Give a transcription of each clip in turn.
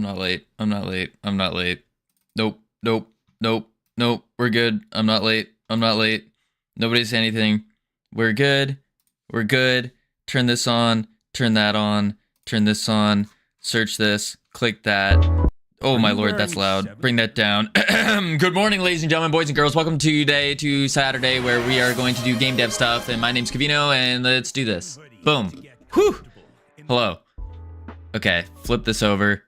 I'm not late. I'm not late. I'm not late. Nope. Nope. Nope. Nope. We're good. I'm not late. I'm not late. Nobody say anything. We're good. We're good. Turn this on. Turn that on. Turn this on. Search this. Click that. Oh my lord, that's loud. Bring that down. Good morning, ladies and gentlemen, boys and girls. Welcome to Saturday, where we are going to do game dev stuff. And my name's Cavino, and let's do this. Boom. Whew. Hello. Okay, flip this over.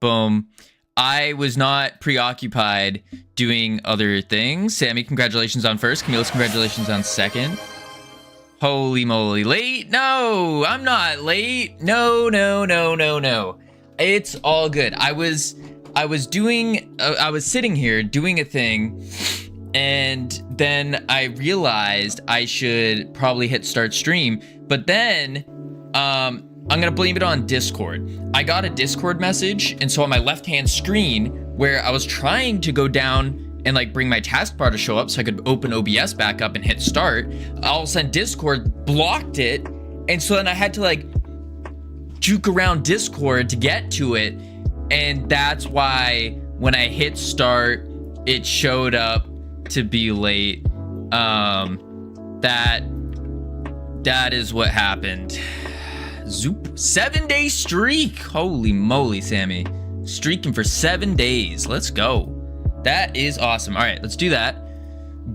Boom. I was not preoccupied doing other things. Sammy, congratulations on first. Camille's congratulations on second. Holy moly. Late? No, I'm not late. No. It's all good. I was sitting here doing a thing, and then I realized I should probably hit start stream, but then I'm gonna blame it on Discord. I got a Discord message, and so on my left-hand screen, where I was trying to go down and like bring my taskbar to show up so I could open OBS back up and hit start, all of a sudden Discord blocked it, and so then I had to like juke around Discord to get to it, and that's why when I hit start, it showed up to be late. That is what happened. Zoop. 7-day streak. Holy moly, Sammy. Streaking for 7 days. Let's go. That is awesome. All right, let's do that.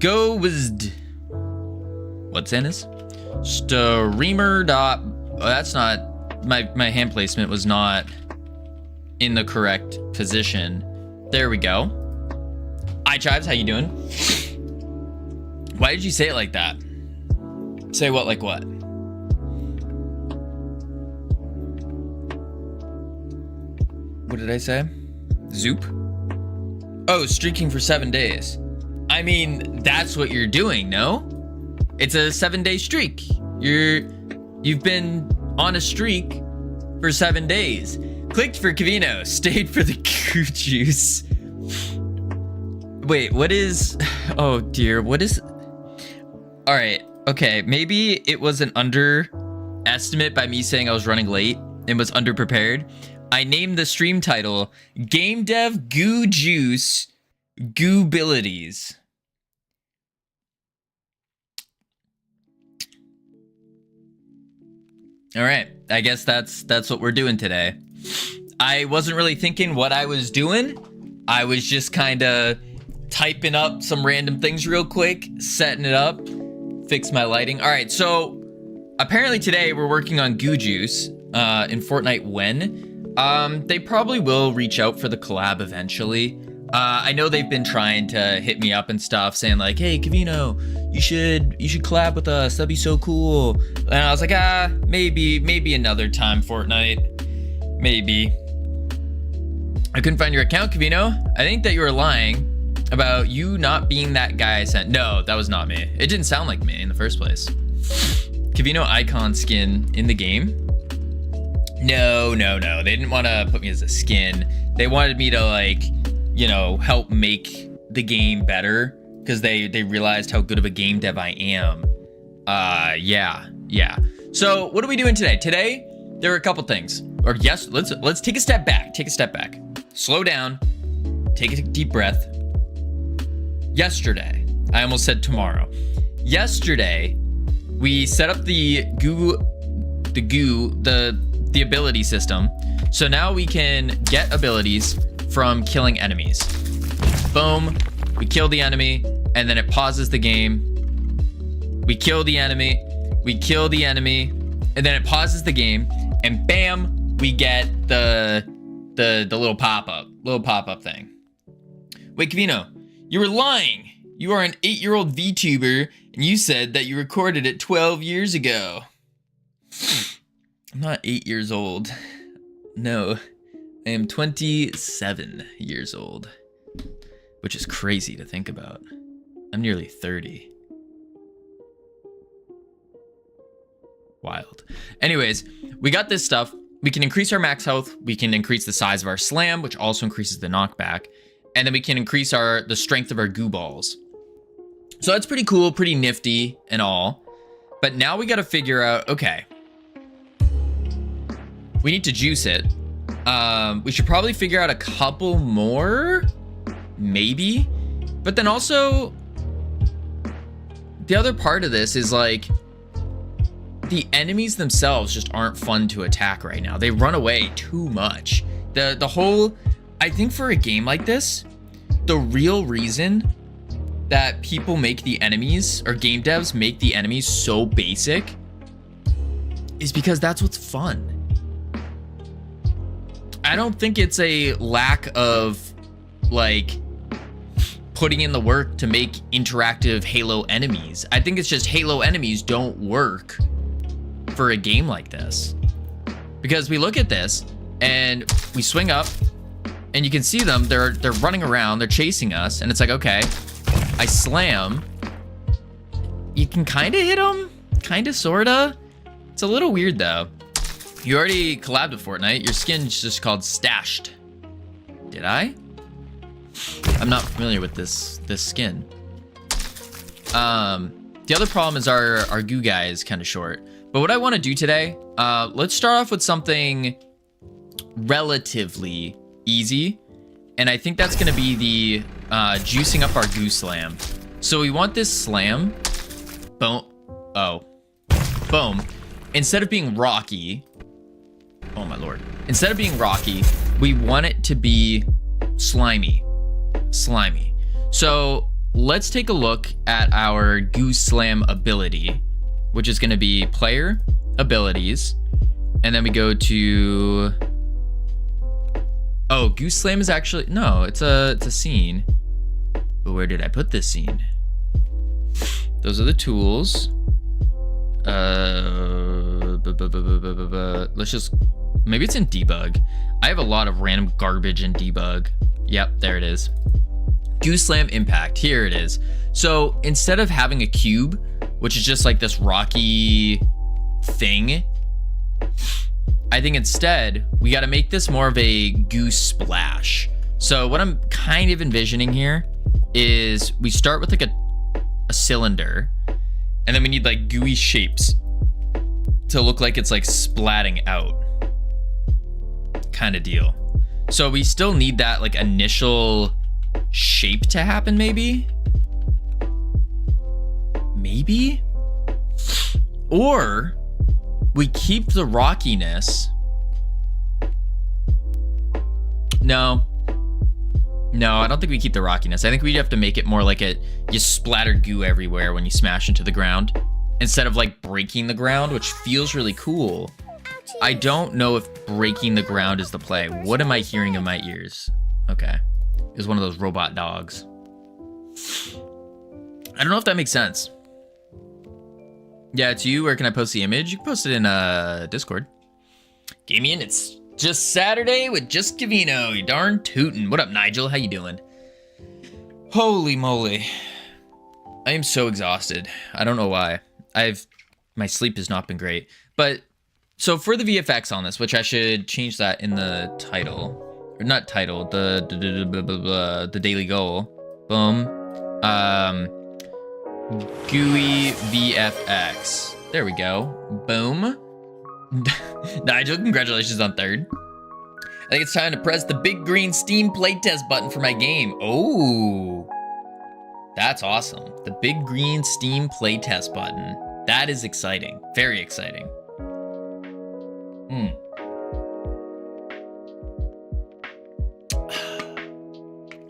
Go with... What's in this? Streamer dot... Oh, that's not... My hand placement was not in the correct position. There we go. Hi, Chives. How you doing? Why did you say it like that? Say what like what? What did I say? Zoop? Oh, streaking for 7 days. I mean, that's what you're doing, no? It's a 7-day streak. You've been on a streak for 7 days. Clicked for Cavino, stayed for the goo juice. Wait, what is... Oh dear, what is... All right, okay, maybe it was an underestimate by me saying I was running late and was underprepared. I named the stream title Game Dev Goo Juice Goobilities. All right, I guess that's what we're doing today. I wasn't really thinking what I was doing. I was just kind of typing up some random things real quick, setting it up, fix my lighting. All right, so apparently today we're working on Goo Juice in Fortnite when. They probably will reach out for the collab eventually. I know they've been trying to hit me up and stuff, saying like, "Hey, Cavino, you should collab with us. That'd be so cool." And I was like, maybe another time, Fortnite. Maybe. I couldn't find your account, Cavino. I think that you were lying about you not being that guy I sent. No, that was not me. It didn't sound like me in the first place. Cavino icon skin in the game. No. They didn't want to put me as a skin. They wanted me to like, you know, help make the game better because they realized how good of a game dev I am. Yeah. So what are we doing today? Today, there are a couple things. Or yes, let's take a step back. Slow down. Take a deep breath. Yesterday, I almost said tomorrow. Yesterday, we set up the ability system. So now we can get abilities from killing enemies. Boom, we kill the enemy, and then it pauses the game. We kill the enemy, and then it pauses the game, and bam, we get the little pop-up thing. Wait, Cavino, you were lying. You are an 8-year-old VTuber, and you said that you recorded it 12 years ago. I'm not 8 years old. No, I am 27 years old, which is crazy to think about. I'm nearly 30. Wild. Anyways, we got this stuff. We can increase our max health. We can increase the size of our slam, which also increases the knockback. And then we can increase the strength of our goo balls. So that's pretty cool, pretty nifty and all. But now we got to figure out, okay, we need to juice it. We should probably figure out a couple more, maybe. But then also, the other part of this is like, the enemies themselves just aren't fun to attack right now. They run away too much. The whole, I think for a game like this, the real reason that people make the enemies, or game devs make the enemies so basic, is because that's what's fun. I don't think it's a lack of like putting in the work to make interactive Halo enemies. I think it's just Halo enemies don't work for a game like this, because we look at this and we swing up and you can see them, they're running around, they're chasing us, and it's like, okay, I slam, you can kind of hit them, kind of, sorta. It's a little weird though. You already collabed with Fortnite. Your skin's just called Stashed. Did I? I'm not familiar with this skin. The other problem is our goo guy is kind of short. But what I want to do today, let's start off with something relatively easy. And I think that's going to be the juicing up our goo slam. So we want this slam. Boom. Oh. Boom. Instead of being rocky. Oh my lord. Instead of being rocky, we want it to be slimy. Slimy. So let's take a look at our goo slam ability, which is going to be player abilities. And then we go to, oh, goo slam is actually, no, it's a scene. But where did I put this scene? Those are the tools. Let's just, maybe it's in debug. I have a lot of random garbage in debug. Yep, there it is. Goo slam impact, here it is. So instead of having a cube, which is just like this rocky thing, I think instead we got to make this more of a goo splash. So what I'm kind of envisioning here is we start with like a cylinder, and then we need like gooey shapes to look like it's like splatting out kind of deal. So we still need that like initial shape to happen, maybe? Maybe? Or we keep the rockiness. No, I don't think we keep the rockiness. I think we have to make it more like you splatter goo everywhere when you smash into the ground, instead of like breaking the ground, which feels really cool. I don't know if breaking the ground is the play. What am I hearing in my ears? Okay. It was one of those robot dogs. I don't know if that makes sense. Yeah, it's you. Where can I post the image? You can post it in Discord. Gamian, it's just Saturday with Just Gavino. You darn tootin'. What up, Nigel? How you doing? Holy moly. I am so exhausted. I don't know why. My sleep has not been great. But so for the VFX on this, which I should change that in the title. Or not title, the daily goal. Boom. GUI VFX. There we go. Boom. Nigel, congratulations on 3rd. I think it's time to press the big green Steam playtest button for my game. Oh, that's awesome. The big green Steam playtest button. That is exciting. Very exciting.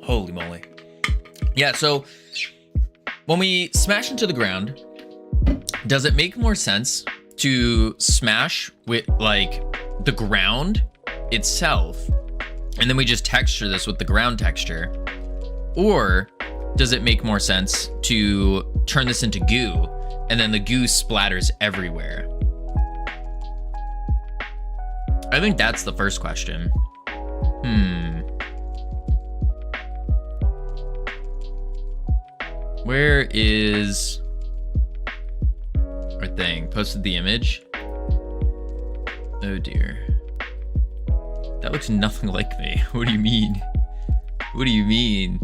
Holy moly. Yeah, so when we smash into the ground, does it make more sense to smash with like the ground itself, and then we just texture this with the ground texture? Or does it make more sense to turn this into goo, and then the goo splatters everywhere? I think that's the first question. Where is our thing? Posted the image. Oh dear. That looks nothing like me. What do you mean? What do you mean?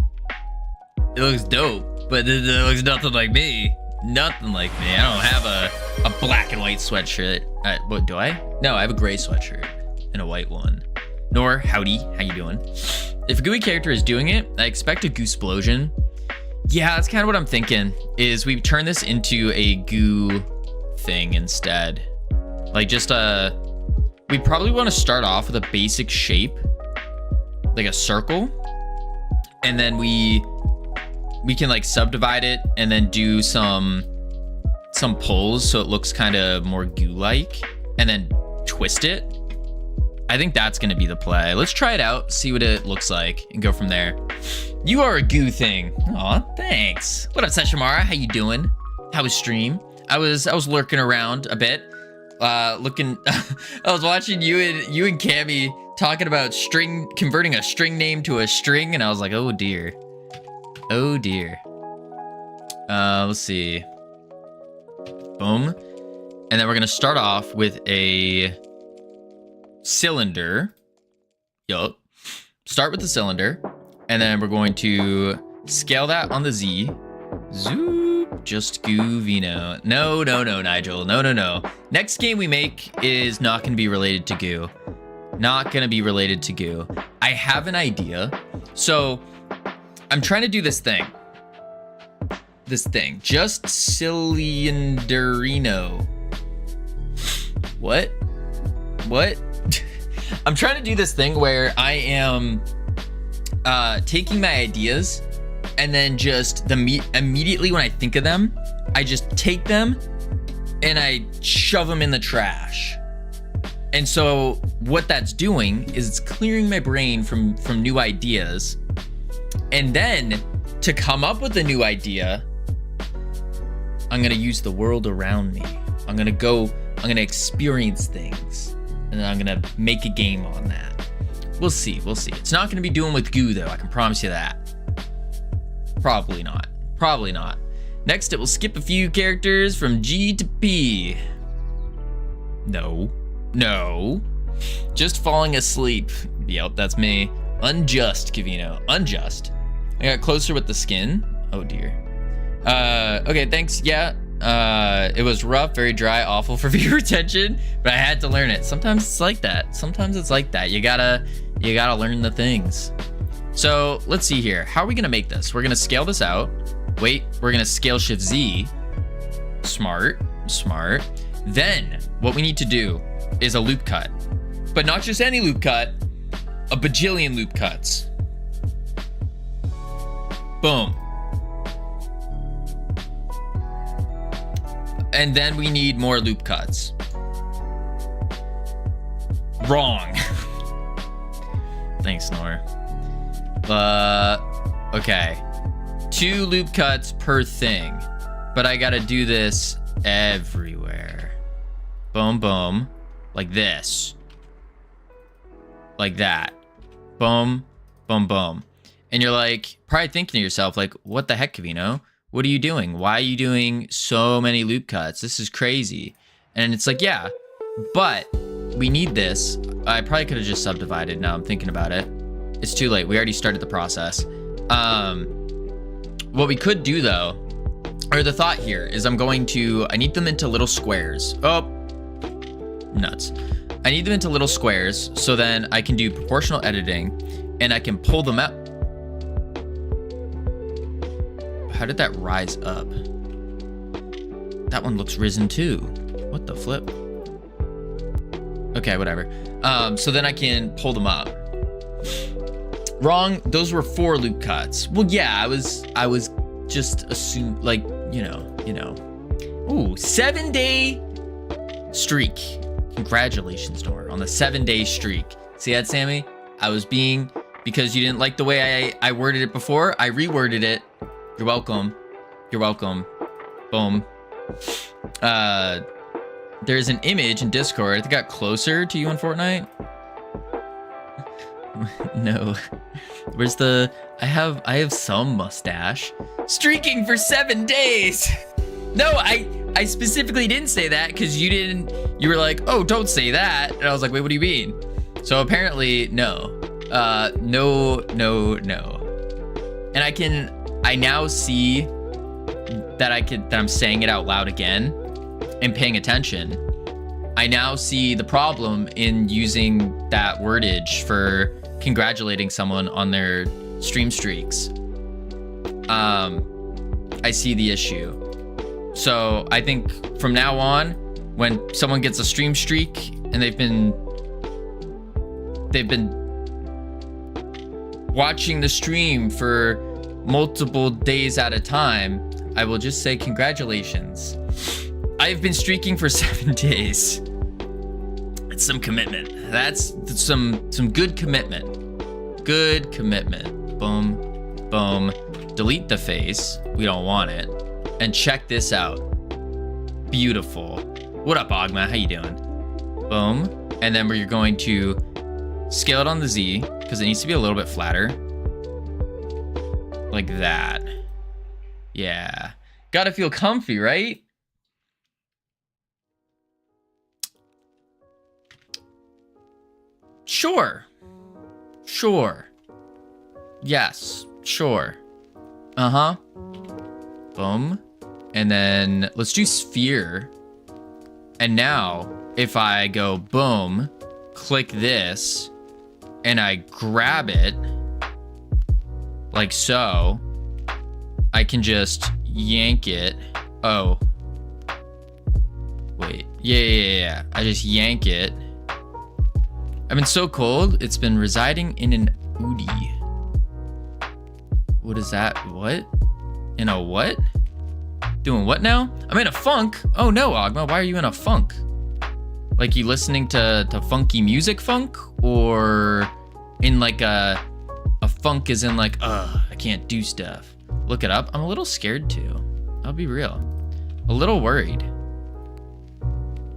It looks dope, but it looks nothing like me. Nothing like me. I don't have a black and white sweatshirt. What do I? No, I have a gray sweatshirt and a white one. Nor, howdy, how you doing? If a gooey character is doing it, I expect a Goosplosion. Yeah, that's kind of what I'm thinking, is we turn this into a goo thing instead. Like just we probably want to start off with a basic shape, like a circle, and then we can like subdivide it and then do some pulls so it looks kind of more goo-like, and then twist it. I think that's gonna be the play. Let's try it out, see what it looks like, and go from there. You are a goo thing. Aw, thanks. What up, Seshamara? How you doing? How was stream? I was lurking around a bit, looking. I was watching you and Cammy talking about converting a string name to a string, and I was like, oh dear, oh dear. Let's see. Boom, and then we're gonna start off with a cylinder. Yup. Start with the cylinder, and then we're going to scale that on the Z. Zoop. Just Goovino. No, Nigel. No. Next game we make is not going to be related to goo. Not going to be related to goo. I have an idea. So I'm trying to do this thing. Just Cylinderino. What? I'm trying to do this thing where I am taking my ideas, and then just immediately when I think of them, I just take them and I shove them in the trash. And so what that's doing is it's clearing my brain from new ideas. And then to come up with a new idea, I'm gonna use the world around me. I'm gonna experience things, and then I'm gonna make a game on that. We'll see. It's not gonna be doing with goo though, I can promise you that. Probably not. Next, it will skip a few characters from G to P. No. Just falling asleep. Yep, that's me. Unjust, Kavino. Unjust. I got closer with the skin. Oh dear. Okay, thanks. Yeah. It was rough, very dry, awful for viewer retention, but I had to learn it. Sometimes it's like that. You gotta learn the things. So let's see here. How are we gonna make this? We're gonna scale this out. Wait, we're gonna scale Shift Z. Smart. Then what we need to do is a loop cut, but not just any loop cut, a bajillion loop cuts. Boom. And then we need more loop cuts. Wrong. Thanks, Nor. Okay. 2 loop cuts per thing. But I gotta do this everywhere. Boom. Like this. Like that. Boom. And you're like, probably thinking to yourself, like, what the heck, Kavino? What are you doing? Why are you doing so many loop cuts? This is crazy. And it's like, yeah, but we need this. I probably could have just subdivided. Now I'm thinking about it. It's too late. We already started the process. What we could do though, or the thought here is I need them into little squares. Oh, nuts. I need them into little squares so then I can do proportional editing and I can pull them out. How did that rise up? That one looks risen too. What the flip? Okay, whatever. So then I can pull them up. Wrong. Those were 4 loop cuts. Well, yeah, I was just assumed, like, you know. Ooh, 7-day streak. Congratulations, Nor, on the 7-day streak. See that, Sammy? Because you didn't like the way I worded it before, I reworded it. You're welcome. Boom. There's an image in Discord. I think I got closer to you in Fortnite. No. Where's the... I have some mustache. Streaking for 7 days! No, I specifically didn't say that because you were like, oh, don't say that. And I was like, wait, what do you mean? So apparently, no. No. And I now see that I'm saying it out loud again and paying attention. I now see the problem in using that wordage for congratulating someone on their stream streaks. I see the issue. So I think from now on, when someone gets a stream streak and they've been watching the stream for multiple days at a time, I will just say congratulations. I've been streaking for 7 days. That's some commitment. That's some good commitment. Good commitment. Boom, boom. Delete the face. We don't want it. And check this out. Beautiful. What up, Ogma? How you doing? Boom. And then we're going to scale it on the Z because it needs to be a little bit flatter. Like that. Yeah. Gotta feel comfy, right? Sure. Sure. Yes. Sure. Uh-huh. Boom. And then let's do sphere. And now if I go boom, click this, and I grab it like so, I can just yank it. Oh. Wait. Yeah. I just yank it. I've been so cold, it's been residing in an Udi. What is that? What? In a what? Doing what now? I'm in a funk. Oh no, Ogma, why are you in a funk? Like you listening to funky music funk? Or in like a funk is in like, I can't do stuff. Look it up. I'm a little scared too. I'll be real. A little worried.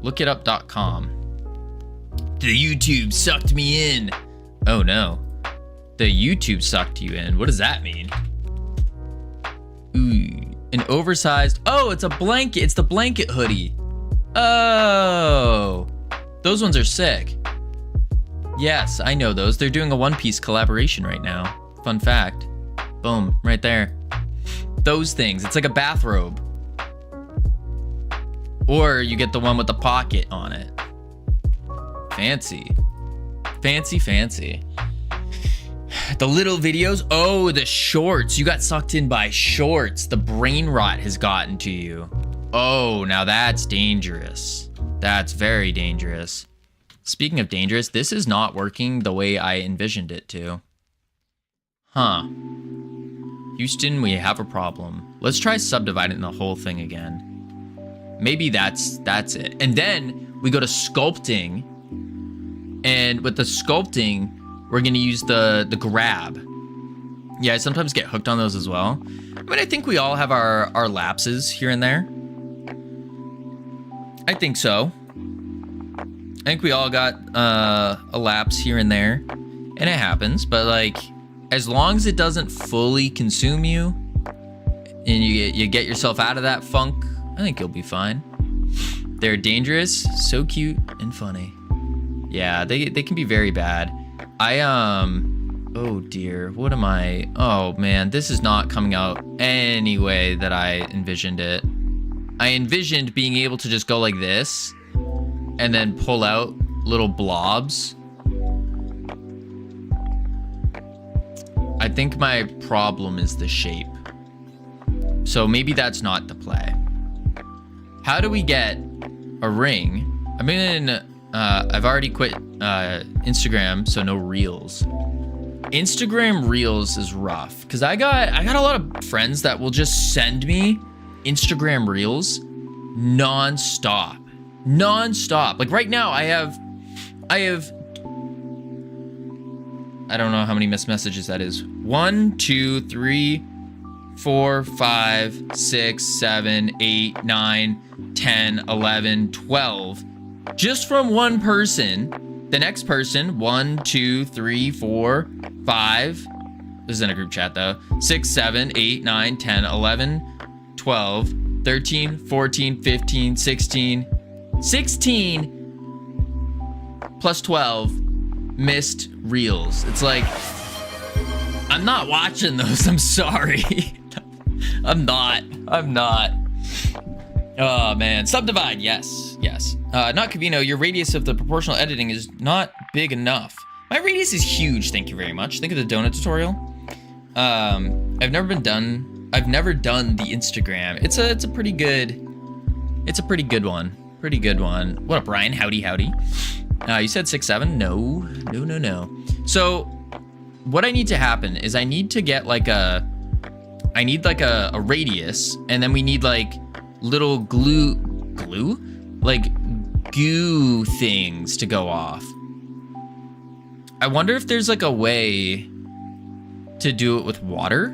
Lookitup.com. The YouTube sucked me in. Oh no. The YouTube sucked you in. What does that mean? Ooh, an oversized. Oh, it's a blanket. It's the blanket hoodie. Oh, those ones are sick. Yes, I know those. They're doing a One Piece collaboration right now. Fun fact. Boom, right there. Those things. It's like a bathrobe. Or you get the one with the pocket on it. Fancy. Fancy. The little videos. Oh, the shorts. You got sucked in by shorts. The brain rot has gotten to you. Oh, now that's dangerous. That's very dangerous. Speaking of dangerous, this is not working the way I envisioned it to. Huh. Houston, we have a problem. Let's try subdividing the whole thing again. Maybe that's it. And then we go to sculpting. And with the sculpting, we're gonna use the grab. Yeah, I sometimes get hooked on those as well. I mean, I think we all have our lapses here and there. I think so. I think we all got a lapse here and there. And it happens, but like, as long as it doesn't fully consume you, and you get yourself out of that funk, I think you'll be fine. They're dangerous, so cute, and funny. Yeah, they can be very bad. Oh dear, what am I? Oh man, this is not coming out any way that I envisioned it. I envisioned being able to just go like this and then pull out little blobs. I think my problem is the shape. So maybe that's not the play. How do we get a ring? I mean, I've already quit Instagram, so no reels. Instagram reels is rough because I got a lot of friends that will just send me Instagram reels non-stop. Like right now I have I don't know how many missed messages that is. 1, 2, 3, 4, 5, 6, 7, 8, 9, 10, 11, 12. Just from one person. The next person, 1, 2, 3, 4, 5. This is in a group chat though. 6, 7, 8, 9, 10, 11, 12, 13, 14, 15, 16. 16 plus 12 missed reels. It's like, I'm not watching those. I'm sorry. I'm not. Oh man. Subdivide. Yes. Not Cavino, your radius of the proportional editing is not big enough. My radius is huge, thank you very much. Think of the donut tutorial. I've never done the Instagram. It's a pretty good one. Pretty good one. What up, Ryan? Howdy, howdy. You said 6'7"? No. So what I need to happen is I need to get like a radius, and then we need like little glue? Like goo things to go off. I wonder if there's like a way to do it with water,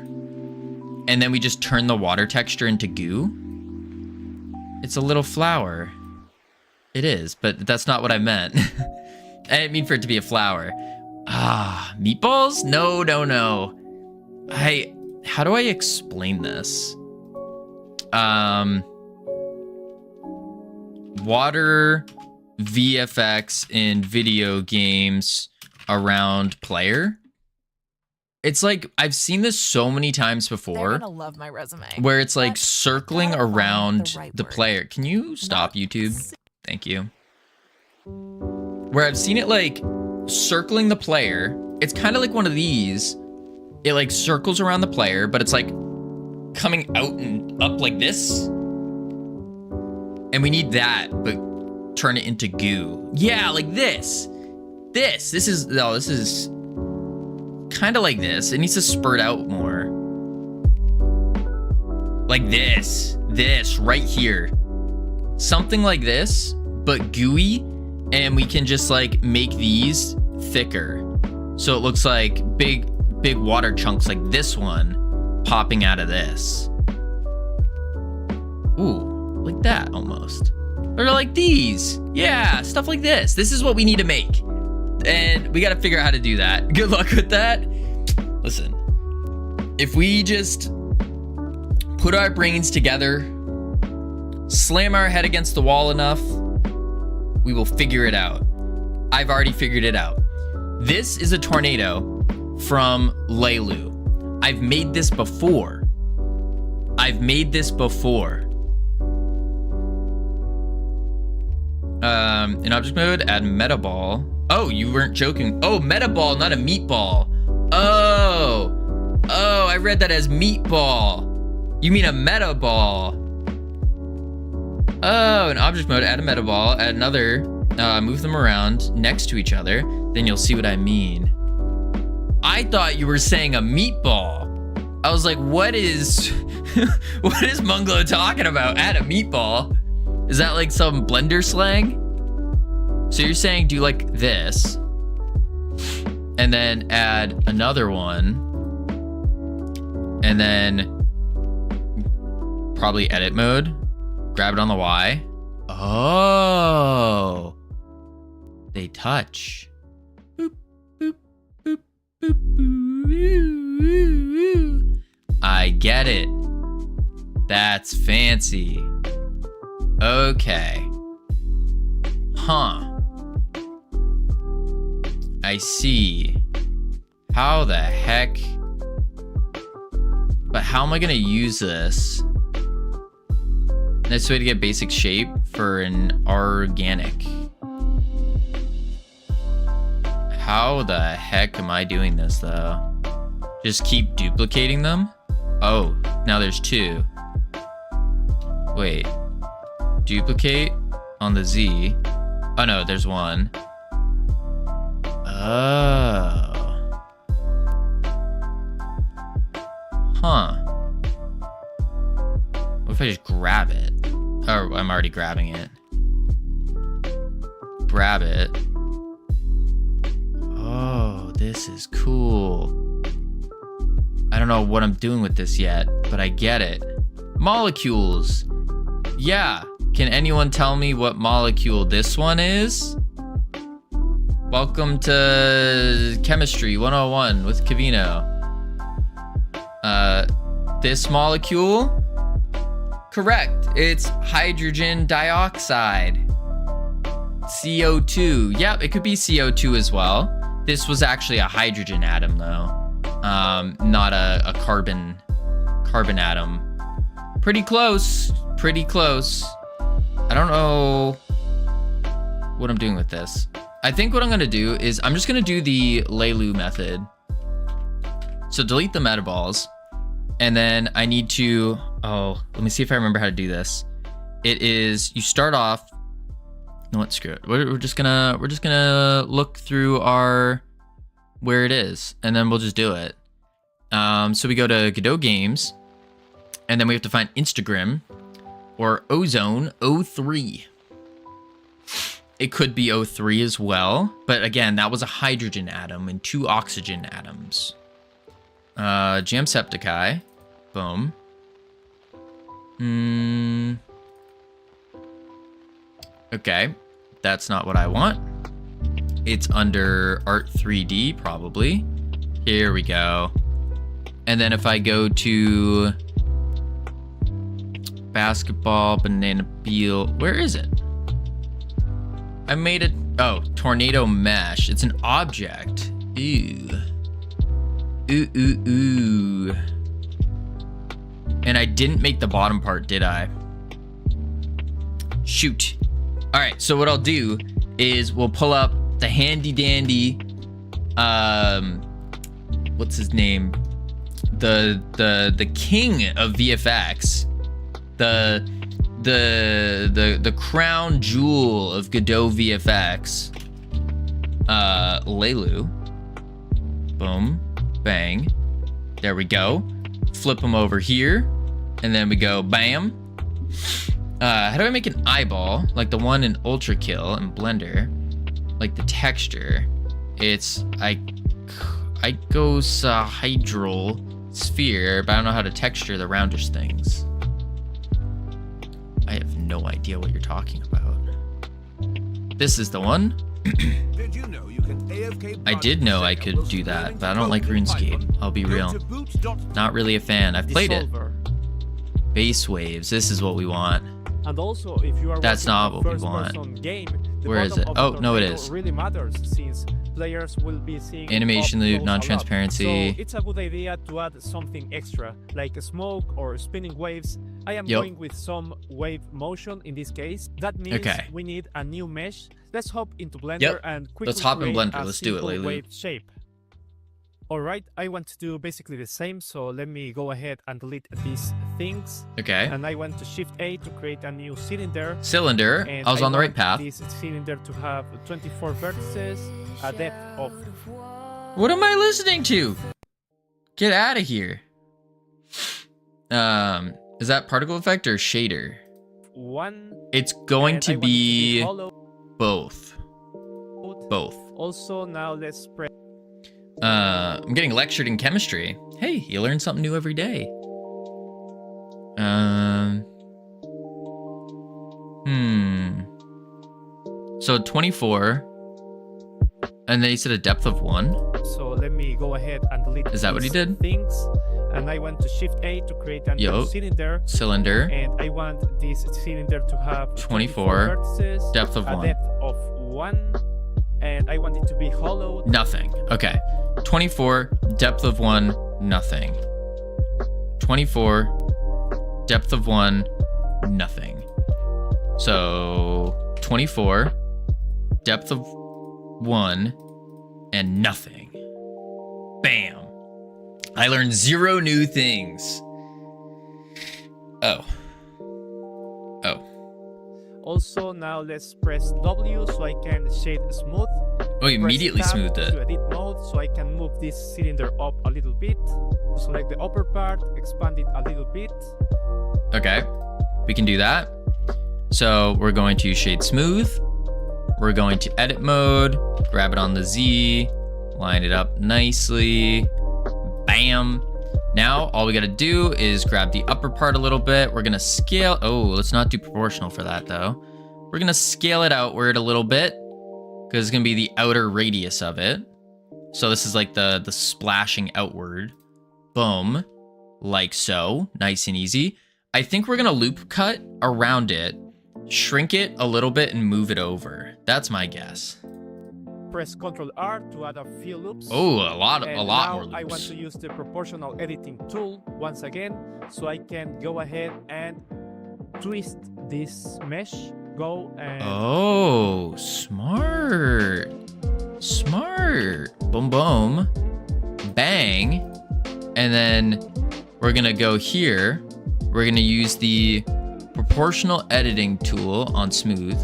and then we just turn the water texture into goo. It's a little flower. It is, but that's not what I meant. I didn't mean for it to be a flower. Meatballs? No. How do I explain this? Water VFX in video games around player. It's like, I've seen this so many times before. They're gonna love my resume. Where it's like circling around the player. Can you stop, YouTube? Thank you. Where I've seen it like circling the player. It's kind of like one of these. It like circles around the player, but it's like coming out and up like this. And we need that, but turn it into goo. Yeah, like this. This is kind of like this. It needs to spurt out more. Like this right here. Something like this, but gooey. And we can just like make these thicker. So it looks like big water chunks like this one popping out of this. Ooh, like that almost. Or like these. Yeah, stuff like this. This is what we need to make. And we got to figure out how to do that. Good luck with that. Listen, if we just put our brains together, slam our head against the wall enough, we will figure it out. I've already figured it out. This is a tornado from Leilu. I've made this before. In object mode, add meta ball. Oh, you weren't joking. Oh, meta ball, not a meatball. Oh, I read that as meatball. You mean a meta ball. Oh, in object mode, add a meta ball, add another, move them around next to each other. Then you'll see what I mean. I thought you were saying a meatball. I was like, what is Munglo talking about? Add a meatball. Is that like some Blender slang? So you're saying do like this, and then add another one, and then probably edit mode, grab it on the Y. Oh, they touch. Boop, boop, boop, boop, boop. I get it. That's fancy. Okay. Huh. I see. How the heck? But how am I gonna use this? Next way to get basic shape for an organic. How the heck am I doing this though? Just keep duplicating them? Oh, now there's two. Wait. Duplicate on the Z. Oh no, there's one. Oh. Huh. What if I just grab it? Oh, I'm already grabbing it. Grab it. Oh, this is cool. I don't know what I'm doing with this yet, but I get it. Molecules. Yeah. Can anyone tell me what molecule this one is? Welcome to Chemistry 101 with Cavino. This molecule? Correct. It's hydrogen dioxide. CO2. Yep, it could be CO2 as well. This was actually a hydrogen atom though. Not a carbon atom. Pretty close. I don't know what I'm doing with this. I think what I'm gonna do is I'm just gonna do the Leilu method. So delete the meta balls, and then I need to, let me see if I remember how to do this. It is, you start off, no, what, screw it. We're just gonna look through our, where it is, and then we'll just do it. So we go to Godot Games, and then we have to find Instagram or Ozone 03. It could be O3 as well, but again, that was a hydrogen atom and 2 oxygen atoms. Jamsepticeye. Boom. Okay, that's not what I want. It's under Art 3D, probably. Here we go. And then if I go to basketball, banana peel, where is it? I made it. Oh, tornado mesh. It's an object. Ooh. Ooh, ooh, ooh. And I didn't make the bottom part, did I? Shoot. All right, so what I'll do is we'll pull up the handy dandy, what's his name? The king of VFX. The crown jewel of Godot VFX, Leilu. Boom, bang. There we go. Flip them over here, and then we go bam. How do I make an eyeball like the one in Ultra Kill and Blender? Like the texture, it's icosahedral sphere, but I don't know how to texture the roundish things. I have no idea what you're talking about. This is the one. Did you know you can AFK? I did know I could do that, but I don't like RuneScape. I'll be real. Not really a fan. I've played it. Base waves. This is what we want. And also, if you are That's not what we want. Game, where is it? Oh, no, it is. Really matters since players will be seeing animation loop, non-transparency. So it's a good idea to add something extra, like a smoke or spinning waves. I am going with some wave motion in this case. That means we need a new mesh. Let's hop into Blender and quickly Let's hop in create Blender. a Let's do it, simple Leilu. wave shape. Alright, I want to do basically the same, so let me go ahead and delete these things. Okay. And I want to Shift A to create a new cylinder. Cylinder. I was on the right path. This cylinder to have 24 vertices, a depth of... What am I listening to? Get out of here. Is that particle effect or shader? 1. It's going to be both. Both. Also, now let's press... I'm getting lectured in chemistry. Hey, you learn something new every day. So 24. And then he said a depth of 1. So let me go ahead and delete Is that what he did? Things. And I want to Shift A to create a new cylinder. And I want this cylinder to have 24 vertices, depth of 1. Depth of 1. And I want it to be hollow. Nothing. Okay. 24, depth of 1, nothing. 24, depth of 1, nothing. So 24, depth of 1, and nothing. Bam. I learned 0 new things. Oh. Also, now let's press W so I can shade smooth. Oh, immediately smoothed it. To edit mode so I can move this cylinder up a little bit. Select the upper part, expand it a little bit. Okay, we can do that. So we're going to shade smooth. We're going to edit mode, grab it on the Z, line it up nicely. Bam. Now, all we gotta do is grab the upper part a little bit. We're gonna scale, let's not do proportional for that though. We're gonna scale it outward a little bit because it's gonna be the outer radius of it. So this is like the splashing outward. Boom, like so, nice and easy. I think we're gonna loop cut around it, shrink it a little bit and move it over. That's my guess. Press Ctrl R to add a few loops. Oh, a lot more loops. I want to use the proportional editing tool once again, so I can go ahead and twist this mesh go and... Oh, smart. Smart. Boom, boom. Bang. And then we're going to go here. We're going to use the proportional editing tool on smooth.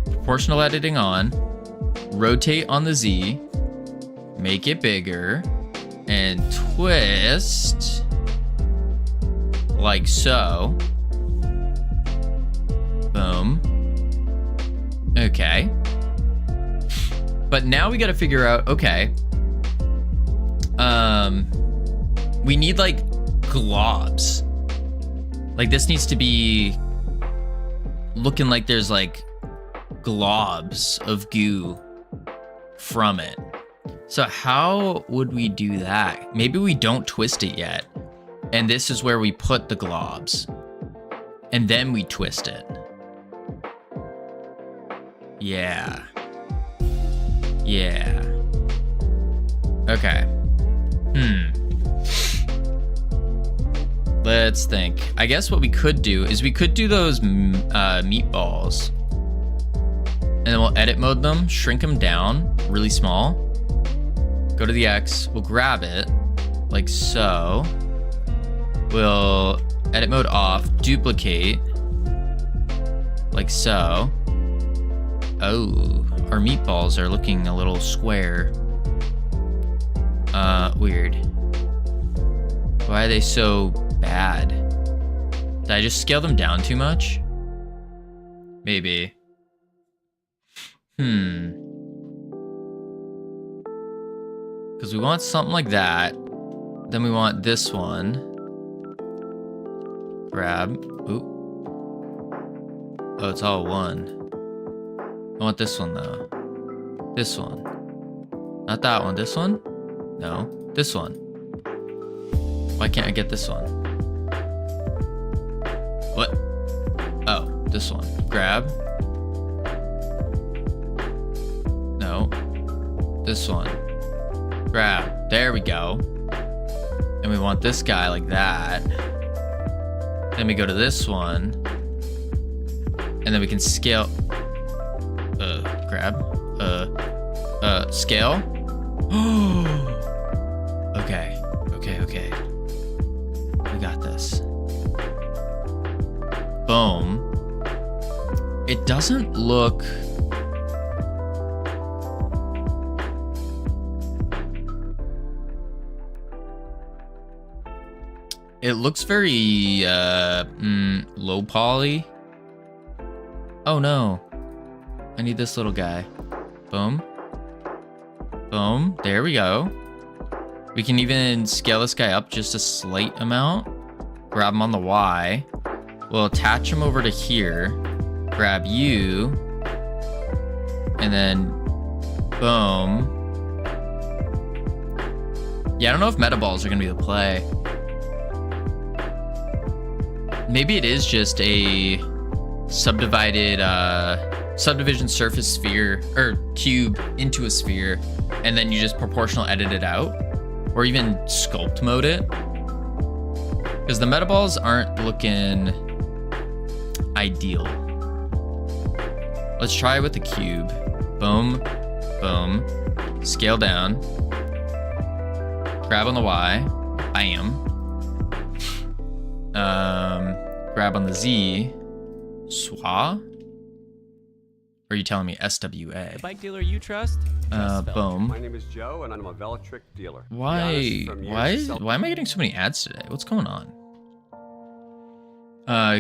Proportional editing on. Rotate on the Z. Make it bigger. And twist. Like so. Boom. Okay. But now we got to figure out, okay. We need like globs. Like this needs to be looking like there's like globs of goo from it. So how would we do that? Maybe we don't twist it yet. And this is where we put the globs. And then we twist it. Yeah. Yeah. Okay. Let's think. I guess what we could do is we could do those meatballs. And then we'll edit mode them, shrink them down really small. Go to the X, we'll grab it like so. We'll edit mode off, duplicate like so. Oh, our meatballs are looking a little square. Weird. Why are they so bad? Did I just scale them down too much? Maybe. Because we want something like that. Then we want this one. Grab. Ooh. Oh, it's all one. I want this one though. This one. Not that one. This one? No. This one. Why can't I get this one? What? Oh, this one. Grab. No. This one. Grab. There we go. And we want this guy like that. Then we go to this one. And then we can scale. Grab. Scale. Okay. Okay. We got this. Boom. It doesn't look... It looks very, low poly. Oh no. I need this little guy. Boom. Boom. There we go. We can even scale this guy up just a slight amount. Grab him on the Y. We'll attach him over to here. Grab you. And then, boom. Yeah, I don't know if meta balls are gonna be the play. Maybe it is just a subdivided subdivision surface sphere or cube into a sphere, and then you just proportional edit it out, or even sculpt mode it, because the meta balls aren't looking ideal. Let's try with the cube. Boom, boom, scale down, grab on the Y, bam. Grab on the Z, SWA. Or are you telling me SWA? The bike dealer you trust? Boom. My name is Joe, and I'm a Velatric dealer. Why am I getting so many ads today? What's going on?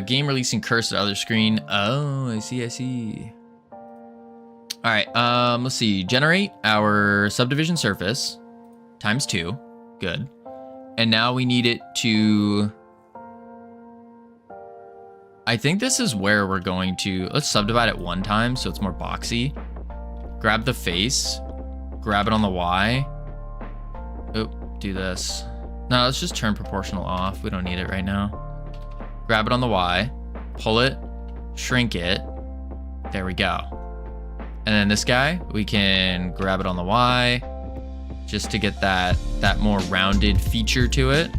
Game releasing cursed to other screen. Oh, I see. All right, let's see. Generate our subdivision surface times 2. Good. And now we need it to... I think this is where we're going to... Let's subdivide it one time so it's more boxy. Grab the face. Grab it on the Y. Oh, do this. No, let's just turn proportional off. We don't need it right now. Grab it on the Y. Pull it. Shrink it. There we go. And then this guy, we can grab it on the Y. Just to get that more rounded feature to it.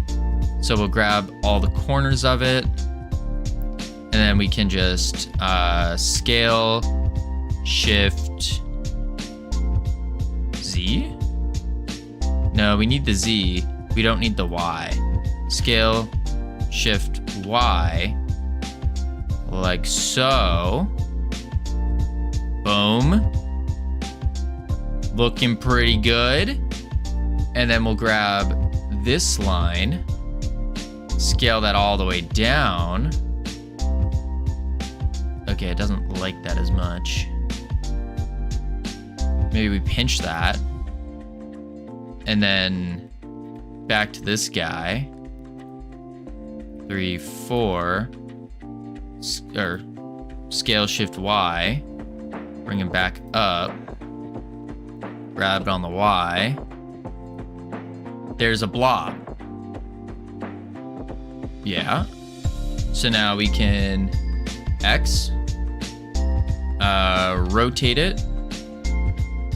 So we'll grab all the corners of it. And And then we can just scale, shift, Z? No, we need the Z. We don't need the Y. Scale, shift, Y. Like so. Boom. Looking pretty good. And then we'll grab this line, scale that all the way down. Okay, it doesn't like that as much. Maybe we pinch that. And then back to this guy. 3, 4. Or scale shift Y. Bring him back up. Grab it on the Y. There's a blob. Yeah. So now we can X. Rotate it.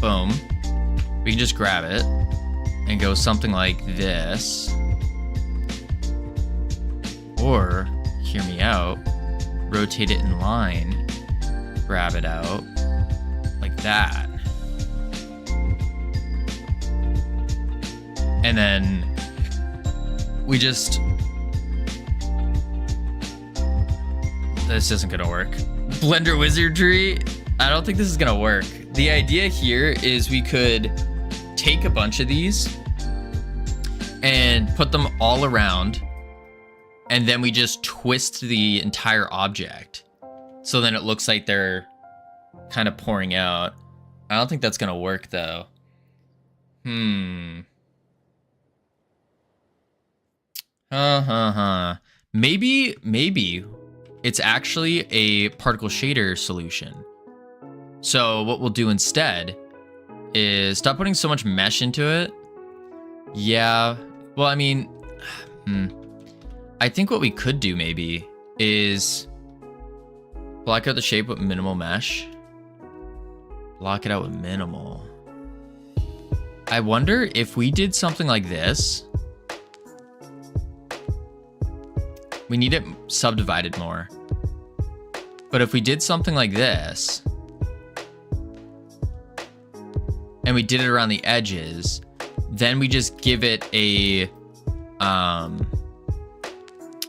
Boom. We can just grab it and go something like this. Or, hear me out, rotate it in line. Grab it out. Like that. And then we just... This isn't gonna work. Blender wizardry? I don't think this is gonna work. The idea here is we could take a bunch of these and put them all around, and then we just twist the entire object. So then it looks like they're kind of pouring out. I don't think that's gonna work though. Maybe it's actually a particle shader solution. So what we'll do instead is stop putting so much mesh into it. Yeah, well, I mean, I think what we could do maybe is block out the shape with minimal mesh. Block it out with minimal. I wonder if we did something like this. We need it subdivided more. But if we did something like this, and we did it around the edges, then we just give it a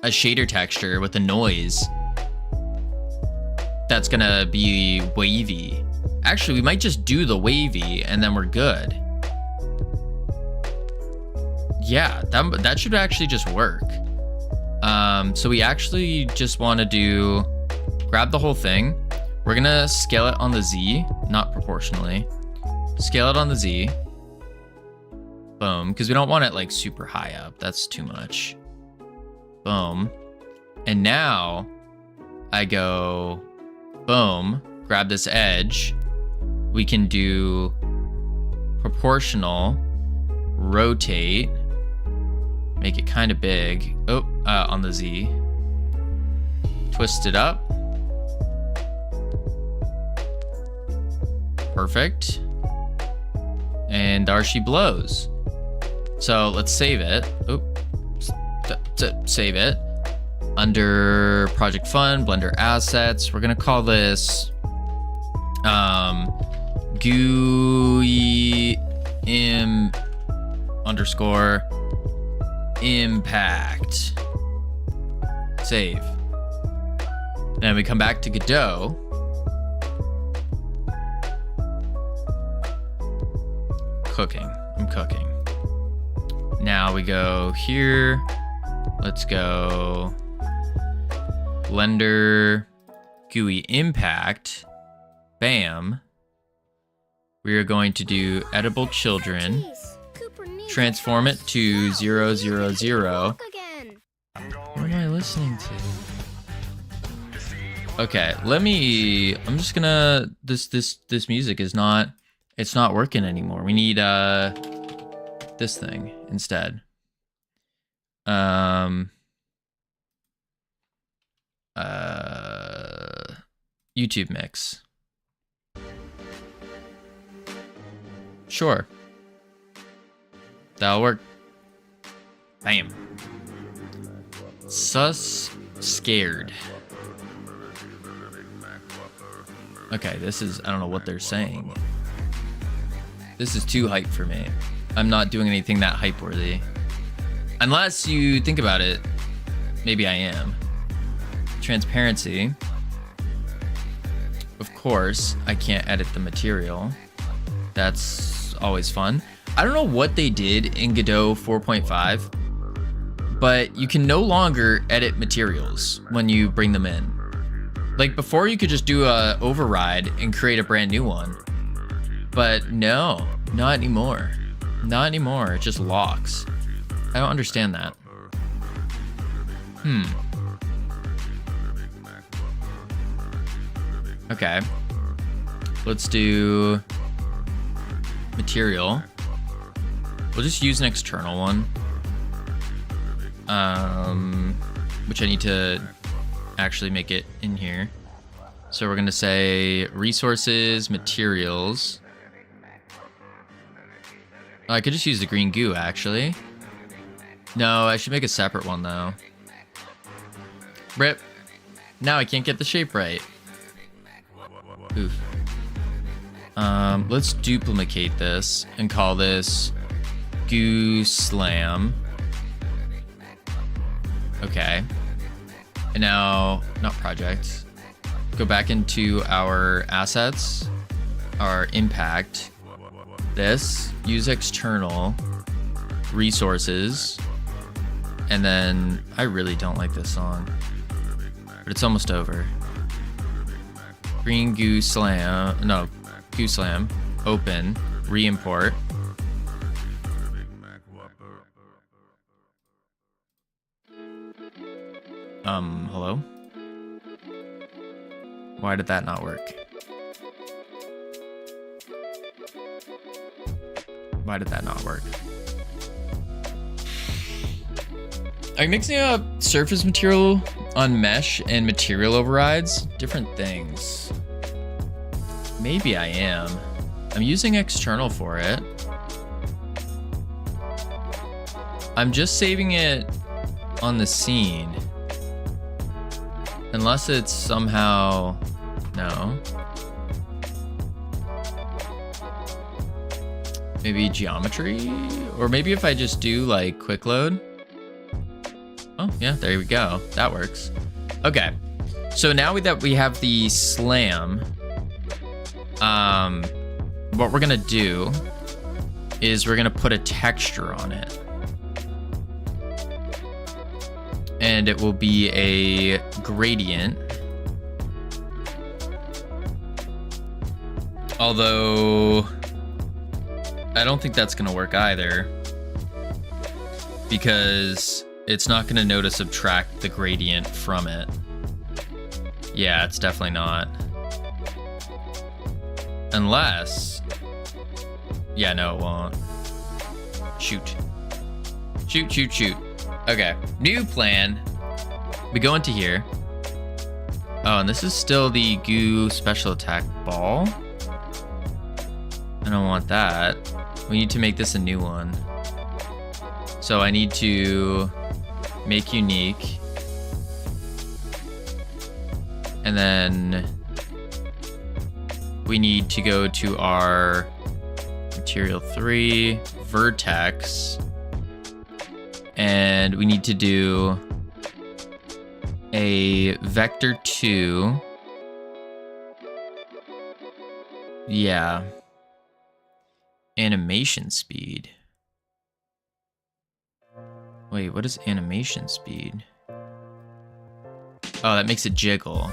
shader texture with a noise that's gonna be wavy. Actually, we might just do the wavy and then we're good. Yeah, that should actually just work. So we actually just want to grab the whole thing. We're gonna scale it on the Z, not proportionally. Scale it on the Z. Boom, because we don't want it like super high up. That's too much. Boom. And now I go, boom, grab this edge. We can do proportional, rotate, make it kind of big. Oh, on the Z. Twist it up. Perfect. And there she blows. So let's save it. Save it. Under Project Fun, Blender Assets, we're gonna call this GUI underscore impact. Save. Then we come back to Godot. Cooking. I'm cooking. Now we go here. Let's go Blender GUI impact. Bam. We are going to do edible children. Transform it to 0, 0, 0. What am I listening to? Okay, I'm just gonna, this music is not, it's not working anymore. We need this thing instead. YouTube mix. Sure. That'll work. Bam. Sus scared. Okay, this is, I don't know what they're saying. This is too hype for me. I'm not doing anything that hype worthy. Unless you think about it, maybe I am. Transparency. Of course, I can't edit the material. That's always fun. I don't know what they did in Godot 4.5, but you can no longer edit materials when you bring them in. Like before, you could just do a override and create a brand new one. But no, not anymore. Not anymore. It just locks. I don't understand that. Okay. Let's do material. We'll just use an external one. Which I need to actually make it in here. So we're gonna say resources, materials. Oh, I could just use the green goo actually. No, I should make a separate one though. Rip. Now I can't get the shape right. Oof. Let's duplicate this and call this Goo Slam. Okay. And now, not project. Go back into our assets, our impact. This, use external resources. And then, I really don't like this song, but it's almost over. Green Goo Slam, no, Goo Slam, open, re-import. Hello? Why did that not work? Why did that not work? Are you mixing up surface material on mesh and material overrides? Different things. Maybe I am. I'm using external for it. I'm just saving it on the scene. Unless it's somehow... No. Maybe geometry? Or maybe if I just do like quick load. Oh, yeah, there we go. That works. Okay. So now that we have the slam, what we're gonna do is we're gonna put a texture on it. And it will be a gradient. Although, I don't think that's gonna work either, because it's not gonna know to subtract the gradient from it. Yeah, it's definitely not. Unless, yeah, no, it won't. Shoot. Shoot, shoot, shoot. Okay, new plan. We go into here. Oh, and this is still the goo special attack ball. I don't want that. We need to make this a new one. So I need to make unique. And then we need to go to our material 3, vertex. And we need to do a vector 2. Yeah. Animation speed. Wait, what is animation speed? Oh, that makes it jiggle.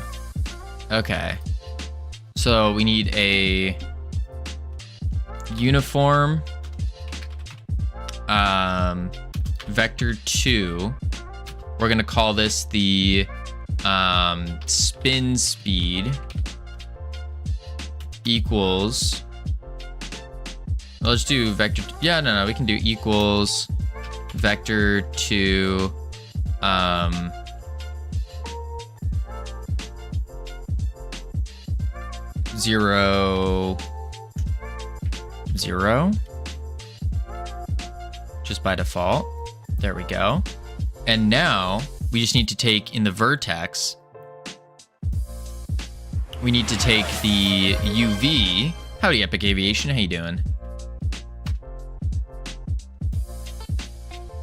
Okay. So we need a uniform vector 2. We're gonna call this the spin speed equals, let's do vector, yeah, no, we can do equals vector 2 0 0 just by default. There we go. And now we just need to take in the vertex, we need to take the UV. Howdy, Epic Aviation. How you doing?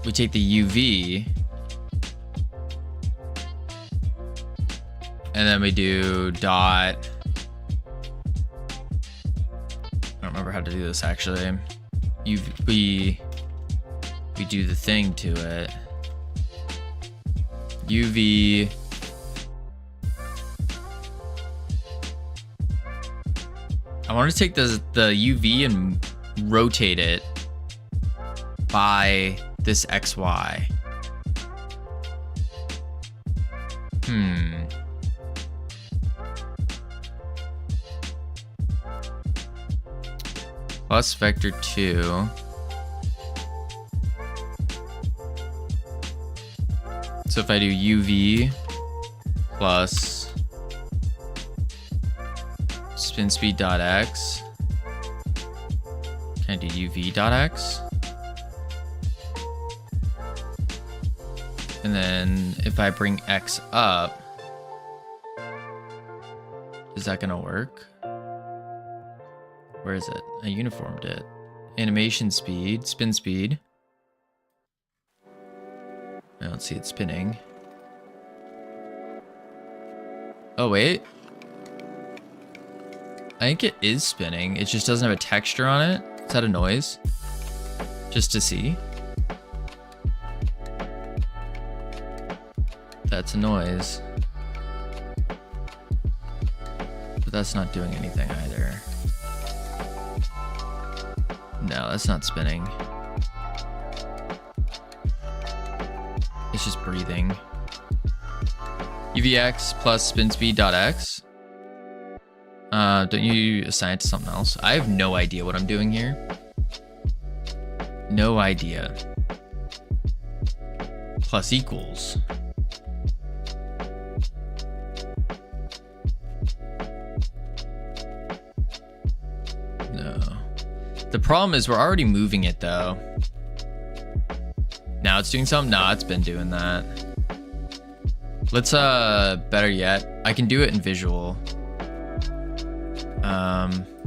We take the UV. And then we do dot. I don't remember how to do this actually. We do the thing to it. UV. I want to take the UV and rotate it by this XY. Plus vector 2. So if I do UV plus spin speed dot x, can I do UV dot x? And then if I bring x up, is that gonna work? Where is it? I uniformed it. Animation speed, spin speed. I don't see it spinning. Oh, wait. I think it is spinning. It just doesn't have a texture on it. Is that a noise? Just to see. That's a noise. But that's not doing anything either. No, that's not spinning. It's just breathing. UVX plus spin speed dot x. Don't you assign it to something else? I have no idea what I'm doing here. No idea. Plus equals. No. The problem is we're already moving it though. Now it's doing something? Nah, it's been doing that. Let's, better yet, I can do it in visual.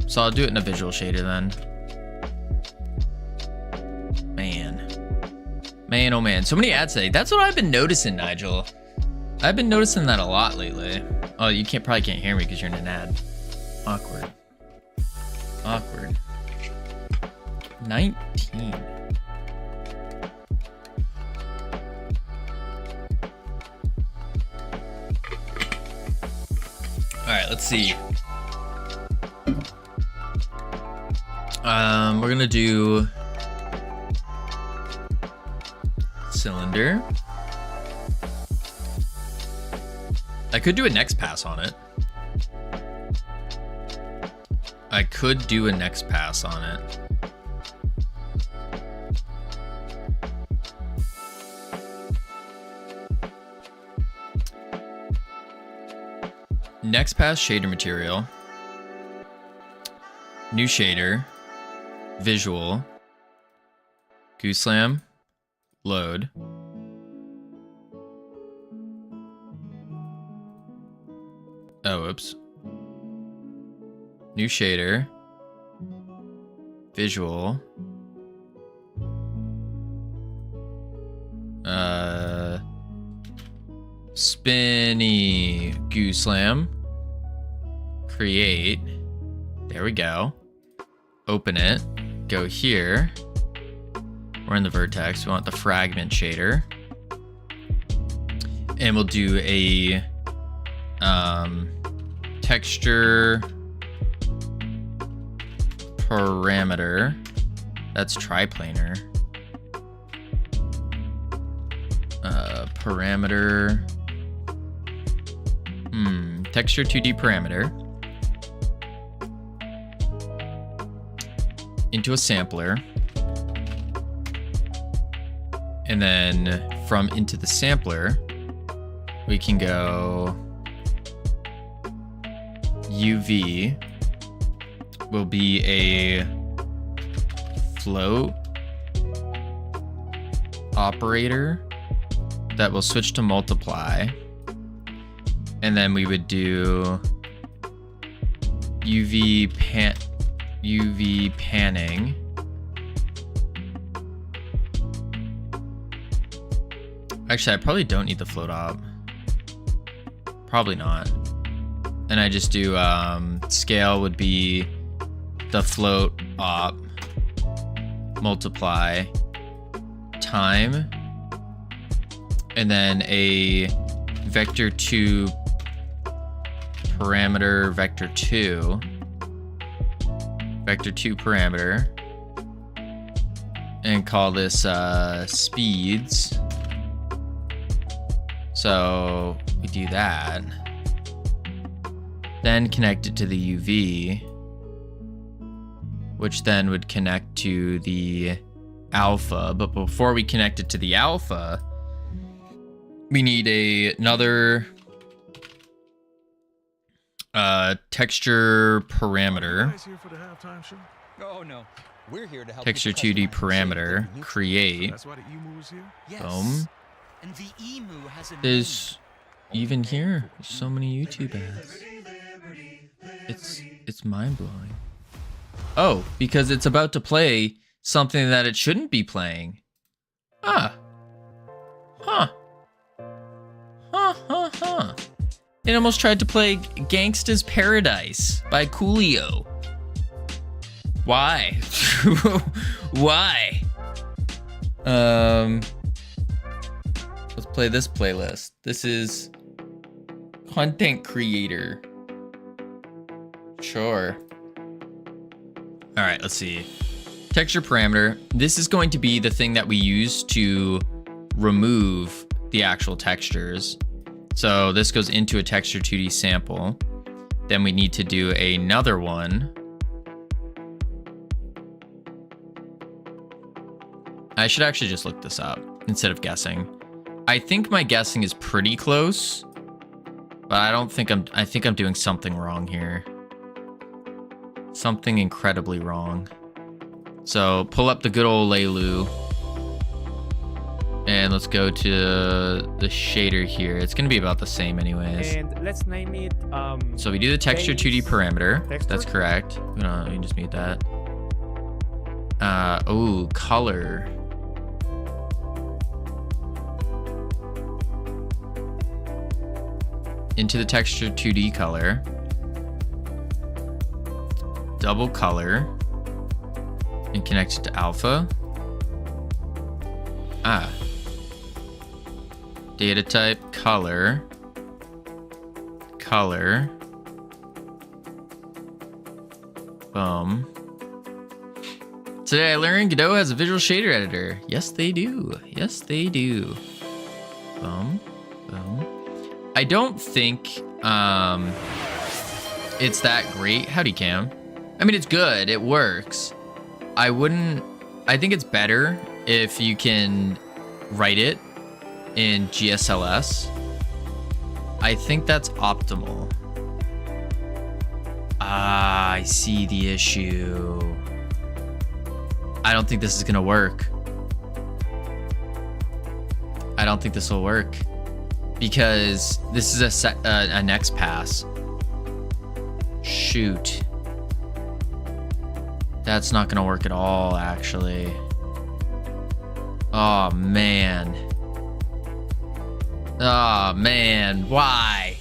So I'll do it in a visual shader then. Man, oh man, so many ads today. That's what I've been noticing, Nigel. I've been noticing that a lot lately. Oh, you probably can't hear me because you're in an ad. Awkward. 19. All right, let's see. We're gonna do cylinder. I could do a next pass on it. Next pass shader material. New shader. Visual. Gooslam. Load. Oh, oops. New shader. Visual. Spinny Gooslam. Create. There we go. Open it. Go here. We're in the vertex. We want the fragment shader. And we'll do a texture parameter. That's triplanar. Parameter. Texture 2D parameter. Into a sampler. And then from into the sampler, we can go UV will be a float operator that will switch to multiply. And then we would do UV panning. Actually, I probably don't need the float op. Probably not. And I just do scale would be the float op multiply time, and then a vector 2 parameter vector 2 parameter, and call this speeds. So we do that, then connect it to the UV, which then would connect to the alpha. But before we connect it to the alpha, we need another texture parameter. Oh no, we're here to help. Texture 2D parameter create. Boom. And the emu has a There's even here so many YouTube ads. It's mind blowing. Oh, because it's about to play something that it shouldn't be playing. Ah. Huh. Huh. It almost tried to play Gangsta's Paradise by Coolio. Why? Why? Let's play this playlist. This is content creator. Sure. All right, let's see. Texture parameter. This is going to be the thing that we use to remove the actual textures. So this goes into a texture 2D sample. Then we need to do another one. I should actually just look this up instead of guessing. I think my guessing is pretty close, but I think I'm doing something wrong here. Something incredibly wrong. So pull up the good old Leilu. And let's go to the shader here. It's gonna be about the same anyways. And let's name it so we do the texture 2D parameter. Texture? That's correct. No, we can just mute that. Oh, color. Into the texture 2D color. Double color. And connect it to alpha. Ah. Data type, color. Color. Boom. Today I learned Godot has a visual shader editor. Yes, they do. Yes, they do. Boom. Boom. I don't think it's that great. Howdy, Cam. I mean, it's good. It works. I think it's better if you can write it in GSLS. I think that's optimal. Ah, I see the issue. I don't think this is gonna work. I don't think this will work because this is a next pass. Shoot. That's not gonna work at all, actually. Oh, man. Oh, man. Why?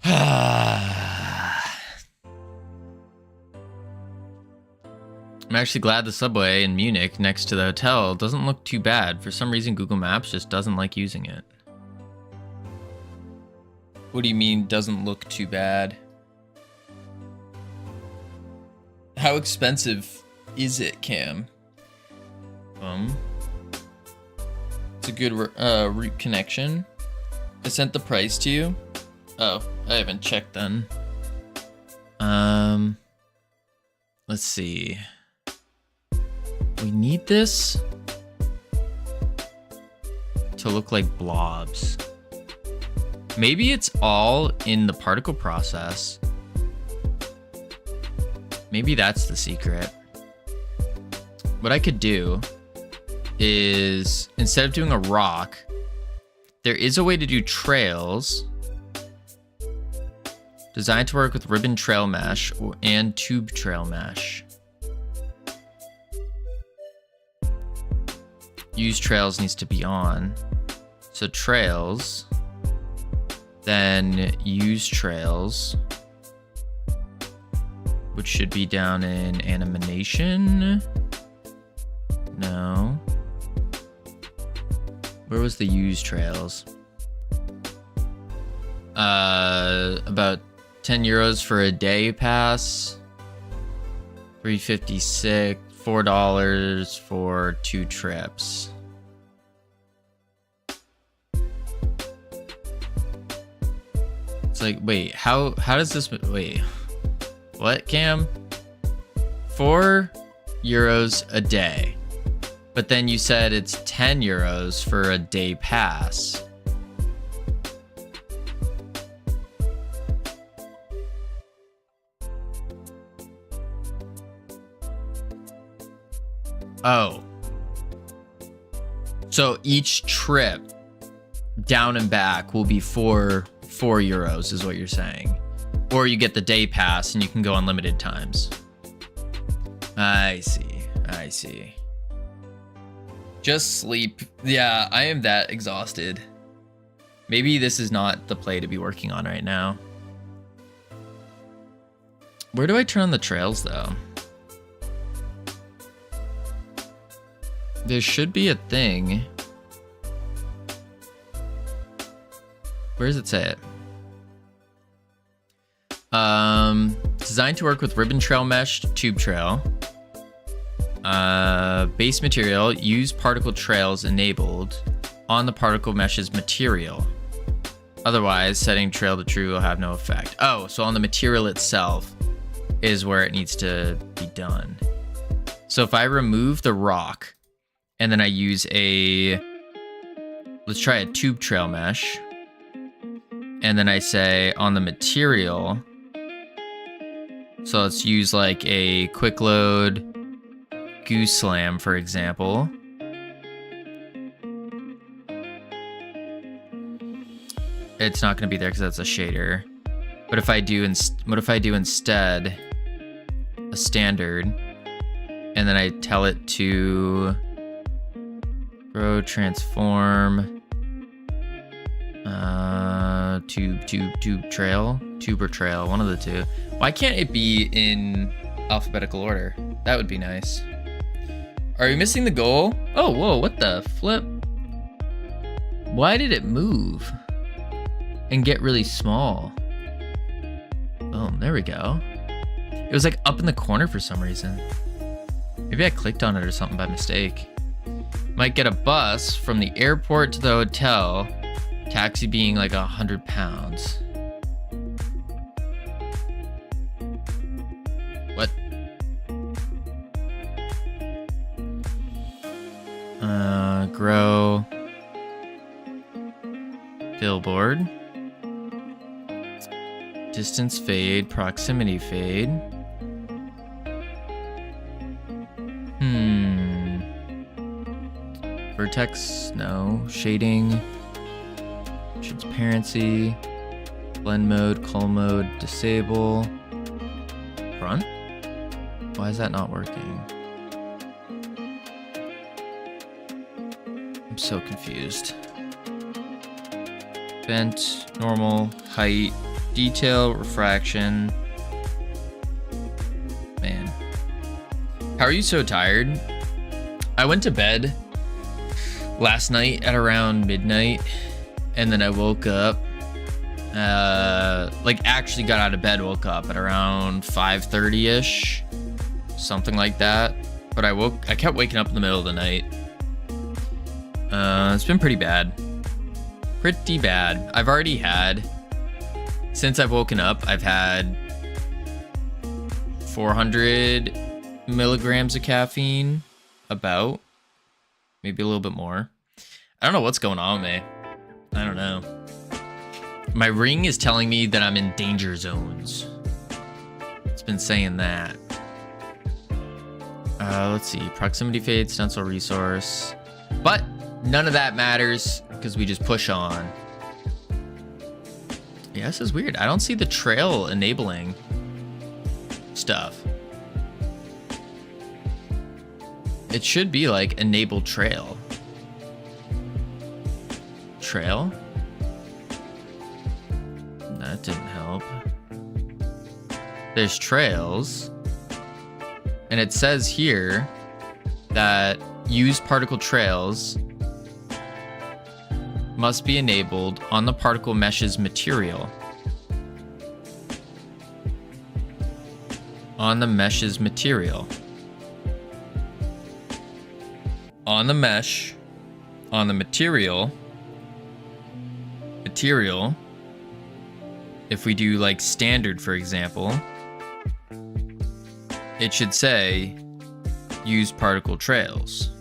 I'm actually glad the subway in Munich next to the hotel doesn't look too bad. For some reason, Google Maps just doesn't like using it. What do you mean, doesn't look too bad? How expensive is it, Cam? It's a good route connection. I sent the price to you. Oh, I haven't checked then. Let's see. We need this to look like blobs. Maybe it's all in the particle process. Maybe that's the secret. What I could do is, instead of doing a rock, there is a way to do trails. Designed to work with ribbon trail mesh and tube trail mesh. Use trails needs to be on. So trails. Then use trails. Which should be down in animation. No. Where was the use trails? About 10 euros for a day pass. $3.56, $4 for 2 trips. It's like, wait, how does this, wait, what, Cam? 4 euros a day. But then you said it's 10 euros for a day pass. Oh. So each trip down and back will be 4 euros is what you're saying. Or you get the day pass and you can go unlimited times. I see. Just sleep. Yeah, I am that exhausted. Maybe this is not the play to be working on right now. Where do I turn on the trails though? There should be a thing. Where does it say it? Designed to work with ribbon trail mesh, tube trail. Base material, use particle trails enabled on the particle mesh's material. Otherwise, setting trail to true will have no effect. Oh, so on the material itself is where it needs to be done. So if I remove the rock and then I use let's try a tube trail mesh. And then I say on the material, so let's use like a quick load goose slam, for example. It's not going to be there because that's a shader. But if I do, what if I do instead a standard, and then I tell it to grow, transform, tube trail, tuber trail, one of the two. Why can't it be in alphabetical order? That would be nice. Are you missing the goal? Oh, whoa, what the flip? Why did it move and get really small? Oh, there we go. It was like up in the corner for some reason. Maybe I clicked on it or something by mistake. Might get a bus from the airport to the hotel. Taxi being like 100 pounds. What? Grow. Billboard. Distance fade, proximity fade. Vertex, no. Shading. Transparency. Blend mode, cull mode, disable. Front? Why is that not working? I'm so confused. Bent, normal, height, detail, refraction. Man. How are you so tired? I went to bed last night at around midnight, and then I woke up, like actually got out of bed, woke up at around 5:30-ish, something like that. But I kept waking up in the middle of the night. It's been pretty bad. Pretty bad. I've already had, since I've woken up, I've had 400 milligrams of caffeine, about, maybe a little bit more. I don't know what's going on with me. I don't know. My ring is telling me that I'm in danger zones. It's been saying that. Let's see. Proximity fade, stencil resource. But none of that matters because we just push on. Yeah, this is weird. I don't see the trail enabling stuff. It should be like enable trail. Trail? That didn't help. There's trails. And it says here that use particle trails must be enabled on the particle meshes material. On the meshes material. On the mesh. On the material. Material. If we do like standard, for example, it should say use particle trails.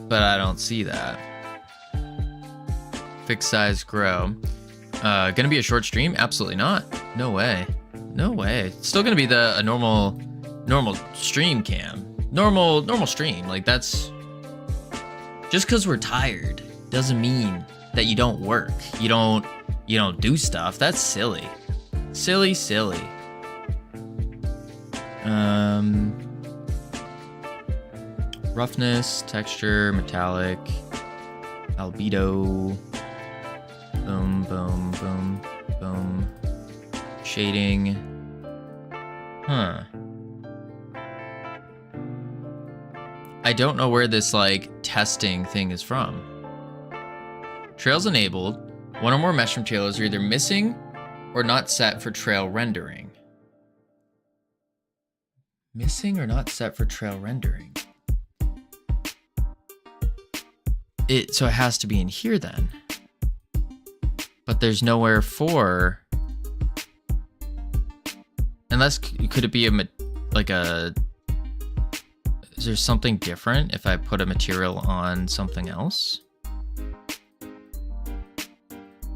But I don't see that. Fixed size grow. Gonna be a short stream? Absolutely not. No way. No way. It's still gonna be a normal stream cam. Normal stream. Like that's just because we're tired doesn't mean that you don't work. You don't do stuff. That's silly. Silly. Roughness, texture, metallic, albedo, boom, shading. Huh. I don't know where this like testing thing is from. Trails enabled. One or more mesh materials are either missing or not set for trail rendering. Missing or not set for trail rendering. So it has to be in here then. But there's nowhere for... Unless, could it be is there something different if I put a material on something else?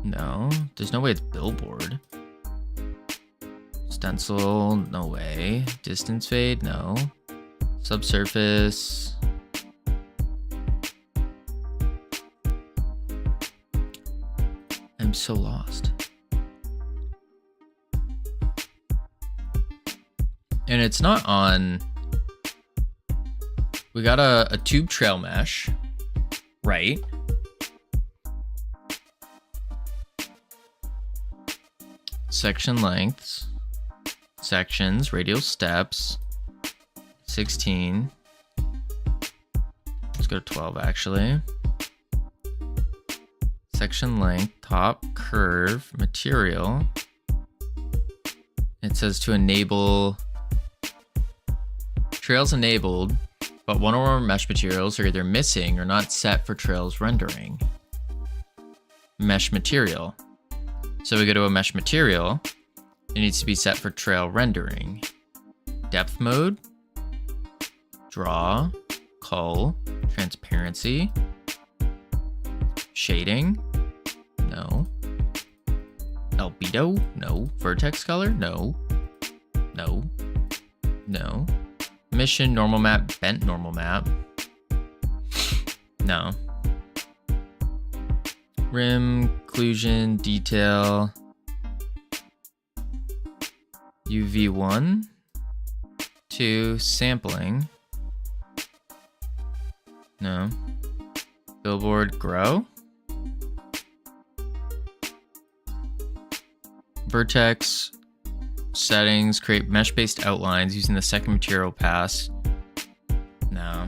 No, there's no way it's billboard. Stencil, no way. Distance fade, no. Subsurface. I'm so lost. And it's not on... We got a tube trail mesh, right? Section lengths, sections, radial steps, 16. Let's go to 12 actually. Section length, top, curve, material. It says to enable trails enabled, but one or more mesh materials are either missing or not set for trails rendering. Mesh material. So we go to a mesh material. It needs to be set for trail rendering. Depth mode, draw, cull, transparency, shading, no. Albedo, no. Vertex color, no. No. No. Mission, normal map, bent normal map. No. Rim, occlusion, detail. UV1. 2, sampling. No. Billboard, grow. Vertex. Settings, create mesh-based outlines using the second material pass. No.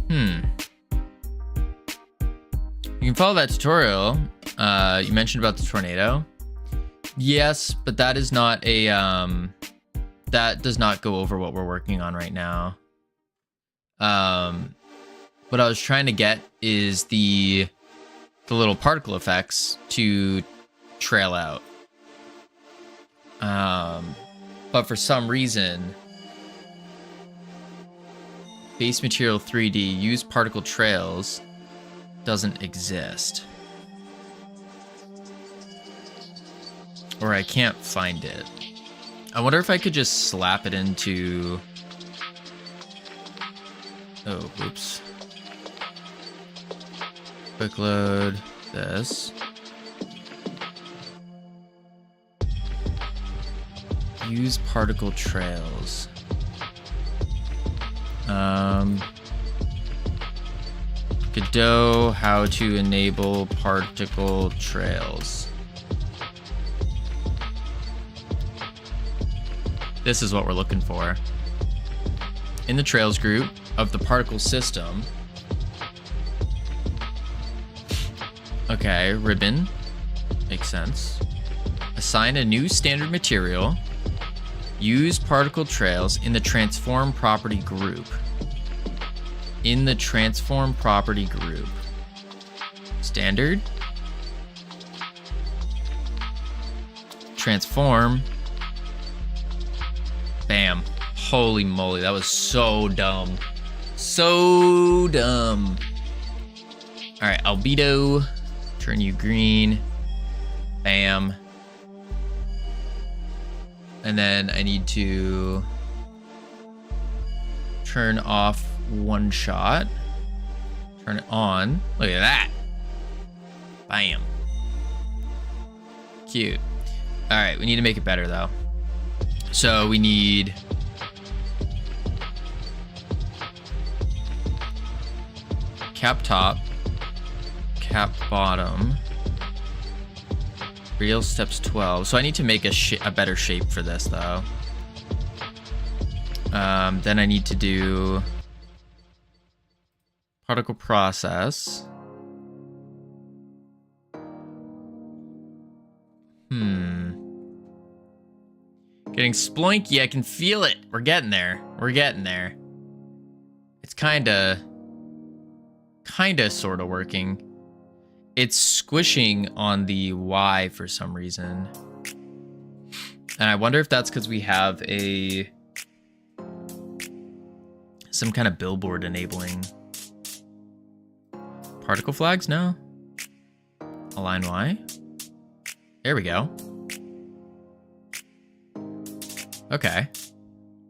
You can follow that tutorial. You mentioned about the tornado. Yes, but that is not a that does not go over what we're working on right now. What I was trying to get is the little particle effects to trail out. But for some reason, base material 3D use particle trails doesn't exist. Or I can't find it. I wonder if I could just slap it into... Oh, whoops. Quick load this. Use particle trails. Godot, how to enable particle trails. This is what we're looking for. In the trails group of the particle system. Okay, ribbon. Makes sense. Assign a new standard material. Use particle trails in the transform property group. In the transform property group. Standard. Transform. Bam. Holy moly, that was so dumb. So dumb. All right, albedo. Turn you green. Bam. And then I need to turn off one shot. Turn it on. Look at that. Bam. Cute. All right, we need to make it better though. So we need cap top, cap bottom. Real steps 12. So I need to make a better shape for this though. Then I need to do particle process. Getting sploinky. I can feel it. We're getting there. We're getting there. It's kinda sorta working. It's squishing on the Y for some reason. And I wonder if that's because we have some kind of billboard enabling particle flags? No? Align Y? There we go. Okay.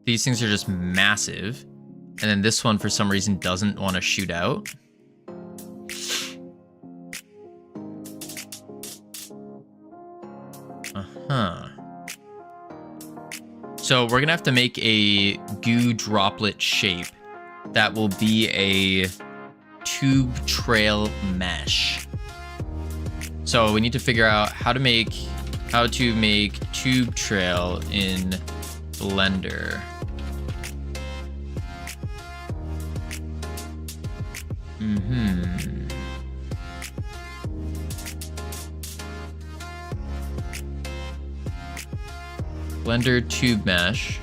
These things are just massive. And then this one for some reason doesn't want to shoot out. So we're gonna have to make a goo droplet shape that will be a tube trail mesh. So we need to figure out how to make tube trail in Blender. Blender tube mesh.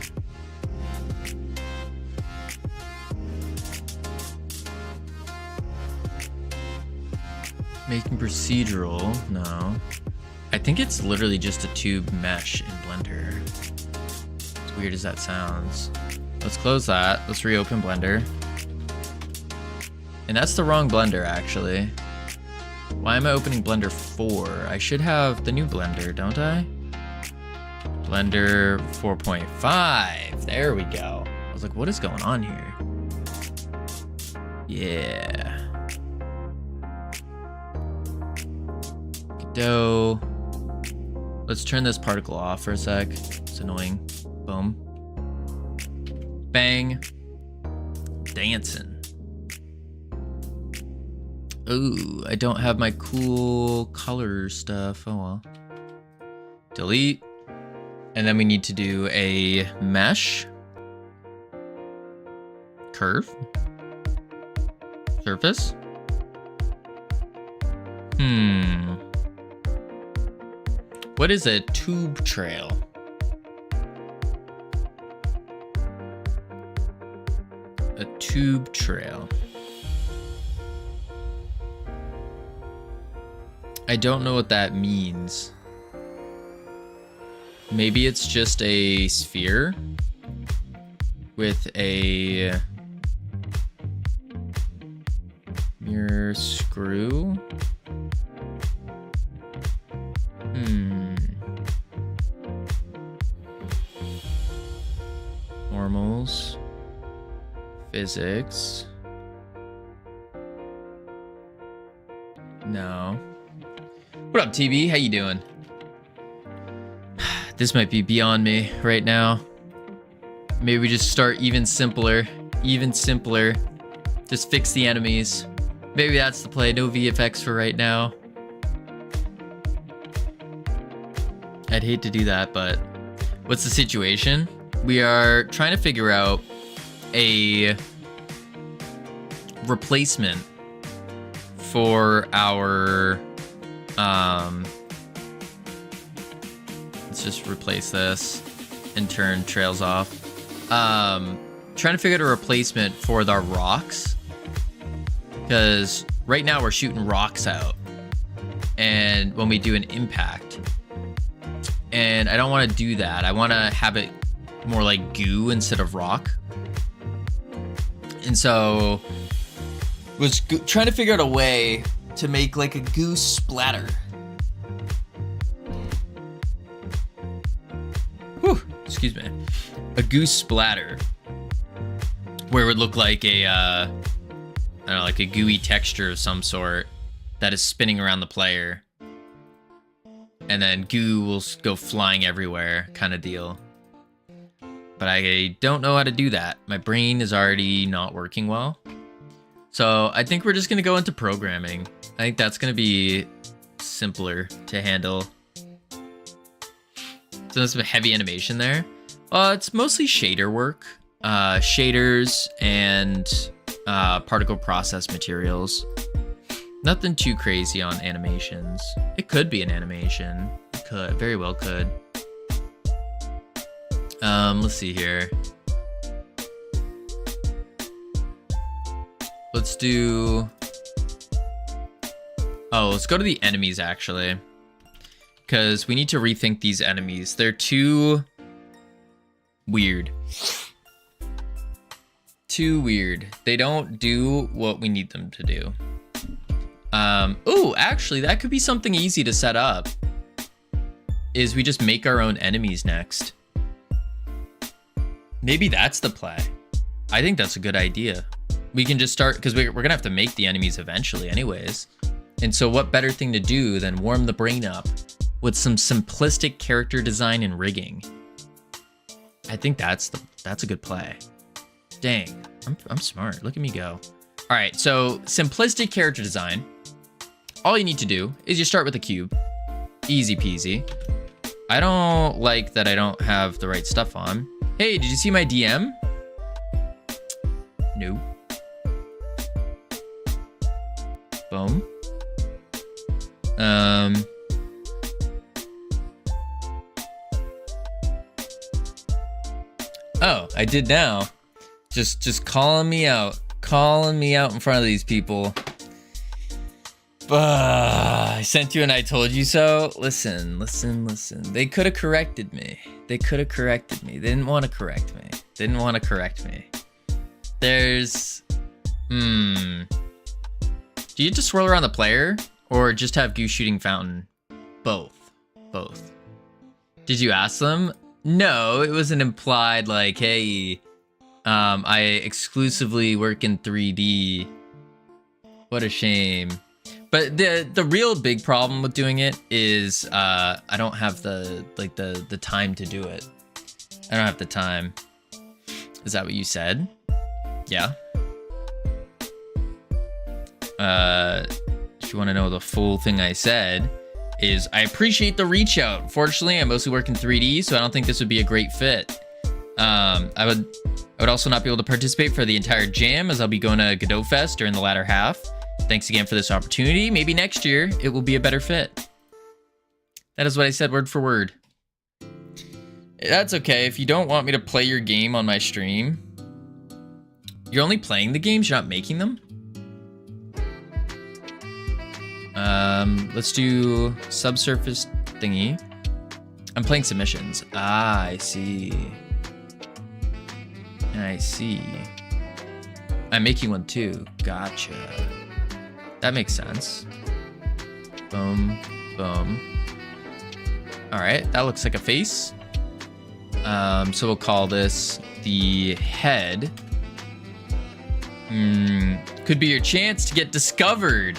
Making procedural, no. I think it's literally just a tube mesh in Blender. As weird as that sounds. Let's close that. Let's reopen Blender. And that's the wrong Blender, actually. Why am I opening Blender 4? I should have the new Blender, don't I? Blender 4.5. There we go. I was like, what is going on here? Yeah. Godot. Let's turn this particle off for a sec. It's annoying. Boom. Bang. Dancing. Ooh, I don't have my cool color stuff. Oh well. Delete. And then we need to do a mesh. Curve. Surface. What is a tube trail? A tube trail. I don't know what that means. Maybe it's just a sphere with a mirror screw. Normals. Physics. What up, TB? How you doing? This might be beyond me right now. Maybe we just start even simpler. Even simpler. Just fix the enemies. Maybe that's the play. No VFX for right now. I'd hate to do that, but what's the situation? We are trying to figure out a replacement for our let's just replace this and turn trails off. Trying to figure out a replacement for the rocks, because right now we're shooting rocks out and when we do an impact, and I don't want to do that. I want to have it more like goo instead of rock. And so was trying to figure out a way to make like a goo splatter. Whew, excuse me. A goo splatter where it would look like a I don't know, like a gooey texture of some sort that is spinning around the player, and then goo will go flying everywhere, kind of deal. But I don't know how to do that. My brain is already not working well. So I think we're just going to go into programming. I think that's going to be simpler to handle. So there's some heavy animation there. It's mostly shader work. Shaders and particle process materials. Nothing too crazy on animations. It could be an animation. It could, very well could. Let's see here. Let's do... Oh, let's go to the enemies, actually. Because we need to rethink these enemies. They're too... weird. Too weird. They don't do what we need them to do. Oh, actually, that could be something easy to set up. Is we just make our own enemies next. Maybe that's the play. I think that's a good idea. We can just start, because we're gonna have to make the enemies eventually anyways. And so what better thing to do than warm the brain up with some simplistic character design and rigging. I think that's a good play. Dang, I'm smart. Look at me go. All right, so simplistic character design. All you need to do is you start with a cube. Easy peasy. I don't like that I don't have the right stuff on. Hey, did you see my DM? No. Boom. Oh, I did now. Just calling me out in front of these people. I sent you and I told you so. Listen. They could have corrected me. They didn't want to correct me. There's... Do you just swirl around the player? Or just have Goose Shooting Fountain? Both. Did you ask them? No, it was an implied like, hey, I exclusively work in 3D. What a shame. But the real big problem with doing it is I don't have the time to do it. I don't have the time. Is that what you said? Yeah. If you want to know the full thing I said, is I appreciate the reach out. Unfortunately, I mostly work in 3D, so I don't think this would be a great fit. I would also not be able to participate for the entire jam, as I'll be going to Godot Fest during the latter half. Thanks again for this opportunity. Maybe next year it will be a better fit. That is what I said word for word. That's okay. If you don't want me to play your game on my stream, you're only playing the games, you're not making them? Let's do subsurface thingy. I'm playing submissions. Ah, I see. I'm making one too. Gotcha. That makes sense. Boom, boom. All right, that looks like a face. So we'll call this the head. Could be your chance to get discovered.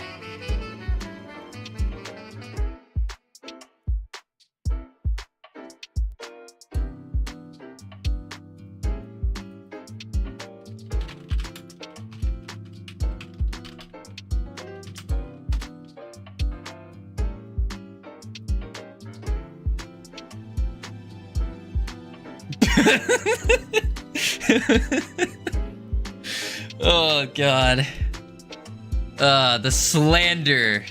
Oh God. The slander.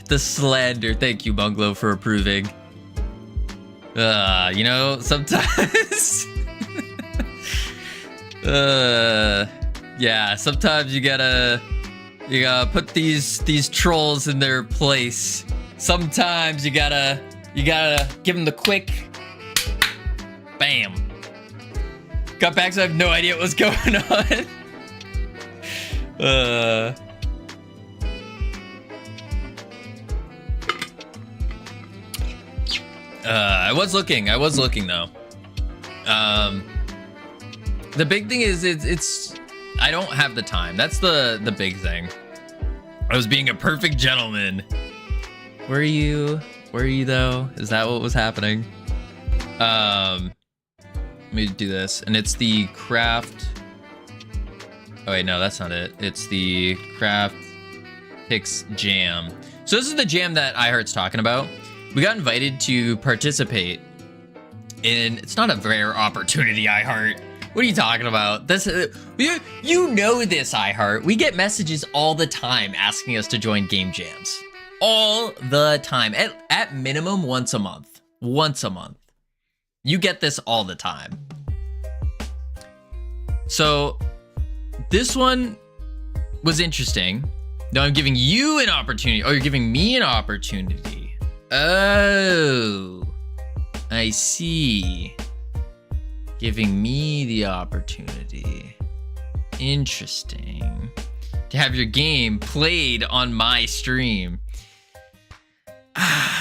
Thank you, Bungalow, for approving. You know, sometimes yeah, sometimes you gotta put these trolls in their place. Sometimes you gotta give them the quick bam. Cutbacks, I have no idea what's going on. I was looking though. The big thing is it's I don't have the time. That's the big thing. I was being a perfect gentleman. Were you though? Is that what was happening? Let me do this, and it's the craft. Oh wait, no, that's not it. It's the craft picks jam. So this is the jam that iHeart's talking about. We got invited to participate in. It's not a rare opportunity, iHeart. What are you talking about? This, you know this, iHeart. We get messages all the time asking us to join game jams. All the time. At minimum once a month. Once a month. You get this all the time. So this one was interesting. Now I'm giving you an opportunity. Oh, you're giving me an opportunity. Oh, I see. Giving me the opportunity. Interesting. To have your game played on my stream.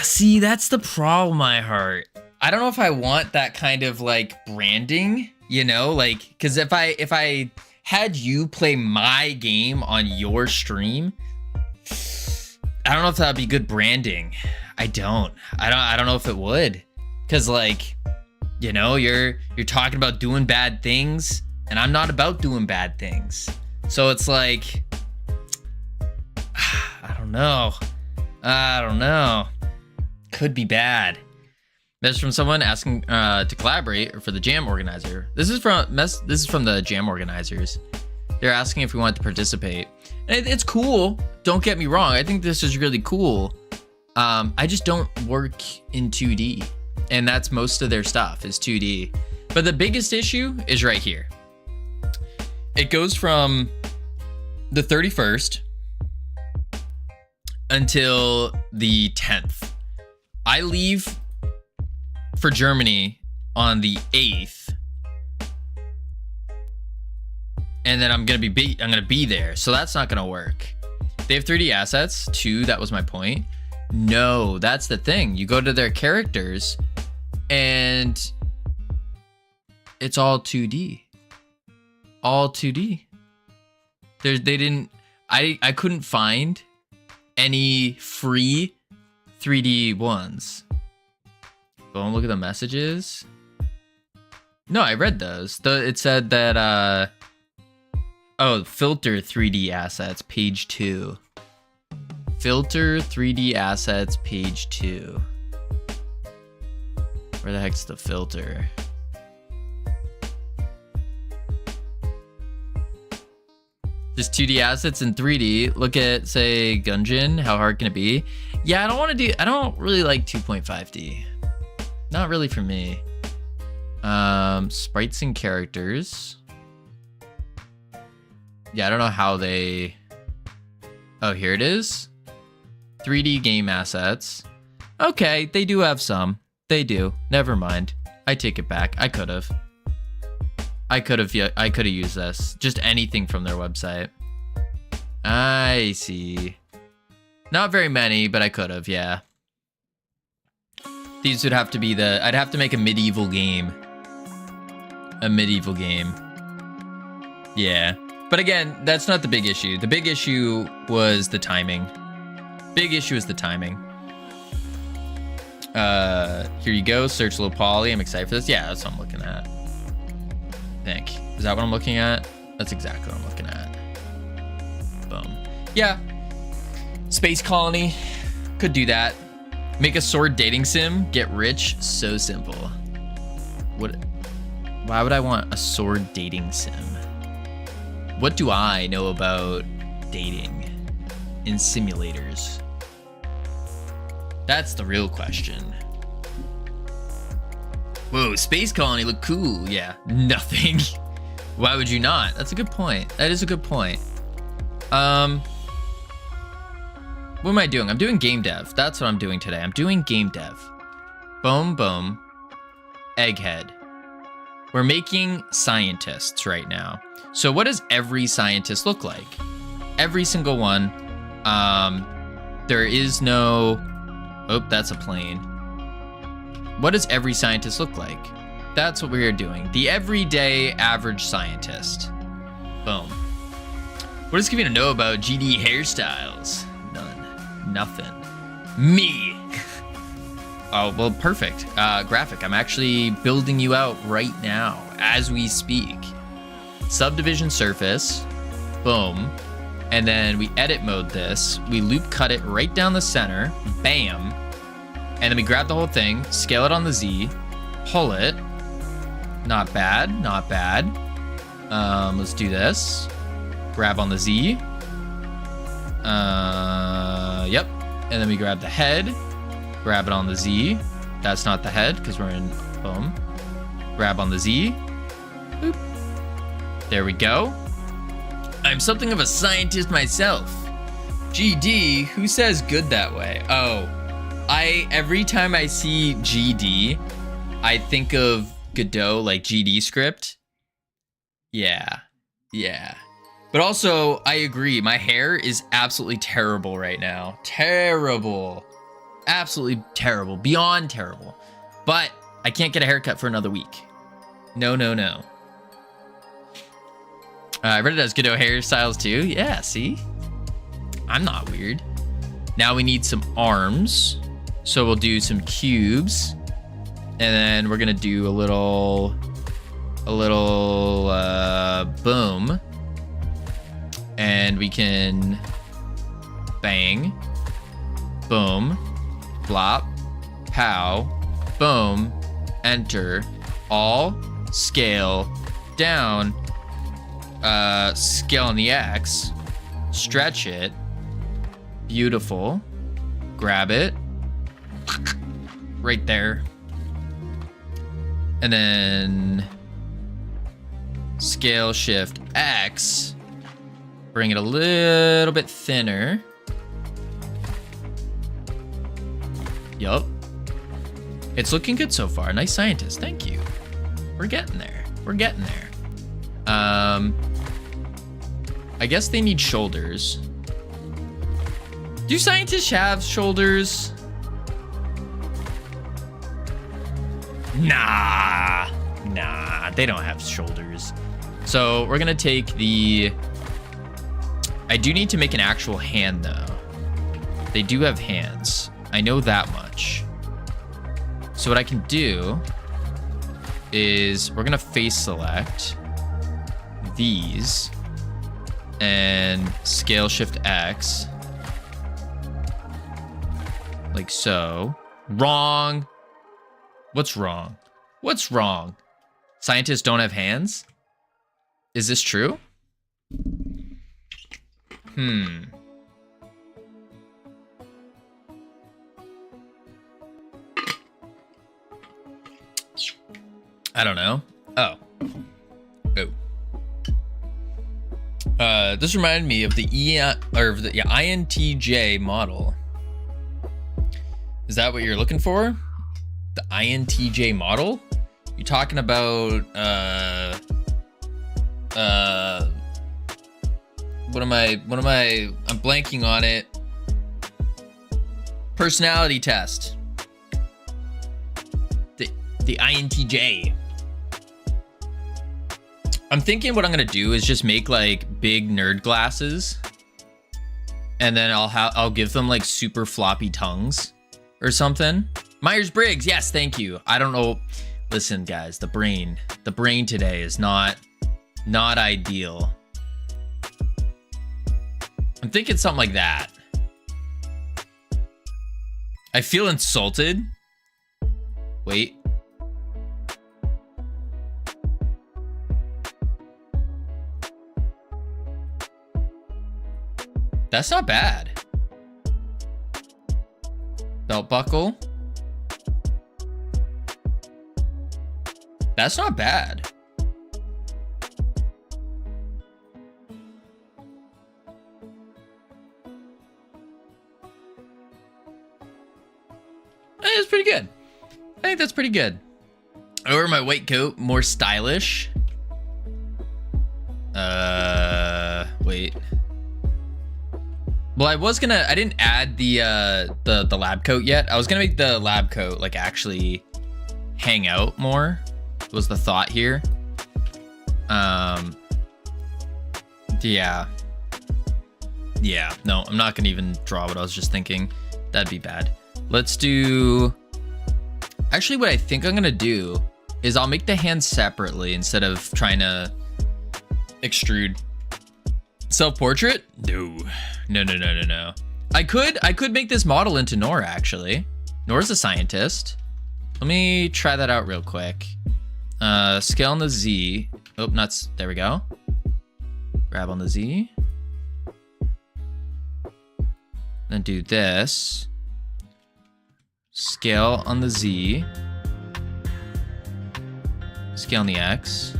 See, that's the problem, iHeart. I don't know if I want that kind of like branding, you know, like, because if I had you play my game on your stream, I don't know if that'd be good branding. I don't know if it would, because like, you know, you're talking about doing bad things, and I'm not about doing bad things. So it's like, I don't know. Could be bad. This is from someone asking to collaborate for the jam organizer. This is from the jam organizers. They're asking if we want to participate. And it's cool. Don't get me wrong. I think this is really cool. I just don't work in 2D, and that's most of their stuff is 2D. But the biggest issue is right here. It goes from the 31st until the 10th. I leave for Germany on the 8th, and then I'm gonna be there, so that's not gonna work. They have 3D assets too. That was my point. No, that's the thing. You go to their characters, and it's all 2D. All 2D. They didn't. I couldn't find any free 3D ones. Go and look at the messages. No, I read those. It said that oh, filter 3D assets, page 2. Filter 3D assets, page 2. Where the heck's the filter? Just 2D assets in 3D. Look at, say, Gungeon. How hard can it be? Yeah, I don't really like 2.5D. Not really for me. Sprites and characters. Yeah, I don't know how they... Oh, here it is. 3D game assets. Okay, they do have some. They do. Never mind. I take it back. I could have. I could have used this. Just anything from their website. I see. Not very many, but I could have, yeah. These would have to be I'd have to make a medieval game. A medieval game. Yeah. But again, that's not the big issue. The big issue was the timing. Big issue is the timing. Here you go. Search low poly. I'm excited for this. Yeah, that's what I'm looking at. I think. Is that what I'm looking at? That's exactly what I'm looking at. Boom. Yeah. Space Colony. Could do that. Make a sword dating sim. Get rich. So simple. What? Why would I want a sword dating sim? What do I know about dating in simulators? That's the real question. Whoa, space colony look cool. Yeah, nothing. Why would you not? That's a good point. That is a good point. What am I doing? I'm doing game dev. That's what I'm doing today. I'm doing game dev. Boom, boom. Egghead. We're making scientists right now. So what does every scientist look like? Every single one. There is no... Oh, that's a plane. What does every scientist look like? That's what we are doing. The everyday average scientist. Boom. What does Kavina know about GD hairstyles? None. Nothing. Me. Oh, well, perfect. Graphic. I'm actually building you out right now as we speak. Subdivision surface. Boom. And then we edit mode this. We loop cut it right down the center. Bam. And then we grab the whole thing, scale it on the Z, pull it. Not bad, not bad. Let's do this. Grab on the Z. Yep. And then we grab the head, grab it on the Z. That's not the head because we're in boom. Grab on the Z. Boop. There we go. I'm something of a scientist myself. GD, who says good that way? Oh, every time I see GD, I think of Godot, like GD script. Yeah. But also, I agree, my hair is absolutely terrible right now. Terrible. Absolutely terrible. Beyond terrible. But I can't get a haircut for another week. No. I read it as Godot hairstyles too. Yeah, see? I'm not weird. Now we need some arms. So we'll do some cubes. And then we're gonna do a little boom. And we can bang, boom, flop, pow, boom, enter, all, scale, down, scale on the X, stretch it, beautiful, grab it, right there, and then scale shift X, bring it a little bit thinner. Yup. It's looking good so far. Nice scientist. Thank you. We're getting there. I guess they need shoulders. Do scientists have shoulders? Nah, they don't have shoulders. So we're gonna take the... I do need to make an actual hand though. They do have hands. I know that much. So what I can do is we're gonna face select these and scale shift X. Like so. Wrong. What's wrong? Scientists don't have hands? Is this true? I don't know. Oh. This reminded me of the INTJ model. Is that what you're looking for? The INTJ model? You talking about what am I I'm blanking on it. Personality test. The INTJ. I'm thinking what I'm gonna do is just make like big nerd glasses, and then I'll give them like super floppy tongues or something. Myers-Briggs, yes, thank you. I don't know. Listen, guys, the brain today is not ideal. I'm thinking something like that. I feel insulted. Wait. That's not bad. Belt buckle. That's not bad. It's pretty good. I think that's pretty good. I wear my white coat, more stylish. Wait. Well, I didn't add the lab coat yet. I was gonna make the lab coat like actually hang out more, was the thought here. Yeah. Yeah, no, I'm not gonna even draw what I was just thinking. That'd be bad. Let's do, actually what I think I'm gonna do is I'll make the hands separately instead of trying to extrude. Self-portrait? No. I could make this model into Nor, actually. Nor's a scientist. Let me try that out real quick. Scale on the Z. Oh, nuts. There we go. Grab on the Z. Then do this. Scale on the Z. Scale on the X.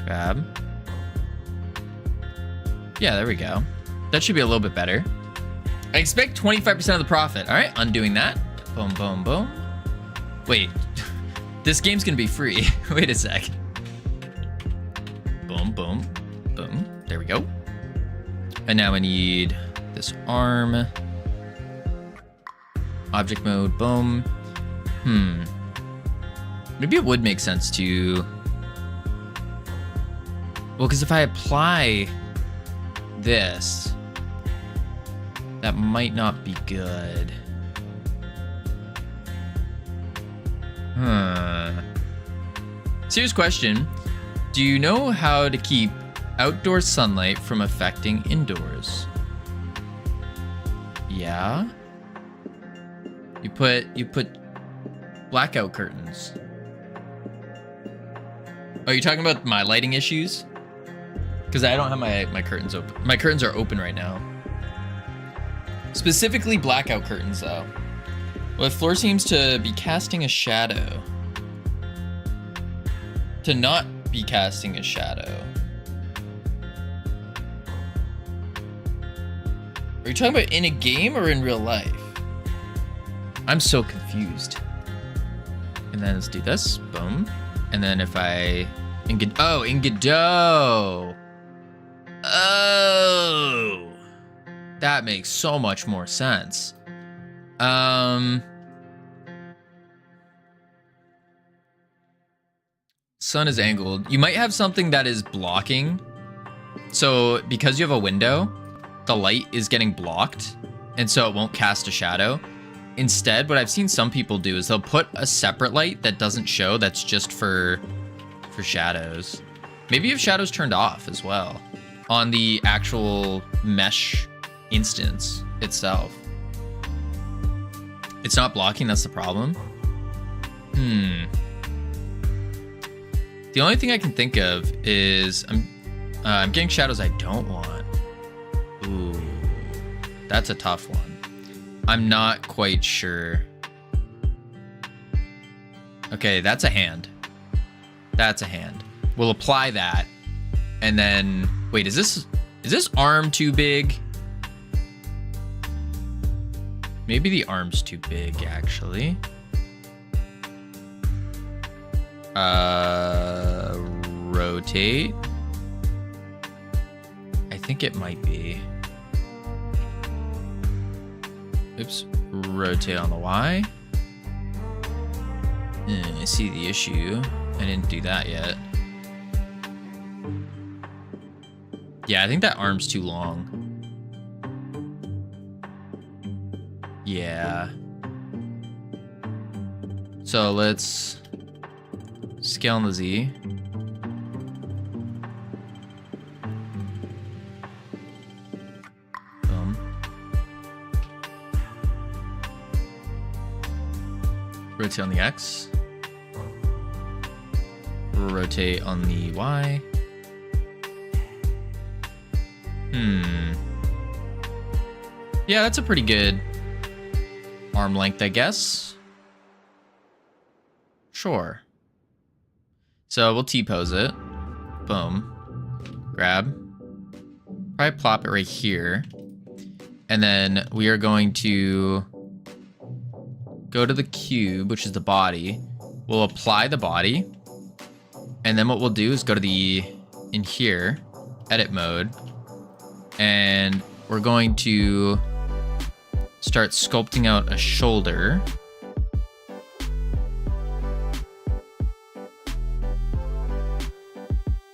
Grab. Yeah, there we go. That should be a little bit better. I expect 25% of the profit. All right, undoing that. Boom, boom, boom. Wait, this game's gonna be free. Wait a sec. Boom, boom, boom. There we go. And now I need this arm. Object mode, boom. Maybe it would make sense to... Well, because if I apply this, that might not be good. Serious question. Do you know how to keep outdoor sunlight from affecting indoors? Yeah. You put blackout curtains. Oh, you're talking about my lighting issues? Because I don't have my curtains open. My curtains are open right now. Specifically blackout curtains, though. Well, the floor seems to be casting a shadow. To not be casting a shadow. Are you talking about in a game or in real life? I'm so confused. And then let's do this. Boom. And then if I... in Godot. Oh. That makes so much more sense. Sun is angled. You might have something that is blocking. So because you have a window, the light is getting blocked, and so it won't cast a shadow. Instead, what I've seen some people do is they'll put a separate light that doesn't show, that's just for shadows. Maybe you have shadows turned off as well on the actual mesh instance itself. It's not blocking, that's the problem. The only thing I can think of is I'm getting shadows I don't want. Ooh, that's a tough one. I'm not quite sure. Okay, that's a hand. That's a hand. We'll apply that. And then, wait, is this arm too big? Maybe the arm's too big, actually. Rotate. I think it might be. Oops. Rotate on the Y. I see the issue. I didn't do that yet. Yeah, I think that arm's too long. Yeah. So let's scale on the Z. Boom. Rotate on the X. Rotate on the Y. Yeah, that's a pretty good arm length, I guess. Sure. So we'll T-pose it. Boom. Grab. Probably plop it right here. And then we are going to go to the cube, which is the body. We'll apply the body. And then what we'll do is go to in here, edit mode. And we're going to start sculpting out a shoulder.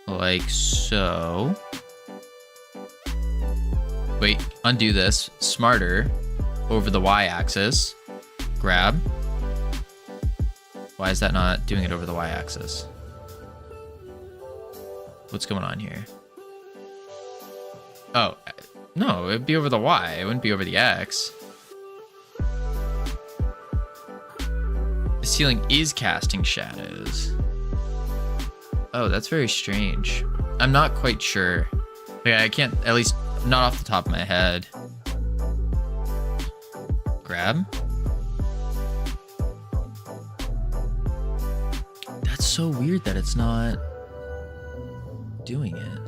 Like so. Wait, undo this. Smarter. Over the y-axis. Grab. Why is that not doing it over the y-axis? What's going on here? Oh, no, it'd be over the y. It wouldn't be over the x. The ceiling is casting shadows. Oh, that's very strange. I'm not quite sure. Okay, I can't, at least not off the top of my head. Grab. That's so weird that it's not doing it.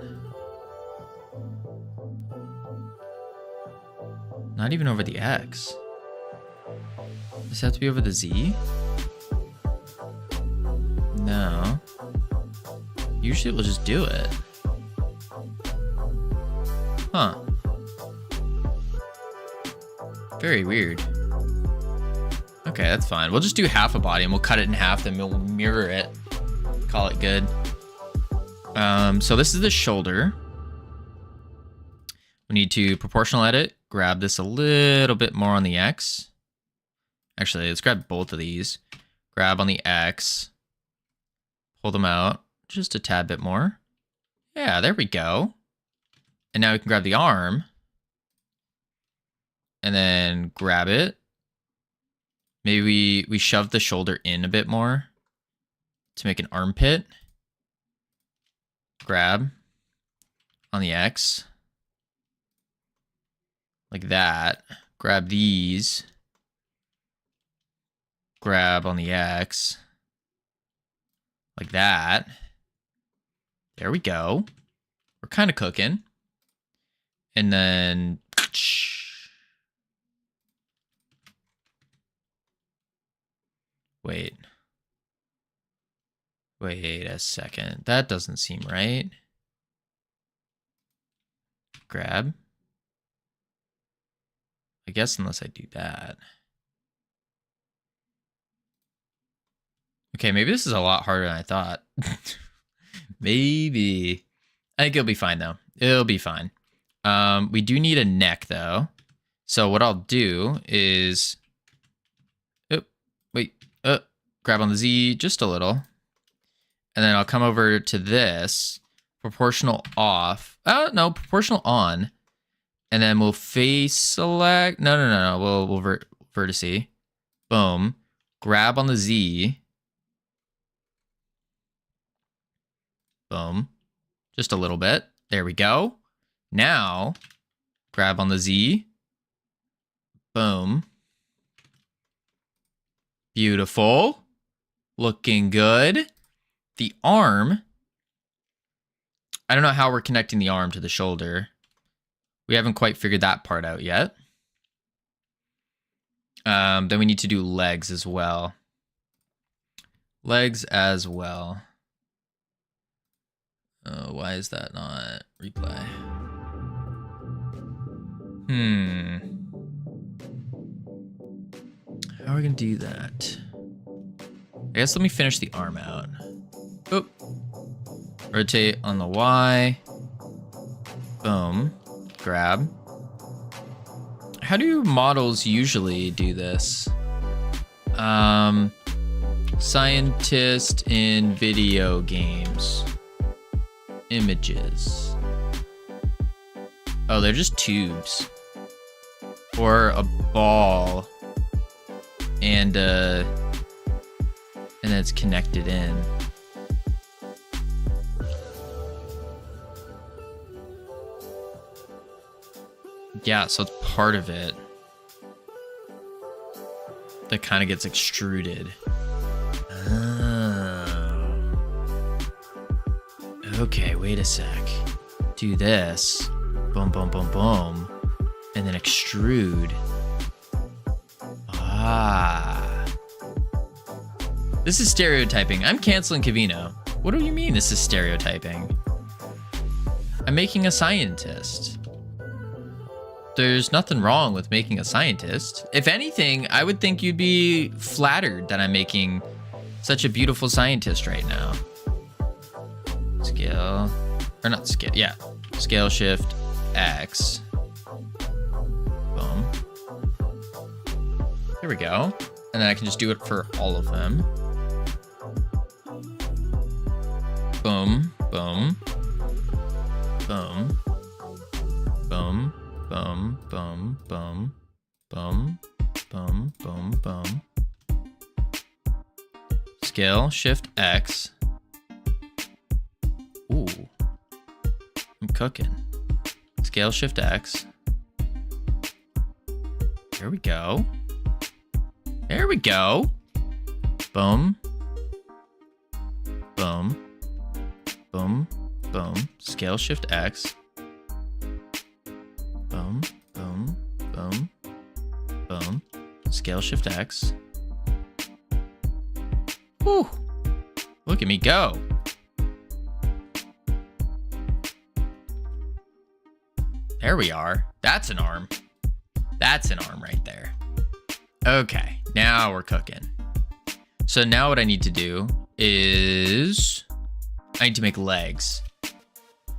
Not even over the X. Does this have to be over the Z? No. Usually it will just do it. Huh. Very weird. Okay, that's fine. We'll just do half a body and we'll cut it in half, then we'll mirror it. Call it good. So this is the shoulder. We need to proportional edit. Grab this a little bit more on the X. Actually, let's grab both of these. Grab on the X. Pull them out just a tad bit more. Yeah, there we go. And now we can grab the arm. And then grab it. Maybe we shove the shoulder in a bit more to make an armpit. Grab on the X. Like that. Grab these. Grab on the X. Like that. There we go. We're kind of cooking. And then... Wait. Wait a second. That doesn't seem right. Grab. I guess unless I do that. Okay, maybe this is a lot harder than I thought. Maybe. I think it'll be fine, though. It'll be fine. We do need a neck, though. So what I'll do is... grab on the Z just a little. And then I'll come over to this. Proportional off. Oh, no, proportional on. And then we'll face select. No. We'll vertice. Boom. Grab on the Z. Boom. Just a little bit. There we go. Now, grab on the Z. Boom. Beautiful. Looking good. The arm. I don't know how we're connecting the arm to the shoulder. We haven't quite figured that part out yet. Then we need to do legs as well. Legs as well. Why is that not replay? How are we gonna do that? I guess let me finish the arm out. Oop. Rotate on the Y. Boom. Grab. How do models usually do this? Scientist in video games. Images. Oh, they're just tubes. Or a ball. And then it's connected in. Yeah, so it's part of it that kind of gets extruded. Oh. Okay, wait a sec. Do this. Boom, boom, boom, boom. And then extrude. Ah. This is stereotyping. I'm canceling Cavino. What do you mean this is stereotyping? I'm making a scientist. There's nothing wrong with making a scientist. If anything, I would think you'd be flattered that I'm making such a beautiful scientist right now. Scale, or not scale, yeah. Scale shift X. Boom. Here we go. And then I can just do it for all of them. Boom, boom, boom, boom, boom, boom, boom, boom, boom, boom, boom. Scale shift X. Ooh, I'm cooking. Scale shift X. There we go. There we go. Boom. Boom. Boom. Boom. Scale shift X. Boom. Boom. Boom. Boom. Scale shift X. Whew. Look at me go. There we are. That's an arm. That's an arm right there. Okay, now we're cooking. So now what I need to do is I need to make legs.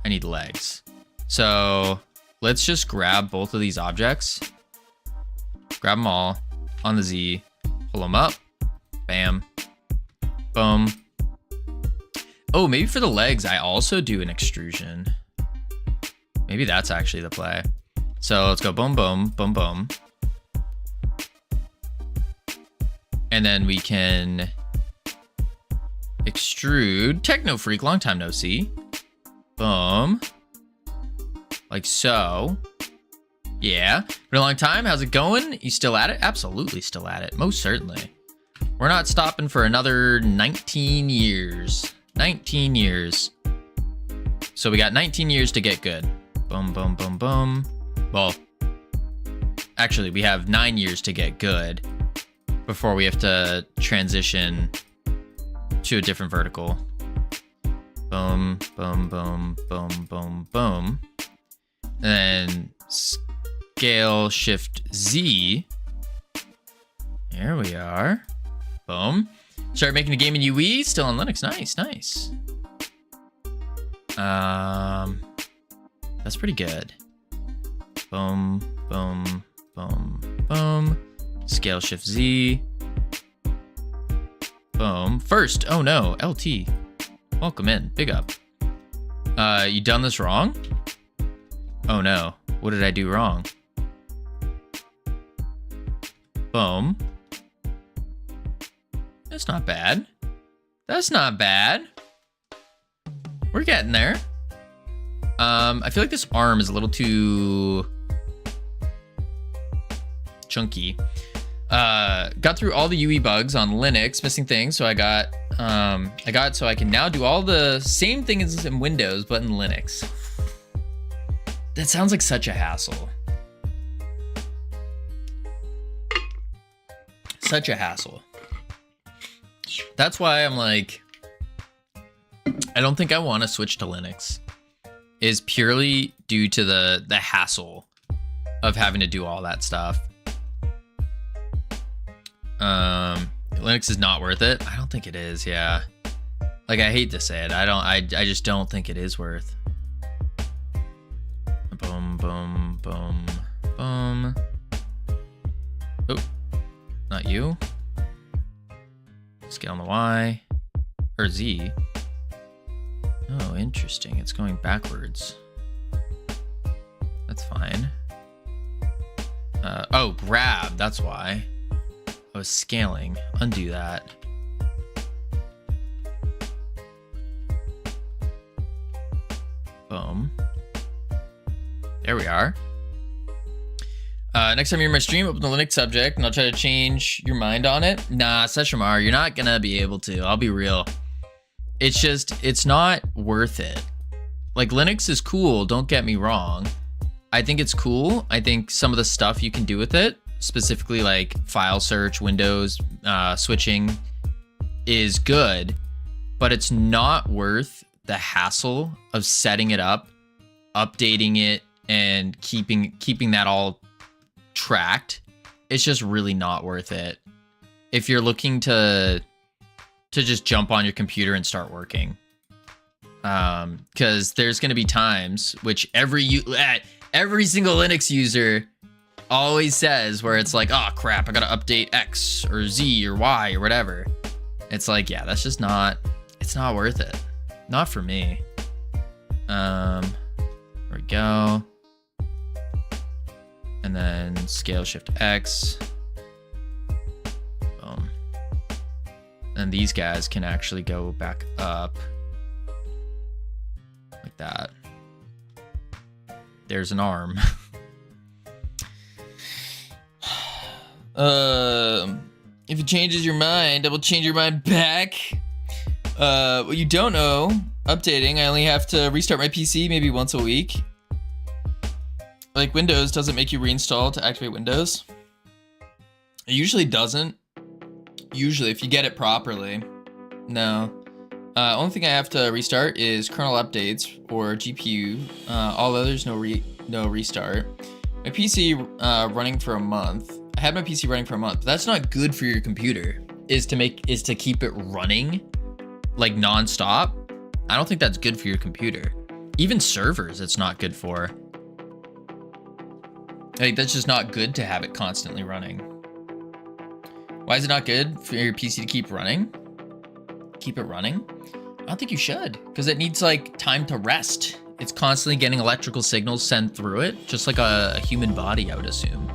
I need legs. So let's just grab both of these objects. Grab them all on the Z. Pull them up. Bam. Boom. Oh, maybe for the legs, I also do an extrusion. Maybe that's actually the play. So let's go boom, boom, boom, boom. And then we can extrude. Techno Freak, long time no see. Boom. Like so. Yeah. Been a long time. How's it going? You still at it? Absolutely still at it. Most certainly. We're not stopping for another 19 years. 19 years. So we got 19 years to get good. Boom, boom, boom, boom. Well, actually, we have 9 years to get good before we have to transition to a different vertical. Boom, boom, boom, boom, boom, boom. And then scale shift Z. There we are. Boom. Start making a game in UE. Still on Linux. Nice, nice. That's pretty good. Boom, boom, boom, boom. Scale shift Z. Boom. First. Oh no. LT. Welcome in. Big up. You done this wrong? Oh no. What did I do wrong? Boom. That's not bad. That's not bad. We're getting there. I feel like this arm is a little too chunky. Got through all the UE bugs on Linux, missing things, so I got so I can now do all the same things in Windows but in Linux. That sounds like such a hassle. Such a hassle. That's why I'm like, I don't think I want to switch to Linux. Is purely due to the hassle of having to do all that stuff. Linux is not worth it. I don't think it is. Yeah. Like, I hate to say it. I just don't think it is worth. Boom, boom, boom, boom. Oh, not you. Scale on the Y or Z. Oh, interesting. It's going backwards. That's fine. Oh, grab. That's why. I was scaling. Undo that. Boom. There we are. Next time you're in my stream, open the Linux subject, and I'll try to change your mind on it. Nah, Seshamar, you're not gonna be able to. I'll be real. It's just, it's not worth it. Like, Linux is cool, don't get me wrong. I think it's cool. I think some of the stuff you can do with it, specifically like file search, Windows, switching, is good, but it's not worth the hassle of setting it up, updating it, and keeping that all tracked. It's just really not worth it if you're looking to just jump on your computer and start working. Because there's going to be times which every single Linux user always says where it's like, oh crap, I gotta update X or Z or Y or whatever. It's like, yeah, that's just not, it's not worth it. Not for me. There we go. And then scale shift X. Boom. And these guys can actually go back up like that. There's an arm. If it changes your mind, I will change your mind back. What you don't know, updating, I only have to restart my PC maybe once a week. Like Windows doesn't make you reinstall to activate Windows. It usually doesn't. Usually, if you get it properly. No. Only thing I have to restart is kernel updates or GPU. All others, no restart. My PC running for a month. I had my PC running for a month, but that's not good for your computer. Is to keep it running like nonstop. I don't think that's good for your computer. Even servers, it's not good for. Like, that's just not good to have it constantly running. Why is it not good for your PC to keep running? Keep it running? I don't think you should, because it needs like time to rest. It's constantly getting electrical signals sent through it, just like a human body, I would assume.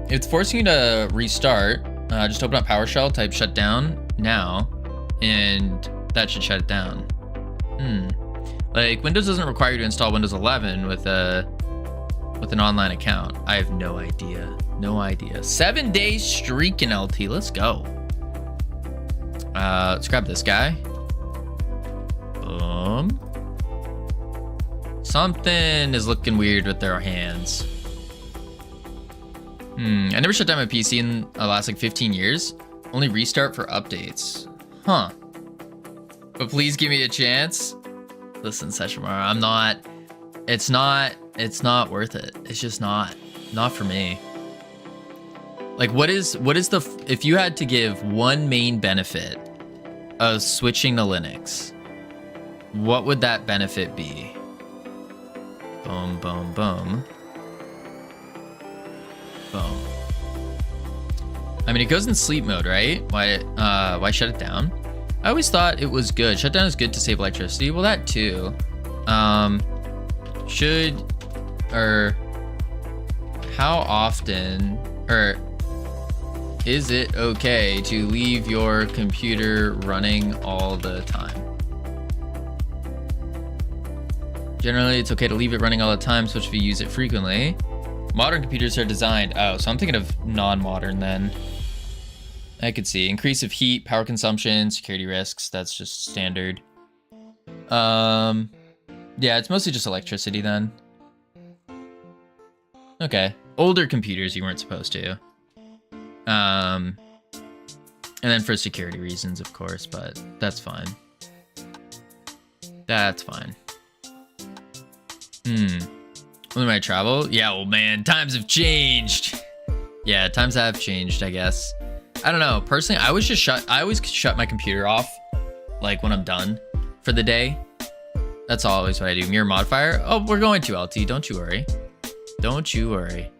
If it's forcing you to restart, just open up PowerShell, type shutdown now, and that should shut it down. Like, Windows doesn't require you to install Windows 11 with an online account. I have no idea. No idea. 7 days streak in LT. Let's go. Let's grab this guy. Boom. Something is looking weird with their hands. I never shut down my PC in the last like 15 years. Only restart for updates. Huh. But please give me a chance. Listen, Seshamara, it's not worth it. It's just not for me. Like, what is if you had to give one main benefit of switching to Linux, what would that benefit be? Boom, boom, boom. Boom. I mean, it goes in sleep mode, right? Why shut it down? I always thought it was good. Shutdown is good to save electricity. Well, that too. How often, or is it okay to leave your computer running all the time? Generally, it's okay to leave it running all the time, especially if you use it frequently. Modern computers are designed. Oh, so I'm thinking of non-modern then. I could see increase of heat, power consumption, security risks. That's just standard. Yeah, it's mostly just electricity then. Okay, older computers you weren't supposed to. And then for security reasons, of course, but that's fine. That's fine. When I travel? Yeah, well, man, times have changed. Yeah, times have changed, I guess. I don't know. Personally, I always shut my computer off, like when I'm done for the day. That's always what I do. Mirror modifier. Oh, we're going to LT. Don't you worry. Don't you worry.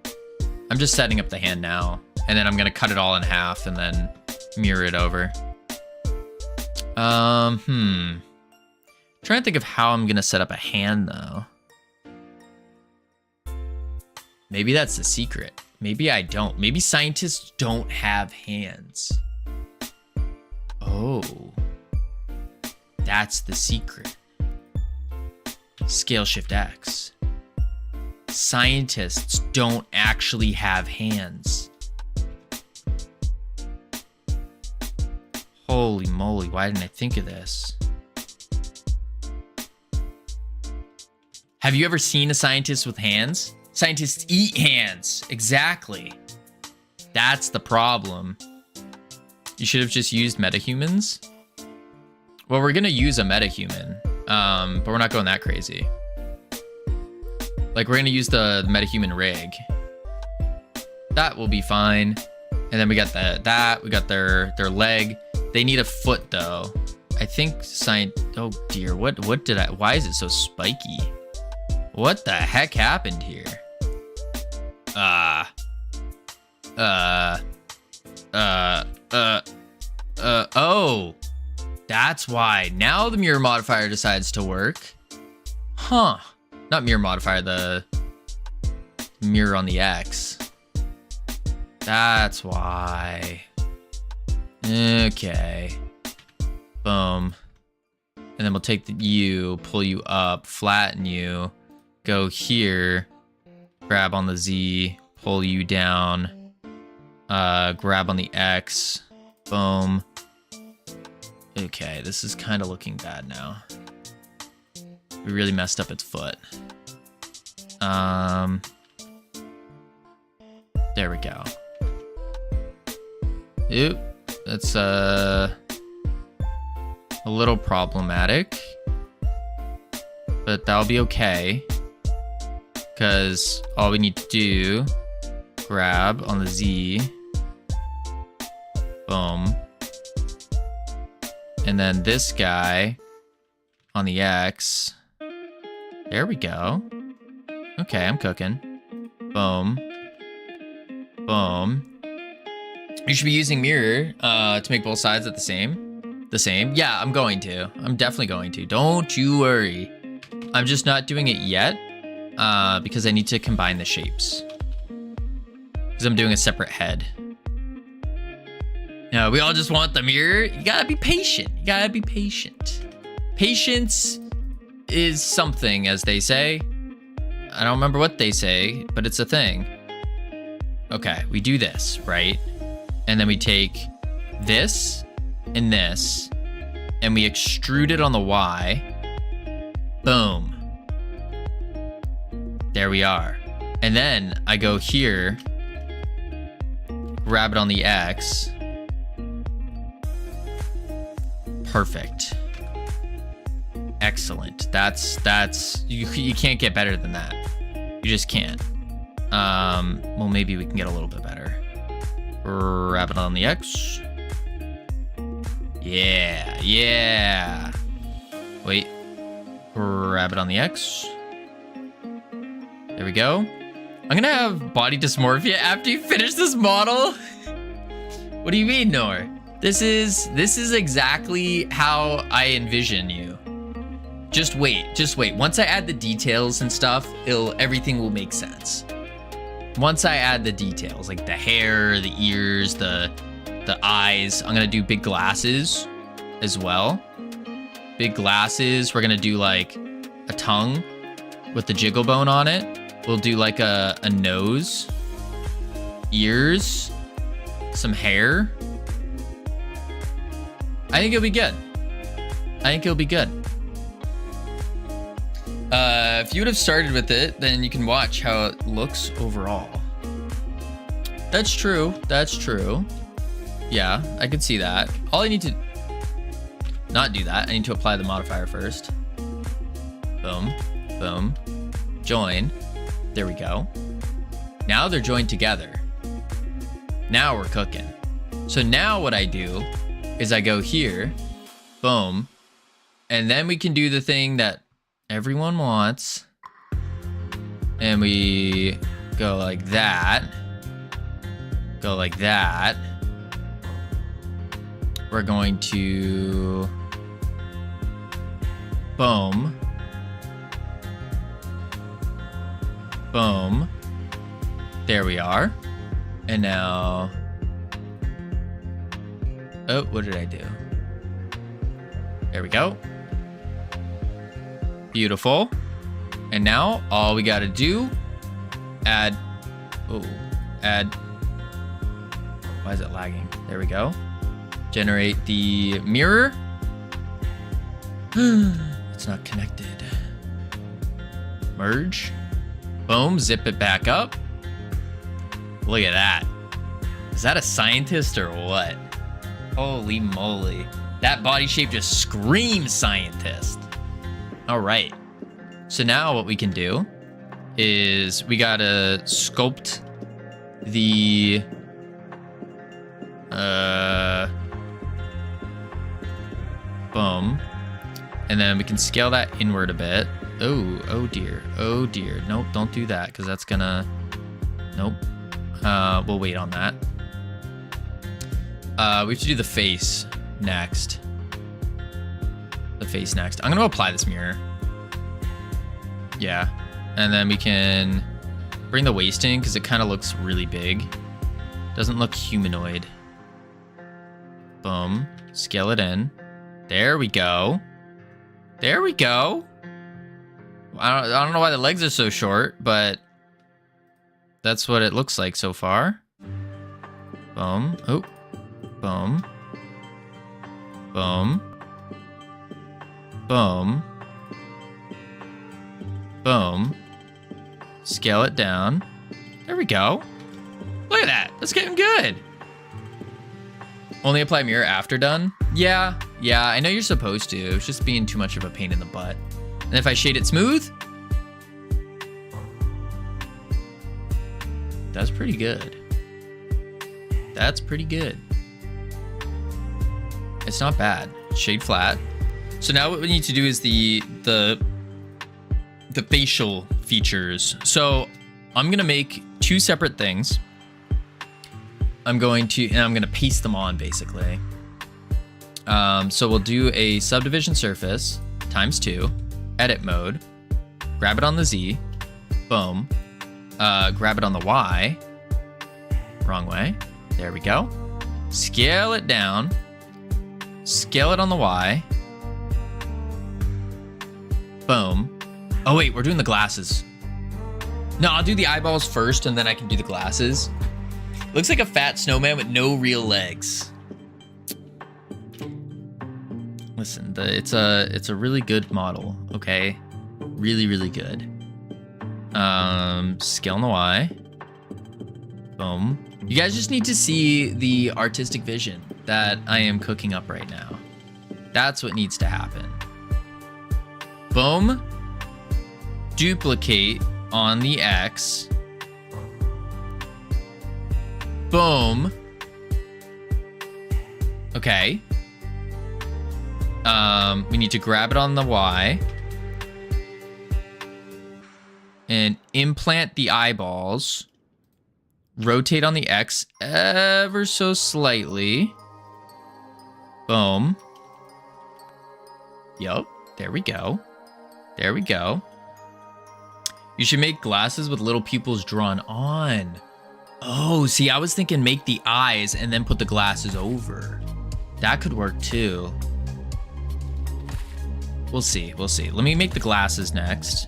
I'm just setting up the hand now, and then I'm gonna cut it all in half and then mirror it over. Trying to think of how I'm gonna set up a hand though. Maybe that's the secret. Maybe I don't. Maybe scientists don't have hands. Oh. That's the secret. Scale shift X. scientists don't actually have hands. Holy moly, why didn't I think of this? Have you ever seen a scientist with hands? Scientists eat hands. Exactly. That's the problem. You should have just used metahumans. Well, we're gonna use a metahuman, but we're not going that crazy. Like, we're gonna use the metahuman rig. That will be fine. And then we got we got their leg. They need a foot though. I think oh dear, what did why is it so spiky? What the heck happened here? Oh, that's why. Now the mirror modifier decides to work. Huh. Not mirror modifier, the mirror on the X. That's why. Okay. Boom. And then we'll take the U, pull you up, flatten you, go here, grab on the Z, pull you down, grab on the X, boom. Okay, this is kind of looking bad now. We really messed up its foot. There we go. Oop, that's a little problematic, but that'll be okay, because all we need to do, grab on the Z, boom, and then this guy on the X. There we go. Okay, I'm cooking. Boom. Boom. You should be using mirror to make both sides at the same. Yeah, I'm going to. I'm definitely going to. Don't you worry. I'm just not doing it yet because I need to combine the shapes. Because I'm doing a separate head. No, we all just want the mirror. You gotta be patient. You gotta be patient. Patience is something, as they say. I don't remember what they say, but it's a thing. Okay, we do this, right? And then we take this and this, and we extrude it on the Y. Boom. There we are. And then I go here, grab it on the X. Perfect. Excellent. That's you can't get better than that. You just can't. Well, maybe we can get a little bit better. Grab it on the X. Yeah. Wait. Grab it on the X. There we go. I'm gonna have body dysmorphia after you finish this model. What do you mean, Nor? This is exactly how I envision you. Just wait. Once I add the details and stuff, everything will make sense. Once I add the details, like the hair, the ears, the eyes, I'm gonna do big glasses as well. Big glasses. We're gonna do like a tongue with the jiggle bone on it. We'll do like a nose, ears, some hair. I think it'll be good. If you would have started with it, then you can watch how it looks overall. That's true. Yeah, I could see that. All I need to not do that. I need to apply the modifier first. Boom, boom, join. There we go. Now they're joined together. Now we're cooking. So now what I do is I go here, boom, and then we can do the thing that everyone wants, and we go like that, we're going to boom, boom, there we are. And now, oh, what did I do? There we go. Beautiful. And now all we got to do Add. Oh, add. Why is it lagging? There we go. Generate the mirror. It's not connected. Merge. Boom, zip it back up. Look at that. Is that a scientist or what? Holy moly. That body shape just screams scientist. All right. So now what we can do is we gotta sculpt the boom. And then we can scale that inward a bit. Oh dear. Oh dear. Nope, don't do that because that's gonna... Nope. We'll wait on that. We have to do the face next. The face next. I'm gonna apply this mirror. Yeah. And then we can bring the waist in because it kind of looks really big. Doesn't look humanoid. Boom. Scale it in. There we go. There we go. I don't know why the legs are so short, but that's what it looks like so far. Boom. Oh. Boom. Boom. Boom. Boom. Scale it down. There we go. Look at that. That's getting good. Only apply mirror after done? Yeah, I know you're supposed to. It's just being too much of a pain in the butt. And if I shade it smooth, that's pretty good. That's pretty good. It's not bad. Shade flat. So now what we need to do is the facial features. So I'm gonna make two separate things. I'm gonna paste them on basically. So we'll do a subdivision surface ×2, edit mode, grab it on the Z, boom, grab it on the Y, wrong way, there we go, scale it down, scale it on the Y, boom. Oh wait, we're doing the glasses. No, I'll do the eyeballs first and then I can do the glasses. Looks like a fat snowman with no real legs. Listen, it's a really good model, okay? Really, really good. Scale on the Y. Boom. You guys just need to see the artistic vision that I am cooking up right now. That's what needs to happen. Boom. Duplicate on the X. Boom. Okay. We need to grab it on the Y. And implant the eyeballs. Rotate on the X ever so slightly. Boom. Yup. There we go. There we go. You should make glasses with little pupils drawn on. Oh, see, I was thinking make the eyes and then put the glasses over. That could work too. We'll see, we'll see. Let me make the glasses next.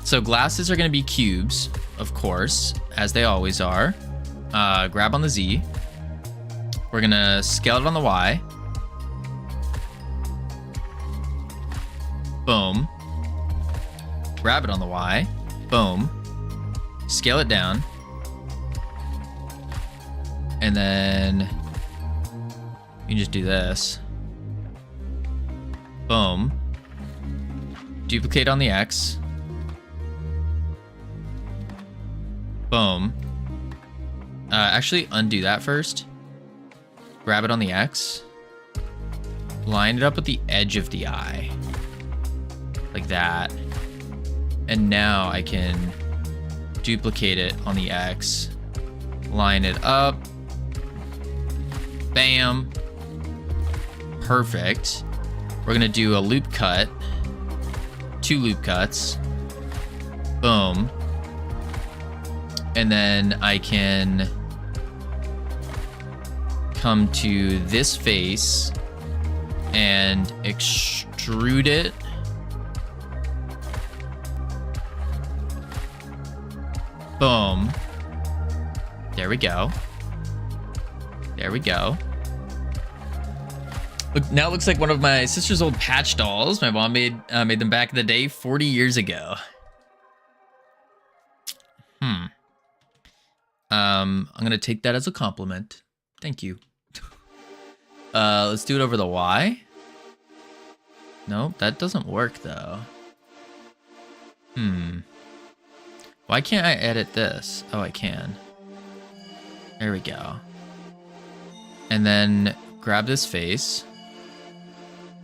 So glasses are gonna be cubes, of course, as they always are. Grab on the Z. We're gonna scale it on the Y. Boom. Grab it on the Y. Boom. Scale it down. And then you can just do this. Boom. Duplicate on the X. Boom. Actually, undo that first. Grab it on the X. Line it up with the edge of the eye. Like that. And now I can duplicate it on the X. Line it up. Bam. Perfect. We're gonna do a loop cut. 2 loop cuts. Boom. And then I can come to this face and extrude it. Boom. There we go. There we go. Look, now it looks like one of my sister's old patch dolls. My mom made them back in the day 40 years ago. I'm gonna take that as a compliment. Thank you. Let's do it over the Y. Nope, that doesn't work though. Why can't I edit this? Oh, I can. There we go. And then grab this face.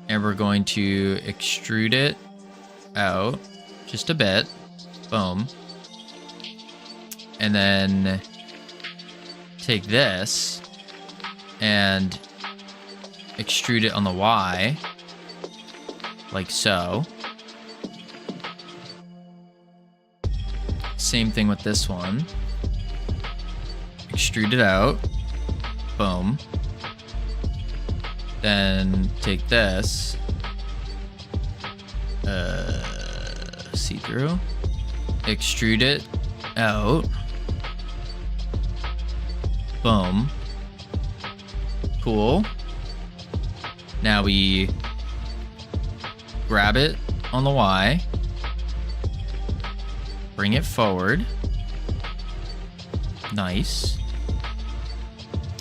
And we're going to extrude it out just a bit. Boom. And then take this and extrude it on the Y. Like so. Same thing with this one. Extrude it out. Boom. Then take this. See through. Extrude it out. Boom. Cool. Now we grab it on the Y. Bring it forward. Nice.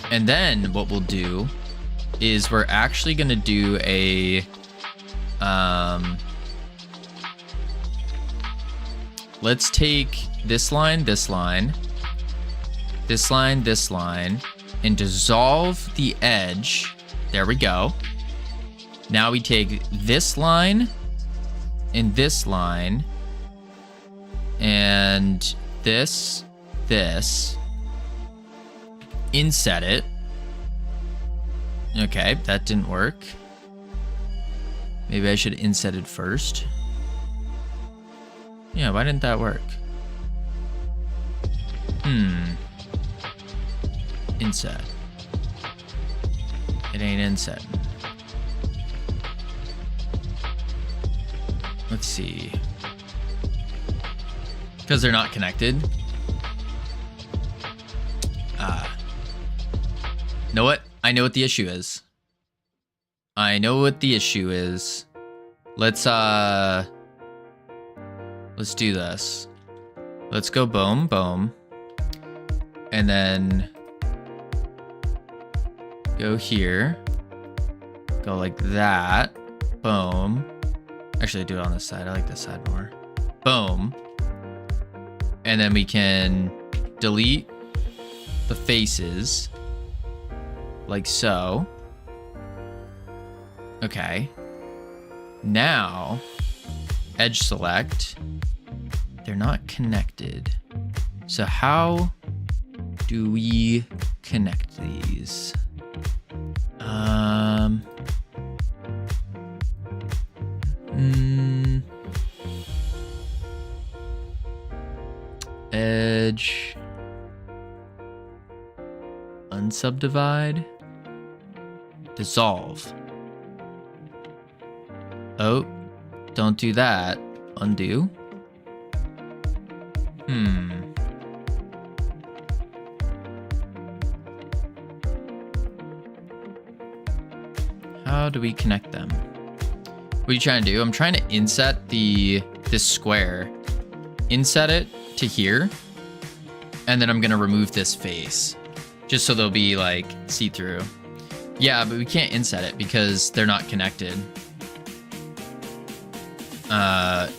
And then what we'll do is we're actually going to do a let's take this line, this line, this line, this line, and dissolve the edge. There we go. Now we take this line and this line and this, inset it. Okay, that didn't work. Maybe I should inset it first. Yeah, why didn't that work? Inset. It ain't inset. Let's see. Because they're not connected. Know what? I know what the issue is. I know what the issue is. Let's do this. Let's go boom, boom. And then go here. Go like that. Boom. Actually, do it on this side. I like this side more. Boom. And then we can delete the faces. Like so. Okay. Now, edge select. They're not connected. So how do we connect these? Edge. Unsubdivide. Dissolve. Oh, don't do that. Undo. How do we connect them? What are you trying to do? I'm trying to inset this square. Inset it to here. And then I'm gonna remove this face. Just so they'll be like see-through. Yeah, but we can't inset it because they're not connected. Are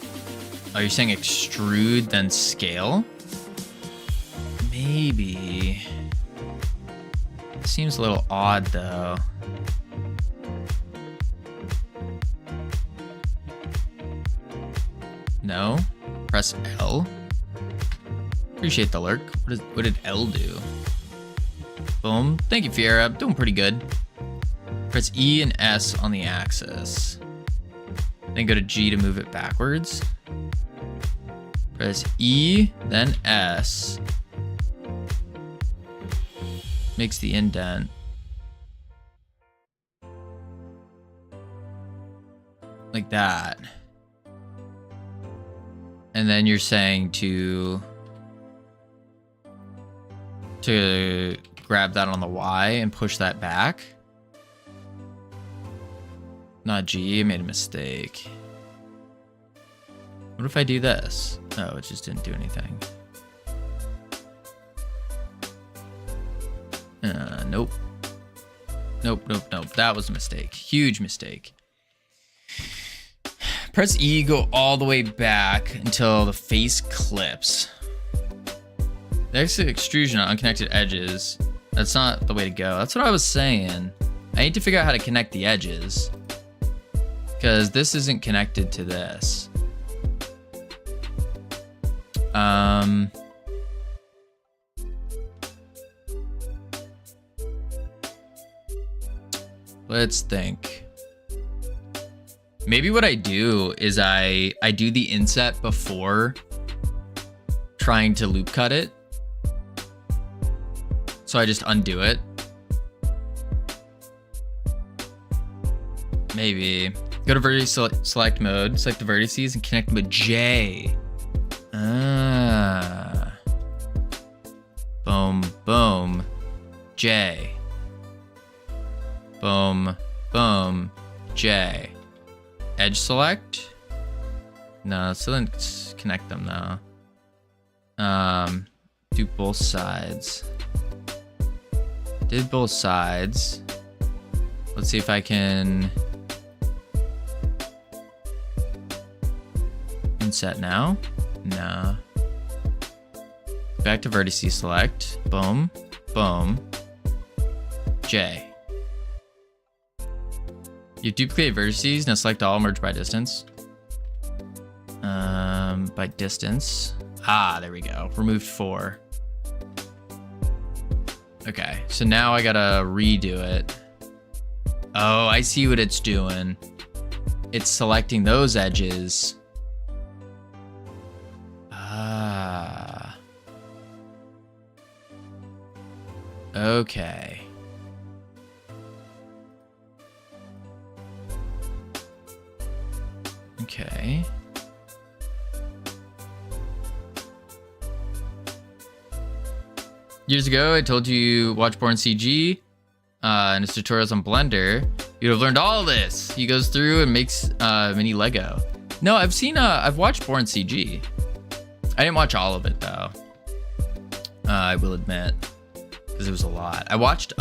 you saying extrude then scale? Maybe. Seems a little odd though. No? Press L? Appreciate the lurk. What did L do? Boom. Thank you, Fiera. Doing pretty good. Press E and S on the axis. Then go to G to move it backwards. Press E, then S. Makes the indent. Like that. And then you're saying to to grab that on the Y and push that back. Not G, I made a mistake. What if I do this? Oh, it just didn't do anything. Nope. Nope. That was a mistake. Huge mistake. Press E, go all the way back until the face clips. Next to extrusion on unconnected edges. That's not the way to go. That's what I was saying. I need to figure out how to connect the edges. Because this isn't connected to this. Let's think. Maybe what I do is I do the inset before trying to loop cut it. So I just undo it. Maybe. Go to vertex select mode, select the vertices and connect them with J. Ah. Boom, boom, J. Boom, boom, J. Edge select? No, still didn't connect them though. Do both sides. Did both sides. Let's see if I can inset now. Nah. Back to vertices select. Boom, boom, J. You duplicate vertices, now select all, merge by distance. By distance. Ah, there we go. Removed 4. Okay, so now I gotta redo it. Oh, I see what it's doing. It's selecting those edges. Ah. Okay. Okay. Years ago, I told you watch Born CG and his tutorials on Blender. You'd have learned all this. He goes through and makes mini Lego. No, I've watched Born CG. I didn't watch all of it though. I will admit, because it was a lot. I watched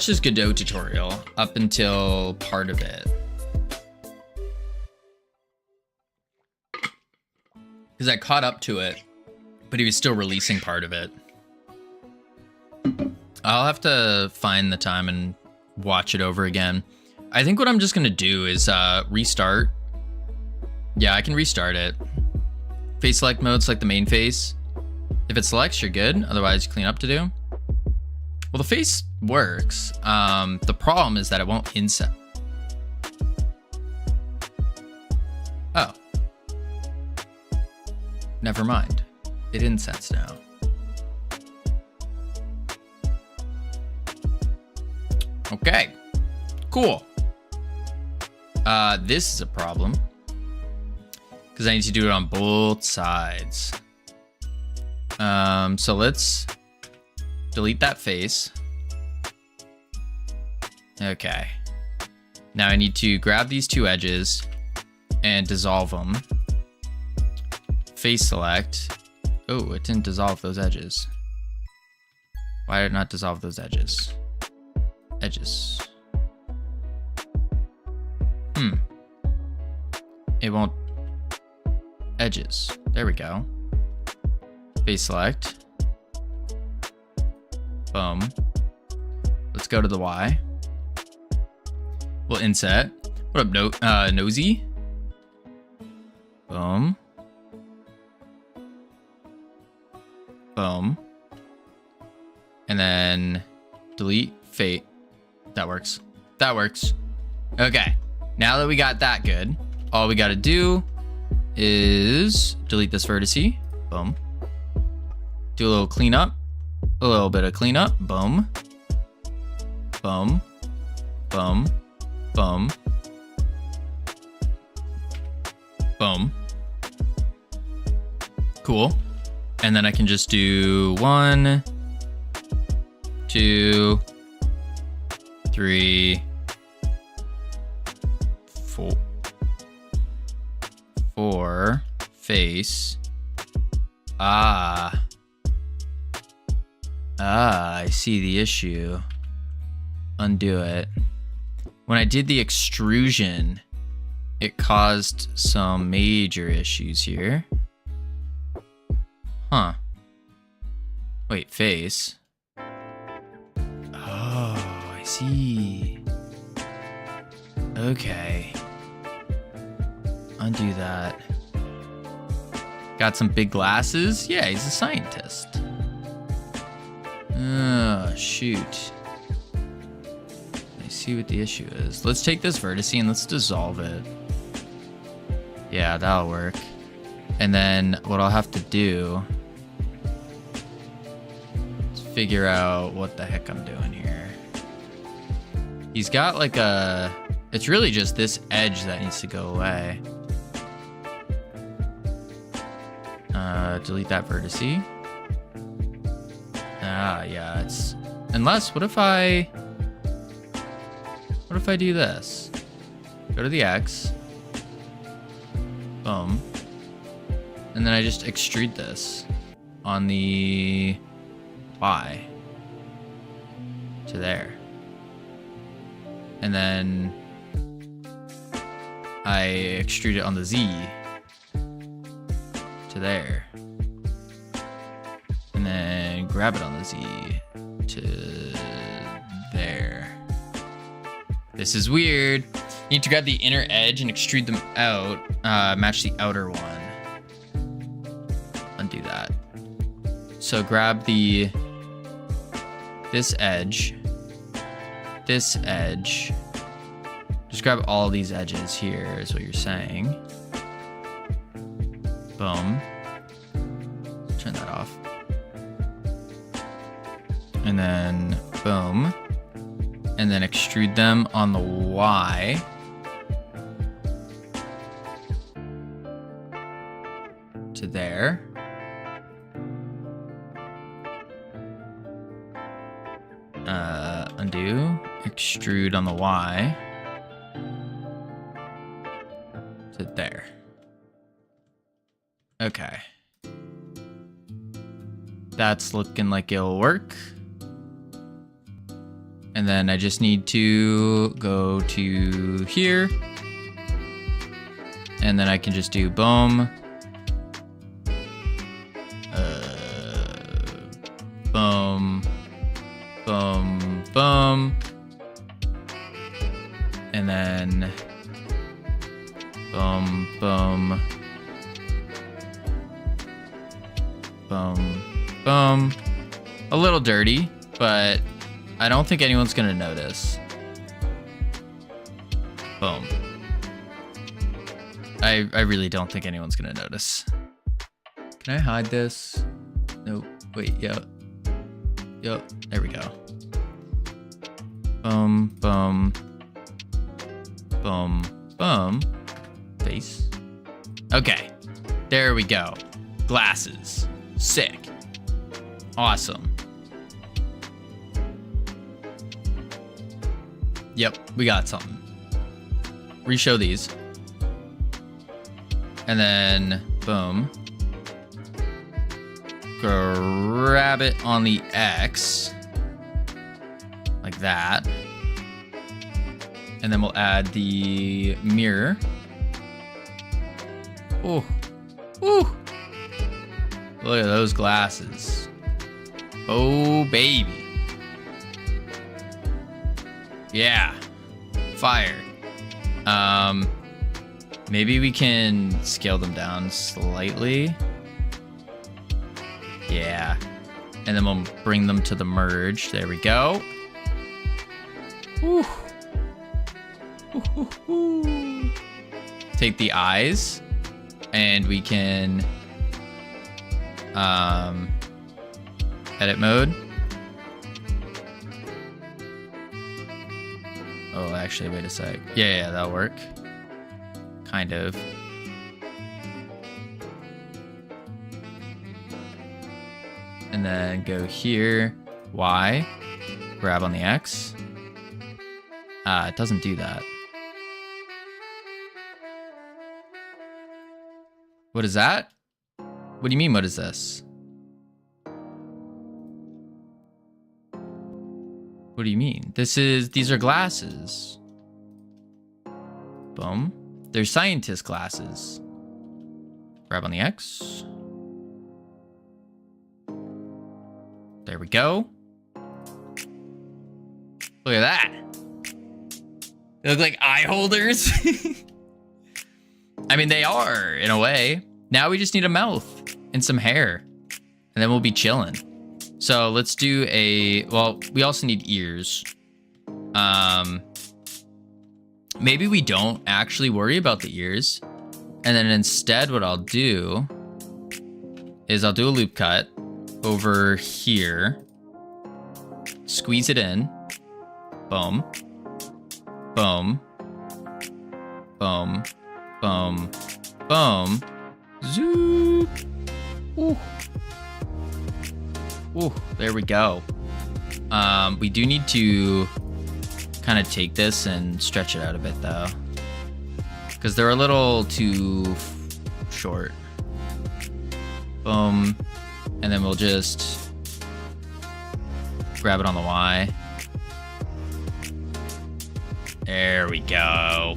this Godot tutorial up until part of it. Because I caught up to it, but he was still releasing part of it. I'll have to find the time and watch it over again. I think what I'm just gonna do is restart. Yeah, I can restart it. Face select mode, select the main face. If it selects, you're good. Otherwise, clean up to do. Well, the face works. The problem is that it won't inset. Oh. Never mind. It insets now. Okay. Cool. This is a problem. Because I need to do it on both sides. So let's delete that face. Okay. Now I need to grab these two edges and dissolve them. Face select. Oh, it didn't dissolve those edges. Why did it not dissolve those edges? Edges. It won't. Edges. There we go. Face select. Boom. Let's go to the Y. We'll inset. What up, nosy? Boom. Boom. And then delete fate. That works. That works. Okay. Now that we got that good, all we got to do is delete this vertice. Boom. Do a little cleanup. A little bit of cleanup. Boom. Boom. Boom. Boom. Boom. Cool. And then I can just do 1, 2, 3, 4 face. I see the issue. Undo it. When I did the extrusion, it caused some major issues here. Huh. Wait, face. Oh, I see. Okay. Undo that. Got some big glasses? Yeah, he's a scientist. Oh, shoot. I see what the issue is. Let's take this vertice and let's dissolve it. Yeah, that'll work. And then what I'll have to do is figure out what the heck I'm doing here. He's got like a... It's really just this edge that needs to go away. Delete that vertice. Yeah, it's... Unless, what if I do this? Go to the X. Boom. And then I just extrude this on the Y to there. And then I extrude it on the Z to there. And then grab it on the Z to there. This is weird. You need to grab the inner edge and extrude them out. Match the outer one. Undo that. So grab this edge. This edge. Just grab all these edges here is what you're saying. Boom. Turn that off. And then boom. And then extrude them on the Y. To there. Undo. Extrude on the Y. To there. Okay. That's looking like it'll work. And then I just need to go to here. And then I can just do boom. Boom. Boom. Boom. And then boom. Boom. Boom. Boom. A little dirty, but I don't think anyone's gonna notice. Boom. I really don't think anyone's gonna notice. Can I hide this? Nope. Wait, yep. Yep, there we go. Boom, boom. Boom, boom. Face. Okay, there we go. Glasses. Sick. Awesome. Yep, we got something. Reshow these. And then, boom. Grab it on the X. Like that. And then we'll add the mirror. Oh. Ooh. Look at those glasses. Oh, baby. Yeah. Fire. Maybe we can scale them down slightly. Yeah. And then we'll bring them to the merge. There we go. Whew. Take the eyes and we can edit mode. Oh, actually, wait a sec. Yeah, that'll work. Kind of. And then go here, Y, grab on the X. It doesn't do that. What is that? What do you mean, what is this? What do you mean? These are glasses. Boom. They're scientist glasses. Grab on the X. There we go. Look at that. They look like eye holders. I mean, they are, in a way. Now we just need a mouth and some hair. And then we'll be chilling. So let's do well, we also need ears. Maybe we don't actually worry about the ears. And then instead what I'll do is I'll do a loop cut over here. Squeeze it in. Boom. Boom. Boom. Boom. Boom. Zoop. Ooh. Ooh, there we go. We do need to kind of take this and stretch it out a bit though, because they're a little too short. Boom. And then we'll just grab it on the Y. There we go.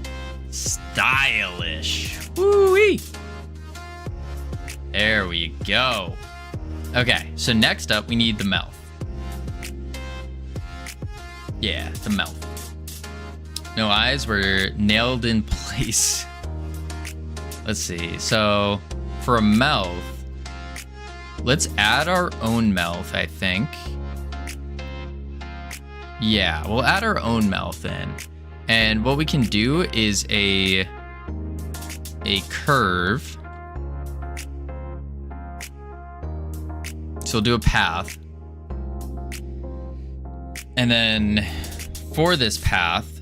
Stylish. Woo-wee. There we go. Okay, so next up, we need the mouth. Yeah, the mouth. No eyes were nailed in place. Let's see. So for a mouth, let's add our own mouth, I think. Yeah, we'll add our own mouth in. And what we can do is a curve. So we'll do a path. And then for this path,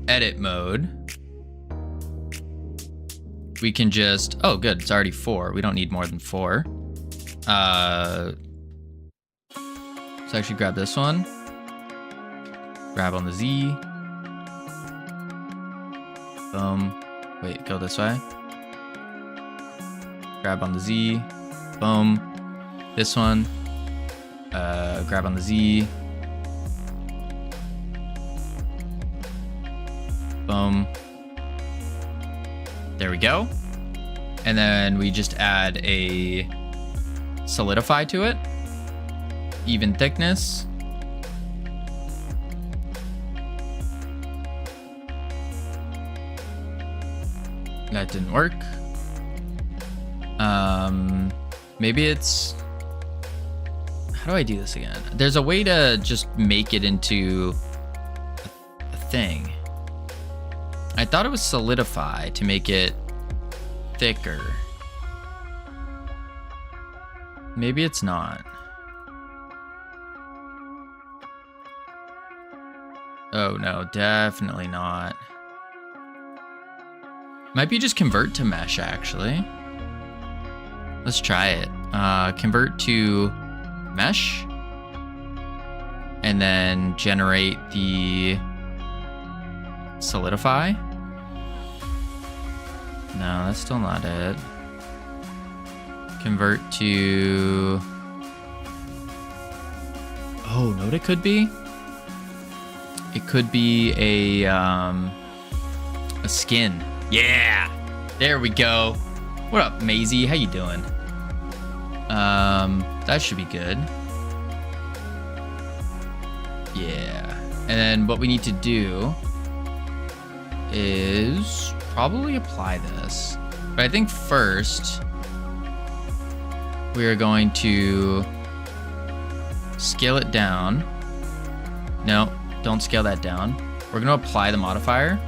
edit mode, we can just, oh good, it's already 4. We don't need more than 4. Let's actually grab this one. Grab on the Z. Boom. Wait, go this way. Grab on the Z. Boom. This one. Grab on the Z. Boom. There we go. And then we just add a solidify to it. Even thickness. That didn't work. Maybe it's... How do I do this again? There's a way to just make it into a thing. I thought it was solidify to make it thicker. Maybe it's not. Oh no, definitely not. Might be just convert to mesh, actually. Let's try it. Convert to mesh. And then generate the solidify. No, that's still not it. Convert to... Oh, know what it could be? It could be a skin. Yeah, there we go. What up, Maisie? How you doing? That should be good. Yeah, and then what we need to do is probably apply this. But I think first we are going to scale it down. No, don't scale that down. We're going to apply the modifier.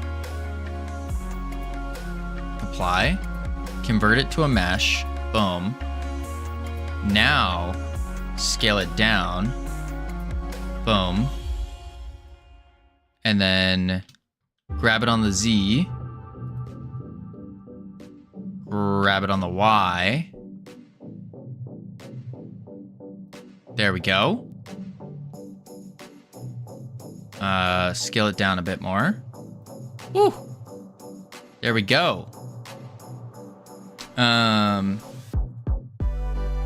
Apply, convert it to a mesh, boom. Now, scale it down, boom. And then grab it on the Z, grab it on the Y, There we go. Scale it down a bit more. Woo! There we go.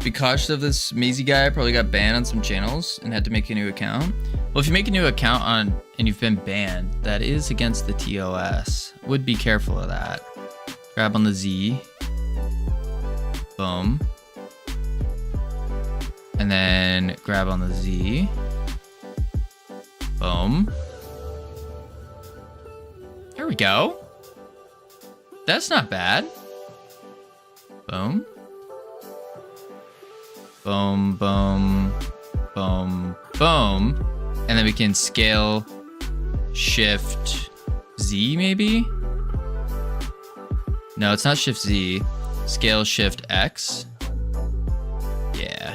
Be cautious of this Maisie guy. Probably got banned on some channels and had to make a new account. Well, if you make a new account and you've been banned, that is against the TOS. Would be careful of that. Grab on the Z. Boom. And then grab on the Z. Boom. There we go. That's not bad. Boom. Boom, boom, boom, boom. And then we can scale Shift Z maybe? No, it's not Shift Z. Scale Shift X. Yeah.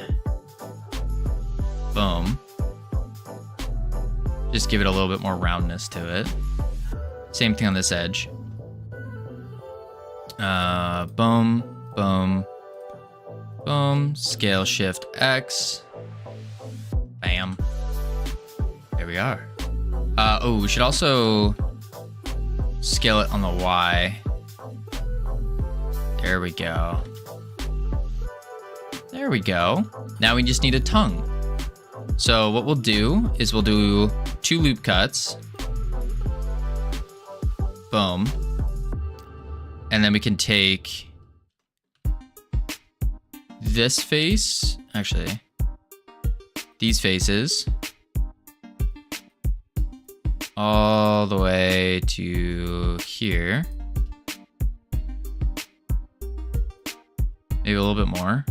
Boom. Just give it a little bit more roundness to it. Same thing on this edge. Boom, boom, boom. Scale Shift X. Bam. There we are. Oh, we should also scale it on the Y. There we go. There we go. Now we just need a tongue. So what we'll do is we'll do 2 loop cuts. Boom. And then we can take this face, actually, these faces, all the way to here. Maybe a little bit more.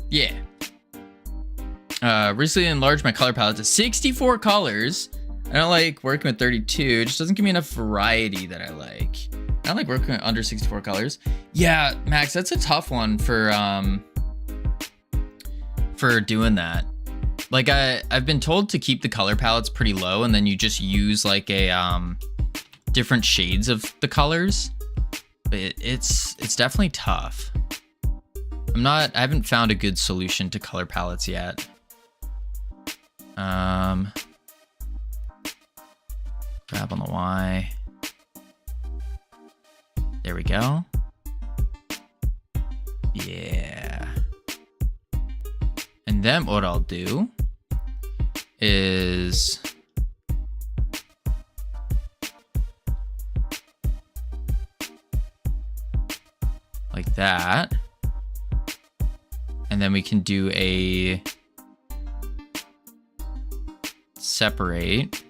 Yeah. Recently enlarged my color palette to 64 colors. I don't like working with 32. It just doesn't give me enough variety that I like. I don't like working with under 64 colors. Yeah, Max, that's a tough one for doing that. Like I've been told to keep the color palettes pretty low and then you just use like a different shades of the colors. But it's definitely tough. I haven't found a good solution to color palettes yet. Grab on the Y. There we go. Yeah. And then what I'll do is like that. And then we can do a separate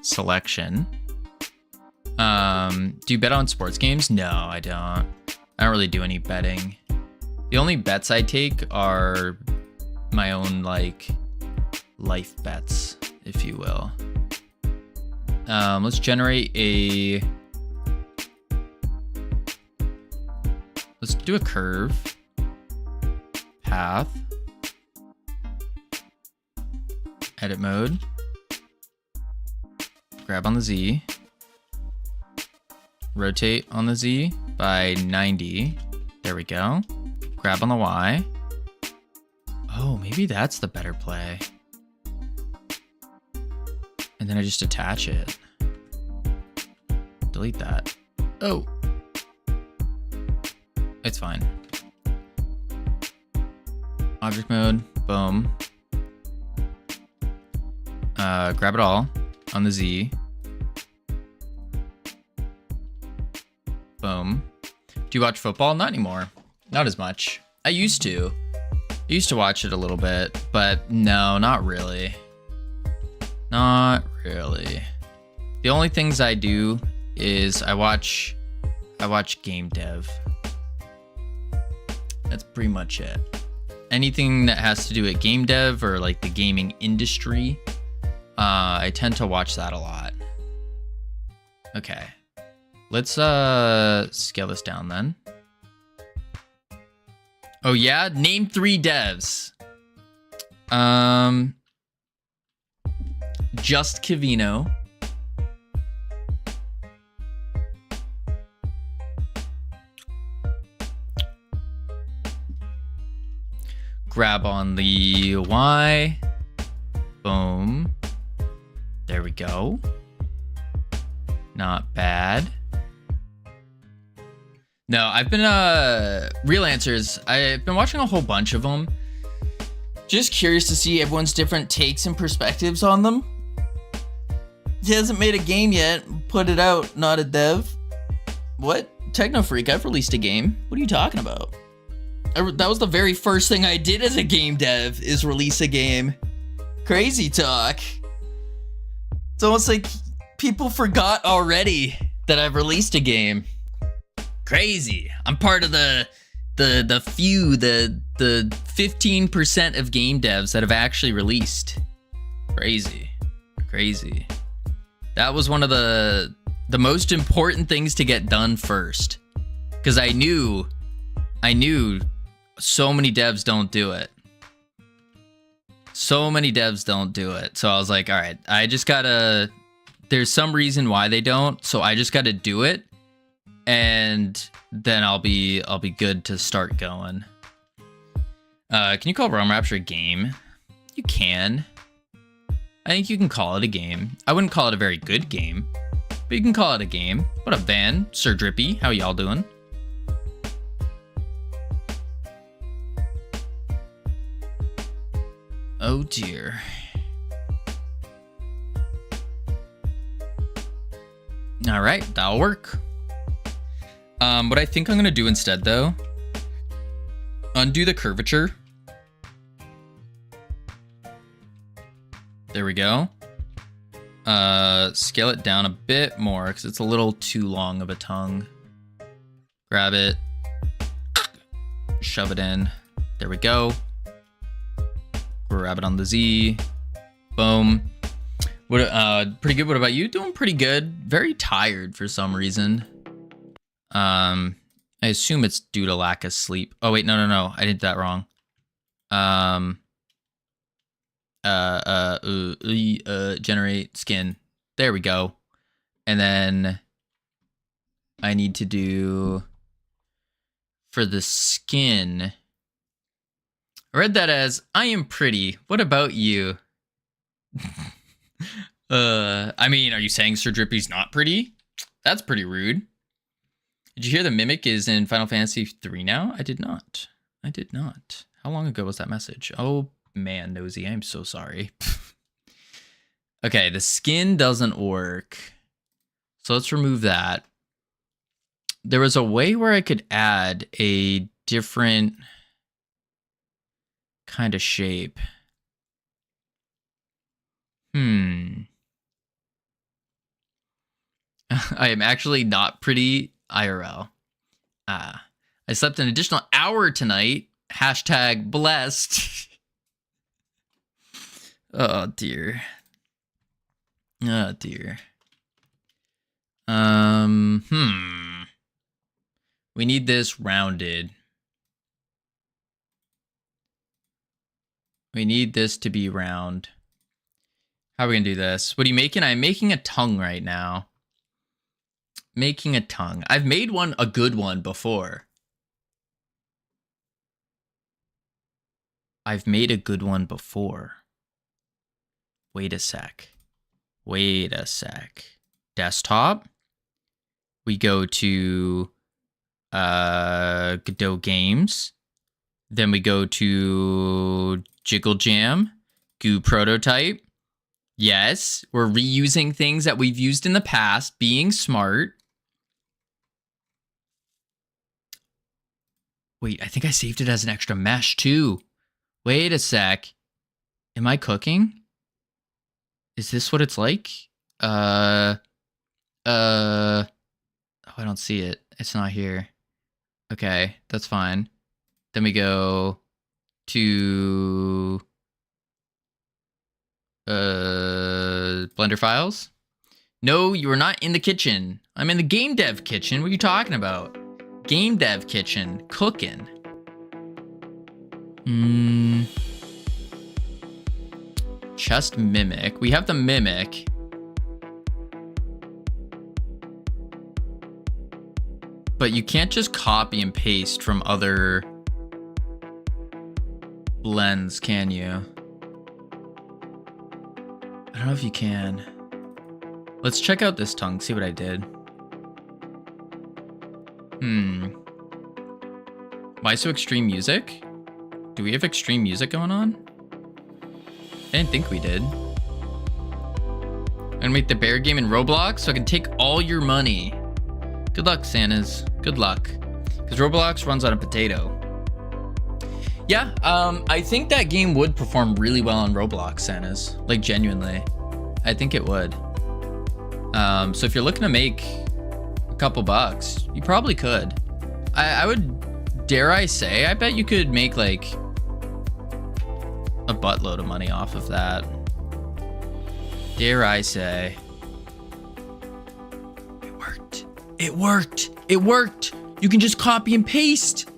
selection. Do you bet on sports games? No, I don't. I don't really do any betting. The only bets I take are my own like life bets, if you will. Let's generate a, let's do a curve, path, edit mode, grab on the Z, rotate on the Z by 90. There we go. Grab on the Y. Oh, maybe that's the better play. And then I just attach it. Delete that. Oh. It's fine. Object mode, boom. Grab it all on the Z. Boom. Do you watch football? Not anymore. Not as much. I used to. I used to watch it a little bit, but no, not really. Not really. The only things I do is I watch game dev. That's pretty much it. Anything that has to do with game dev or like the gaming industry, I tend to watch that a lot. Okay. Let's scale this down then. Oh yeah, name 3 devs. Just Kivino. grab on the Y. Boom. There we go. Not bad. No, I've been, real answers. I've been watching a whole bunch of them. Just curious to see everyone's different takes and perspectives on them. He hasn't made a game yet. Put it out, not a dev. What? Techno Freak, I've released a game. What are you talking about? That was the very first thing I did as a game dev, is release a game. Crazy talk. It's almost like people forgot already that I've released a game. Crazy. I'm part of the 15% of game devs that have actually released. Crazy. That was one of the most important things to get done first, because I knew so many devs don't do it. So I was like, all right, there's some reason why they don't, so I just gotta do it, and then I'll be good to start going. Can you call Realm Rapture a game? You can. I think you can call it a game. I wouldn't call it a very good game, but you can call it a game. What up, Van? Sir Drippy, how y'all doing? Oh dear. All right, that'll work. What I think I'm gonna do instead, though, undo the curvature. There we go. Scale it down a bit more because it's a little too long of a tongue. Grab it, shove it in. There we go. Grab it on the Z. Boom. What? Pretty good. What about you? Doing pretty good. Very tired for some reason. I assume it's due to lack of sleep. Oh wait, no. I did that wrong. Generate skin. There we go. And then I need to do for the skin. I read that as I am pretty. What about you? I mean, are you saying Sir Drippy's not pretty? That's pretty rude. Did you hear the Mimic is in Final Fantasy 3 now? I did not. How long ago was that message? Oh man, Nosy, I'm so sorry. Okay, the skin doesn't work. So let's remove that. There was a way where I could add a different kind of shape. I am actually not pretty IRL. I slept an additional hour tonight. Hashtag blessed. Oh dear. We need this rounded. We need this to be round. How are we gonna do this? What are you making? I'm making a tongue right now. Making a tongue. I've made a good one before. Wait a sec. Desktop. We go to Godot Games. Then we go to Jiggle Jam. Goo Prototype. Yes, we're reusing things that we've used in the past, being smart. Wait, I think I saved it as an extra mesh too. Wait a sec. Am I cooking? Is this what it's like? Oh, I don't see it. It's not here. Okay, that's fine. Then we go to Blender files. No, you are not in the kitchen. I'm in the game dev kitchen. What are you talking about? Game dev kitchen, cooking. Chest mimic. We have the mimic. But you can't just copy and paste from other lens, can you? I don't know if you can. Let's check out this tongue, see what I did. Why so extreme music? Do we have extreme music going on? I didn't think we did. I'm gonna make the bear game in Roblox so I can take all your money. Good luck, Santas. Good luck. Because Roblox runs on a potato. Yeah, I think that game would perform really well on Roblox, Santas. Like, genuinely. I think it would. So if you're looking to make a couple bucks, you probably could. I would, dare I say, I bet you could make like a buttload of money off of that. Dare I say. It worked. It worked. It worked. You can just copy and paste.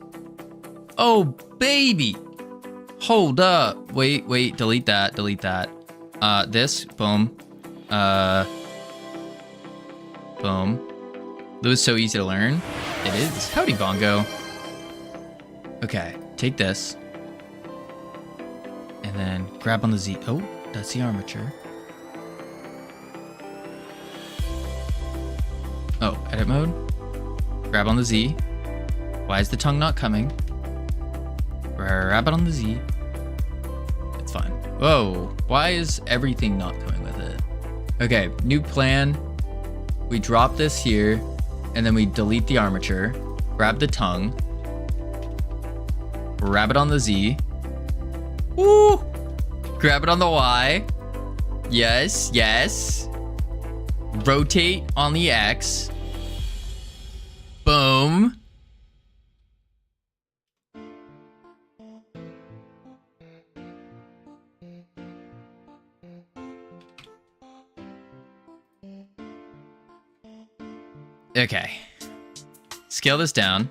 Oh, baby. Hold up. Wait, delete that, delete that. This, boom. Boom. That was so easy to learn. It is. Howdy, Bongo. Okay, take this. And then grab on the Z. Oh, that's the armature. Oh, edit mode. Grab on the Z. Why is the tongue not coming? Grab it on the Z. It's fine. Whoa, why is everything not coming with it? Okay, new plan. We drop this here, and then we delete the armature. Grab the tongue. Grab it on the Z. Woo! Grab it on the Y. Yes, yes. Rotate on the X. Boom. Okay. Scale this down.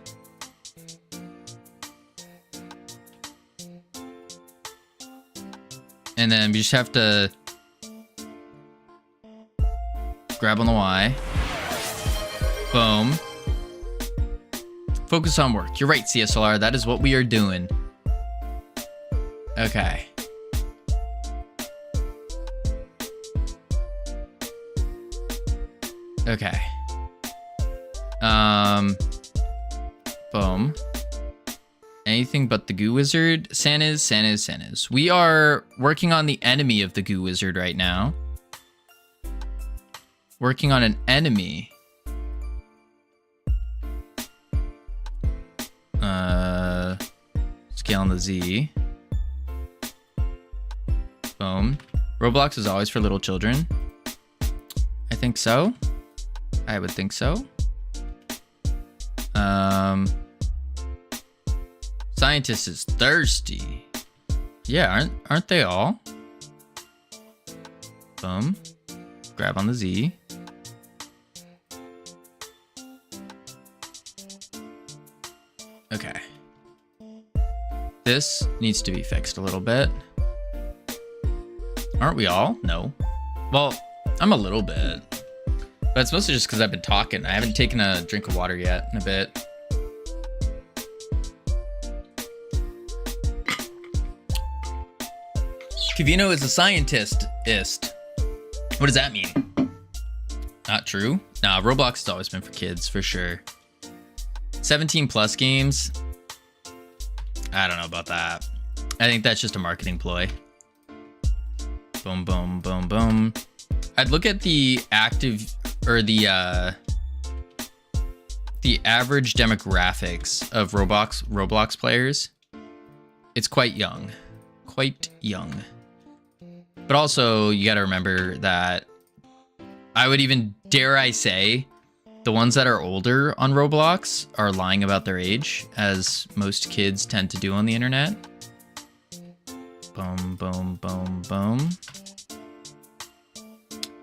And then we just have to grab on the Y. Boom. Focus on work. You're right, CSLR. That is what we are doing. Okay. Okay. Boom. Anything but the Goo Wizard. Santas. We are working on the enemy of the Goo Wizard right now. Working on an enemy. Scale on the Z. Boom. Roblox is always for little children. I think so. I would think so. Scientist is thirsty. Yeah, aren't they all? Boom. Grab on the Z. Okay. This needs to be fixed a little bit. Aren't we all? No. Well, I'm a little bit. But it's mostly just because I've been talking. I haven't taken a drink of water yet in a bit. Kivino is a scientist. What does that mean? Not true. Nah, Roblox has always been for kids, for sure. 17 plus games. I don't know about that. I think that's just a marketing ploy. Boom, boom, boom, boom. I'd look at the active or the average demographics of Roblox players. It's quite young. But also, you got to remember that I would even, dare I say, the ones that are older on Roblox are lying about their age, as most kids tend to do on the internet. Boom, boom, boom, boom.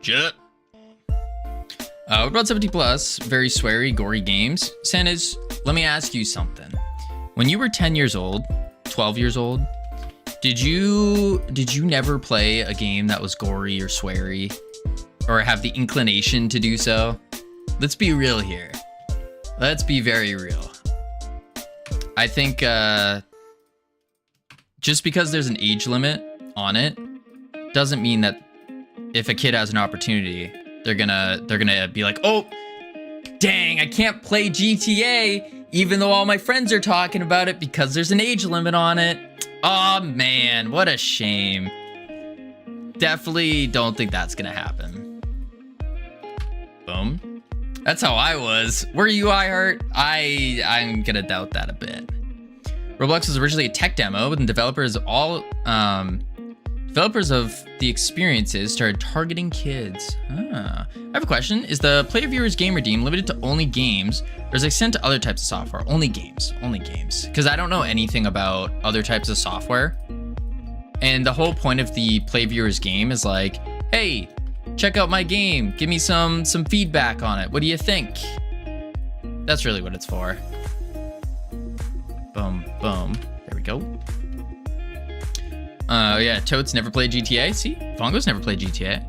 Jet. What about 70 plus? Very sweary, gory games. Santas, let me ask you something. When you were 10 years old, 12 years old, did you never play a game that was gory or sweary, or have the inclination to do so? Let's be real here. Let's be very real. I think just because there's an age limit on it doesn't mean that if a kid has an opportunity, they're gonna be like, oh, dang, I can't play GTA even though all my friends are talking about it because there's an age limit on it. Oh man, what a shame. Definitely don't think that's gonna happen. Boom. That's how I was. Were you, iHeart? I'm gonna doubt that a bit. Roblox was originally a tech demo, and developers of the experiences started targeting kids. I have a question. Is the player viewer's game redeem limited to only games, or is it extend to other types of software? Only games. Because I don't know anything about other types of software. And the whole point of the play viewer's game is like, hey, check out my game. Give me some feedback on it. What do you think? That's really what it's for. Boom, boom. There we go. Yeah, Totes never played GTA. See, Fongo's never played GTA.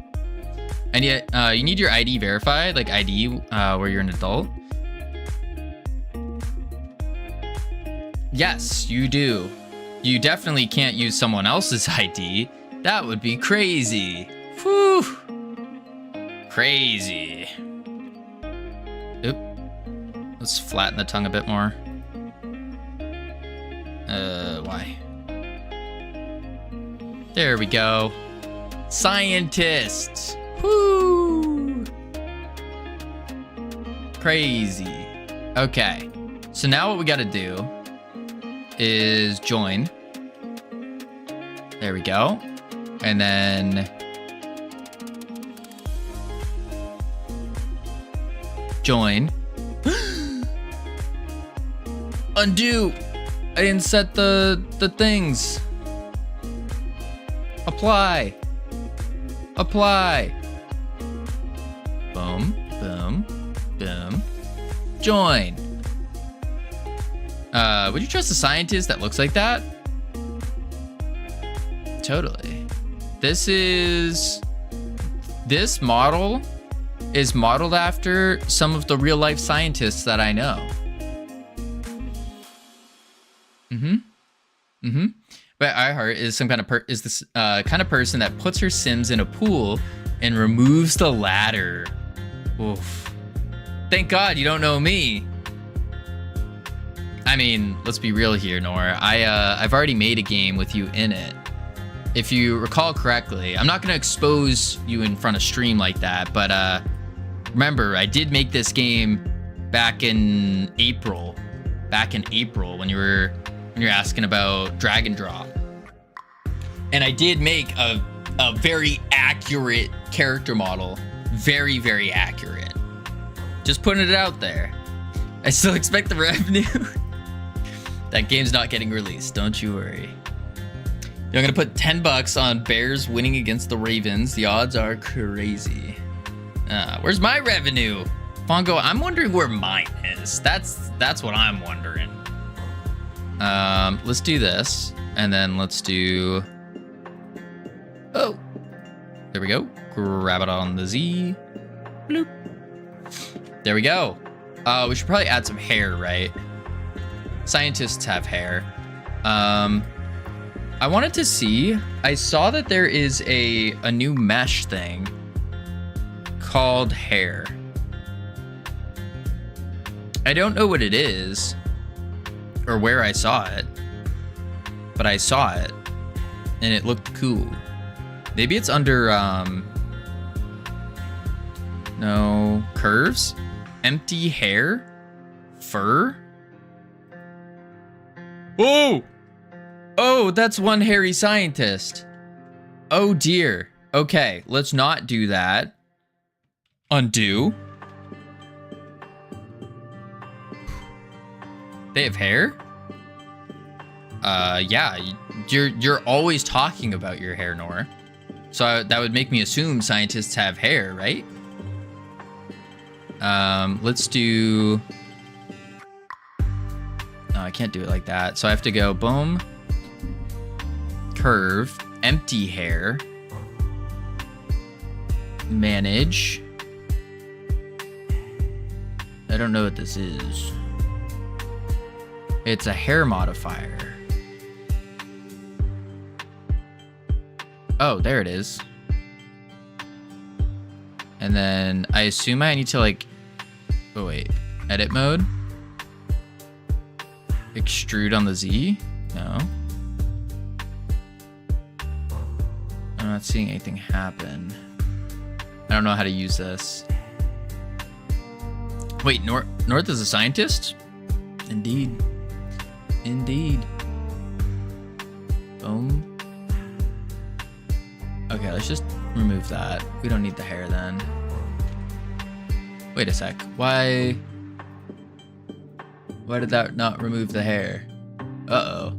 And yet, you need your ID verified, like ID where you're an adult. Yes, you do. You definitely can't use someone else's ID. That would be crazy. Whew. Crazy. Oop. Let's flatten the tongue a bit more. Why? There we go. Scientists. Woo! Crazy. Okay. So now what we gotta do is join. There we go. And then join. Undo. I didn't set the things. Apply. Apply. Boom, boom, boom. Join. Would you trust a scientist that looks like that? Totally. This model is modeled after some of the real life scientists that I know. But iHeart is some kind of this kind of person that puts her Sims in a pool and removes the ladder. Oof. Thank God you don't know me. I mean, let's be real here, Nora. I've already made a game with you in it. If you recall correctly, I'm not gonna expose you in front of stream like that, but remember, I did make this game back in April. Back in April when you're asking about drag and drop. And I did make a very accurate character model. Very, very accurate. Just putting it out there. I still expect the revenue. That game's not getting released, don't you worry. I'm gonna put $10 on Bears winning against the Ravens. The odds are crazy. Where's my revenue? Fongo, I'm wondering where mine is. That's what I'm wondering. Let's do this, and then let's do. Oh, there we go. Grab it on the Z. Bloop. There we go. We should probably add some hair, right? Scientists have hair. I wanted to see. I saw that there is a new mesh thing called hair. I don't know what it is or where I saw it, but I saw it and it looked cool. Maybe it's under no, curves, empty hair, fur. Whoa! Oh, that's one hairy scientist. Oh dear. Okay, let's not do that. Undo. They have hair? Yeah, you're always talking about your hair, Nora. So that would make me assume scientists have hair, right? Let's do. No, I can't do it like that. So I have to go boom, curve, empty hair, manage. I don't know what this is. It's a hair modifier. Oh, there it is. And then I assume I need to like, oh wait, edit mode. Extrude on the Z? No. I'm not seeing anything happen. I don't know how to use this. Wait, North is a scientist? Indeed. Indeed. Boom. Okay, let's just remove that. We don't need the hair then. Wait a sec. Why did that not remove the hair? Uh-oh.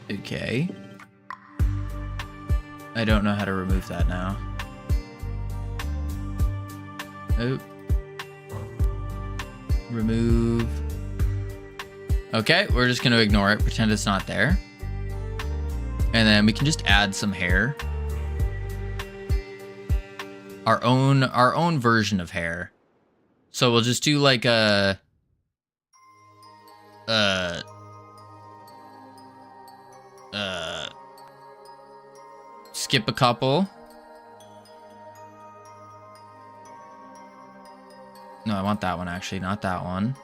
Okay. I don't know how to remove that now. Oh. Remove. Okay, we're just gonna ignore it, pretend it's not there. And then we can just add some hair. Our own version of hair. So we'll just do like a skip a couple. No, I want that one actually, not that one.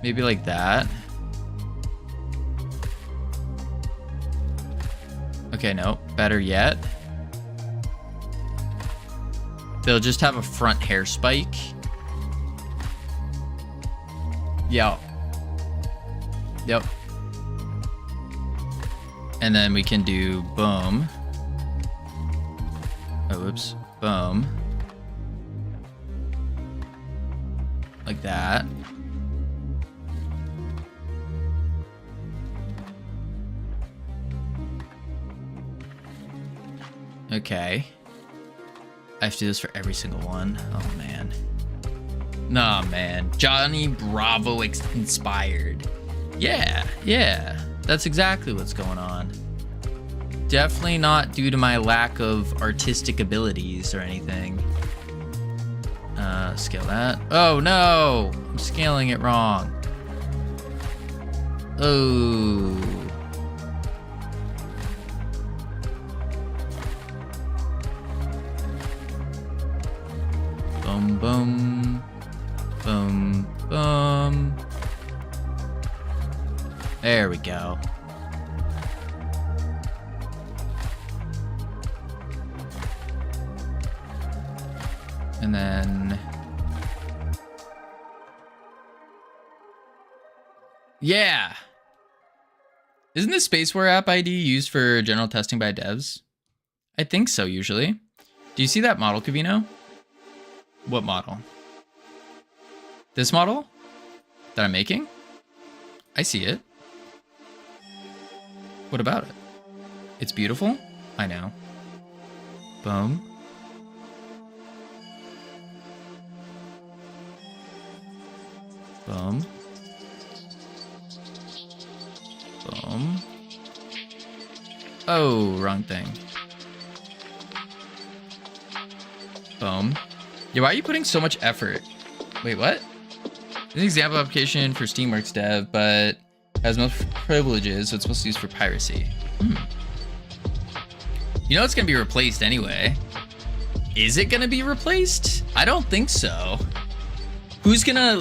Maybe like that. Okay, no, better yet. They'll just have a front hair spike. Yeah. Yep. And then we can do boom. Oh, whoops. Boom. Like that. Okay. I have to do this for every single one. Oh, man. Nah, man. Johnny Bravo inspired. Yeah, yeah. That's exactly what's going on. Definitely not due to my lack of artistic abilities or anything. Scale that. Oh, no! I'm scaling it wrong. Oh. Boom, boom. Boom, boom. There we go. And then... yeah! Isn't the Spaceware app ID used for general testing by devs? I think so, usually. Do you see that model, Cavino? What model? This model that I'm making? I see it. What about it? It's beautiful? I know. Boom. Boom. Boom. Oh, wrong thing. Boom. Yeah, why are you putting so much effort? Wait, what? An example application for Steamworks dev, but has most privileges, so it's supposed to use for piracy. You know it's gonna be replaced anyway. Is it gonna be replaced? I don't think so. Who's gonna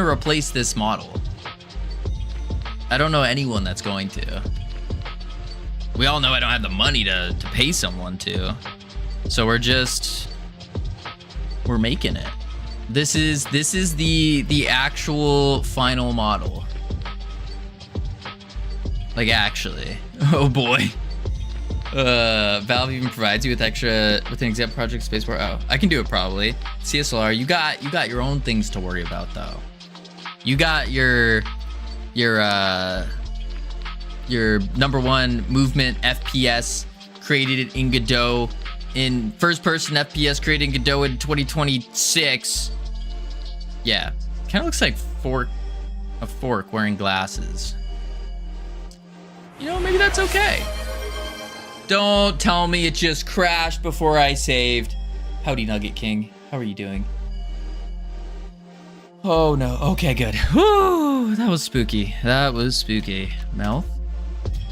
replace this model? I don't know anyone that's going to. We all know I don't have the money to pay someone to. So we're making it. This is the actual final model. Like actually. Oh boy. Valve even provides you with an example project Spaceware. Oh, I can do it probably. CSLR, you got your own things to worry about though. You got your #1 movement FPS created in Godot, in first-person FPS created in Godot in 2026. Yeah, kind of looks like 4. a fork wearing glasses. You know, maybe that's okay. Don't tell me it just crashed before I saved. Howdy, Nugget King. How are you doing? Oh no. Okay, good. Whew, that was spooky. That was spooky. Mouth.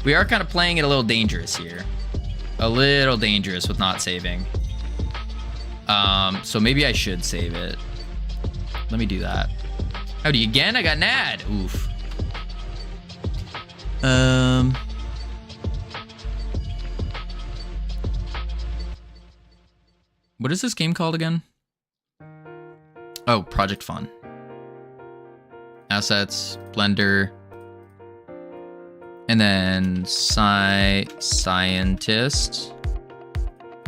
We are kind of playing it a little dangerous here. A little dangerous with not saving. So maybe I should save it. Let me do that. Howdy again? I got Nad. Oof. What is this game called again? Oh, Project Fun. Assets, Blender, and then Scientist.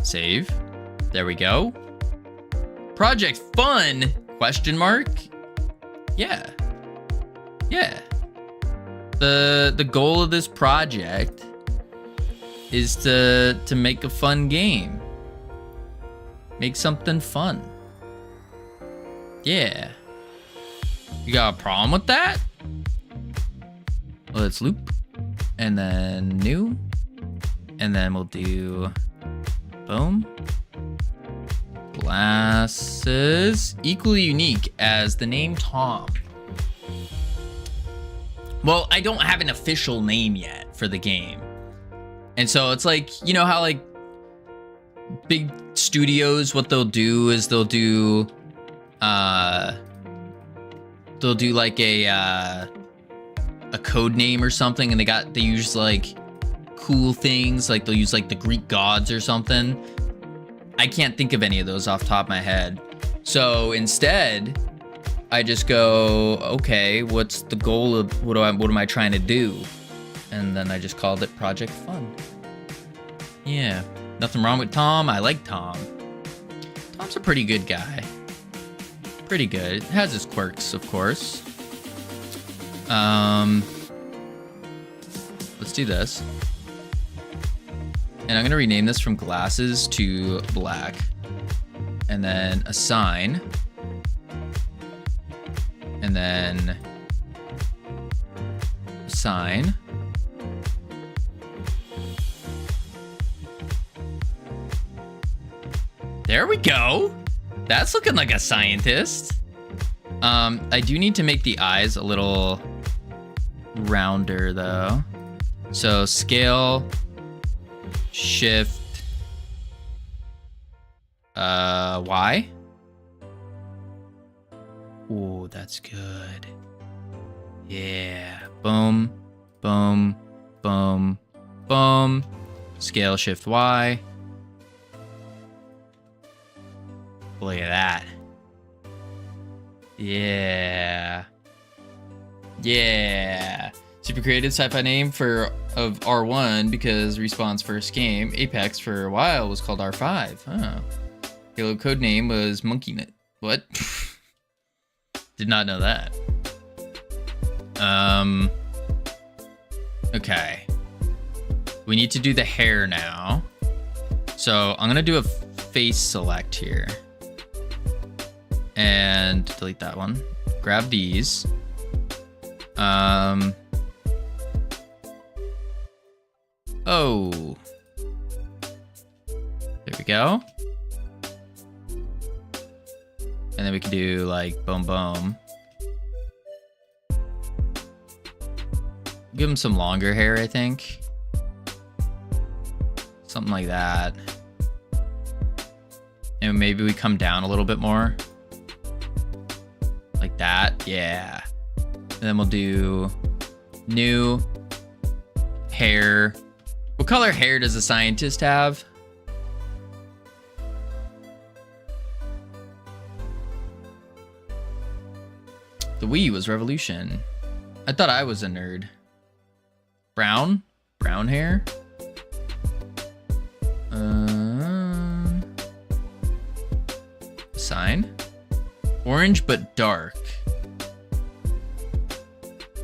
Save. There we go. Project Fun? Question mark? Yeah. Yeah. The goal of this project is to make a fun game. Make something fun. Yeah. You got a problem with that? Let's loop. And then new. And then we'll do boom. Glasses. Equally unique as the name Tom. Well, I don't have an official name yet for the game. And so it's like, you know how like big studios, what they'll do is they'll do like a code name or something, and they use like cool things, like they'll use like the Greek gods or something. I can't think of any of those off the top of my head. So instead, I just go, okay, what's the goal of what am I trying to do? And then I just called it Project Fun. Yeah. Nothing wrong with Tom. I like Tom. Tom's a pretty good guy. Pretty good. Has his quirks, of course. Let's do this. And I'm going to rename this from glasses to black. And then assign. And then assign. There we go. That's looking like a scientist. I do need to make the eyes a little rounder though. So scale, shift, Y. Ooh, that's good. Yeah. Boom, boom, boom, boom. Scale, shift, Y. Look at that. Yeah. Yeah. Super creative sci-fi name of R1 because Respawn's first game, Apex, for a while was called R5. Oh. Halo code name was MonkeyNut. What? Did not know that. Okay. We need to do the hair now. So I'm gonna do a face select here. And delete that one. Grab these. Oh. There we go. And then we can do like boom boom. Give him some longer hair, I think. Something like that. And maybe we come down a little bit more. Like that, yeah. And then we'll do new hair. What color hair does a scientist have? The Wii was Revolution. I thought I was a nerd. Brown? Brown hair? Sign. Orange but dark.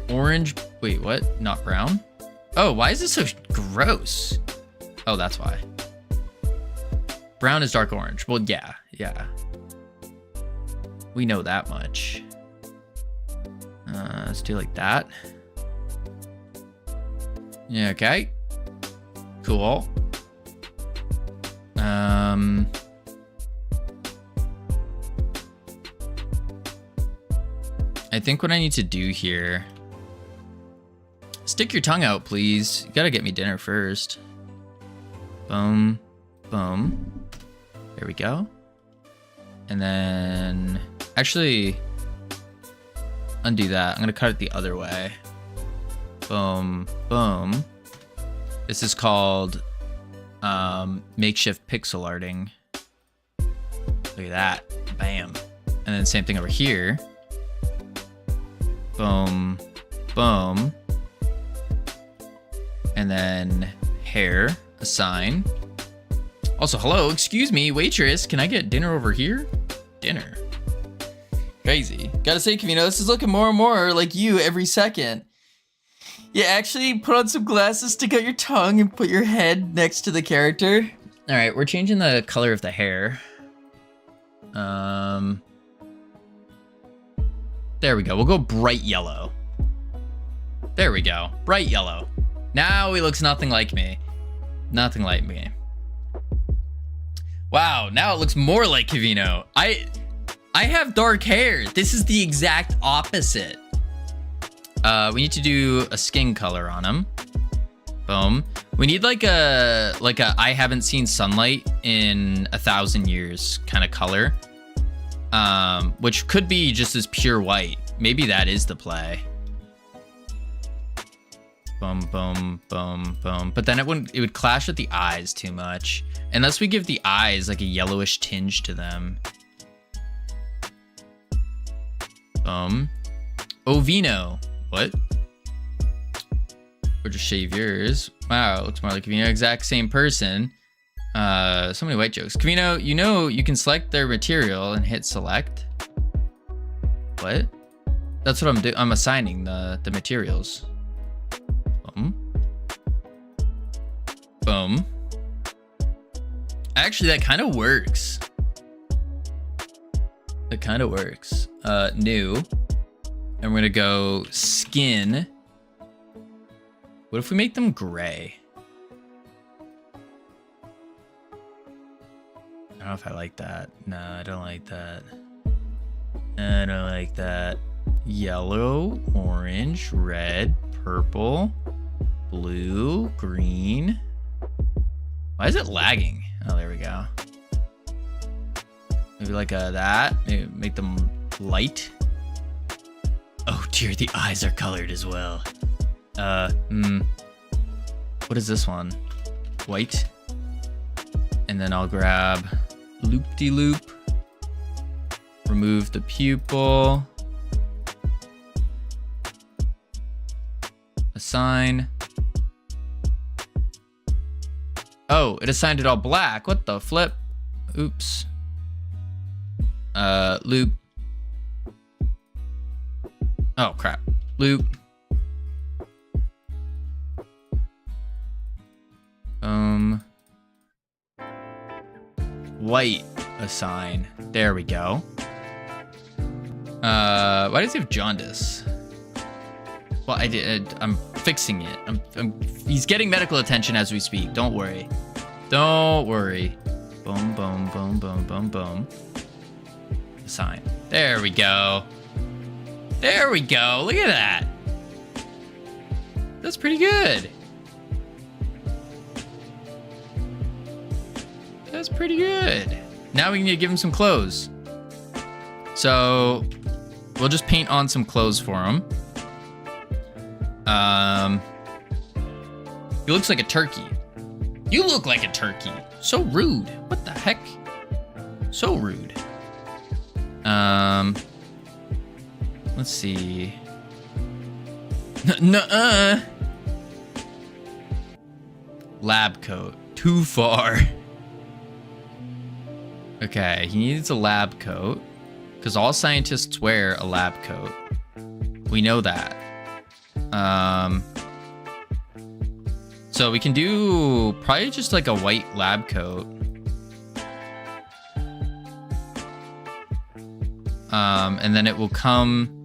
Orange, wait, what? Not brown? Oh, why is this so gross? Oh, that's why. Brown is dark orange. Well, yeah. We know that much. Let's do like that. Yeah, okay. Cool. I think what I need to do here... Stick your tongue out, please. You gotta get me dinner first. Boom. Boom. There we go. And then... Actually... Undo that. I'm gonna cut it the other way. Boom. Boom. This is called... makeshift pixel arting. Look at that. Bam. And then same thing over here. Boom. Boom. And then hair, assign. Also, hello, excuse me, waitress, can I get dinner over here? Dinner. Crazy. Gotta say, Camino, this is looking more and more like you every second. Yeah, actually, put on some glasses, stick out your tongue, and put your head next to the character. All right, we're changing the color of the hair. There we go. We'll go bright yellow. There we go. Bright yellow. Now he looks nothing like me. Nothing like me. Wow, now it looks more like Cavino. I have dark hair. This is the exact opposite. We need to do a skin color on him. Boom. We need like a I haven't seen sunlight in 1,000 years kind of color. Which could be just as pure white. Maybe that is the play. Boom, boom, boom, boom. But then it would clash with the eyes too much. Unless we give the eyes like a yellowish tinge to them. Boom. Ovino. What? Or just shave yours. Wow, it looks more like Cavino. Exact same person. So many white jokes. Cavino, you know you can select their material and hit select. What? That's what I'm doing. I'm assigning the materials. Boom. Boom. Actually, that kind of works. That kind of works. New. And we're gonna go skin. What if we make them gray? I don't know if I like that. No, I don't like that. I don't like that. Yellow, orange, red, purple, blue, green. Why is it lagging? Oh, there we go. Maybe like that. Maybe make them light. Oh dear, the eyes are colored as well. What is this one? White. And then I'll grab loop-de-loop. Remove the pupil. Assign. Oh, it assigned it all black. What the flip? Oops. Loop. Oh, crap. Loop. White assign. There we go. Why does he have jaundice? Well, I'm fixing it. He's getting medical attention as we speak. Don't worry. Don't worry. Boom, boom, boom, boom, boom, boom. Assign. There we go. There we go. Look at that. That's pretty good. That's pretty good. Now we need to give him some clothes. So we'll just paint on some clothes for him. He looks like a turkey. You look like a turkey. So rude. What the heck? So rude. Let's see. Nuh-uh. Lab coat. Too far. Okay, he needs a lab coat. Because all scientists wear a lab coat. We know that. So we can do probably just like a white lab coat. And then it will come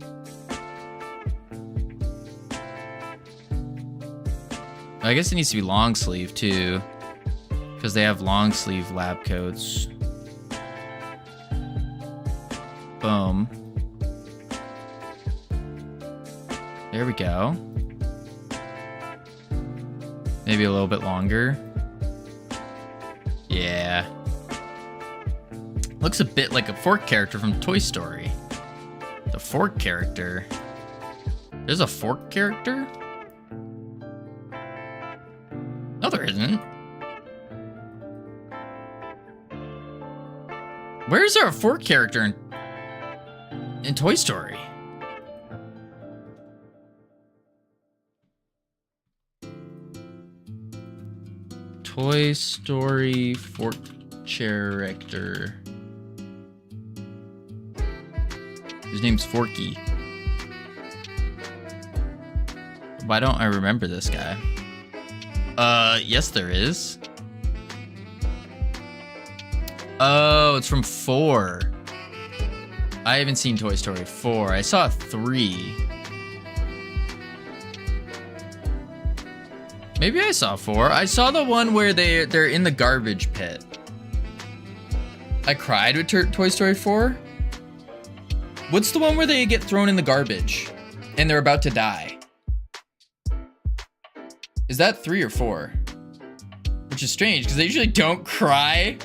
I guess it needs to be long sleeve too, because they have long sleeve lab coats. Boom. There we go. Maybe a little bit longer. Yeah. Looks a bit like a Fork character from Toy Story. The Fork character. There's a Fork character? No, there isn't. Where is there a Fork character in Toy Story? Toy Story Fork character. His name's Forky. Why don't I remember this guy? Yes there is. Oh, it's from 4. I haven't seen Toy Story 4. I saw 3. Maybe I saw 4. I saw the one where they're in the garbage pit. I cried with Toy Story 4. What's the one where they get thrown in the garbage and they're about to die? Is that 3 or 4? Which is strange because they usually don't cry.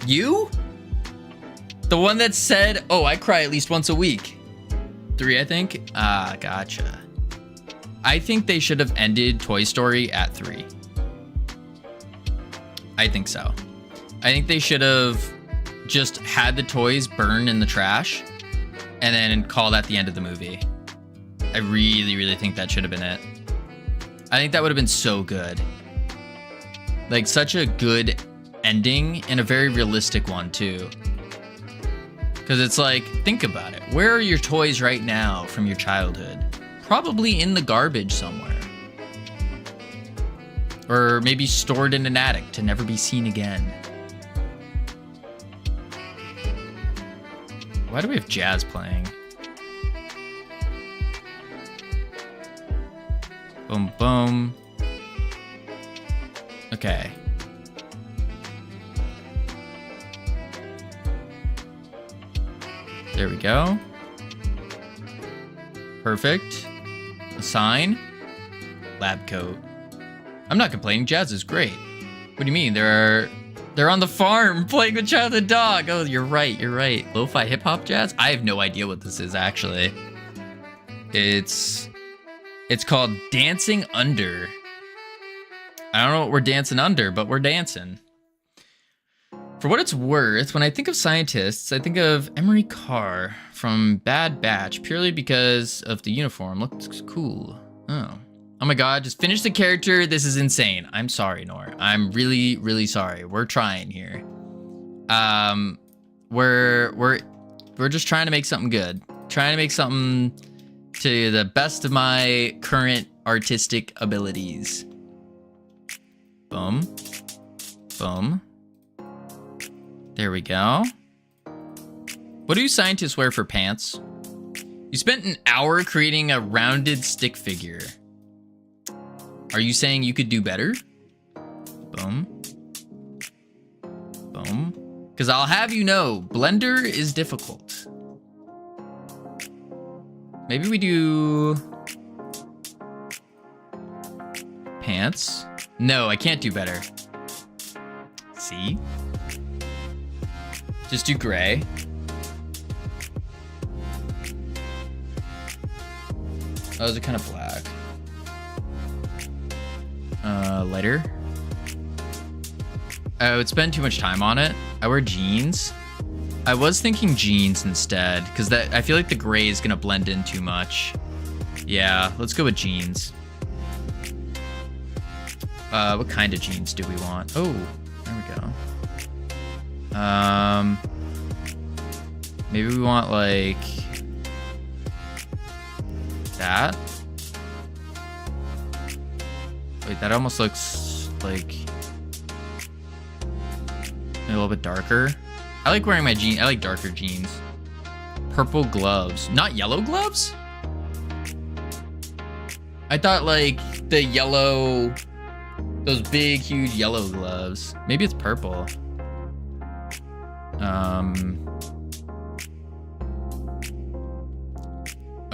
You? The one that said, oh, I cry at least once a week. 3, I think. Ah, gotcha. I think they should have ended Toy Story at 3. I think so. I think they should have just had the toys burn in the trash and then call that the end of the movie. I really, really think that should have been it. I think that would have been so good. Like, such a good ending and a very realistic one, too. Because it's like, think about it. Where are your toys right now from your childhood? Probably in the garbage somewhere. Or maybe stored in an attic to never be seen again. Why do we have jazz playing? Boom, boom. Okay. There we go. Perfect. A sign. Lab coat. I'm not complaining. Jazz is great. What do you mean? They're on the farm playing with childhood dog. Oh, you're right. You're right. Lo-fi hip hop jazz? I have no idea what this is actually. It's called Dancing Under. I don't know what we're dancing under, but we're dancing. For what it's worth, when I think of scientists, I think of Emery Carr from Bad Batch purely because of the uniform. Looks cool. Oh my god, just finish the character. This is insane. I'm sorry, Nor. I'm really, really sorry. We're trying here. We're just trying to make something good. Trying to make something to the best of my current artistic abilities. Boom. Boom. There we go. What do scientists wear for pants? You spent an hour creating a rounded stick figure. Are you saying you could do better? Boom. Boom. Because I'll have you know, Blender is difficult. Maybe we do pants. No, I can't do better. See? Just do gray. Oh, those are kind of black. Lighter. I would spend too much time on it. I wear jeans. I was thinking jeans instead, because I feel like the gray is gonna blend in too much. Yeah, let's go with jeans. What kind of jeans do we want? Oh, there we go. Maybe we want like that. Wait, that almost looks like a little bit darker. I like wearing my jeans. I like darker jeans. Purple gloves. Not yellow gloves? I thought like the yellow, those big, huge yellow gloves. Maybe it's purple.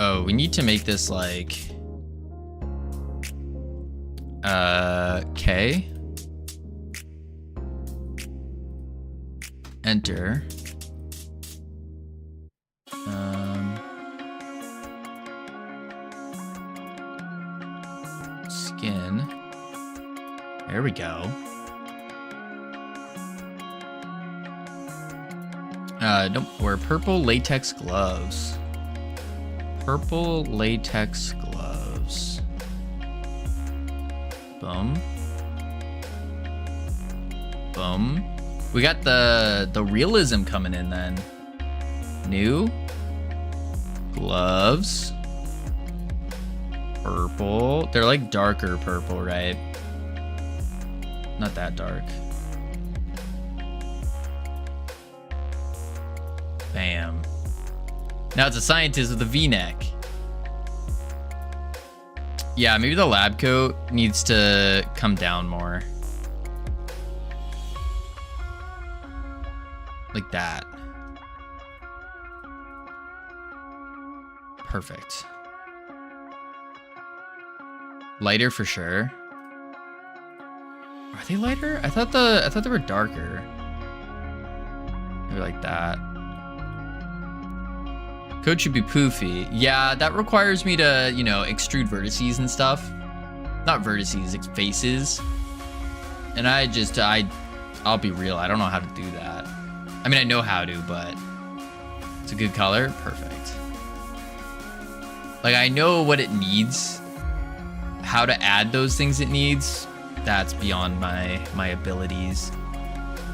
Oh, we need to make this like, K. Enter. Skin. There we go. Nope, wear purple latex gloves. Purple latex gloves. Boom. Boom. We got the realism coming in then. New gloves. Purple. They're like darker purple, right? Not that dark. Bam. Now it's a scientist with a V-neck. Yeah, maybe the lab coat needs to come down more. Like that. Perfect. Lighter for sure. Are they lighter? I thought they were darker. Maybe like that. Coat should be poofy. Yeah, that requires me to, you know, extrude vertices and stuff. Not vertices, it's faces. And I'll be real, I don't know how to do that. I mean, I know how to, but it's a good color. Perfect. Like, I know what it needs. How to add those things it needs, that's beyond my abilities.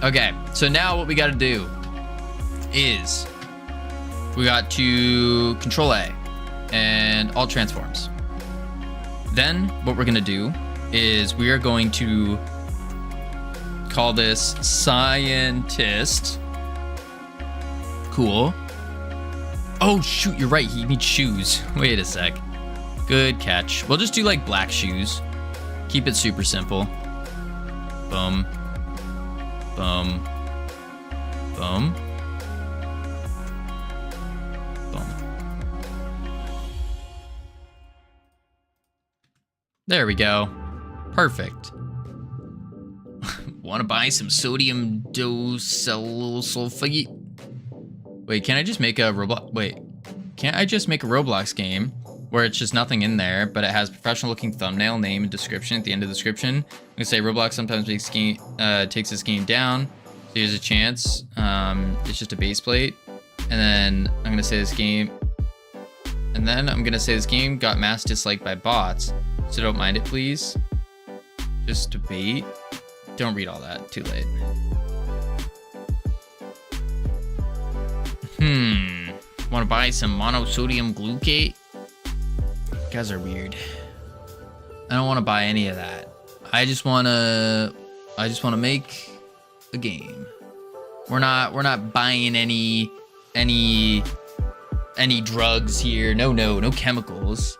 Okay, so now what we got to do is we got to Control A and all transforms. Then what we're gonna do is we are going to call this scientist. Cool. Oh shoot, you're right, he needs shoes. Wait a sec. Good catch. We'll just do like black shoes. Keep it super simple. Boom. Boom. Boom. Boom. There we go. Perfect. Want to buy some sodium dosulfate? Wait, can't I just make a Roblox? Wait, can't I just make a Roblox game where it's just nothing in there, but it has professional looking thumbnail, name, and description at the end of the description? I'm gonna say Roblox sometimes takes this game down. So here's a chance. It's just a base plate. And then I'm gonna say this game. And then I'm gonna say this game got mass disliked by bots. So don't mind it, please. Just debate. Don't read all that, too late. Wanna buy some monosodium glucate? You guys are weird. I don't wanna buy any of that. I just wanna make a game. We're not buying any drugs here. No chemicals.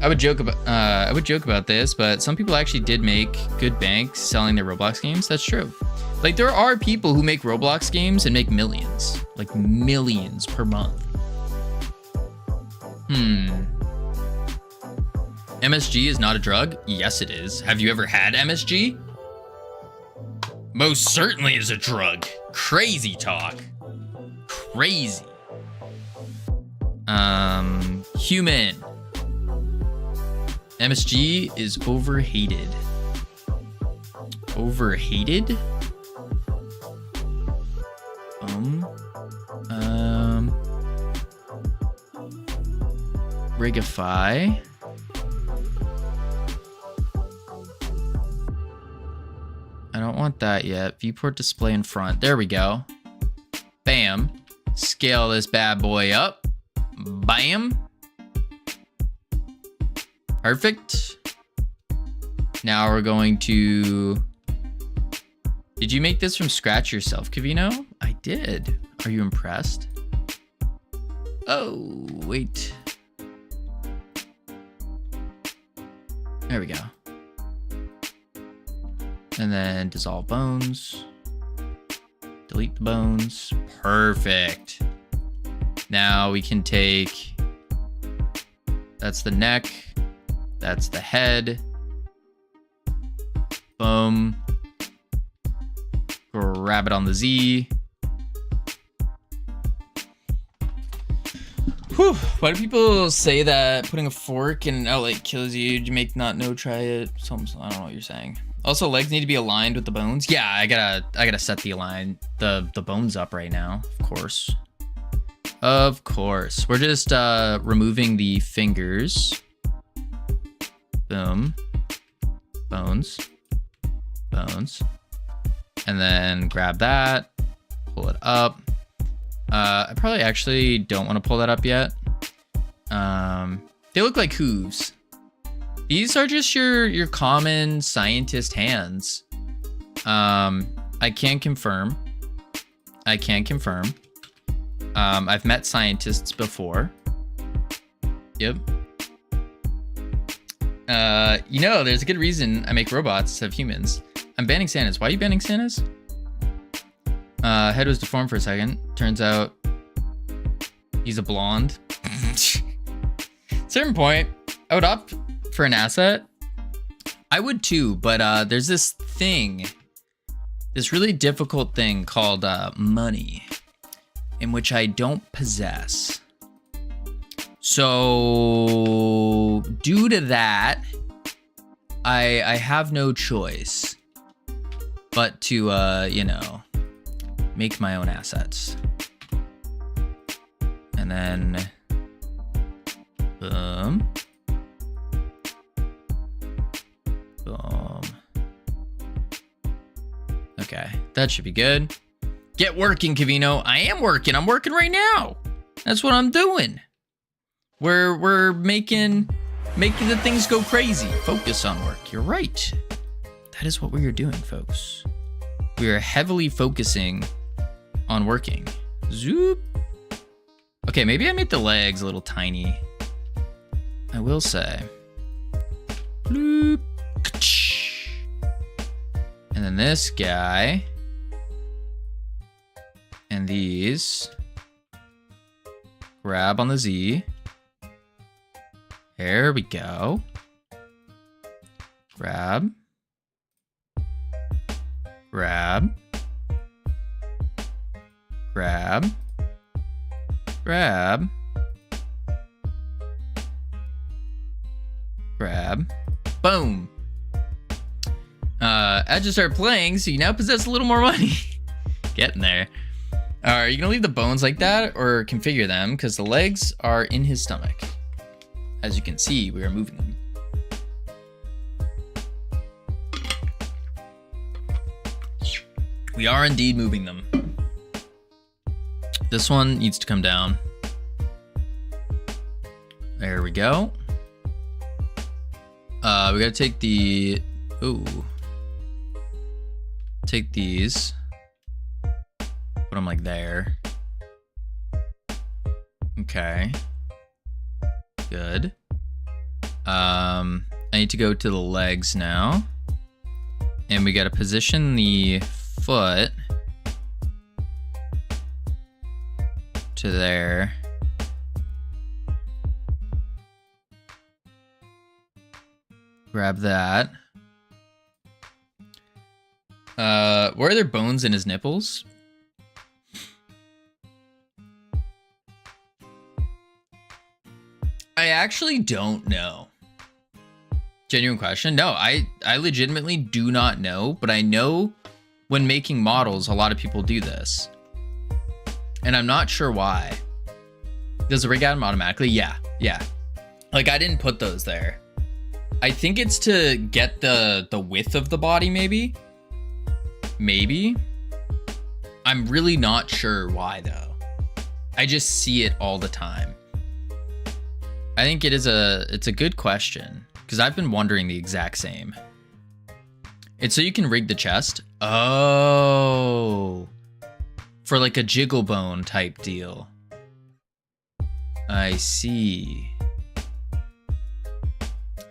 I would joke about this, but some people actually did make good bank selling their Roblox games. That's true. Like, there are people who make Roblox games and make millions. Like, millions per month. MSG is not a drug? Yes, it is. Have you ever had MSG? Most certainly is a drug. Crazy talk. Crazy. Human. MSG is overhated. Overhated? Rigify. I don't want that yet. Viewport display in front. There we go. Bam. Scale this bad boy up. Bam. Perfect. Now we're going to... Did you make this from scratch yourself, Kavino? I did. Are you impressed? Oh, wait. There we go. And then dissolve bones. Delete the bones. Perfect. Now we can take... That's the neck. That's the head. Boom. Grab it on the Z. Whew. Why do people say that putting a fork in an outlet kills you? You make not know, try it. I don't know what you're saying. Also, legs need to be aligned with the bones. Yeah, I gotta set the bones up right now. Of course. Of course. We're just removing the fingers. Boom. Bones. Bones. And then grab that. Pull it up. I probably actually don't want to pull that up yet. They look like hooves. These are just your common scientist hands. I can confirm. I've met scientists before. Yep. There's a good reason I make robots to have humans. I'm banning Santa's. Why are you banning Santa's? Head was deformed for a second. Turns out he's a blonde. Certain point, I would opt for an asset. I would too, but there's this really difficult thing called money, in which I don't possess. So due to that, I have no choice but to make my own assets. And then boom. Boom. Okay, that should be good. Get working, Cavino. I am working. I'm working right now. That's what I'm doing. We're making the things go crazy. Focus on work. You're right. That is what we are doing, folks. We are heavily focusing on working. Zoop. Okay, maybe I made the legs a little tiny. I will say. Bloop. And then this guy. And these. Grab on the Z. There we go. Grab. Grab. Grab. Grab. Grab. Boom. As you start playing, so you now possess a little more money. Getting there. Are you gonna leave the bones like that or configure them? Because the legs are in his stomach. As you can see, we are moving them. We are indeed moving them. This one needs to come down. There we go. We gotta take the... Ooh. Take these. Put them like there. Okay. Good. I need to go to the legs now. And we gotta position the foot to there. Grab that. Where are there bones in his nipples? I actually don't know. Genuine question. No, I legitimately do not know, but I know when making models, a lot of people do this. And I'm not sure why. Does the rig add them automatically? Yeah. Like I didn't put those there. I think it's to get the width of the body, maybe. Maybe. I'm really not sure why though. I just see it all the time. I think it's a good question because I've been wondering the exact same. It's so you can rig the chest. Oh. For like a jiggle bone type deal. I see.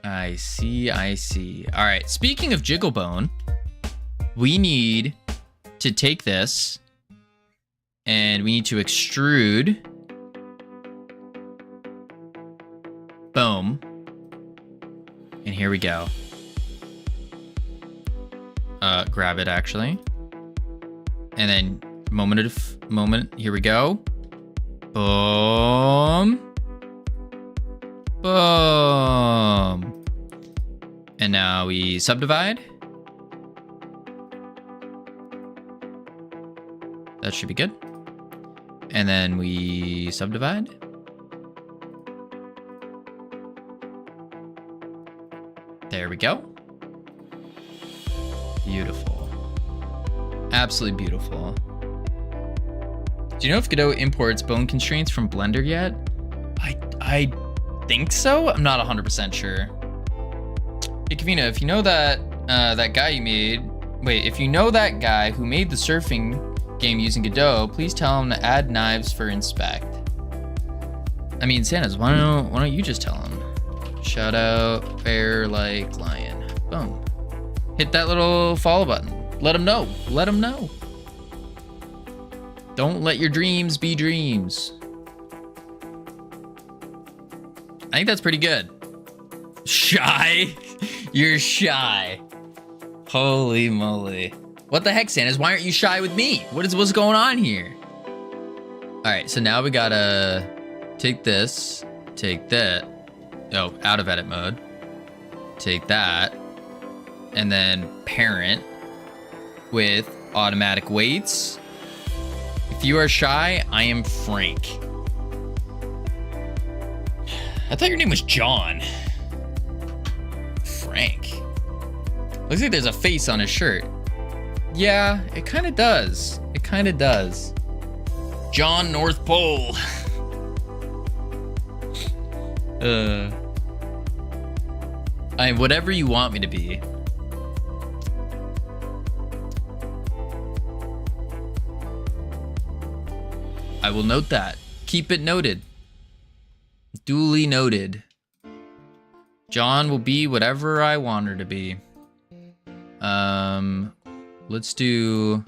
I see. All right, speaking of jiggle bone, we need to take this and we need to extrude. Boom. And here we go. Grab it actually. And then moment, here we go. Boom. Boom. And now we subdivide. That should be good. And then we subdivide. There we go. Beautiful. Absolutely beautiful. Do you know if Godot imports bone constraints from Blender yet? I think so. I'm not 100% sure. Hey, Kavina, if you know that that guy you made, if you know that guy who made the surfing game using Godot, please tell him to add knives for inspect. I mean, Santas, why don't you just tell him? Shout out, fair like lion. Boom. Hit that little follow button. Let him know. Let him know. Don't let your dreams be dreams. I think that's pretty good. Shy? You're shy. Holy moly. What the heck, Santas? Why aren't you shy with me? What's going on here? All right, so now we gotta take this, take that. Oh, out of edit mode. Take that. And then parent with automatic weights. If you are shy, I am Frank. I thought your name was John. Frank. Looks like there's a face on his shirt. Yeah, it kind of does. It kind of does. John North Pole. I'm whatever you want me to be. I will note that. Keep it noted. Duly noted. John will be whatever I want her to be. Let's do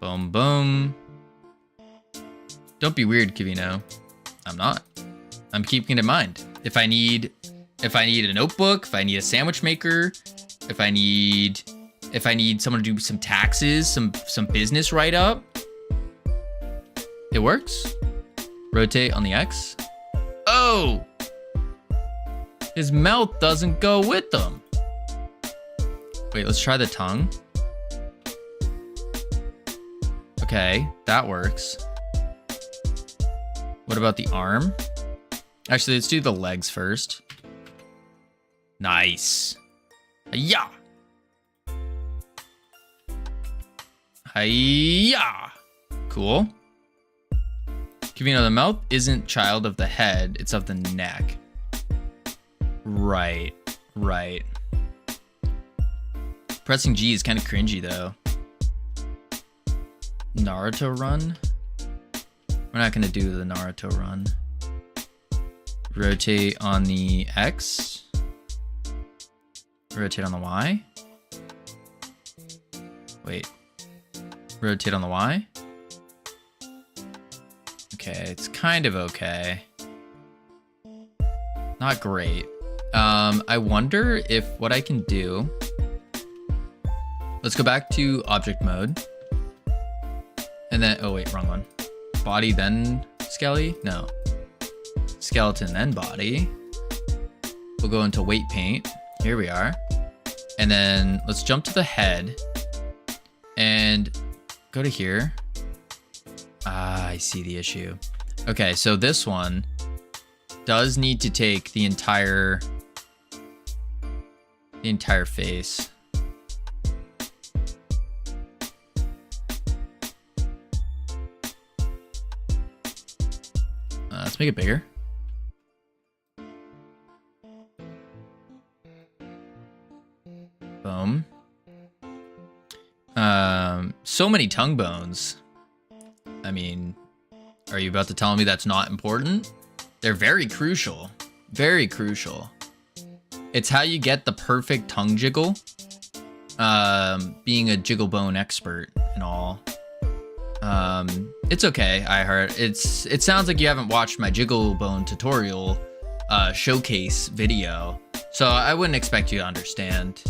boom boom. Don't be weird, Kivino. I'm not. I'm keeping it in mind. If I need a notebook, if I need a sandwich maker, if I need someone to do some taxes, some business write up, it works. Rotate on the X. Oh! His mouth doesn't go with them. Wait, let's try the tongue. Okay, that works. What about the arm? Actually, let's do the legs first. Nice. Hiya! Hiya! Cool. Kavino, the mouth isn't child of the head, it's of the neck. Right. Pressing G is kind of cringy, though. Naruto run? We're not gonna do the Naruto run. Rotate on the X. Rotate on the Y. Wait. Rotate on the Y. Okay, it's kind of okay. Not great. I wonder if what I can do... Let's go back to object mode. And then, oh wait, wrong one. Body, then skelly? No. Skeleton, then body. We'll go into weight paint. Here we are. And then let's jump to the head. And go to here. Ah, I see the issue. Okay, so this one does need to take the entire face. Let's make it bigger. Boom. So many tongue bones. I mean, are you about to tell me that's not important? They're very crucial. Very crucial. It's how you get the perfect tongue jiggle. Being a jiggle bone expert and all. It's okay, I heard. It sounds like you haven't watched my jiggle bone tutorial showcase video. So I wouldn't expect you to understand.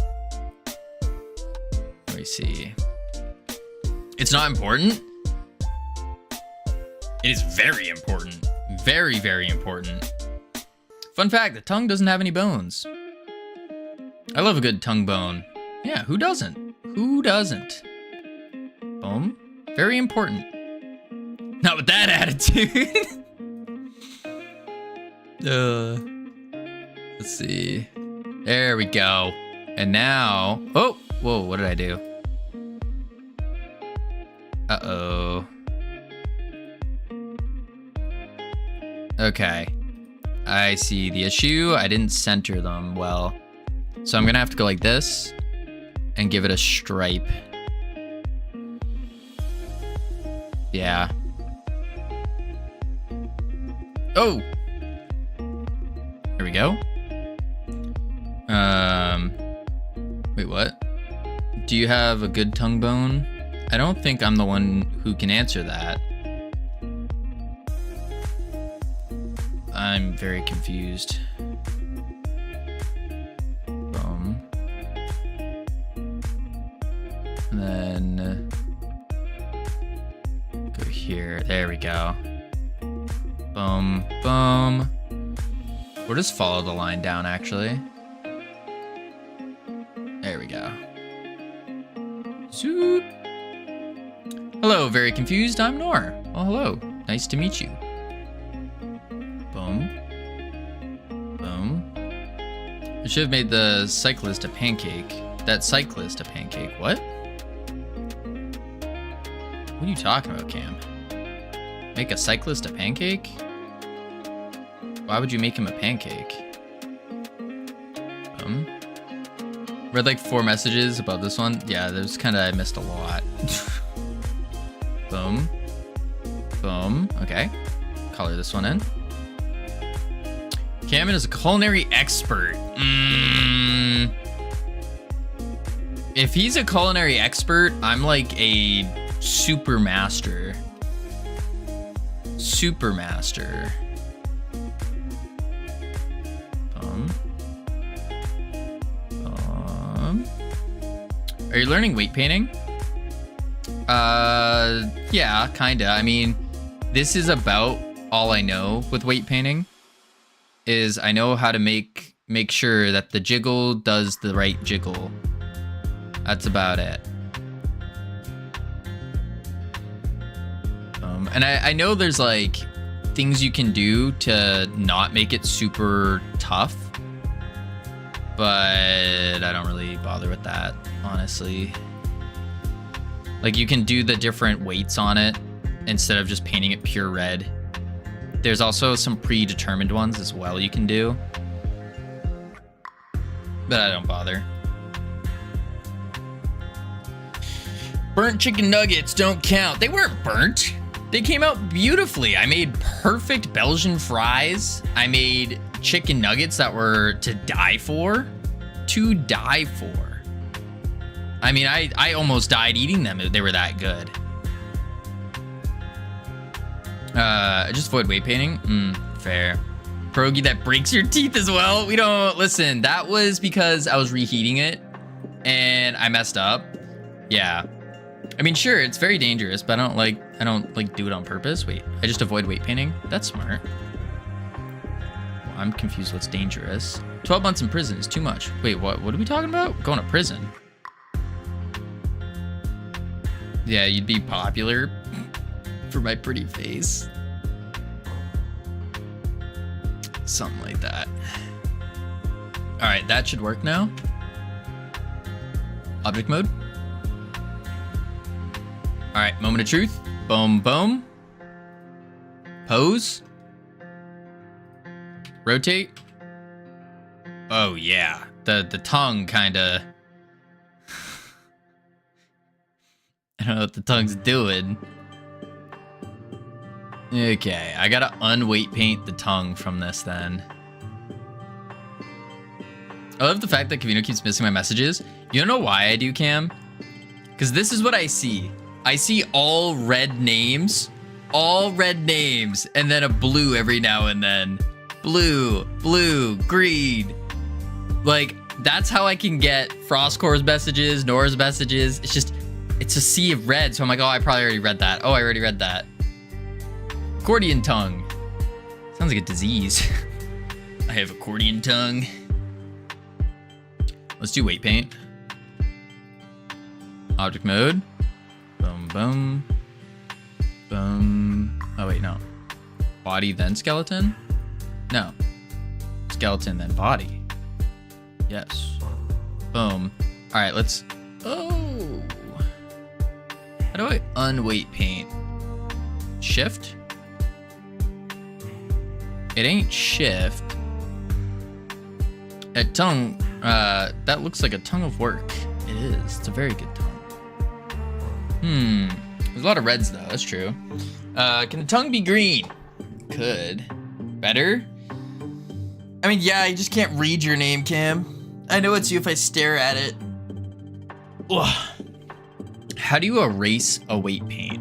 Let me see. It's not important? It is very important. Very, very important. Fun fact, the tongue doesn't have any bones. I love a good tongue bone. Yeah, who doesn't? Who doesn't? Boom. Very important. Not with that attitude. Let's see. There we go. And now... Oh! Whoa, what did I do? Uh-oh. Okay. I see the issue. I didn't center them well. So I'm gonna have to go like this and give it a stripe. Yeah. Oh! There we go. Wait, what? Do you have a good tongue bone? I don't think I'm the one who can answer that. I'm very confused. Boom. And then go here. There we go. Boom, boom. We'll just follow the line down, actually. There we go. Zoop. Hello, very confused. I'm Nor. Oh, hello. Nice to meet you. Boom. Boom. I should have made the cyclist a pancake. That cyclist a pancake. What? What are you talking about, Cam? Make a cyclist a pancake? Why would you make him a pancake? Read like 4 messages about this one. Yeah, there's kind of, I missed a lot. Boom. Boom. Okay. Color this one in. Cameron is a culinary expert. If he's a culinary expert, I'm like a super master. Super master. Are you learning weight painting? Yeah, kinda. I mean, this is about all I know with weight painting. Is I know how to make sure that the jiggle does the right jiggle. That's about it. And I know there's like things you can do to not make it super tough, but I don't really bother with that, honestly. Like you can do the different weights on it instead of just painting it pure red. There's also some predetermined ones as well you can do, but I don't bother. Burnt chicken nuggets don't count. They weren't burnt. They came out beautifully. I made perfect Belgian fries. I made chicken nuggets that were to die for. To die for. I mean, I almost died eating them. They were that good. Just avoid weight painting. Fair. Pierogi that breaks your teeth as well. We don't, listen, that was because I was reheating it and I messed up. Yeah. I mean, sure, it's very dangerous, but I don't like do it on purpose. Wait, I just avoid weight painting? That's smart. Well, I'm confused what's dangerous. 12 months in prison is too much. Wait, what are we talking about? Going to prison? Yeah, you'd be popular for my pretty face. Something like that. All right, that should work now. Object mode. All right, moment of truth. Boom, boom. Pose. Rotate. Oh yeah, the tongue kind of. I don't know what the tongue's doing. Okay, I gotta unweight paint the tongue from this then. I love the fact that Kavino keeps missing my messages. You don't know why I do, Cam? Because this is what I see. I see all red names, and then a blue every now and then. Blue, green. Like, that's how I can get Frostcore's messages, Nora's messages. It's a sea of red. So I'm like, oh, I probably already read that. Oh, I already read that. Accordion tongue. Sounds like a disease. I have accordion tongue. Let's do weight paint. Object mode. Boom, boom. Boom. Oh, wait, no. Body, then skeleton? No. Skeleton, then body. Yes. Boom. All right, let's... Oh. How do I unweight paint? Shift? It ain't shift. A tongue, that looks like a tongue of work. It is. It's a very good tongue. There's a lot of reds though, that's true. Can the tongue be green? Could. Better? I mean, yeah, I just can't read your name, Cam. I know it's you if I stare at it. Ugh. How do you erase a weight paint?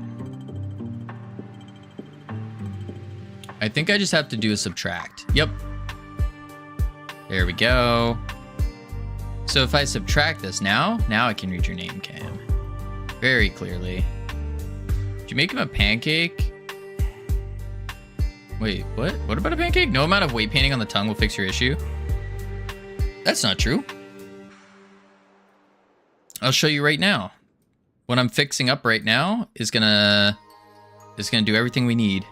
I think I just have to do a subtract. Yep. There we go. So if I subtract this now I can read your name, Cam. Very clearly. Did you make him a pancake? Wait, what? What about a pancake? No amount of weight painting on the tongue will fix your issue. That's not true. I'll show you right now. What I'm fixing up right now is gonna do everything we need.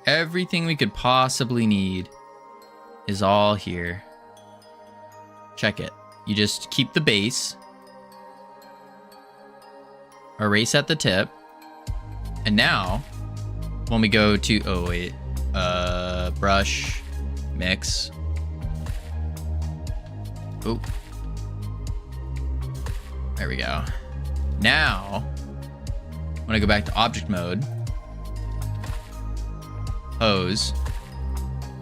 Everything we could possibly need is all here. Check it. You just keep the base. Erase at the tip. And now, when we go to, oh wait, brush, mix. Oh. There we go. Now, when I go back to object mode, pose,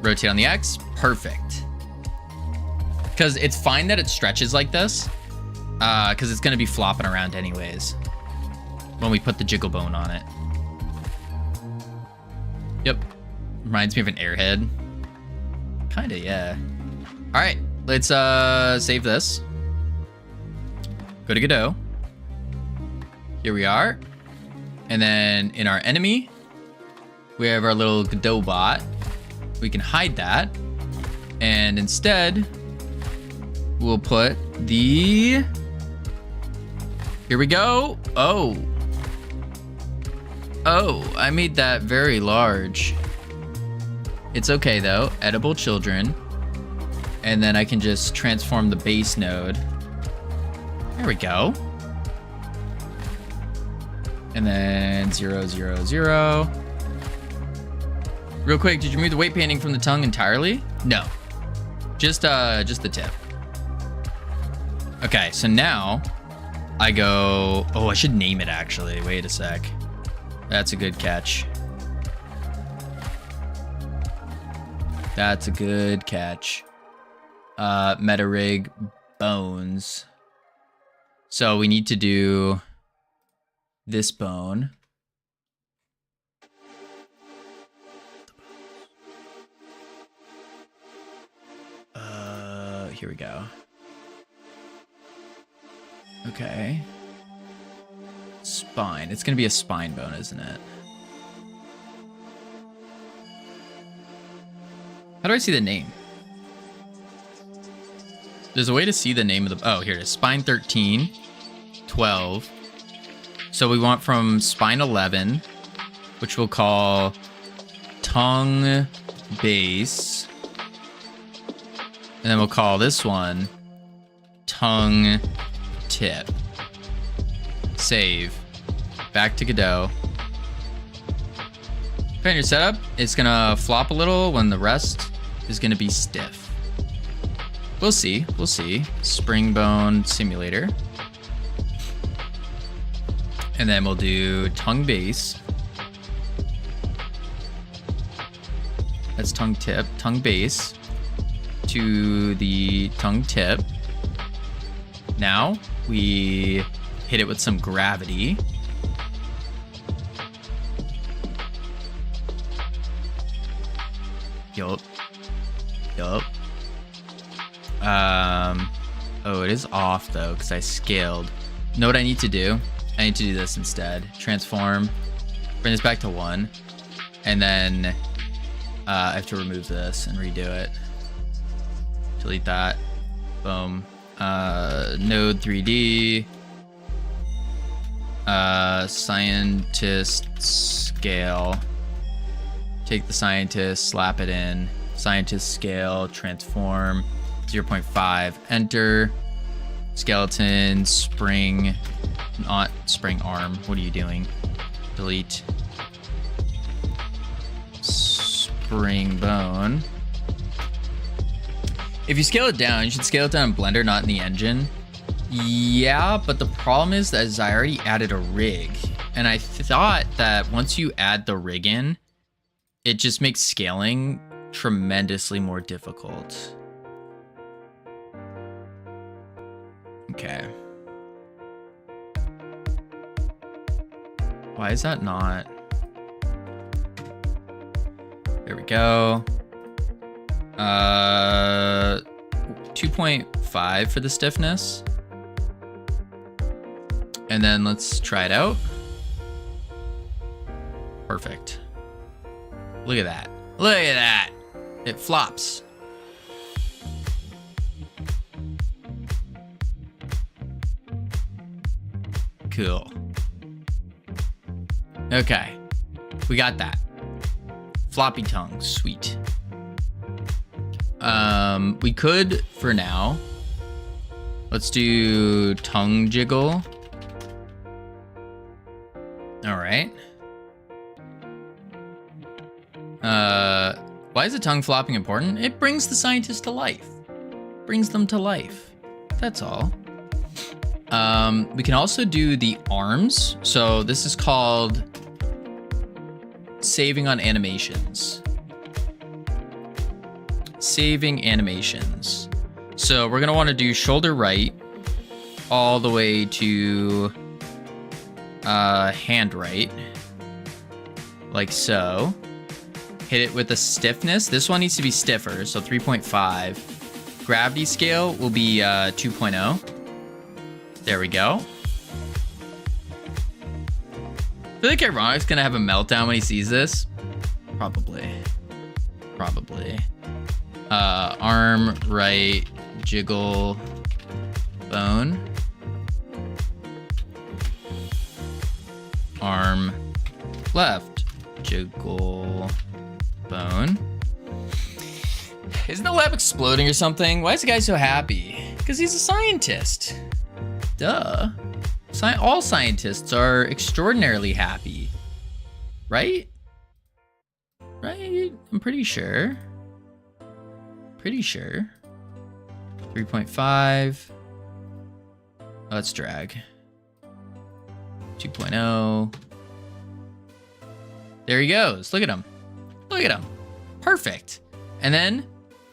rotate on the X, perfect. Because it's fine that it stretches like this, because it's going to be flopping around anyways when we put the jiggle bone on it. Yep. Reminds me of an airhead. Kinda, yeah. All right, let's save this. Go to Godot. Here we are. And then in our enemy, we have our little Godot bot. We can hide that. And instead, we'll put the... Here we go. Oh. Oh, I made that very large. It's okay though. Edible children. And then I can just transform the base node. There we go. And then 0, 0, 0. Real quick, did you remove the weight painting from the tongue entirely? No. Just the tip. Okay, so now I go... Oh, I should name it actually. Wait a sec. That's a good catch. That's a good catch. Meta rig bones. So we need to do this bone. Here we go. Okay. Spine. It's gonna be a spine bone, isn't it? How do I see the name? There's a way to see the name of the... Oh, here it is. Spine 13, 12. So we want from spine 11, which we'll call tongue base. And then we'll call this one tongue tip. Save. Back to Godot. Okay, your setup, it's gonna flop a little when the rest is gonna be stiff. We'll see, we'll see. Spring bone simulator. And then we'll do tongue base. That's tongue tip, tongue base to the tongue tip. Now we hit it with some gravity. Yup. Oh, it is off though, because I scaled. Know what I need to do? I need to do this instead. Transform, bring this back to 1, and then I have to remove this and redo it. Delete that. Boom. Node 3D. Scientist scale. Take the scientist, slap it in. Scientist scale, transform, 0.5. Enter. Skeleton, spring, not spring arm. What are you doing? Delete. Spring bone. If you scale it down, you should scale it down in Blender, not in the engine. Yeah, but the problem is that I already added a rig. And I thought that once you add the rig in, it just makes scaling tremendously more difficult. Okay. Why is that not? There we go. 2.5 for the stiffness. And then let's try it out. Perfect. Look at that. Look at that. It flops. Cool. Okay. We got that. Floppy tongue. Sweet. We could, for now, let's do tongue jiggle. All right. Why is the tongue flopping important? It brings the scientist to life. Brings them to life. That's all. We can also do the arms. So this is called saving on animations. Saving animations. So we're gonna want to do shoulder right all the way to hand right, like so. Hit it with a stiffness. This one needs to be stiffer, so 3.5. Gravity scale will be 2.0. There we go. I feel like Ironic's gonna have a meltdown when he sees this. Probably. Arm right, jiggle, bone. Arm left, jiggle, bone. Isn't the lab exploding or something? Why is the guy so happy? Because he's a scientist. Duh. All scientists are extraordinarily happy. Right? Right? I'm pretty sure. 3.5. Oh, let's drag. 2.0. There he goes. Look at him. Look at him. Perfect. And then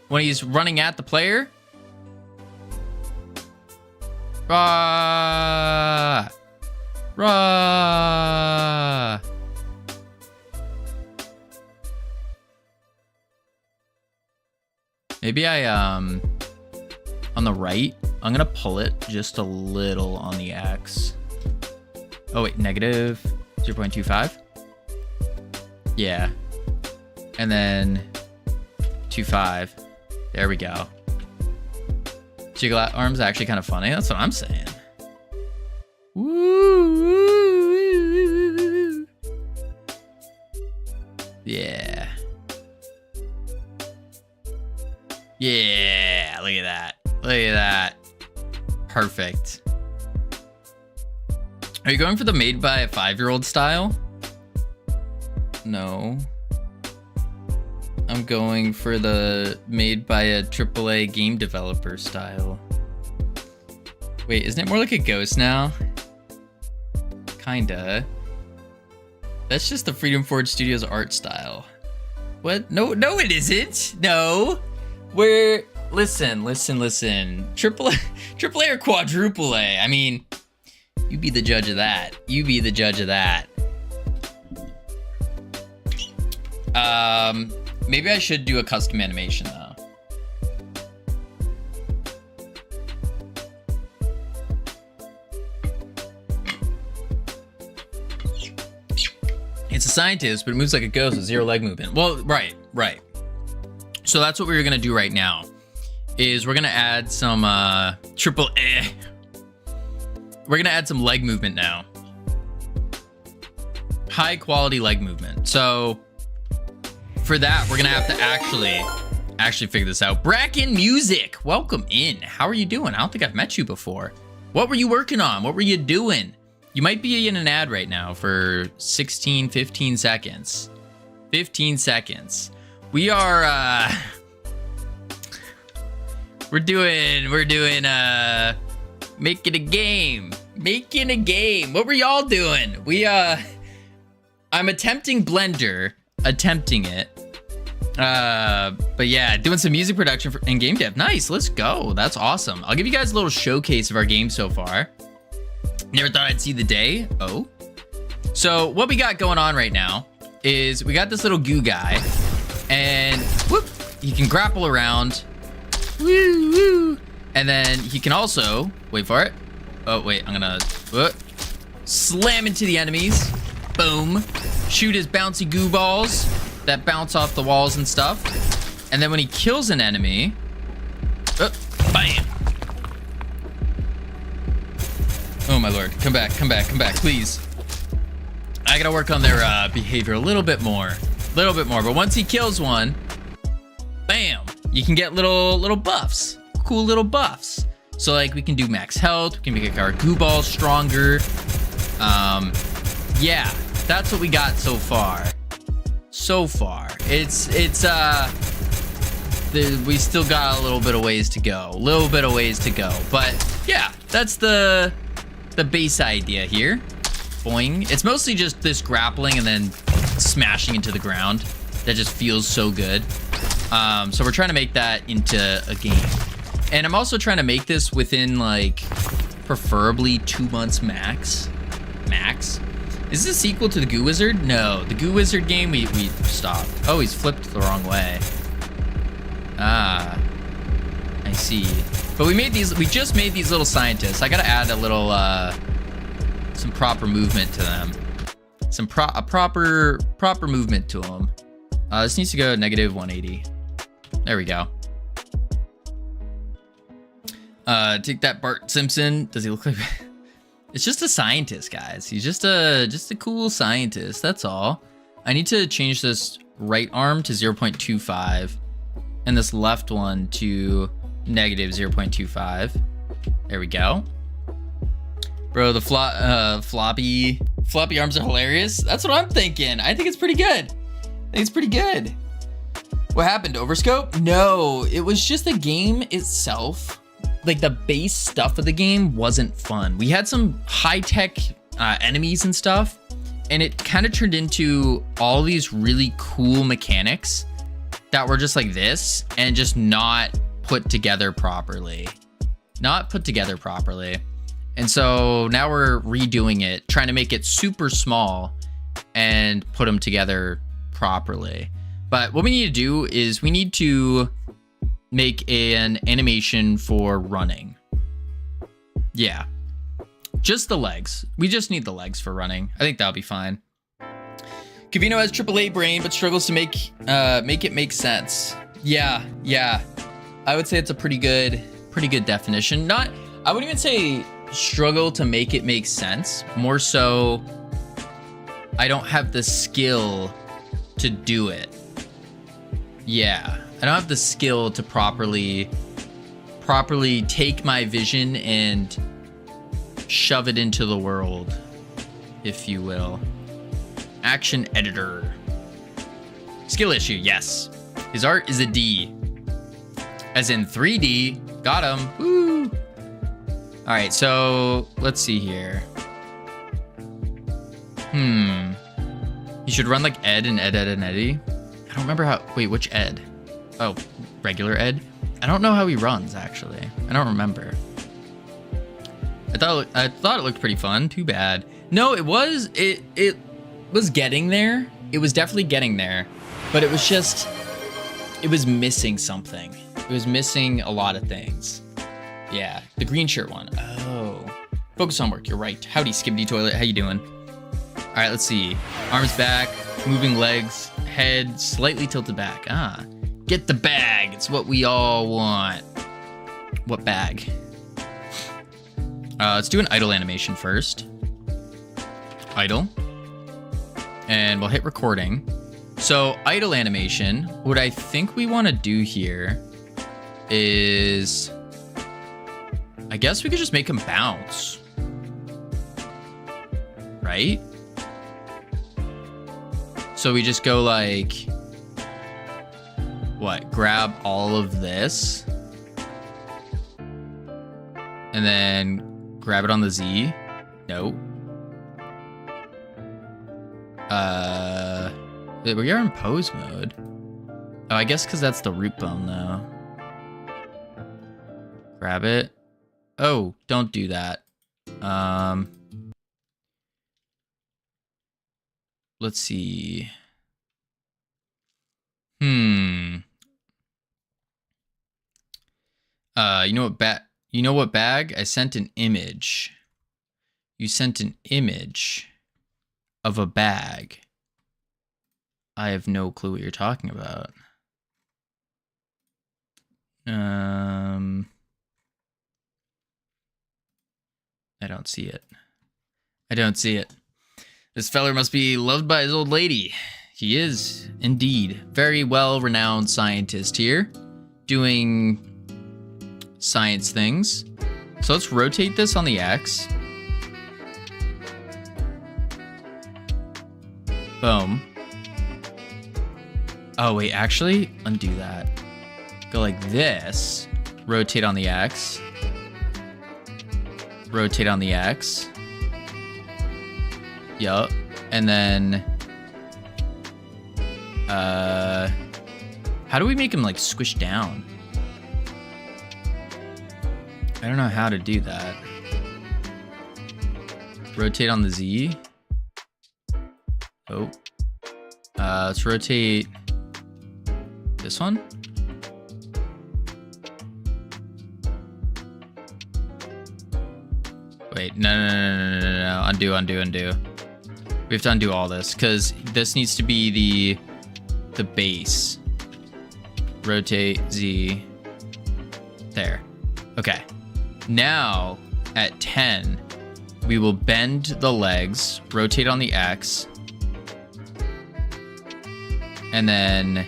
when he's running at the player, rah, rah. Maybe on the right, I'm gonna pull it just a little on the X. Oh wait, negative 0.25. Yeah. And then 2.5. There we go. Jiggle out arms actually kind of funny. That's what I'm saying. Woo. Yeah. Yeah, look at that. Look at that. Perfect. Are you going for the made by a 5-year-old style? No. I'm going for the made by a AAA game developer style. Wait, isn't it more like a ghost now? Kinda. That's just the Freedom Forge Studios art style. What? No, it isn't. No. Listen. Triple A or quadruple A? I mean, you be the judge of that. Maybe I should do a custom animation though. It's a scientist, but it moves like a ghost with 0 leg movement. Well, right. So that's what we're gonna do right now. Is we're gonna add some triple A. We're gonna add some leg movement now. High quality leg movement. So for that, we're gonna have to actually figure this out. Bracken Music, welcome in. How are you doing? I don't think I've met you before. What were you working on? What were you doing? You might be in an ad right now for 15 seconds. 15 seconds. We are, we're doing, making a game. What were y'all doing? I'm attempting Blender, but yeah, doing some music production and game dev. Nice, let's go. That's awesome. I'll give you guys a little showcase of our game so far. Never thought I'd see the day. Oh. So what we got going on right now is we got this little goo guy and whoop, he can grapple around. Woo. And then he can also, wait for it. Oh wait, I'm gonna slam into the enemies. Boom. Shoot his bouncy goo balls that bounce off the walls and stuff. And then when he kills an enemy, bam. Oh my lord, come back, please. I gotta work on their behavior a little bit more. But once he kills one, bam, you can get little buffs, cool little buffs. So like we can do max health, we can make our goo balls stronger. Yeah, that's what we got so far. We still got a little bit of ways to go. But yeah, that's the base idea here. Boing. It's mostly just this grappling and then smashing into the ground that just feels so good. So we're trying to make that into a game. And I'm also trying to make this within like preferably 2 months max. Is this a sequel to the Goo Wizard? No, the Goo Wizard game we stopped. Oh, he's flipped the wrong way. Ah, I see. But we just made these little scientists. I gotta add a little, some proper movement to them. A proper movement to them. This needs to go negative 180. There we go. Take that, Bart Simpson. Does he look like... It's just a scientist, guys. He's just a cool scientist. That's all. I need to change this right arm to 0.25 and this left one to negative 0.25. There we go. Bro, the floppy arms are hilarious. That's what I'm thinking. I think it's pretty good. What happened? Overscope? No, it was just the game itself. Like the base stuff of the game wasn't fun. We had some high-tech enemies and stuff, and it kind of turned into all these really cool mechanics that were just like this and just not put together properly. And so now we're redoing it, trying to make it super small and put them together properly. But what we need to do is we need to make an animation for running. Yeah, just the legs. We just need the legs for running. I think that'll be fine. Cavino has AAA brain, but struggles to make it make sense. Yeah. I would say it's a pretty good definition. I wouldn't even say struggle to make it make sense. More so, I don't have the skill to do it. Yeah. I don't have the skill to properly take my vision and shove it into the world, if you will. Action editor. Skill issue, yes. His art is a D. As in 3D. Got him. Woo. All right, so let's see here. You should run like Ed and Ed, Ed, and Eddie. I don't remember how. Wait, which Ed? Oh, regular Ed? I don't know how he runs, actually. I don't remember. I thought it looked pretty fun. Too bad. No, it was getting there. It was definitely getting there. But it was just, it was missing something. It was missing a lot of things. Yeah, the green shirt one. Oh. Focus on work, you're right. Howdy, Skibbity Toilet, how you doing? All right, let's see. Arms back, moving legs, head slightly tilted back. Ah, get the bag. It's what we all want. What bag? Let's do an idle animation first. Idle. And we'll hit recording. So idle animation, what I think we want to do here is, I guess we could just make him bounce. Right? So we just go like, what? Grab all of this. And then grab it on the Z. No. We are in pose mode. Oh, I guess because that's the root bone though. Grab it. Oh, don't do that. Let's see. You know what bag? I sent an image. You sent an image of a bag. I have no clue what you're talking about. I don't see it. I don't see it. This feller must be loved by his old lady. He is, indeed. Very well-renowned scientist here, doing science things. So let's rotate this on the X. Boom. Oh, wait, actually, undo that. Go like this. Rotate on the X. Rotate on the X. Yup. And then... how do we make him, like, squish down? I don't know how to do that. Rotate on the Z. Oh. Let's rotate this one. Wait, no. Undo. We have to undo all this because this needs to be the base. Rotate Z. There. Okay. Now at 10, we will bend the legs, rotate on the X, and then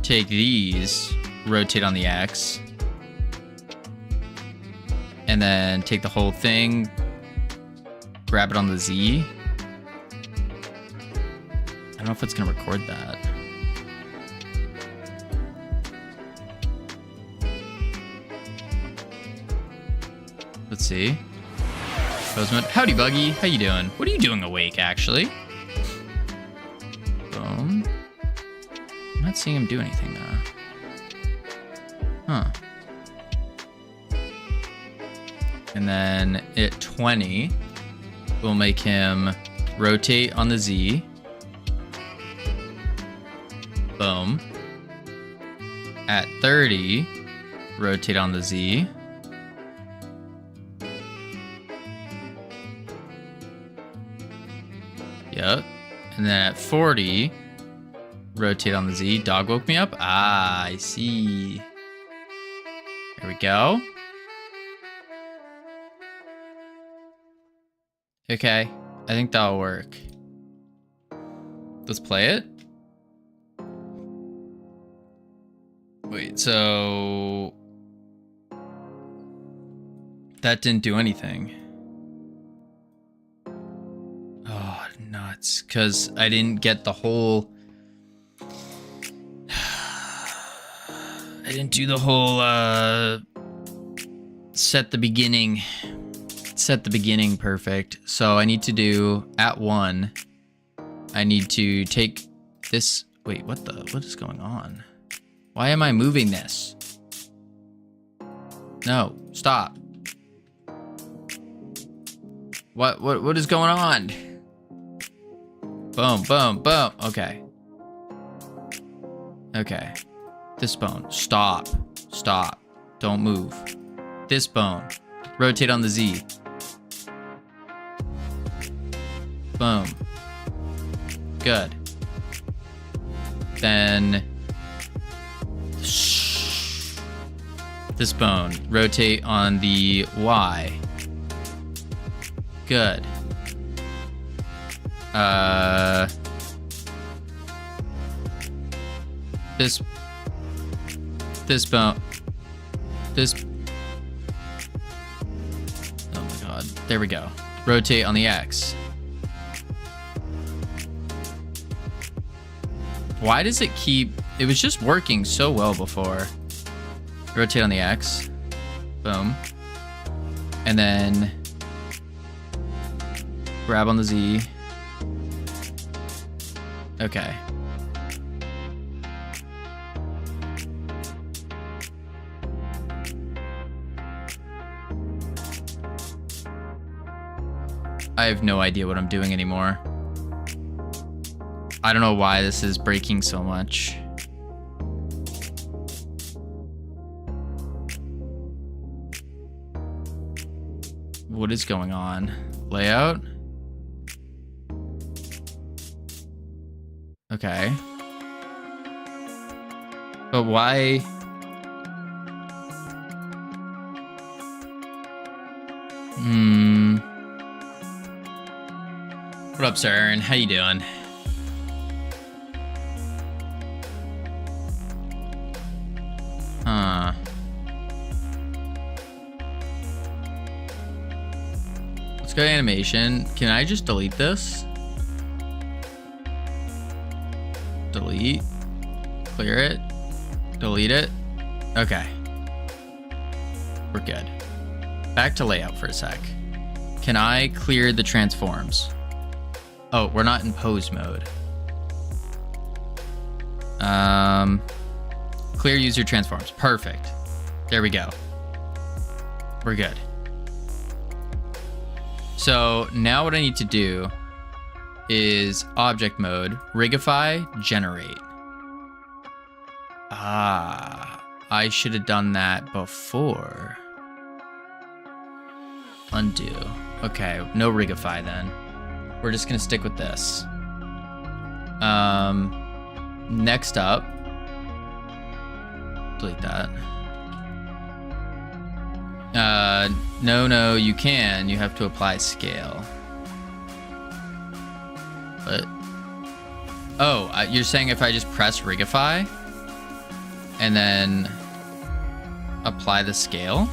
take these, rotate on the X, and then take the whole thing, grab it on the Z. I don't know if it's gonna record that. Let's see. Pose mode. Howdy, Buggy. How you doing? What are you doing awake, actually? Boom. I'm not seeing him do anything, though. Huh. And then at 20, we'll make him rotate on the Z. Boom. At 30, rotate on the Z. Yep. And then at 40, rotate on the Z. Dog woke me up. Ah, I see. There we go. Okay. I think that'll work. Let's play it. Wait, so... that didn't do anything. Oh, nuts. Because I didn't get the whole... I didn't do the whole, set the beginning. set the beginning perfect. So I need to do at 1. I need to take this. Wait, what is going on? Why am I moving this? No, stop. What is going on? Boom, boom, boom. Okay. Okay. This bone. Stop. Stop. Don't move. This bone. Rotate on the Z. Boom. Good. Then this bone. Rotate on the Y. Good. This bone. This. Oh my god. There we go. Rotate on the X. Why does it keep... It was just working so well before. Rotate on the X. Boom. And then... grab on the Z. Okay. I have no idea what I'm doing anymore. I don't know why this is breaking so much. What is going on? Layout? Okay. But why? What up, sir Aaron? How you doing? Huh. Let's go to animation. Can I just delete this? Delete. Clear it. Delete it. Okay. We're good. Back to layout for a sec. Can I clear the transforms? Oh, we're not in pose mode. Clear user transforms. Perfect. There we go. We're good. So now what I need to do is object mode, rigify, generate. Ah, I should have done that before. Undo. Okay, no rigify then. We're just gonna stick with this. Next up, delete that. No, you can. You have to apply scale. But oh, you're saying if I just press rigify and then apply the scale?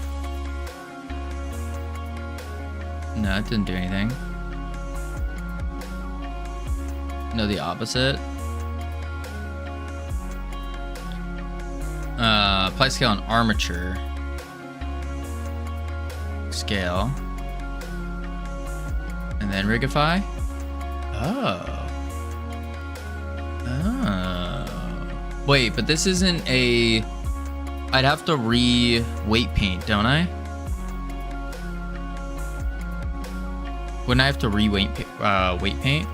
No, it didn't do anything. No, the opposite. Apply scale on armature. Scale. And then rigify. Oh. Oh. Wait, but this isn't a... I'd have to weight paint, don't I? Wouldn't I have to weight paint?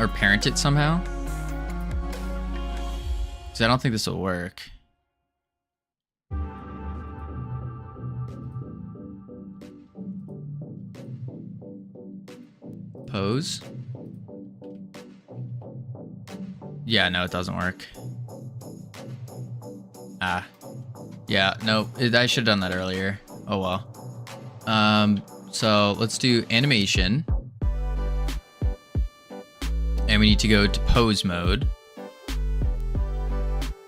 Or parent it somehow? Because I don't think this will work. Pose? Yeah, no, it doesn't work. Ah. Yeah, no, I should have done that earlier. Oh well. So let's do animation. And we need to go to pose mode.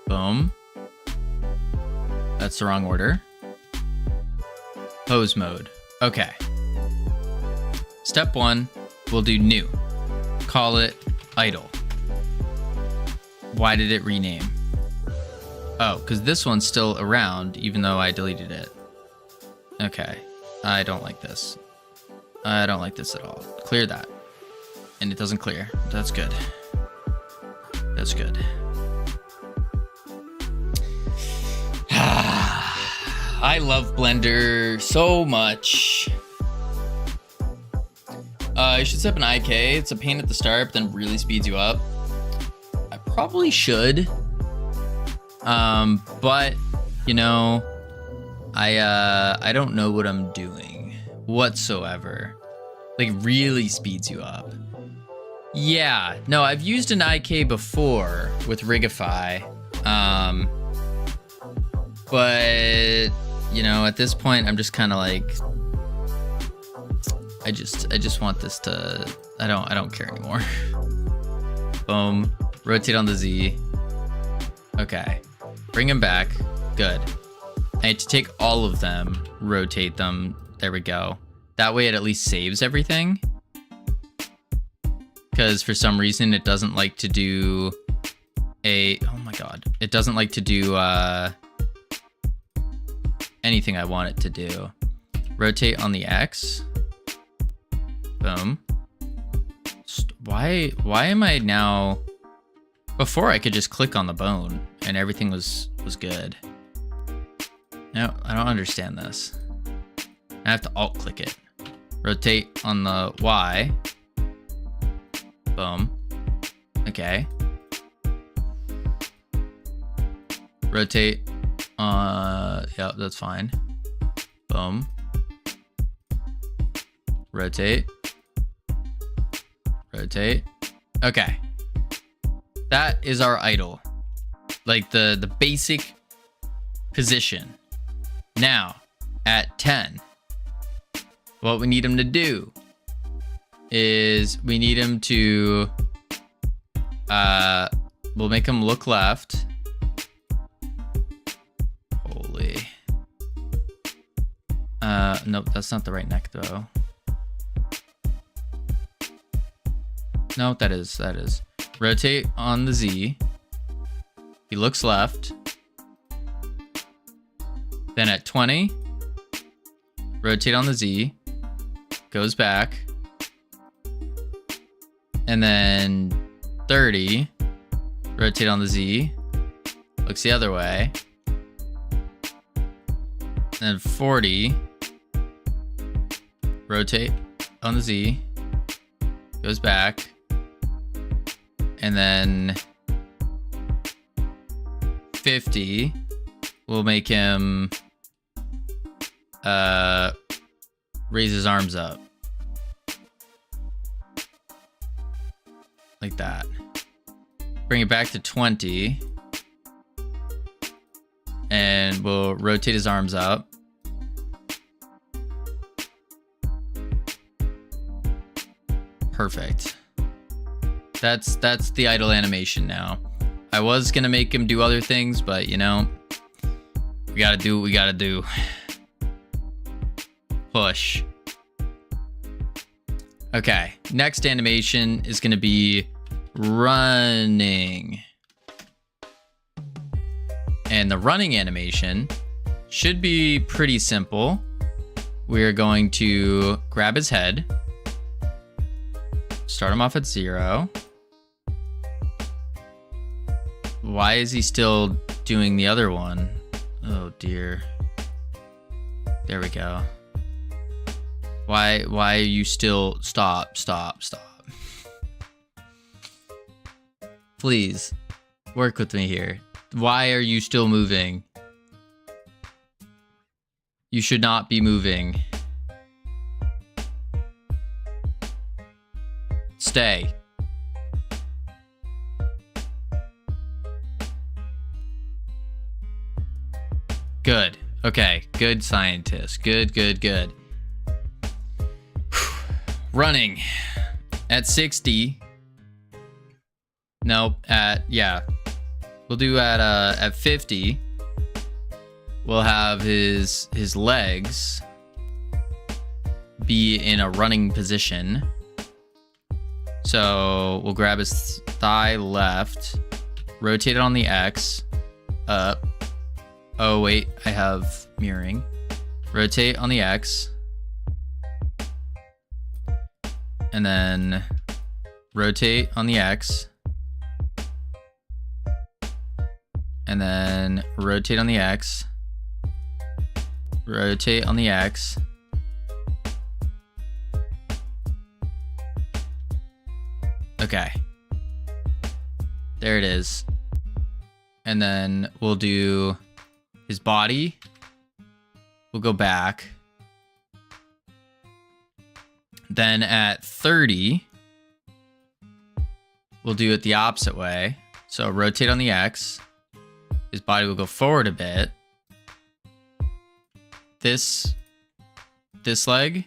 Boom. That's the wrong order. Pose mode. Okay. Step 1, we'll do new. Call it idle. Why did it rename? Oh, because this one's still around, even though I deleted it. Okay. I don't like this. I don't like this at all. Clear that. And it doesn't clear. That's good. That's good. I love Blender so much. You should set up an IK. It's a pain at the start, but then really speeds you up. I probably should. But you know, I don't know what I'm doing whatsoever. Like really speeds you up. Yeah, no, I've used an IK before with Rigify. But you know, at this point, I'm just kind of like, I just want this to, I don't care anymore. Boom, rotate on the Z. Okay, bring him back. Good. I need to take all of them, rotate them. There we go. That way it at least saves everything. Because for some reason it doesn't like to do oh my god. It doesn't like to do anything I want it to do. Rotate on the X. Boom. Why am I now... Before I could just click on the bone and everything was good. No, I don't understand this. I have to alt click it. Rotate on the Y. Boom. Okay. Rotate. Yeah, that's fine. Boom. Rotate. Rotate. Okay. That is our idle. Like the basic position. Now, at 10, what we need him to do is we need him to, we'll make him look left. Holy. Nope, that's not the right neck though. No, that is. Rotate on the Z. He looks left. Then at 20, rotate on the Z, goes back. And then 30, rotate on the Z, looks the other way. And then 40, rotate on the Z, goes back. And then 50, we'll make him raise his arms up. Like that. Bring it back to 20. And we'll rotate his arms up. Perfect. That's the idle animation now. I was gonna make him do other things, but you know, we gotta do what we gotta do. Push. Okay, next animation is gonna be running. And the running animation should be pretty simple. We're going to grab his head, start him off at 0. Why is he still doing the other one? Oh dear. There we go. Why are you still... Stop. Please, work with me here. Why are you still moving? You should not be moving. Stay. Good. Okay. Good scientist. Good. Running at 60. Nope. We'll do at 50. We'll have his legs be in a running position. So we'll grab his thigh left, rotate it on the X, up. Oh wait, I have mirroring. Rotate on the X, And then rotate on the X. And then rotate on the X. Rotate on the X. Okay. There it is. And then we'll do his body. We'll go back. Then at 30, we'll do it the opposite way. So rotate on the X. His body will go forward a bit. This leg,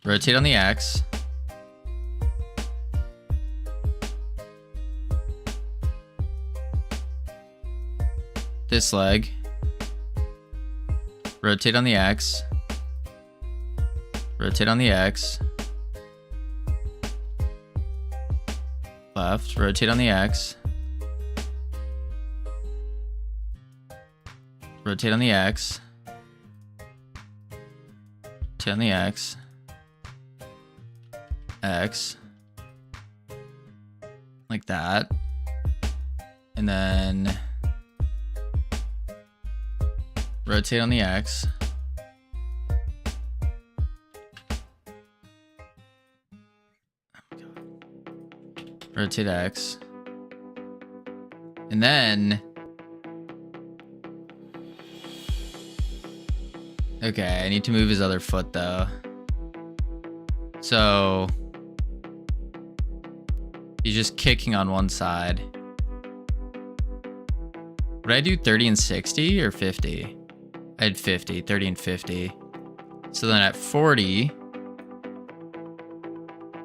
rotate on the X. This leg, rotate on the X. Rotate on the X. Left, rotate on the X. Rotate on the X. Rotate on the X. X. Like that. And then rotate on the X. Rotate X. And then okay, I need to move his other foot though. So he's just kicking on one side. Would I do 30 and 60 or 50? I had 50, 30 and 50. So then at 40,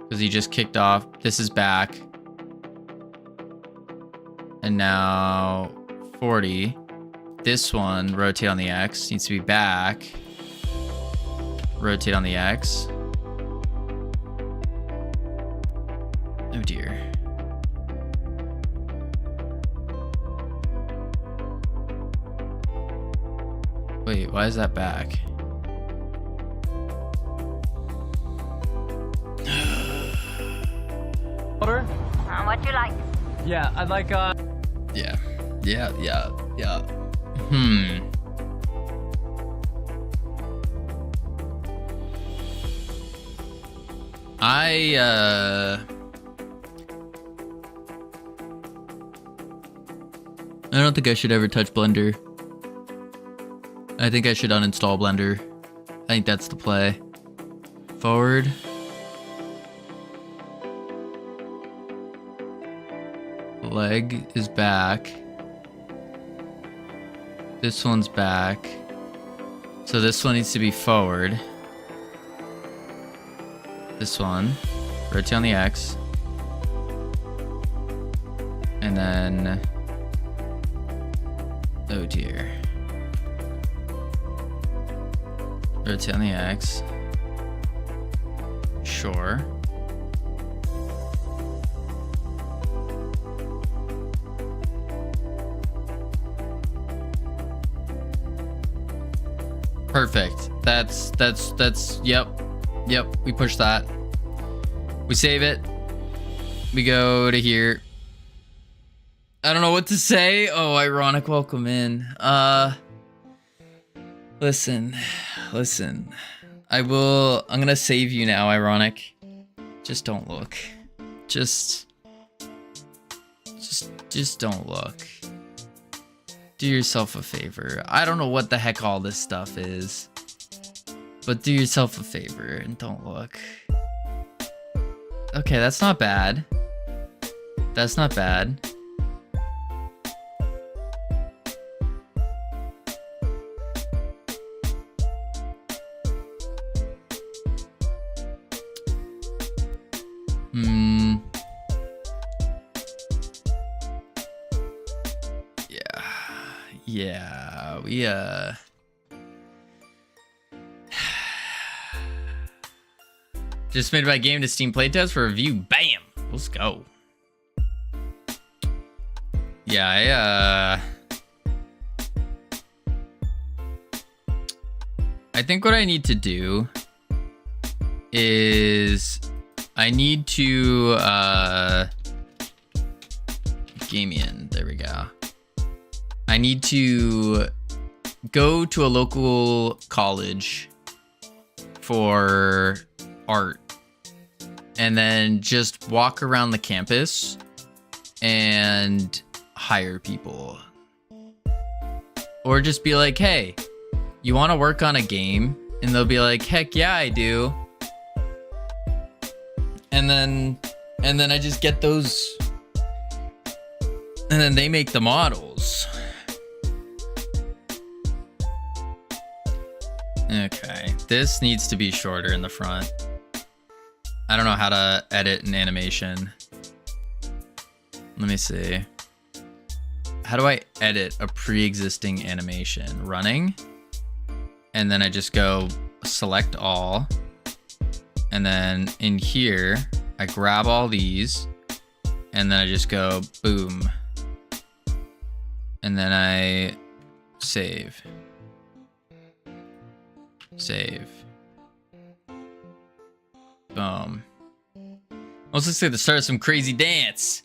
because he just kicked off, this is back. And now 40. This one, rotate on the X, needs to be back. Rotate on the X. Oh dear. Wait, why is that back? Order? What you like? Yeah, I'd like Yeah. I don't think I should ever touch Blender. I think I should uninstall Blender. I think that's the play. Forward. Leg is back. This one's back. So this one needs to be forward. This one. Rotate on the X. And then... oh dear. Rotate on the X. Sure. Perfect. That's yep. We push that. We save it. We go to here. I don't know what to say. Oh, ironic welcome in. Listen. I'm gonna save you now, ironic. Just don't look. Just don't look. Do yourself a favor. I don't know what the heck all this stuff is, but do yourself a favor and don't look. Okay, that's not bad. That's not bad. Yeah, we just made my game to Steam playtest for review. Bam! Let's go. Yeah, I think what I need to do is I need to Gamian, there we go. I need to go to a local college for art and then just walk around the campus and hire people. Or just be like, hey, you want to work on a game? And they'll be like, heck yeah, I do. And then I just get those. And then they make the models. Okay, this needs to be shorter in the front. I don't know how to edit an animation. Let me see. How do I edit a pre-existing animation? Running. And then I just go select all. And then in here, I grab all these. And then I just go boom. And then I save. Save. Boom. Let's just say the start of some crazy dance.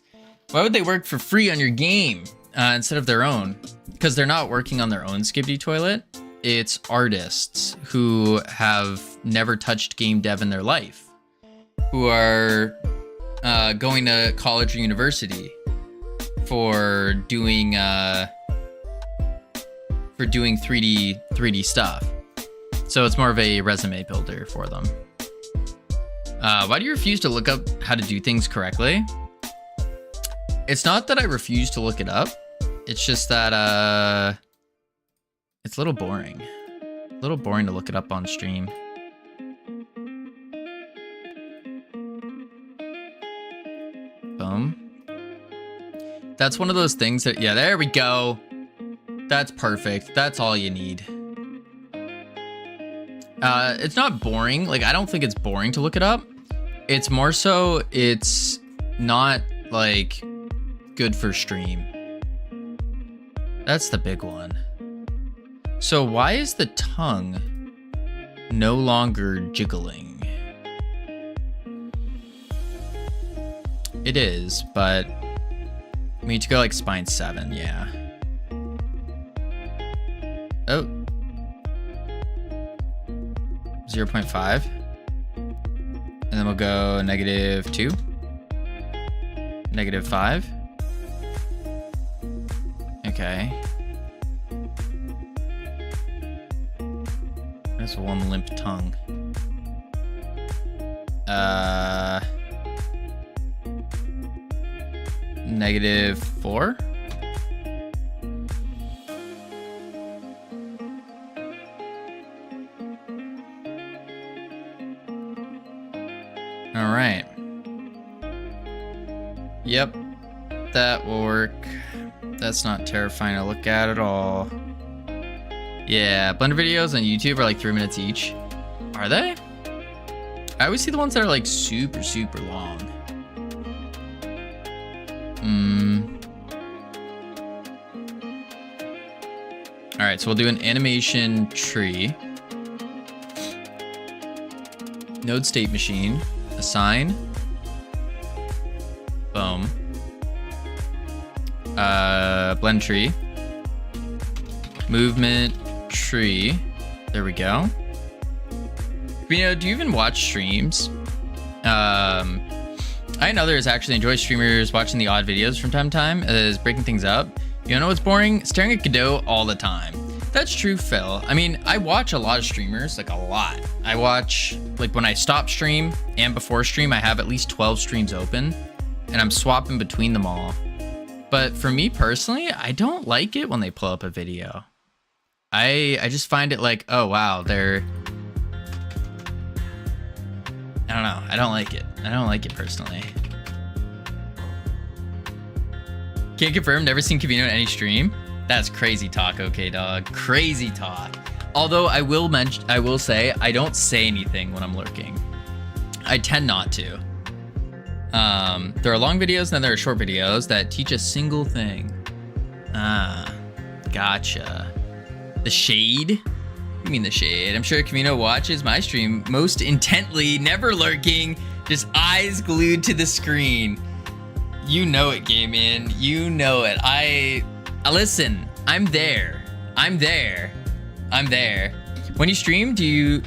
Why would they work for free on your game instead of their own? Because they're not working on their own Skibbity Toilet. It's artists who have never touched game dev in their life, who are going to college or university for doing 3D stuff. So it's more of a resume builder for them. Why do you refuse to look up how to do things correctly? It's not that I refuse to look it up. It's just that it's a little boring. A little boring to look it up on stream. Boom. That's one of those things that, yeah, there we go. That's perfect. That's all you need. It's not boring. Like, I don't think it's boring to look it up. It's more so, it's not, like, good for stream. That's the big one. So why is the tongue no longer jiggling? It is, but we need to go like spine 7, yeah. Oh. 0.5. And then we'll go -2. -5. Okay. That's one limp tongue. -4. All right. Yep, that will work. That's not terrifying to look at all. Yeah, Blender videos on YouTube are like 3 minutes each. Are they? I always see the ones that are like super, super long. All right, so we'll do an animation tree. Node state machine. Assign. Boom. Blend tree. Movement tree. There we go. You know, do you even watch streams? I and others actually enjoy streamers watching the odd videos from time to time as breaking things up. You know what's boring? Staring at Godot all the time. That's true, Phil. I mean, I watch a lot of streamers, like a lot. I watch, like when I stop stream and before stream, I have at least 12 streams open and I'm swapping between them all. But for me personally, I don't like it when they pull up a video. I just find it like, oh wow, they're... I don't know. I don't like it. I don't like it personally. Can't confirm. Never seen Kavino in any stream. That's crazy talk. Okay, dog. Crazy talk. Although I will say, I don't say anything when I'm lurking. I tend not to. There are long videos and then there are short videos that teach a single thing. Ah, gotcha. The shade? What do you mean the shade? I'm sure Camino watches my stream most intently, never lurking. Just eyes glued to the screen. You know it, Game In. You know it. Listen, I'm there. I'm there. I'm there. When you stream, do you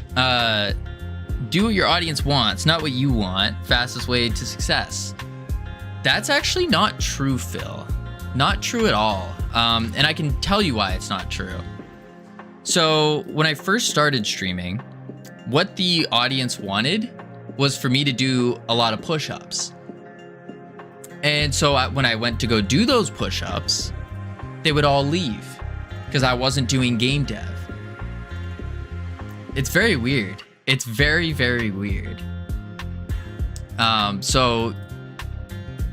do what your audience wants, not what you want? Fastest way to success. That's actually not true, Phil. Not true at all. And I can tell you why it's not true. So when I first started streaming, what the audience wanted was for me to do a lot of push-ups. And so when I went to go do those push-ups, they would all leave because I wasn't doing game dev. It's very weird. It's very, very weird. So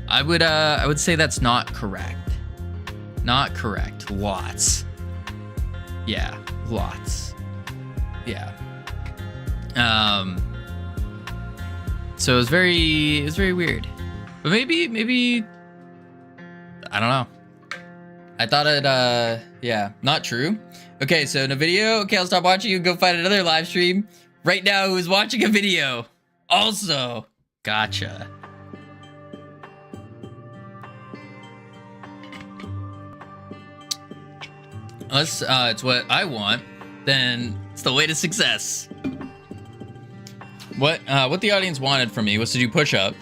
I would say that's not correct. Not correct. Lots. Yeah, lots. Yeah. So it was very weird. But maybe I don't know. I thought it yeah, not true. Okay, so in a video, okay, I'll stop watching and go find another live stream right now who's watching a video. Also, gotcha. Unless it's what I want, then it's the way to success. What the audience wanted from me was to do push-up,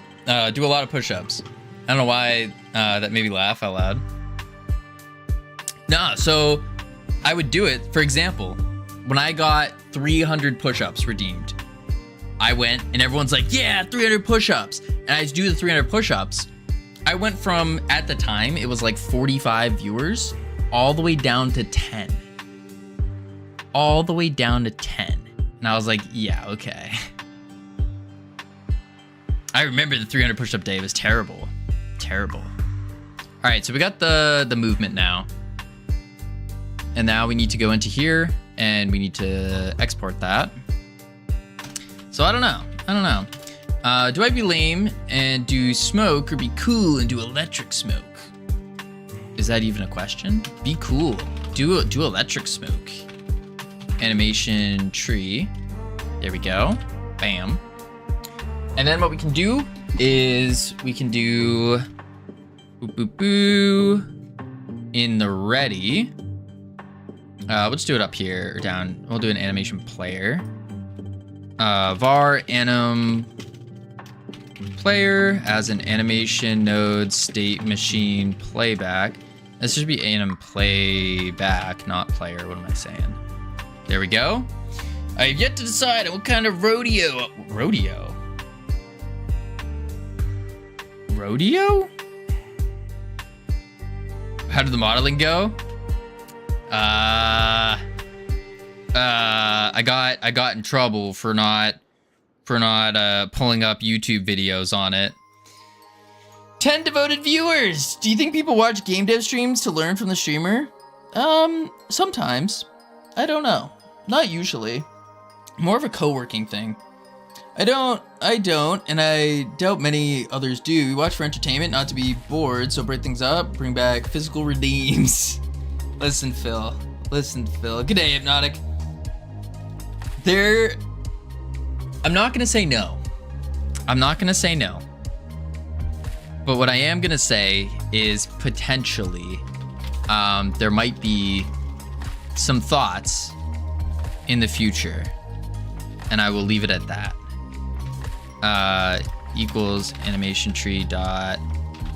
do a lot of push-ups. I don't know why that made me laugh out loud. Nah, so I would do it. For example, when I got 300 push-ups redeemed, I went and everyone's like, yeah, 300 push-ups. And I do the 300 push-ups. I went from, at the time, it was like 45 viewers, all the way down to 10. All the way down to 10. And I was like, yeah, okay. I remember the 300 push-up day. It was terrible. Terrible. All right, so we got the movement now. And now we need to go into here and we need to export that. So I don't know. Do I be lame and do smoke or be cool and do electric smoke? Is that even a question? Be cool. Do electric smoke. Animation tree. There we go. Bam. And then what we can do is we can do boop boop boo in the ready. We'll just do it up here or down. We'll do an animation player. Var anim player as an animation node state machine playback. This should be anim playback, not player. What am I saying? There we go. I have yet to decide what kind of rodeo. Rodeo? How did the modeling go? I got in trouble for not pulling up YouTube videos on it. 10 devoted viewers. Do you think people watch game dev streams to learn from the streamer? Sometimes. I don't know. Not usually. More of a co-working thing. I don't, and I doubt many others do. We watch for entertainment, not to be bored, so break things up, bring back physical redeems. Listen, Phil. Good day, Hypnotic. I'm not gonna say no. But what I am gonna say is potentially, there might be some thoughts in the future, and I will leave it at that. Equals animation tree dot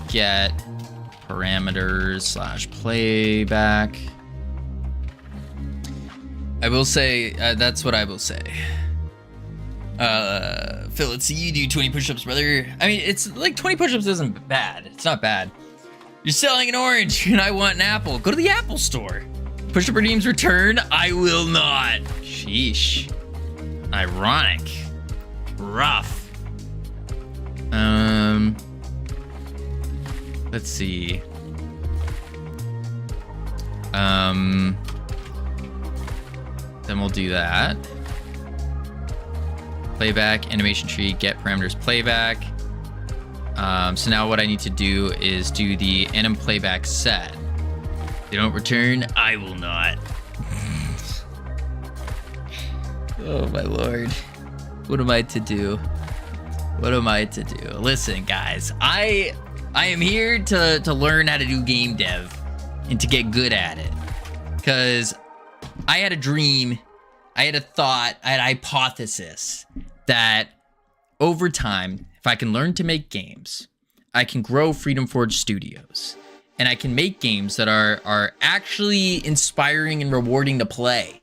get parameters slash playback. I will say, that's what I will say. Phil, let's see you do 20 push-ups, brother. I mean, it's like 20 push-ups isn't bad. It's not bad. You're selling an orange and I want an apple. Go to the Apple store. Push-up redeems return. I will not. Sheesh. Ironic. Rough. Let's see. Then we'll do that. Playback, animation tree, get parameters playback. So now what I need to do is do the anim playback set. They don't return, I will not. Oh my lord. What am I to do? What am I to do? Listen, guys, I am here to learn how to do game dev and to get good at it. Because I had a dream, I had a thought, I had a hypothesis that over time, if I can learn to make games, I can grow Freedom Forge Studios. And I can make games that are actually inspiring and rewarding to play.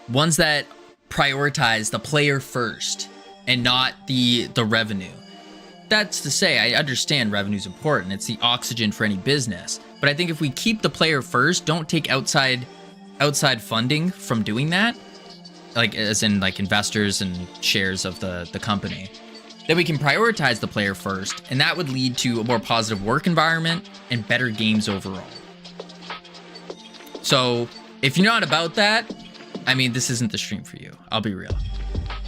Ones that prioritize the player first and not the revenue. That's to say, I understand revenue is important. It's the oxygen for any business. But I think if we keep the player first, don't take outside funding from doing that, like as in like investors and shares of the company, then we can prioritize the player first, and that would lead to a more positive work environment and better games overall. So if you're not about that, I mean, this isn't the stream for you. I'll be real.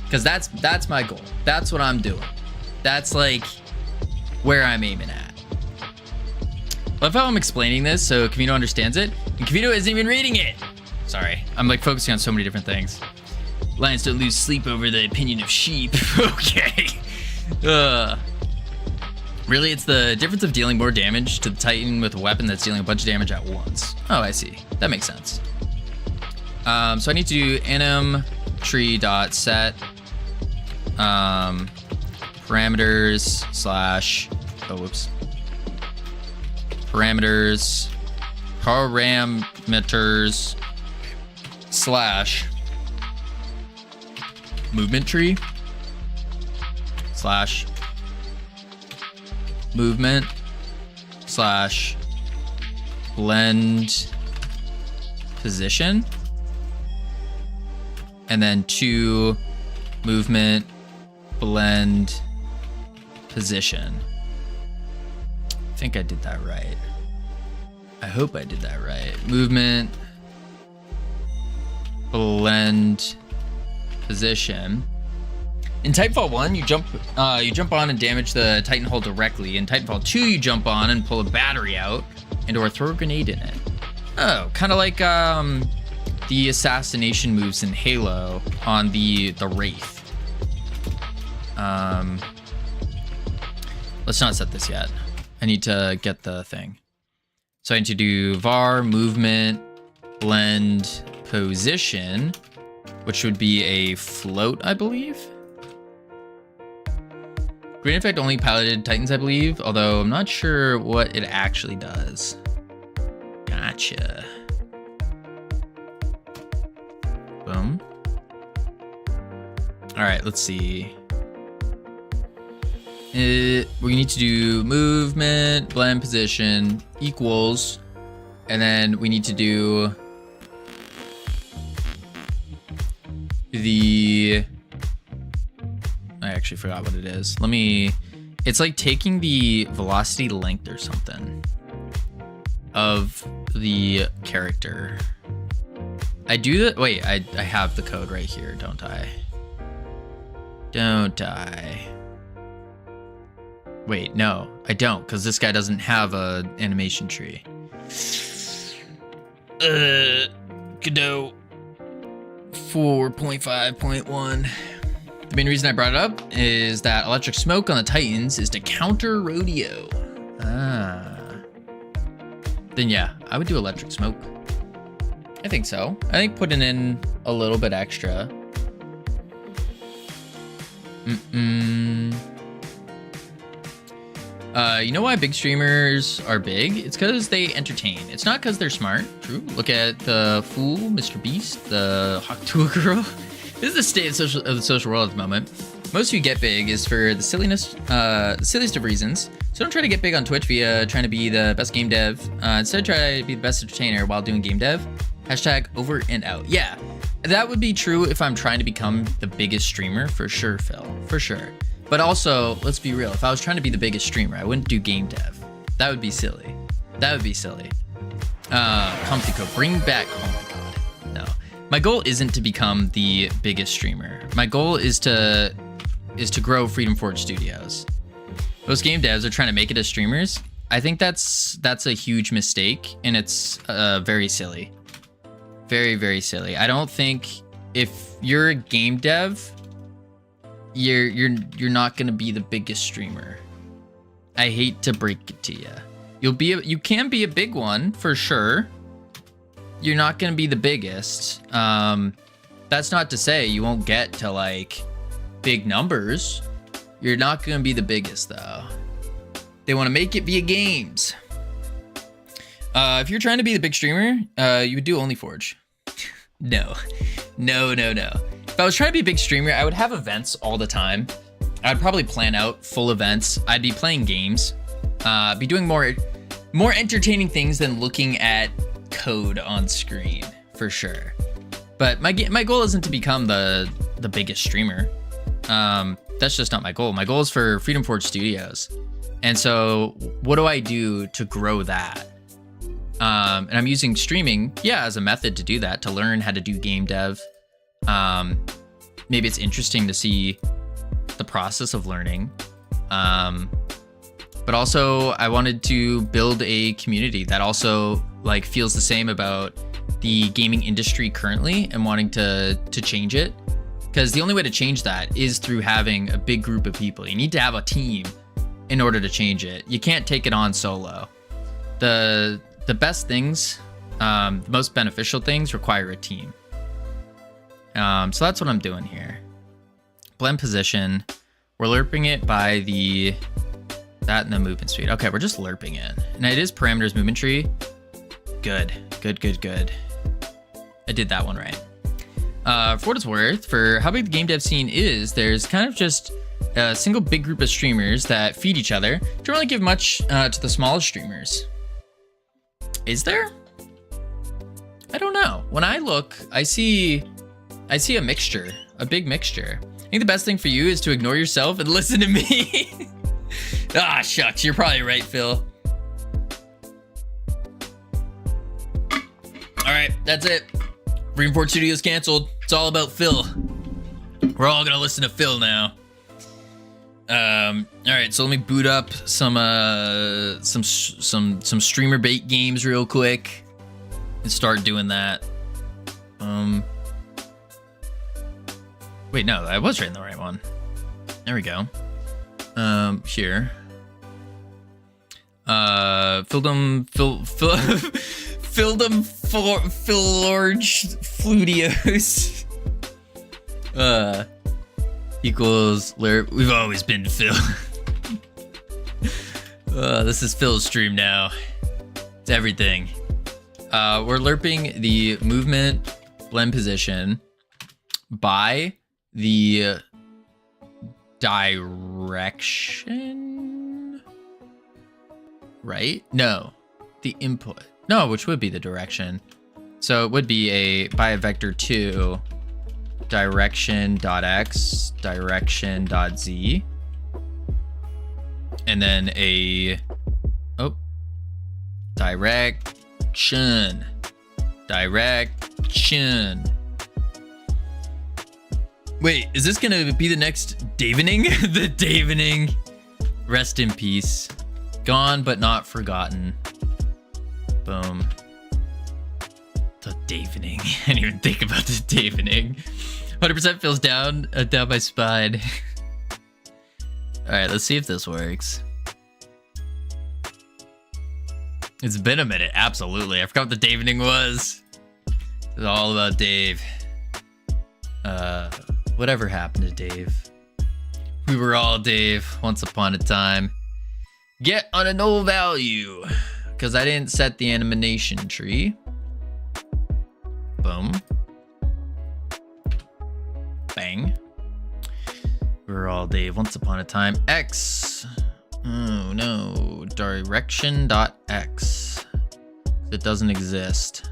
Because that's my goal. That's what I'm doing. That's like where I'm aiming at. Love how I'm explaining this so Camino understands it, and Camino isn't even reading it. Sorry, I'm like focusing on so many different things. Lions don't lose sleep over the opinion of sheep. Okay. Really, it's the difference of dealing more damage to the Titan with a weapon that's dealing a bunch of damage at once. Oh, I see. That makes sense. So I need to do anim tree.set parameters slash parameters slash movement tree slash movement slash blend position, and then to movement blend position. I think I did that right. I hope I did that right. Movement blend position. In Titanfall 1, you jump on and damage the Titan hull directly. In Titanfall 2, you jump on and pull a battery out and or throw a grenade in it. Oh, kind of like the assassination moves in Halo on the Wraith. Let's not set this yet. I need to get the thing. So I need to do var movement blend position, which would be a float, I believe. Green effect only piloted Titans, I believe, although I'm not sure what it actually does. Gotcha. Boom. All right, let's see. We need to do movement, blend position equals, and then we need to do the, I actually forgot what it is. It's like taking the velocity length or something of the character. I do that. Wait, I have the code right here, don't I? Don't I? Wait, no, I don't, because this guy doesn't have a animation tree. Godot 4.5.1. The main reason I brought it up is that electric smoke on the Titans is to counter rodeo. Then yeah, I would do electric smoke. I think so. I think putting in a little bit extra. You know why big streamers are big? It's because they entertain. It's not because they're smart. True. Look at the Fool, Mr. Beast, the Hawktua Girl. This is the state of the social world at the moment. Most of you get big is for the silliest of reasons. So don't try to get big on Twitch via trying to be the best game dev. Instead, try to be the best entertainer while doing game dev. Hashtag over and out. Yeah, that would be true if I'm trying to become the biggest streamer, for sure, Phil, for sure. But also, let's be real. If I was trying to be the biggest streamer, I wouldn't do game dev. That would be silly. That would be silly. Comfy Code. Bring back Comfy Code. No. My goal isn't to become the biggest streamer. My goal is to grow Freedom Forge Studios. Most game devs are trying to make it as streamers. I think that's a huge mistake, and it's very silly. Very, very silly. I don't think if you're a game dev, you're not gonna be the biggest streamer. I hate to break it to you. You can be a big one for sure. You're not gonna be the biggest. That's not to say you won't get to like big numbers. You're not gonna be the biggest though. They want to make it via games. If you're trying to be the big streamer, you would do OnlyForge. No. If I was trying to be a big streamer, I would have events all the time. I'd probably plan out full events. I'd be playing games. Be doing more entertaining things than looking at code on screen, for sure. But my goal isn't to become the biggest streamer. That's just not my goal. My goal is for Freedom Forge Studios. And so what do I do to grow that? And I'm using streaming, as a method to do that, to learn how to do game dev. Maybe it's interesting to see the process of learning. But also I wanted to build a community that also like feels the same about the gaming industry currently and wanting to change it. Because the only way to change that is through having a big group of people. You need to have a team in order to change it. You can't take it on solo. The best things, the most beneficial things require a team. So that's what I'm doing here. Blend position. We're lerping it by that and the movement speed. Okay, we're just lerping it. And it is parameters movement tree. Good. I did that one right. For what it's worth, for how big the game dev scene is, there's kind of just a single big group of streamers that feed each other. Don't really give much to the smallest streamers. Is there? I don't know. When I look, I see a mixture, a big mixture. I think the best thing for you is to ignore yourself and listen to me. Ah, shucks, you're probably right, Phil. All right, that's it. Freedom Forge Studios canceled. It's all about Phil. We're all gonna listen to Phil now. All right, so let me boot up some streamer bait games real quick and start doing that. Wait, no, I was right in the right one. There we go. Here. Fildum Philorge Fludios. Equals lerp. We've always been Phil. This is Phil's stream now. It's everything. We're lerping the movement blend position by the direction, right? No, the input. No, which would be the direction. So it would be by a vector 2 direction.x direction.z, and then direction. Wait, is this gonna be the next Davening? The Davening. Rest in peace. Gone but not forgotten. Boom. The Davening. I didn't even think about the Davening. 100% feels down by spine. Alright, let's see if this works. It's been a minute, absolutely. I forgot what the Davening was. It's all about Dave. Whatever happened to Dave? We were all Dave once upon a time. Get on a null value, because I didn't set the animation tree. Boom. Bang. We were all Dave once upon a time. X. Oh no. Direction.x. It doesn't exist.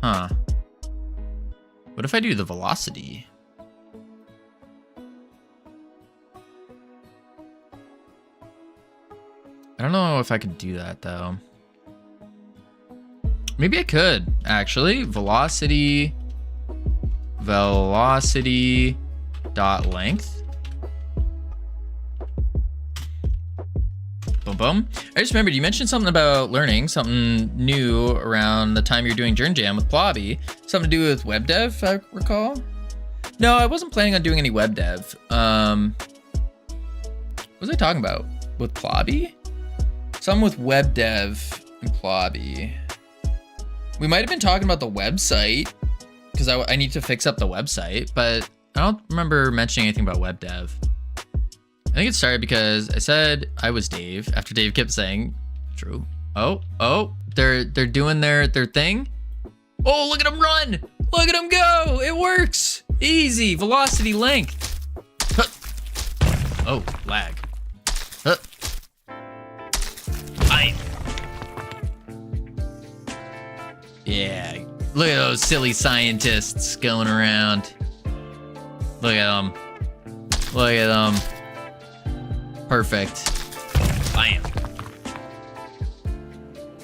Huh. What if I do the velocity? I don't know if I could do that though. Maybe I could actually. Velocity dot length. Boom boom. I just remembered you mentioned something about learning something new around the time you're doing Journey Jam with Plobby. Something to do with web dev, if I recall. No, I wasn't planning on doing any web dev. What was I talking about? With Plobby? Something with web dev and Plobby. We might have been talking about the website because I need to fix up the website, but I don't remember mentioning anything about web dev. I think it started because I said I was Dave after Dave kept saying, true. Oh, they're doing their thing. Oh, look at them run. Look at them go. It works. Easy. Velocity length. Huh. Oh, lag. Huh. Yeah. Look at those silly scientists going around. Look at them. Look at them. Perfect. Bam.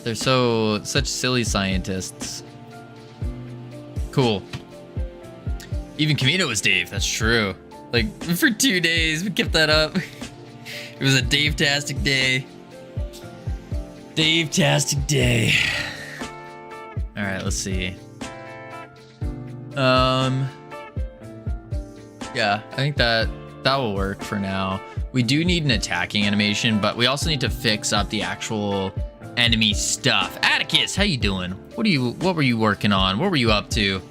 They're such silly scientists. Cool. Even Camino was Dave. That's true. Like for 2 days, we kept that up. It was a Dave-tastic day. Dave-tastic day. All right, let's see. Yeah, I think that will work for now. We do need an attacking animation, but we also need to fix up the actual enemy stuff. Atticus, how you doing? What were you working on? What were you up to?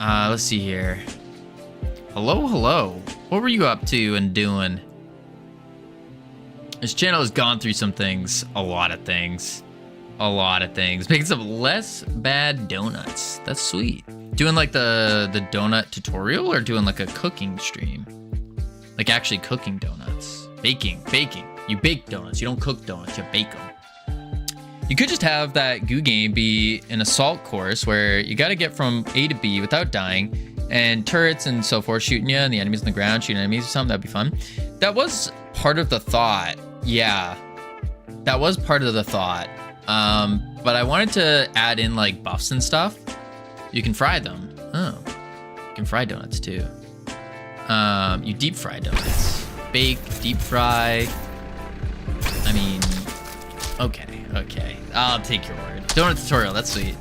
Let's see here. Hello. What were you up to and doing? This channel has gone through some things, a lot of things. Making some less bad donuts. That's sweet. Doing like the donut tutorial or doing like a cooking stream? Like actually cooking donuts. Baking. You bake donuts. You don't cook donuts, you bake them. You could just have that Goo game be an assault course where you got to get from A to B without dying, and turrets and so forth shooting you, and the enemies on the ground shooting enemies or something. That'd be fun. That was part of the thought. Yeah, that was part of the thought. But I wanted to add in like buffs and stuff. You can fry them. Oh, you can fry donuts too. You deep fry donuts. Bake, deep fry. I mean, okay. I'll take your word. Donut tutorial, that's sweet.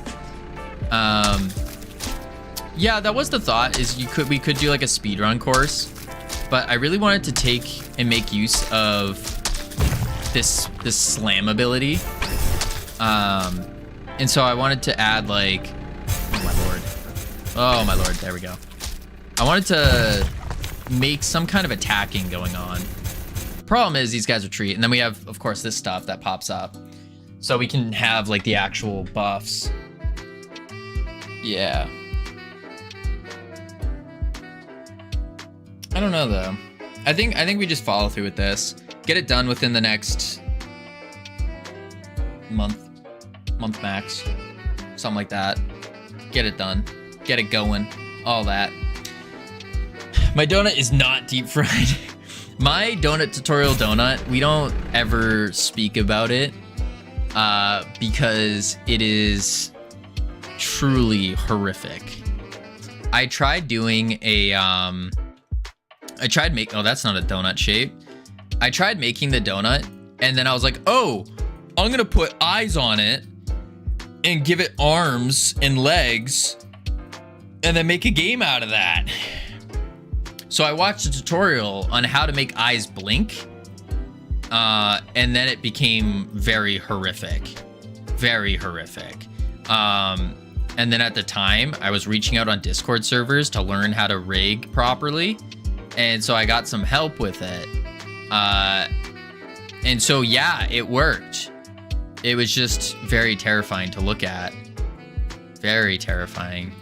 Yeah, that was the thought, is we could do like a speedrun course, but I really wanted to take and make use of this slam ability. And so I wanted to add like, oh my lord, there we go. I wanted to make some kind of attacking going on. Problem is these guys retreat, and then we have, of course, this stuff that pops up. So we can have like the actual buffs. Yeah. I don't know though. I think we just follow through with this. Get it done within the next month max. Something like that. Get it done. Get it going. All that. My donut is not deep fried. My donut tutorial donut, we don't ever speak about it because it is truly horrific. I tried doing a, oh, that's not a donut shape. I tried making the donut and then I was like, oh, I'm gonna put eyes on it and give it arms and legs and then make a game out of that. So I watched a tutorial on how to make eyes blink, and then it became very horrific. And then at the time, I was reaching out on Discord servers to learn how to rig properly, and so I got some help with it. And so yeah, it worked. It was just very terrifying to look at. Very terrifying.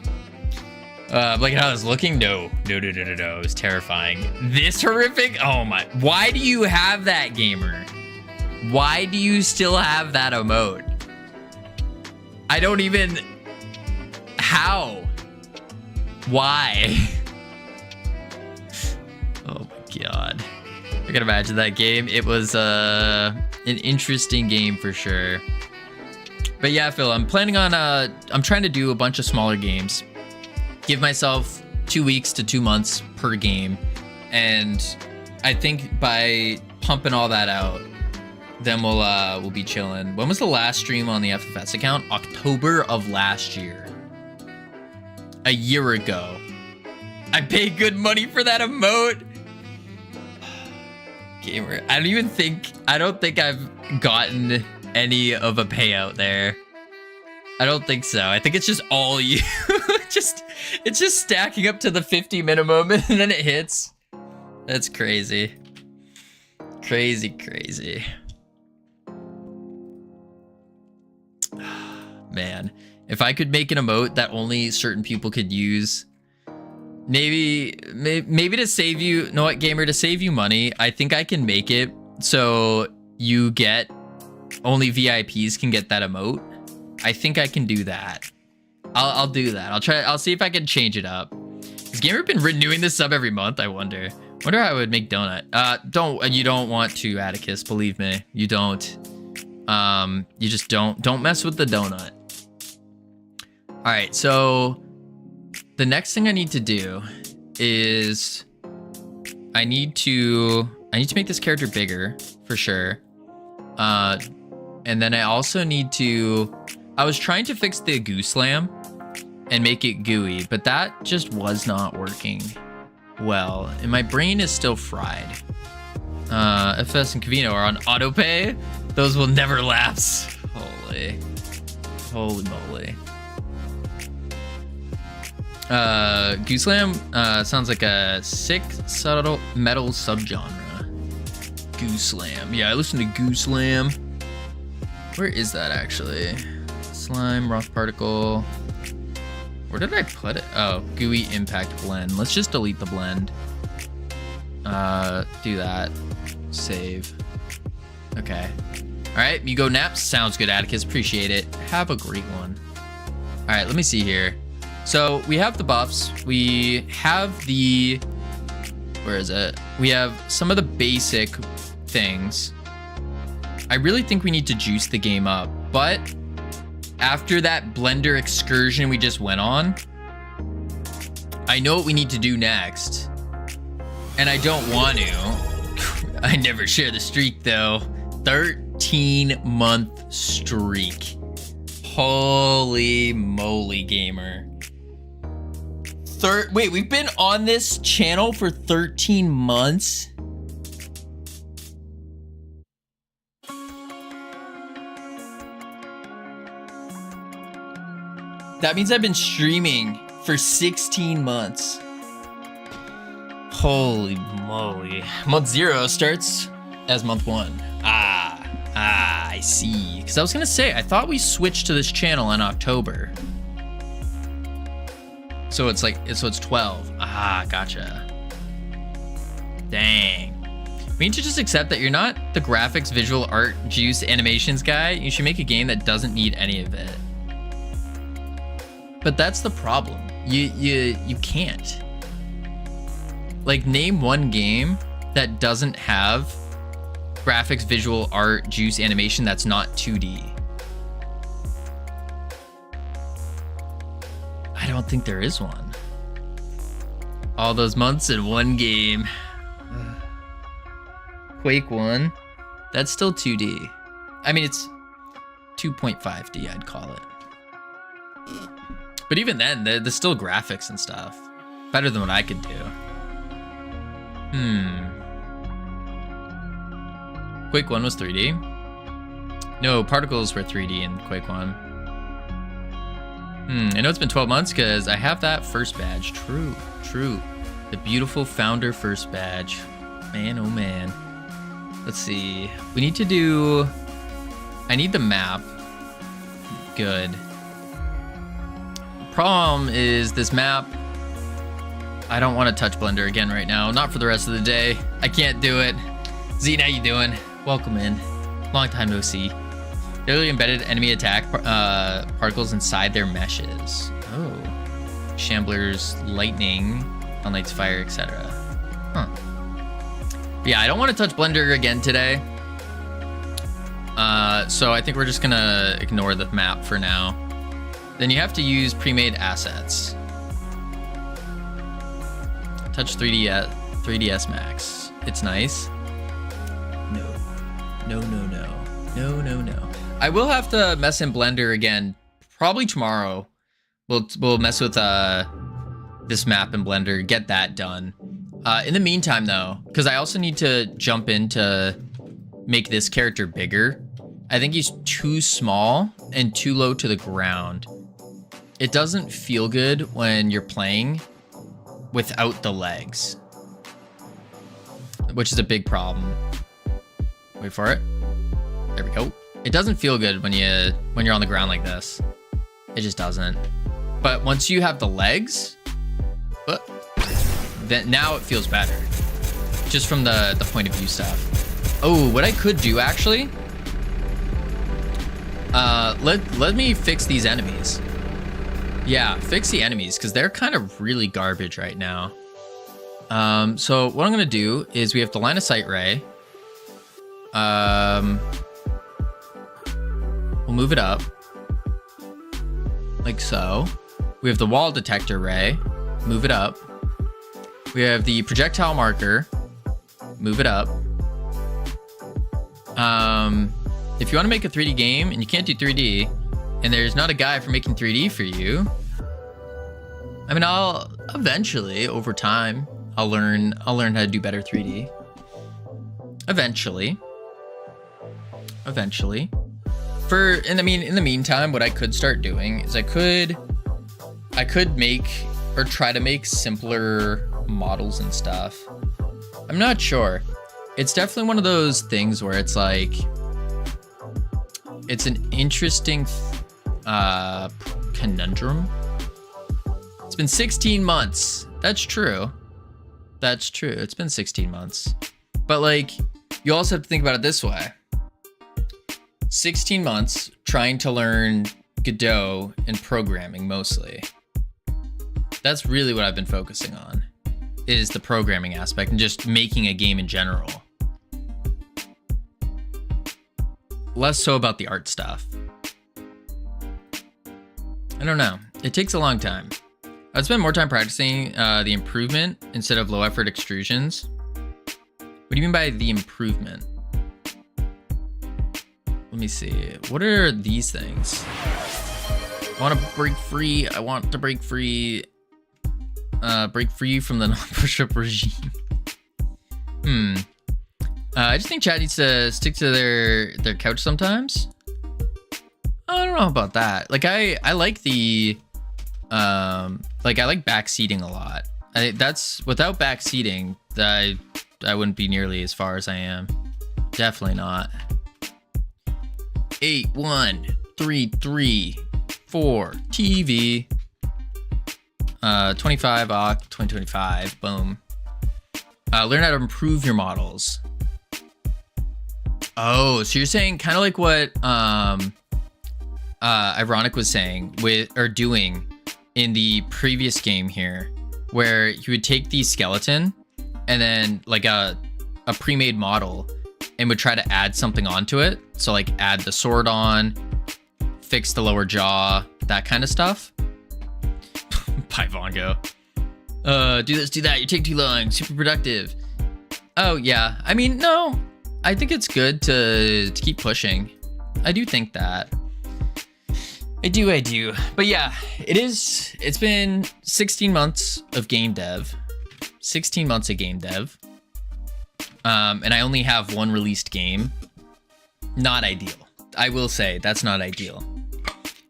Like how I was looking, no, it was terrifying. This horrific? Oh my, why do you have that, gamer? Why do you still have that emote? I don't even, how? Why? Oh my God. I can imagine that game. It was an interesting game for sure. But yeah, Phil, I'm planning on, I'm trying to do a bunch of smaller games. Give myself 2 weeks to 2 months per game. And I think by pumping all that out, then we'll be chilling. When was the last stream on the FFS account? October of last year. A year ago. I paid good money for that emote. Gamer, I don't think I've gotten any of a payout there. I don't think so. I think it's just all you. It's just stacking up to the 50 minimum and then it hits. That's crazy. Crazy. Man, if I could make an emote that only certain people could use, maybe to save you, know what, gamer, to save you money, I think I can make it so you get, only VIPs can get that emote. I think I can do that. I'll do that. I'll see if I can change it up. Has gamer been renewing this sub every month? I wonder how I would make donut. You don't want to, Atticus, believe me. You don't. You just don't mess with the donut. All right, so the next thing I need to do is I need to make this character bigger for sure. And then I also need to, I was trying to fix the goo slam and make it gooey, but that just was not working well. And my brain is still fried. FS and Cavino are on autopay. Those will never lapse. Holy moly. Goo slam sounds like a sick, subtle metal subgenre. Goo slam. Yeah, I listen to goo slam. Where is that actually? Slime, rock particle. Where did I put it? Oh, gooey impact blend. Let's just delete the blend. Do that. Save. Okay. All right, you go naps. Sounds good, Atticus. Appreciate it. Have a great one. All right, let me see here. So we have the buffs. We have the, where is it? We have some of the basic things. I really think we need to juice the game up, but after that blender excursion we just went on, I know what we need to do next. And I don't want to. I never share the streak though. 13-month streak. Holy moly, gamer. Wait, we've been on this channel for 13 months? That means I've been streaming for 16 months. Holy moly. Month 0 starts as month 1. I see. Because I was going to say, I thought we switched to this channel in October. So it's 12. Gotcha. Dang. We need to just accept that you're not the graphics, visual art, juice, animations guy. You should make a game that doesn't need any of it. But that's the problem. You can't. Like, name one game that doesn't have graphics, visual art, juice, animation that's not 2D. I don't think there is one. All those months in one game. Quake 1, that's still 2D. I mean, it's 2.5D, I'd call it. But even then, there's still graphics and stuff. Better than what I could do. Quake 1 was 3D. No, particles were 3D in Quake 1. I know it's been 12 months because I have that first badge. True. The beautiful founder first badge. Man, oh man. Let's see. We need to do... I need the map. Good. Problem is this map, I don't want to touch Blender again right now. Not for the rest of the day. I can't do it. Zine, how you doing? Welcome in. Long time no see. They literally embedded enemy attack particles inside their meshes. Oh. Shambler's lightning, Unlight's fire, etc. Huh. But yeah, I don't want to touch Blender again today. So I think we're just gonna ignore the map for now. Then you have to use pre-made assets. Touch 3ds Max. It's nice. No. I will have to mess in Blender again, probably tomorrow. We'll mess with this map in Blender, get that done. In the meantime, though, because I also need to jump in to make this character bigger. I think he's too small and too low to the ground. It doesn't feel good when you're playing without the legs, which is a big problem. Wait for it. There we go. It doesn't feel good when you're on the ground like this. It just doesn't. But once you have the legs, then now it feels better. Just from the point of view stuff. Oh, what I could do actually, let me fix these enemies. Yeah, fix the enemies because they're kind of really garbage right now. So what I'm gonna do is we have the line of sight ray. We'll move it up like so. We have the wall detector ray. Move it up. We have the projectile marker. Move it up. If you want to make a 3D game and you can't do 3D, and there's not a guy for making 3D for you, I mean, I'll eventually, over time, I'll learn how to do better 3D. Eventually. And I mean, in the meantime, what I could start doing is I could make or try to make simpler models and stuff. I'm not sure. It's definitely one of those things where it's like, it's an interesting conundrum. It's been 16 months. That's true. It's been 16 months. But like, you also have to think about it this way. 16 months trying to learn Godot and programming mostly. That's really what I've been focusing on, is the programming aspect and just making a game in general. Less so about the art stuff. I don't know. It takes a long time. I'd spend more time practicing the improvement instead of low effort extrusions. What do you mean by the improvement? Let me see. What are these things? I want to break free. Break free from the non-push-up regime. I just think chat needs to stick to their couch sometimes. I don't know about that. Like I like the I like backseating a lot. That's without backseating, I wouldn't be nearly as far as I am. Definitely not. 8 1 3 3 4 TV. 25 Oct 2025. Boom. Learn how to improve your models. Oh, so you're saying kind of like what Ironic was saying doing in the previous game here, where you would take the skeleton and then like a pre-made model and would try to add something onto it. So like add the sword on, fix the lower jaw, that kind of stuff. Pyvongo. Do this, do that. You take too long. Super productive. Oh yeah. I mean, no. I think it's good to keep pushing. I do think that. I do. But yeah, it's been 16 months of game dev. 16 months of game dev. And I only have one released game. Not ideal. I will say that's not ideal.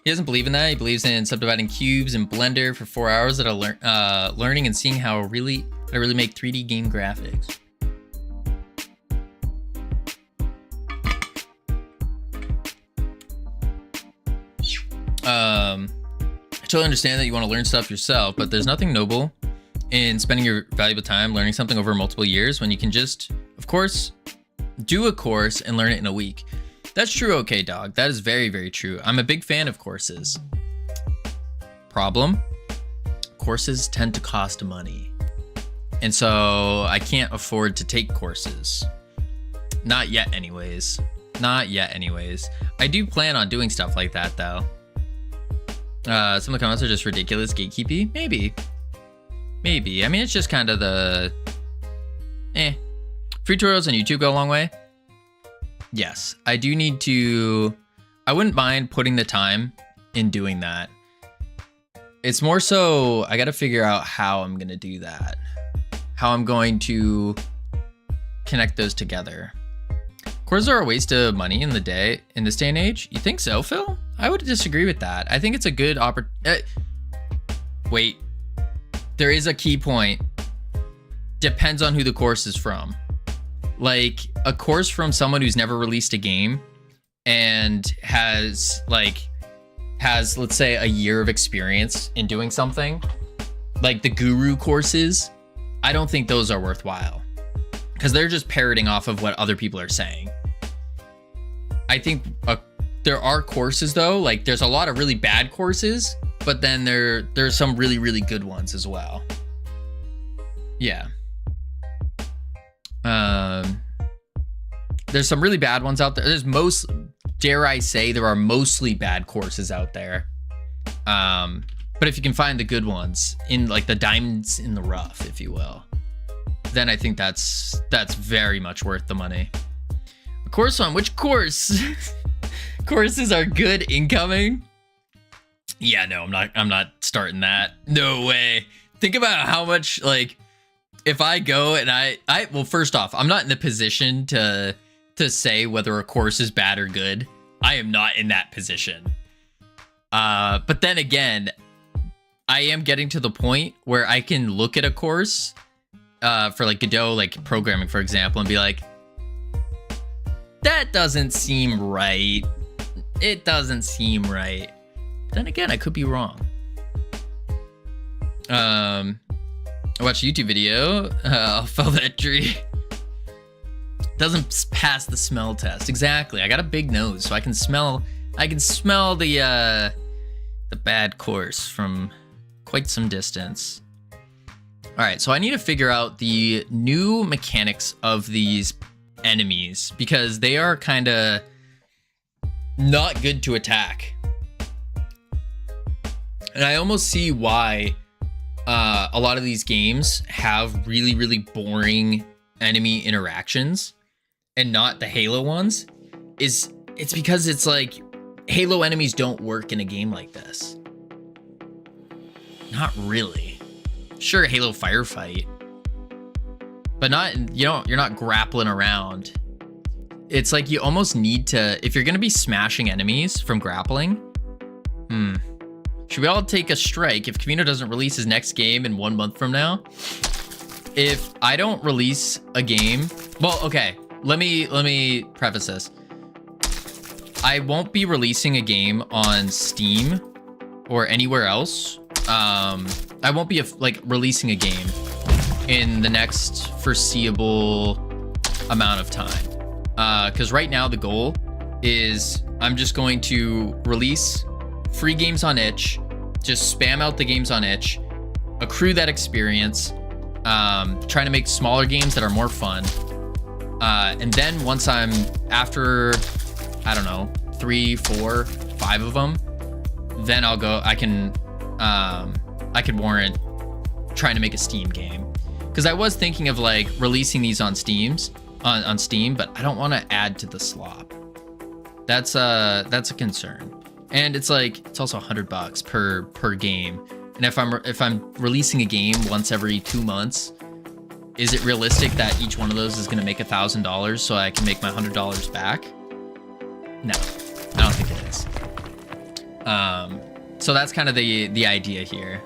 He doesn't believe in that. He believes in subdividing cubes in Blender for 4 hours at learning and seeing how I really make 3D game graphics. I totally understand that you want to learn stuff yourself, but there's nothing noble in spending your valuable time learning something over multiple years when you can just, of course, do a course and learn it in a week. That's true, okay, dog. That is very, very true. I'm a big fan of courses. Problem? Courses tend to cost money. And so I can't afford to take courses. Not yet anyways. I do plan on doing stuff like that though. Some of the comments are just ridiculous gatekeepy. Maybe. I mean, it's just kind of the free tutorials on YouTube go a long way. Yes, I do need to. I wouldn't mind putting the time in doing that. It's more so I got to figure out how I'm going to do that. How I'm going to connect those together. Courses are a waste of money in this day and age. You think so, Phil? I would disagree with that. I think it's a good wait. There is a key point. Depends on who the course is from. Like a course from someone who's never released a game and has let's say a year of experience in doing something, like the guru courses, I don't think those are worthwhile because they're just parroting off of what other people are saying. I think there are courses though, like there's a lot of really bad courses, but then there's some really, really good ones as well. Yeah. There's some really bad ones out there. Dare I say, there are mostly bad courses out there. But if you can find the good ones in like the diamonds in the rough, if you will, then I think that's very much worth the money. A course on which course? Courses are good incoming. Yeah, no, I'm not starting that. No way. Think about how much, like, if I go and well, first off, I'm not in the position to say whether a course is bad or good. I am not in that position. But then again, I am getting to the point where I can look at a course for like Godot, like programming, for example, and be like, that doesn't seem right. It doesn't seem right. Then again, I could be wrong. I watched a YouTube video. I'll fell that tree. Doesn't pass the smell test. Exactly. I got a big nose, so I can smell the bad course from quite some distance. All right, so I need to figure out the new mechanics of these enemies because they are kind of not good to attack. And I almost see why a lot of these games have really, really boring enemy interactions and not the Halo ones. It's because it's like Halo enemies don't work in a game like this. Not really. Sure, Halo Firefight, but you're not grappling around. It's like you almost need to, if you're gonna be smashing enemies from grappling. Should we all take a strike if Camino doesn't release his next game in 1 month from now? If I don't release a game, well, okay, let me preface this. I won't be releasing a game on Steam or anywhere else. I won't be releasing a game in the next foreseeable amount of time. Because right now the goal is I'm just going to release free games on itch, just spam out the games on itch, accrue that experience, trying to make smaller games that are more fun. And then once I'm after, I don't know, 3, 4, 5 of them, then I'll go, I can warrant trying to make a Steam game. Because I was thinking of like releasing these on Steam, but I don't want to add to the slop. That's a concern. And it's also $100 per game. And if I'm releasing a game once every 2 months, is it realistic that each one of those is going to make $1,000 so I can make my $100 back? No, I don't think it is. So that's kind of the idea here.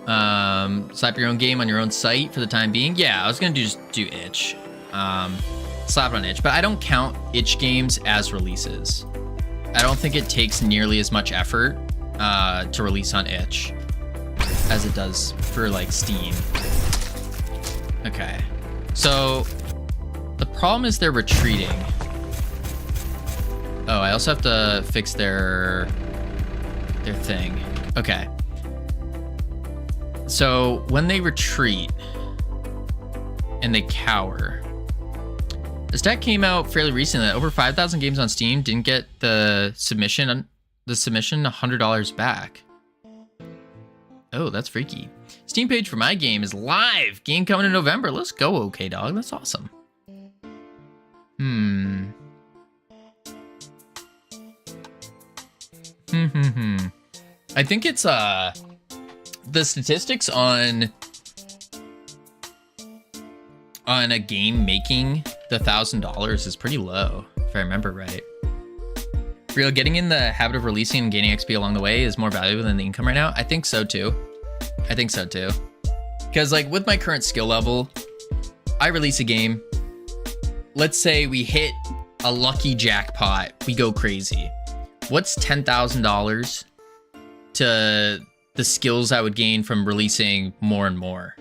Slap your own game on your own site for the time being. Yeah, I was gonna just do itch. Slap it on itch, but I don't count itch games as releases. I don't think it takes nearly as much effort to release on itch as it does for like Steam. Okay, so the problem is they're retreating. Oh, I also have to fix their thing. Okay. So when they retreat and they cower, the stat came out fairly recently that over 5,000 games on Steam didn't get the submission $100 back. Oh, that's freaky. Steam page for my game is live. Game coming in November. Let's go, okay dog. That's awesome. I think it's the statistics on a game making the $1,000 is pretty low, if I remember right. Real, getting in the habit of releasing and gaining XP along the way is more valuable than the income right now. I think so too. I think so too. Because like with my current skill level, I release a game. Let's say we hit a lucky jackpot. We go crazy. What's $10,000 to the skills I would gain from releasing more and more?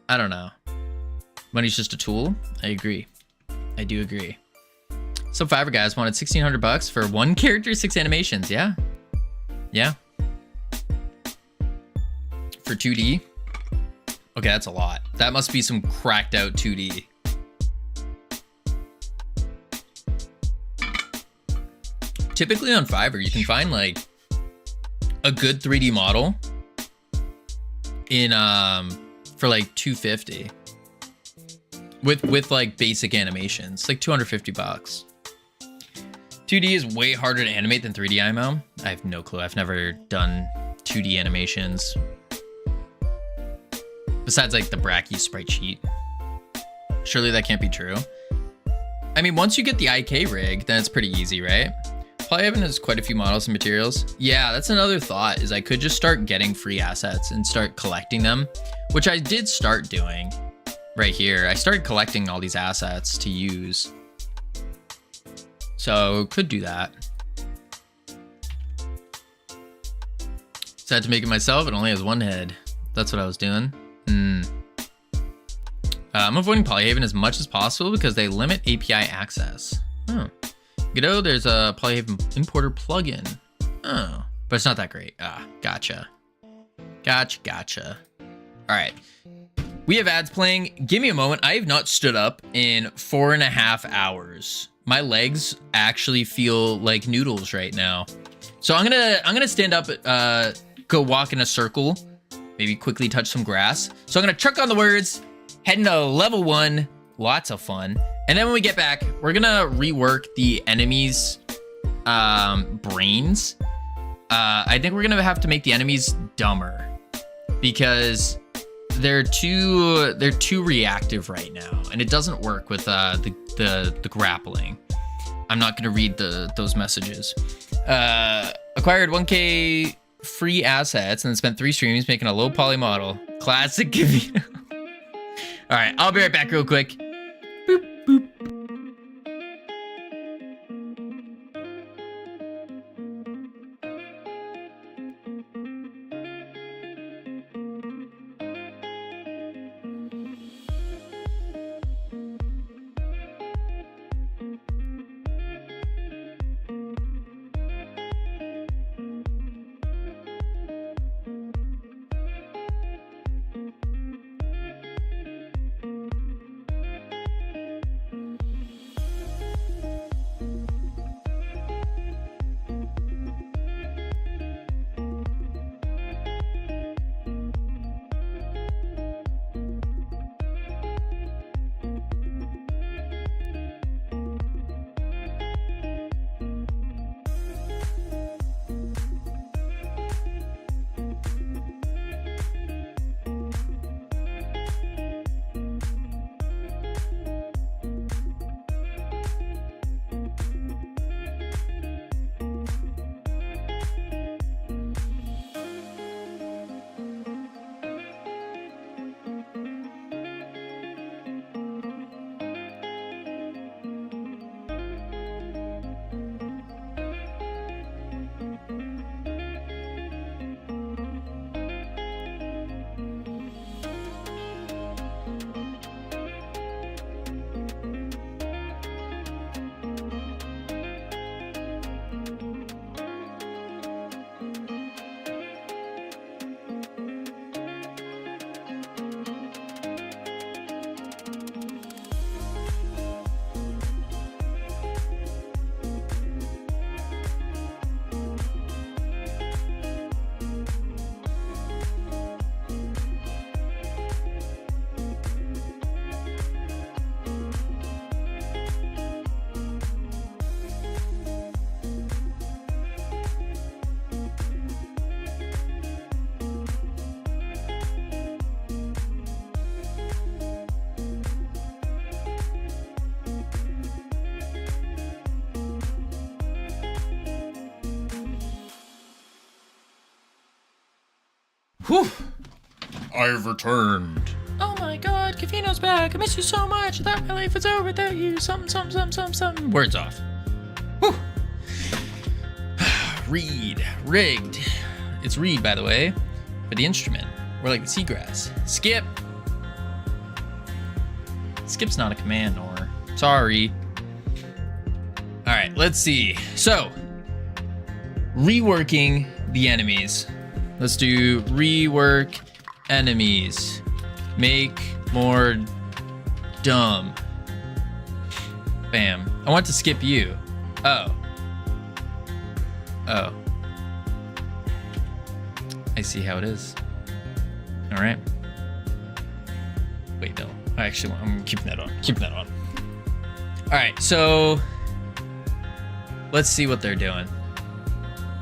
I don't know. Money's just a tool. I agree. I do agree. So Fiverr guys wanted $1,600 for 1 character, 6 animations. Yeah. Yeah. For 2D. Okay, that's a lot. That must be some cracked out 2D. Typically on Fiverr, you can find like a good 3D model in for like $250 with like basic animations, like $250. 2D is way harder to animate than 3D IMO. I have no clue. I've never done 2D animations besides like the Bracky sprite sheet. Surely that can't be true. I mean, once you get the IK rig, then it's pretty easy, right? Polyhaven has quite a few models and materials. Yeah, that's another thought, is I could just start getting free assets and start collecting them, which I did start doing right here. I started collecting all these assets to use. So could do that. Decided to make it myself. It only has 1 head. That's what I was doing. I'm avoiding Polyhaven as much as possible because they limit API access. Oh. Godot, there's a Polyhaven importer plugin. Oh, but it's not that great. Ah, gotcha. Gotcha. All right. We have ads playing. Give me a moment. I have not stood up in 4.5 hours. My legs actually feel like noodles right now. So I'm gonna stand up, go walk in a circle, maybe quickly touch some grass. So I'm gonna chuck on the words, head into level 1, lots of fun. And then when we get back, we're gonna rework the enemies' brains. I think we're gonna have to make the enemies dumber because they're too reactive right now, and it doesn't work with the grappling. I'm not gonna read those messages. Acquired 1K free assets and then spent 3 streams making a low poly model. Classic Gavino. All right, I'll be right back real quick. Boop, boop. Whew. I've returned. Oh my god, Cafino's back. I miss you so much. I thought my life was over without you. Something. Words off. Whew. Reed. Rigged. It's reed, by the way, for the instrument. We're like the seagrass. Skip. Skip's not a command, or sorry. All right, let's see. So, reworking the enemies. Let's do rework enemies. Make more dumb. Bam. I want to skip you. Oh. Oh. I see how it is. All right. Wait, no. I'm keeping that on. All right, so let's see what they're doing.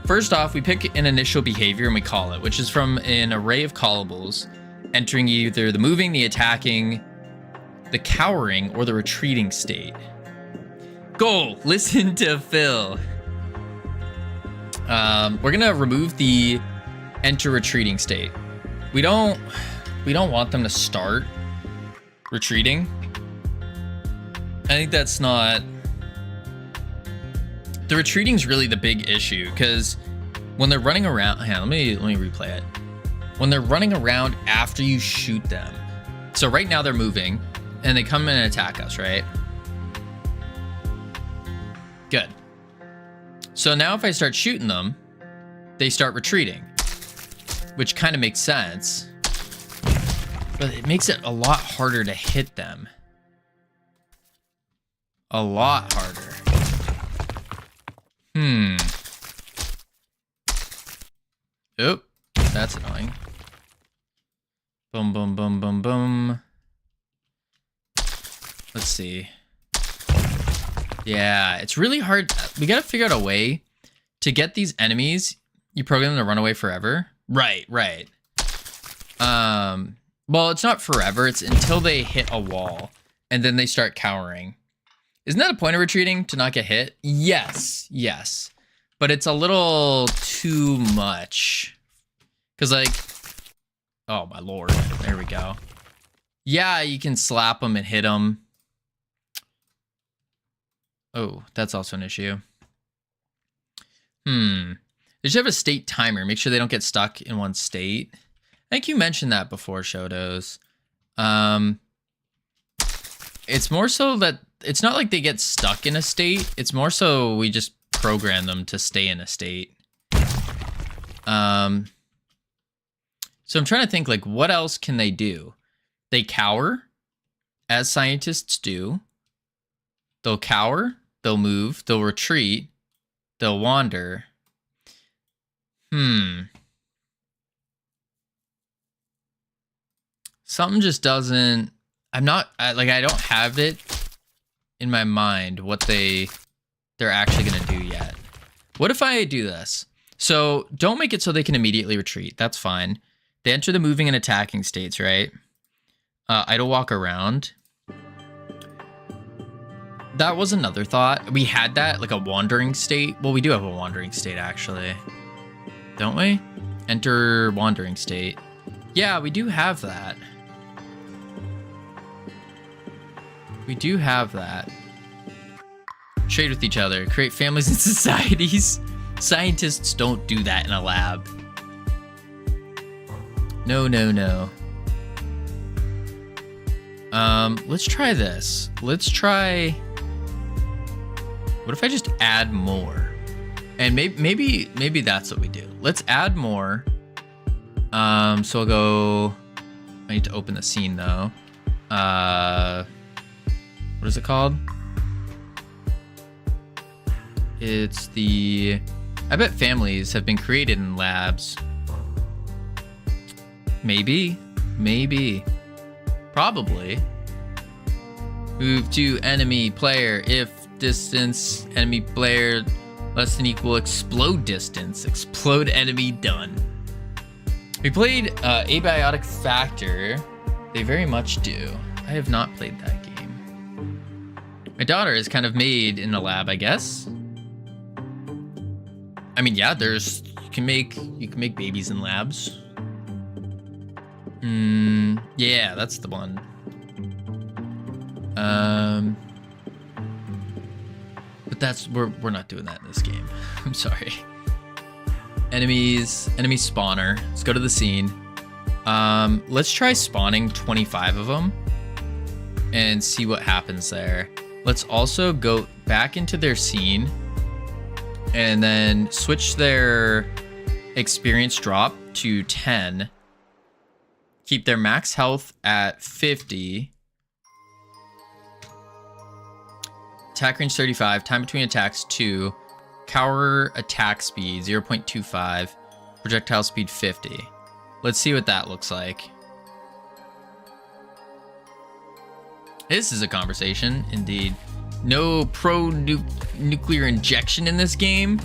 First off, we pick an initial behavior and we call it, which is from an array of callables, entering either the moving, the attacking, the cowering, or the retreating state. Goal, listen to Phil. We're gonna remove the enter retreating state. We don't want them to start retreating. I think that's not... The retreating's really the big issue, because when they're running around... Let me replay it. When they're running around after you shoot them. So right now they're moving, and they come in and attack us, right? Good. So now if I start shooting them, they start retreating, which kind of makes sense. But it makes it a lot harder to hit them. A lot harder. Oop, that's annoying. Boom, boom, boom, boom, boom. Let's see. Yeah, it's really hard. We gotta figure out a way to get these enemies. You program them to run away forever. Right. Well, it's not forever. It's until they hit a wall, and then they start cowering. Isn't that a point of retreating, to not get hit? Yes. But it's a little too much. Because, like... Oh, my lord. There we go. Yeah, you can slap them and hit them. Oh, that's also an issue. They should have a state timer. Make sure they don't get stuck in one state. I think you mentioned that before, Shotos. It's more so that it's not like they get stuck in a state. It's more so we just program them to stay in a state. So I'm trying to think, like, what else can they do? They cower, as scientists do. They'll cower, they'll move, they'll retreat, they'll wander. Something just doesn't... I don't have it in my mind what they're actually going to do yet. What if I do this? So don't make it so they can immediately retreat. That's fine. They enter the moving and attacking states, right? Idle walk around. That was another thought. We had that, like a wandering state. Well, we do have a wandering state, actually. Don't we? Enter wandering state. Yeah, we do have that. We do have that. Trade with each other. Create families and societies. Scientists don't do that in a lab. No. Let's try this. Let's try... What if I just add more? And maybe that's what we do. Let's add more. So I'll go... I need to open the scene, though. What is it called? It's the... I bet families have been created in labs. Maybe. Probably. Move to enemy player if distance enemy player less than equal explode distance. Explode enemy done. We played Abiotic Factor. They very much do. I have not played that game. My daughter is kind of made in a lab, I guess. I mean, yeah, you can make babies in labs. Yeah, that's the one. But that's we're not doing that in this game. I'm sorry. Enemy spawner. Let's go to the scene. Let's try spawning 25 of them and see what happens there. Let's also go back into their scene and then switch their experience drop to 10. Keep their max health at 50. Attack range 35. Time between attacks 2. Cower attack speed 0.25. Projectile speed 50. Let's see what that looks like. This is a conversation, indeed. No nuclear injection in this game.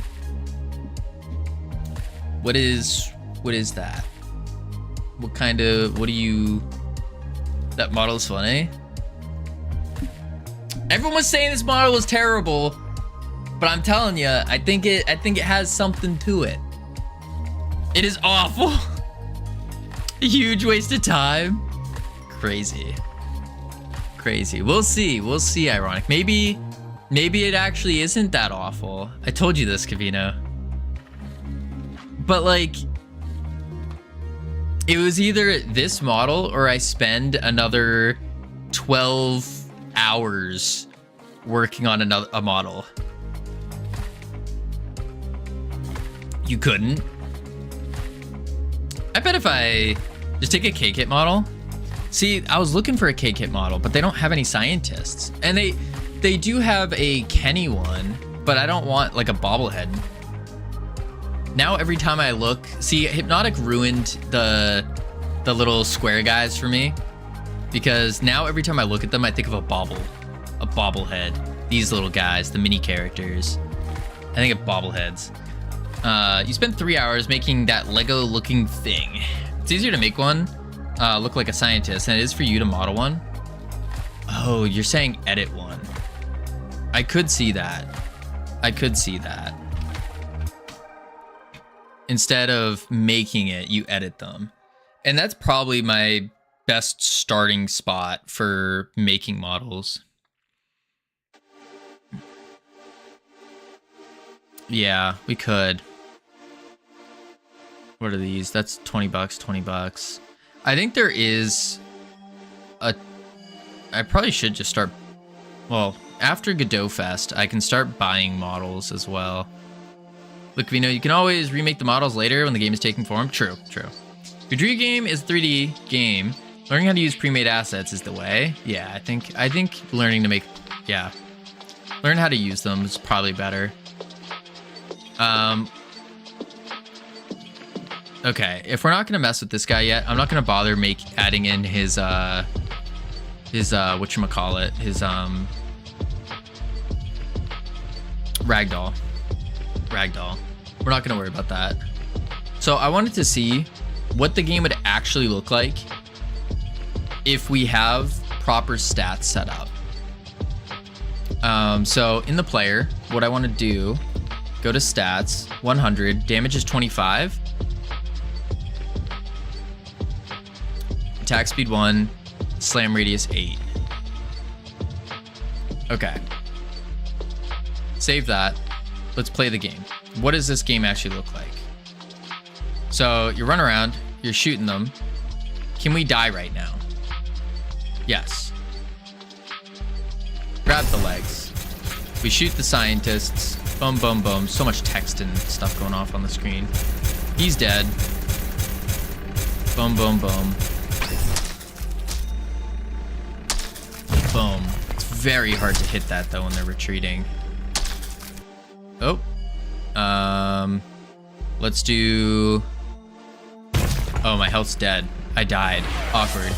What is that? What do you... That model is funny. Everyone was saying this model was terrible, but I'm telling you, I think it has something to it. It is awful. A huge waste of time. Crazy. We'll see, Ironic. Maybe it actually isn't that awful. I told you this, Cavino. But like, it was either this model or I spend another 12 hours working on a model. You couldn't. I bet if I just take a K-Kit model. See, I was looking for a K-Kit model, but they don't have any scientists. And they do have a Kenny one, but I don't want like a bobblehead. Now every time I look, see, Hypnotic ruined the little square guys for me, because now every time I look at them, I think of a bobblehead. These little guys, the mini characters. I think of bobbleheads. You spent 3 hours making that Lego looking thing. It's easier to make one look like a scientist than it is for you to model one. Oh, you're saying edit one. I could see that. Instead of making it, you edit them. And that's probably my best starting spot for making models. Yeah, we could. What are these? That's 20 bucks, 20 bucks. I think there is I probably should just start, well, after Godot Fest, I can start buying models as well. Look, Vino, you can always remake the models later when the game is taking form. True. Your dream game is a 3D game. Learning how to use pre-made assets is the way. Yeah, I think learning to make, yeah. Learn how to use them is probably better. Okay, if we're not gonna mess with this guy yet, I'm not gonna bother adding in his whatchamacallit, his ragdoll. We're not gonna worry about that. So I wanted to see what the game would actually look like if we have proper stats set up. So in the player, what I want to do, go to stats, 100, damage is 25. Attack speed 1, slam radius 8. Okay. Save that. Let's play the game. What does this game actually look like? So you run around, you're shooting them. Can we die right now? Yes. Grab the legs. We shoot the scientists. Boom, boom, boom. So much text and stuff going off on the screen. He's dead. Boom, boom, boom. Boom. It's very hard to hit that though when they're retreating. Oh. Let's do... Oh, my health's dead. I died. Awkward.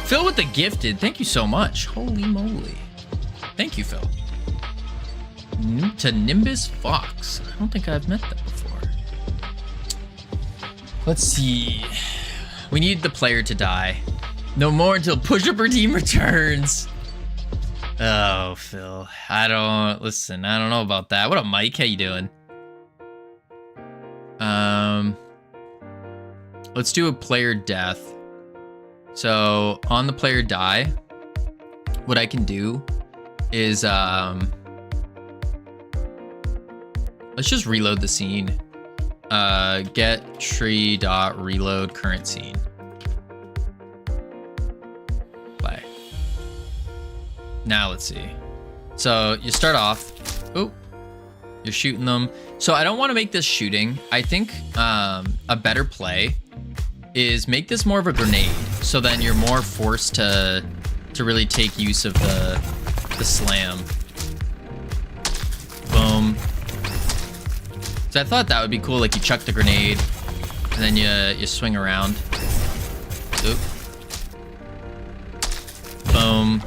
Phil with the gifted. Thank you so much. Holy moly. Thank you, Phil. To Nimbus Fox. I don't think I've met that before. Let's see. We need the player to die. No more until Push-Up Team returns. Oh, Phil. I don't know about that. What up, Mike? How you doing? Let's do a player death. So on the player die, what I can do is let's just reload the scene. Get tree dot reload current scene. Play. Now let's see. So you start off. Oh, you're shooting them. So I don't want to make this shooting. I think a better play is make this more of a grenade. So then you're more forced to really take use of the slam. Boom. So I thought that would be cool. Like you chuck the grenade and then you swing around. Oop. Boom.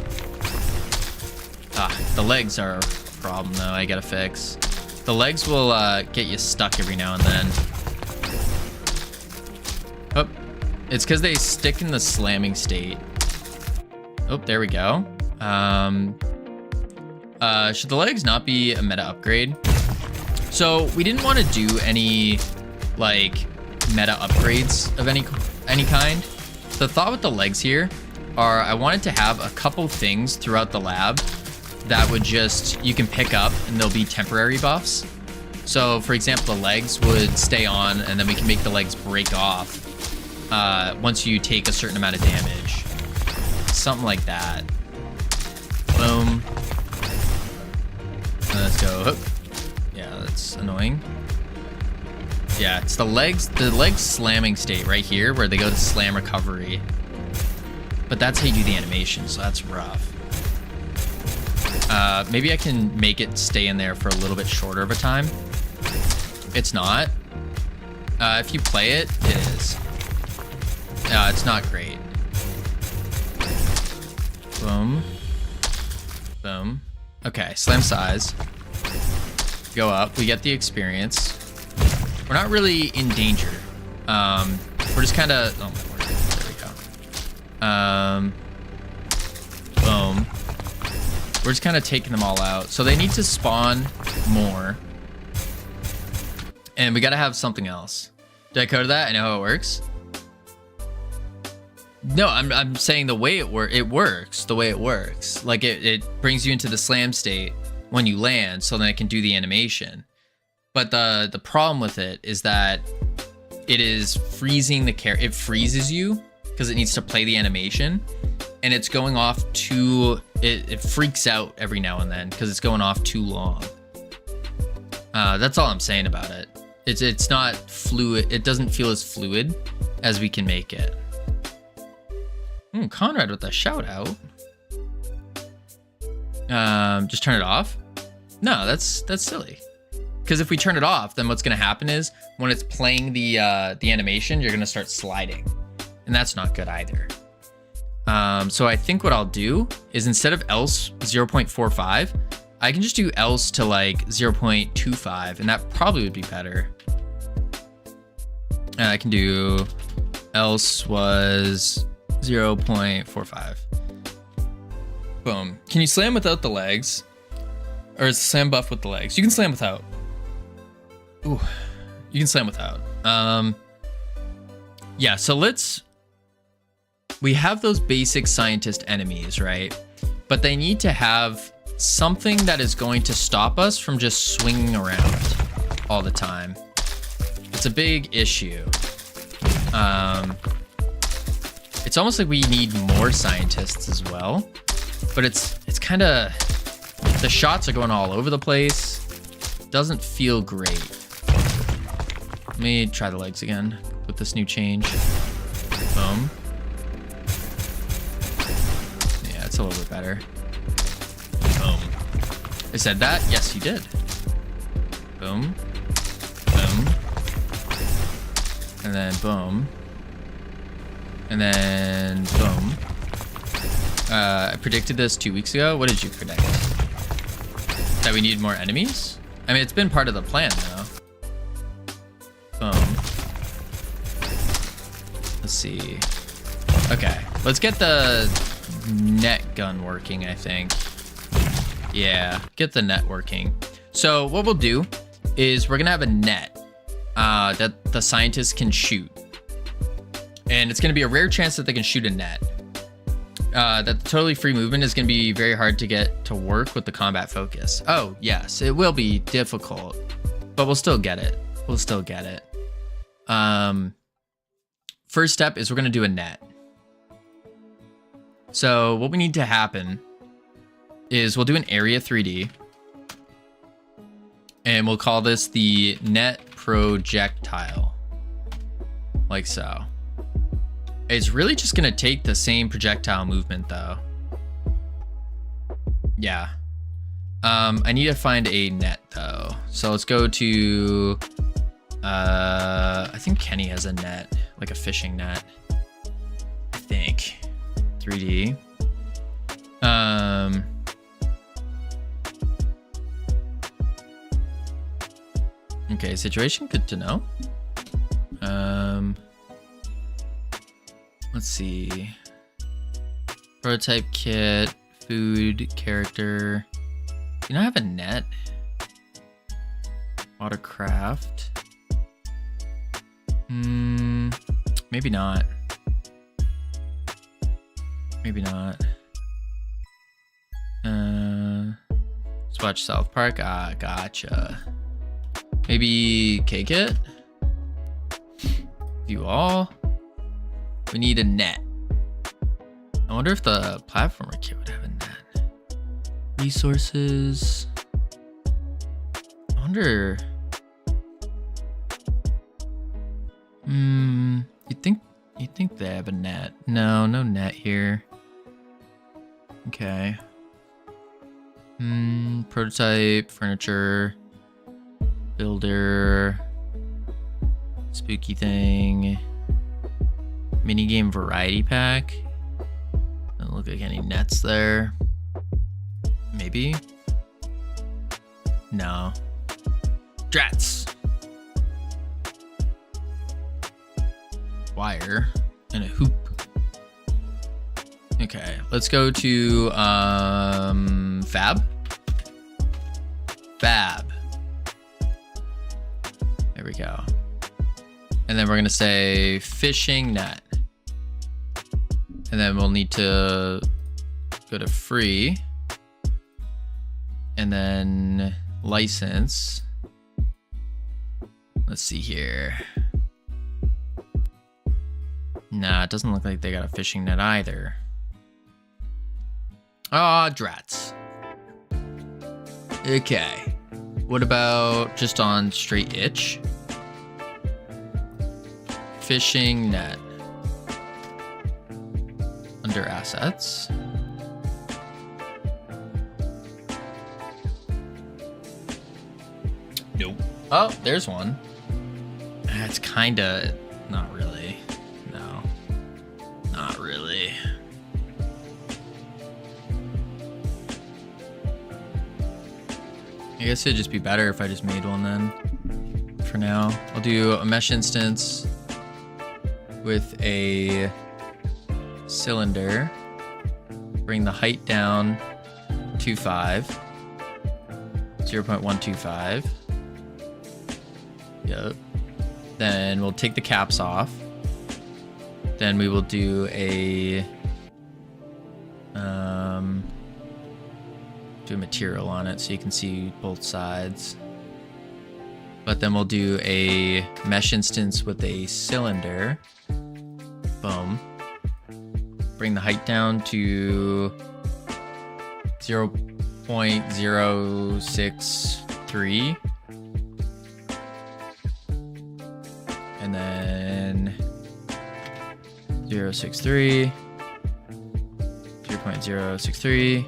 Ah, the legs are a problem though. I gotta fix. The legs will get you stuck every now and then. Oh, it's because they stick in the slamming state. Oh, there we go. Should the legs not be a meta upgrade? So we didn't want to do any like meta upgrades of any kind. The thought with the legs here are I wanted to have a couple things throughout the lab that would just, you can pick up and they'll be temporary buffs. So for example, the legs would stay on and then we can make the legs break off once you take a certain amount of damage. Something like that. Boom. Let's go. Yeah, that's annoying. Yeah, it's the legs slamming state right here where they go to slam recovery. But that's how you do the animation, so that's rough. Maybe I can make it stay in there for a little bit shorter of a time. It's not. If you play it, it is. It's not great. Boom. Boom. Okay, slam size. Go up. We get the experience. We're not really in danger. We're just kind of... Oh, my word. There we go. Boom. We're just kind of taking them all out. So they need to spawn more. And we got to have something else. Did I code that? I know how it works. No, I'm saying the way it works the way it works. Like it brings you into the slam state when you land, so then it can do the animation. But the problem with it is that it is freezing the character. It freezes you because it needs to play the animation, and it's going off too. It freaks out every now and then because it's going off too long. That's all I'm saying about it. It's not fluid. It doesn't feel as fluid as we can make it. Conrad with a shout out. Just turn it off. No, that's silly. Because if we turn it off, then what's gonna happen is when it's playing the animation, you're gonna start sliding, and that's not good either. So I think what I'll do is instead of else 0.45, I can just do else to like 0.25, and that probably would be better. I can do else was 0.45. Boom. Can you slam without the legs? Or is slam buff with the legs? You can slam without. Ooh. You can slam without. Yeah, so we have those basic scientist enemies, right? But they need to have something that is going to stop us from just swinging around all the time. It's a big issue. It's almost like we need more scientists as well, but it's kind of, the shots are going all over the place. Doesn't feel great. Let me try the legs again with this new change. Boom. Yeah, it's a little bit better. Boom. I said that? Yes, you did. Boom. Boom. And then boom. And then boom. I predicted this 2 weeks ago. What did you predict? That we need more enemies? I mean, it's been part of the plan though. Boom. Let's see. Okay, let's get the net gun working, I think. Yeah, get the net working. So what we'll do is we're gonna have a net that the scientists can shoot. And it's going to be a rare chance that they can shoot a net. That totally free movement is going to be very hard to get to work with the combat focus. Oh, yes, it will be difficult, but we'll still get it. We'll still get it. First step is we're going to do a net. So what we need to happen is we'll do an area 3D. And we'll call this the net projectile. Like so. It's really just going to take the same projectile movement though. Yeah. I need to find a net though. So let's go to, I think Kenny has a net, like a fishing net. I think. 3D. Okay, situation, good to know. Let's see. Prototype kit, food, character. Do I have a net? Watercraft. Maybe not. Maybe not. Let's watch South Park. Ah, gotcha. Maybe K-Kit? View all. We need a net. I wonder if the platformer kit would have a net. Resources. I wonder. You think they have a net? No, no net here. Okay. Prototype, furniture, builder, spooky thing, minigame variety pack. Doesn't look like any nets there. Maybe. No. Drats. Wire and a hoop. Okay, let's go to Fab. Fab. There we go. And then we're gonna say fishing net. And then we'll need to go to free. And then license. Let's see here. Nah, it doesn't look like they got a fishing net either. Ah, drats. Okay. What about just on straight itch? Fishing net. Under assets. Nope. Oh, there's one. That's kinda not really. No. Not really. I guess it'd just be better if I just made one then. For now, I'll do a mesh instance with a cylinder. Bring the height down to 0.125. Yep. Then we'll take the caps off. Then we will do a material on it so you can see both sides. But then we'll do a mesh instance with a cylinder. Boom. Bring the height down to 0.063. And then 0.063. 0.063.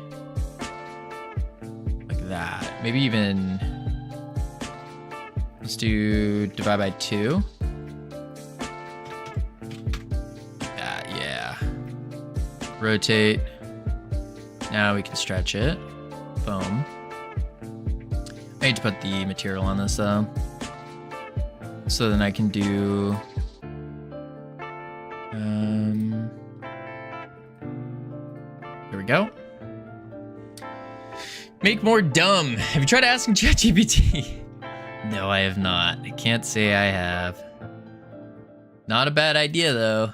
Like that. Maybe even, let's do divide by 2. Yeah. Rotate. Now we can stretch it. Boom. I need to put the material on this though. So then I can do here we go. Make more dumb. Have you tried asking ChatGPT? No, I have not. I can't say I have. Not a bad idea though.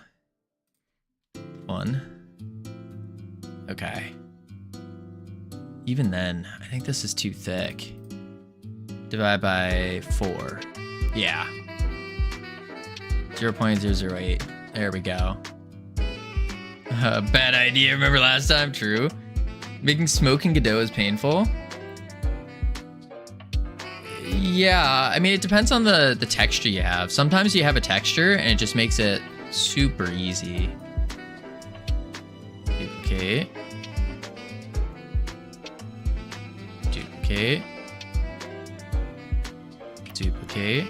one. Okay. Even then, I think this is too thick. Divide by 4. Yeah. 0.008. There we go. Bad idea. Remember last time? True. Making smoking Godot is painful. Yeah, I mean, it depends on the texture you have. Sometimes you have a texture and it just makes it super easy. Duplicate. Duplicate. Duplicate.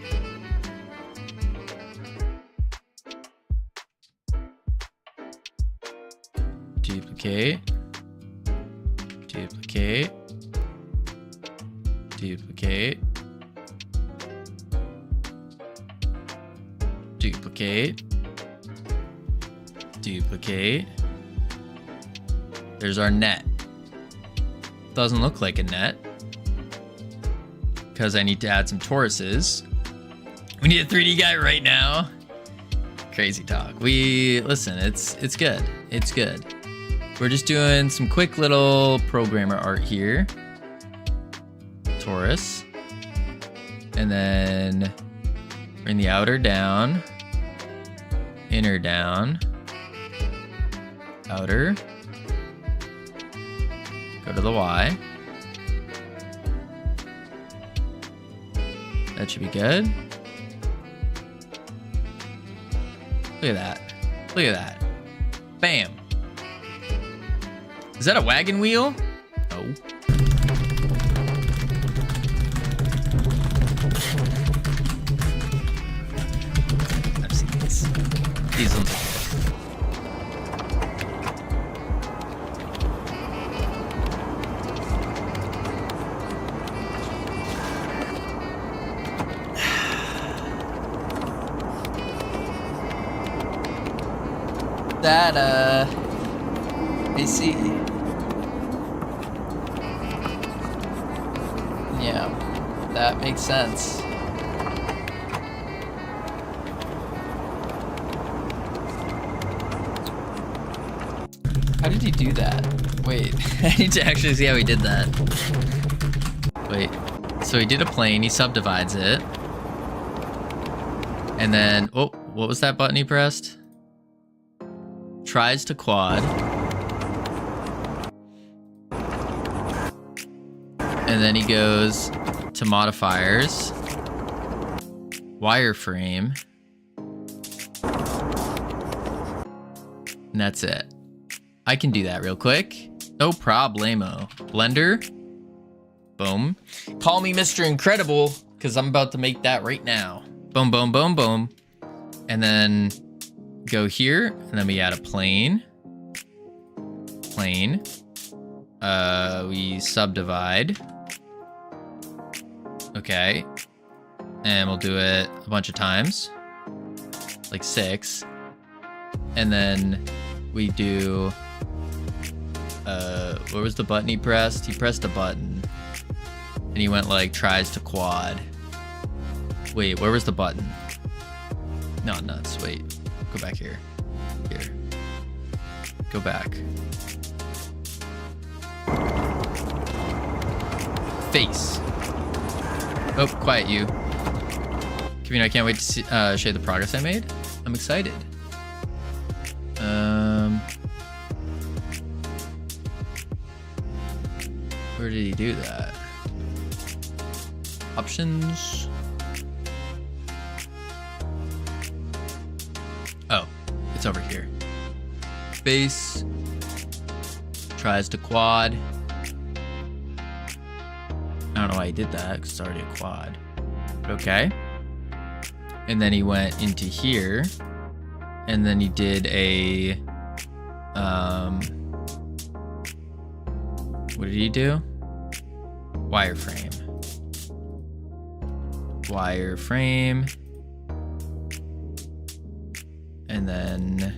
Duplicate. Duplicate. Duplicate. Duplicate. Duplicate. There's our net. Doesn't look like a net. Because I need to add some toruses. We need a 3D guy right now. Crazy talk. Listen, it's good. It's good. We're just doing some quick little programmer art here. Torus. And then bring the outer down. Inner down. Outer. Go to the Y. That should be good. Look at that. Look at that. Bam. Is that a wagon wheel? No. I've seen these. These ones are good. That, I see. Yeah, that makes sense. How did he do that? Wait, I need to actually see how he did that. Wait, so he did a plane, he subdivides it. And then, oh, what was that button he pressed? Tries to quad. And then he goes to modifiers. Wireframe. And that's it. I can do that real quick. No problemo. Blender. Boom. Call me Mr. Incredible, because I'm about to make that right now. Boom, boom, boom, boom. And then go here, and then we add a plane. Plane. We subdivide. Okay. And we'll do it a bunch of times. Like 6. And then we do... where was the button he pressed? He pressed a button. And he went like, tries to quad. Wait, where was the button? Not nuts, wait. Go back here. Here. Go back. Face. Oh, quiet you. Kevin, I can't wait to see, show you the progress I made. I'm excited. Where did he do that? Options. Oh, it's over here. Face. Tries to quad. I don't know why he did that, because it's already a quad. Okay. And then he went into here. And then he did a... what did he do? Wireframe. Wireframe. And then...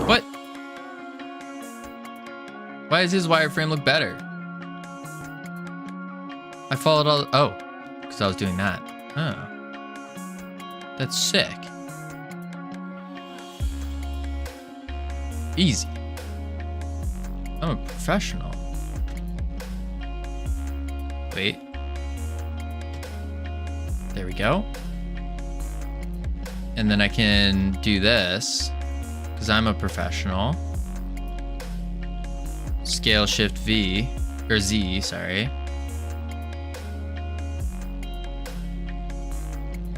What? Why does his wireframe look better? I followed all... Oh, because I was doing that. Oh. That's sick. Easy. I'm a professional. Wait. There we go. And then I can do this because I'm a professional. Scale Shift V or Z, sorry.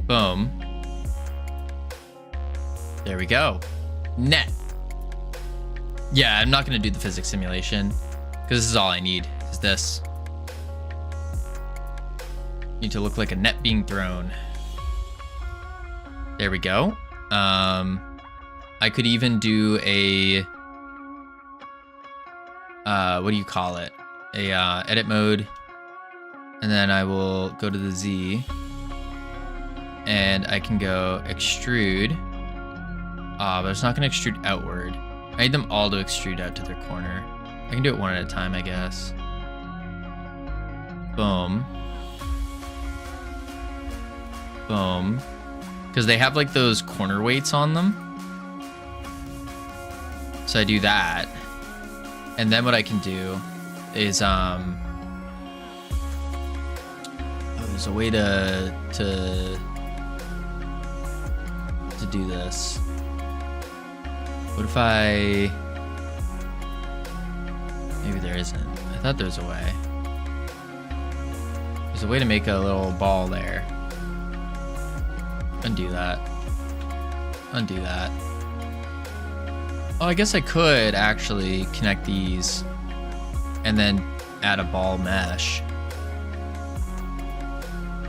Boom. There we go. Net. Yeah, I'm not going to do the physics simulation because this is all I need is this. Need to look like a net being thrown. There we go. I could even do a what do you call it? A edit mode, and then I will go to the Z, and I can go extrude. But it's not going to extrude outward. I need them all to extrude out to their corner. I can do it one at a time, I guess. Boom. Boom. Because they have like those corner weights on them. So I do that. And then what I can do is oh, there's a way to do this. What if I... Maybe there isn't. I thought there was a way. There's a way to make a little ball there. Undo that. Undo that. Oh, I guess I could actually connect these and then add a ball mesh.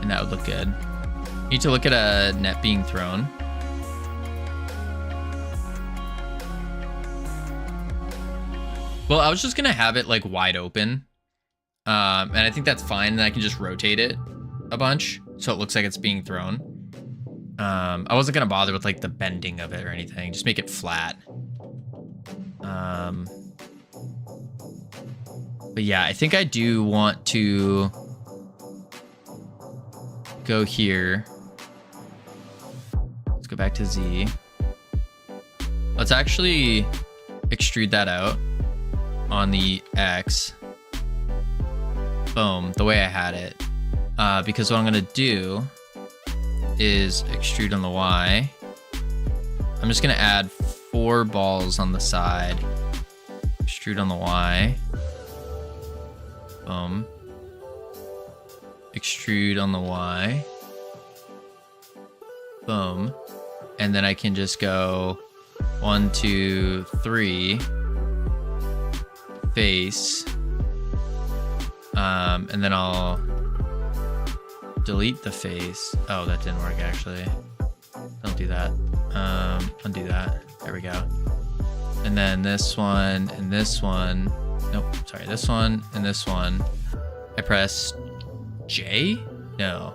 And that would look good. Need to look at a net being thrown. Well, I was just gonna have it like wide open. And I think that's fine. And I can just rotate it a bunch so it looks like it's being thrown. I wasn't gonna bother with like the bending of it or anything. Just make it flat. But yeah, I think I do want to go here. Let's go back to Z. Let's actually extrude that out on the X. Boom, the way I had it. Because what I'm gonna do is extrude on the Y. I'm just gonna add 4 balls on the side. Extrude on the Y. Boom. Extrude on the Y. Boom. And then I can just go 1, 2, 3. Face. And then I'll delete the face. Oh, that didn't work actually. Don't do that. Undo that. There we go. And then this one and this one. Nope, sorry, this one and this one. I press J? No.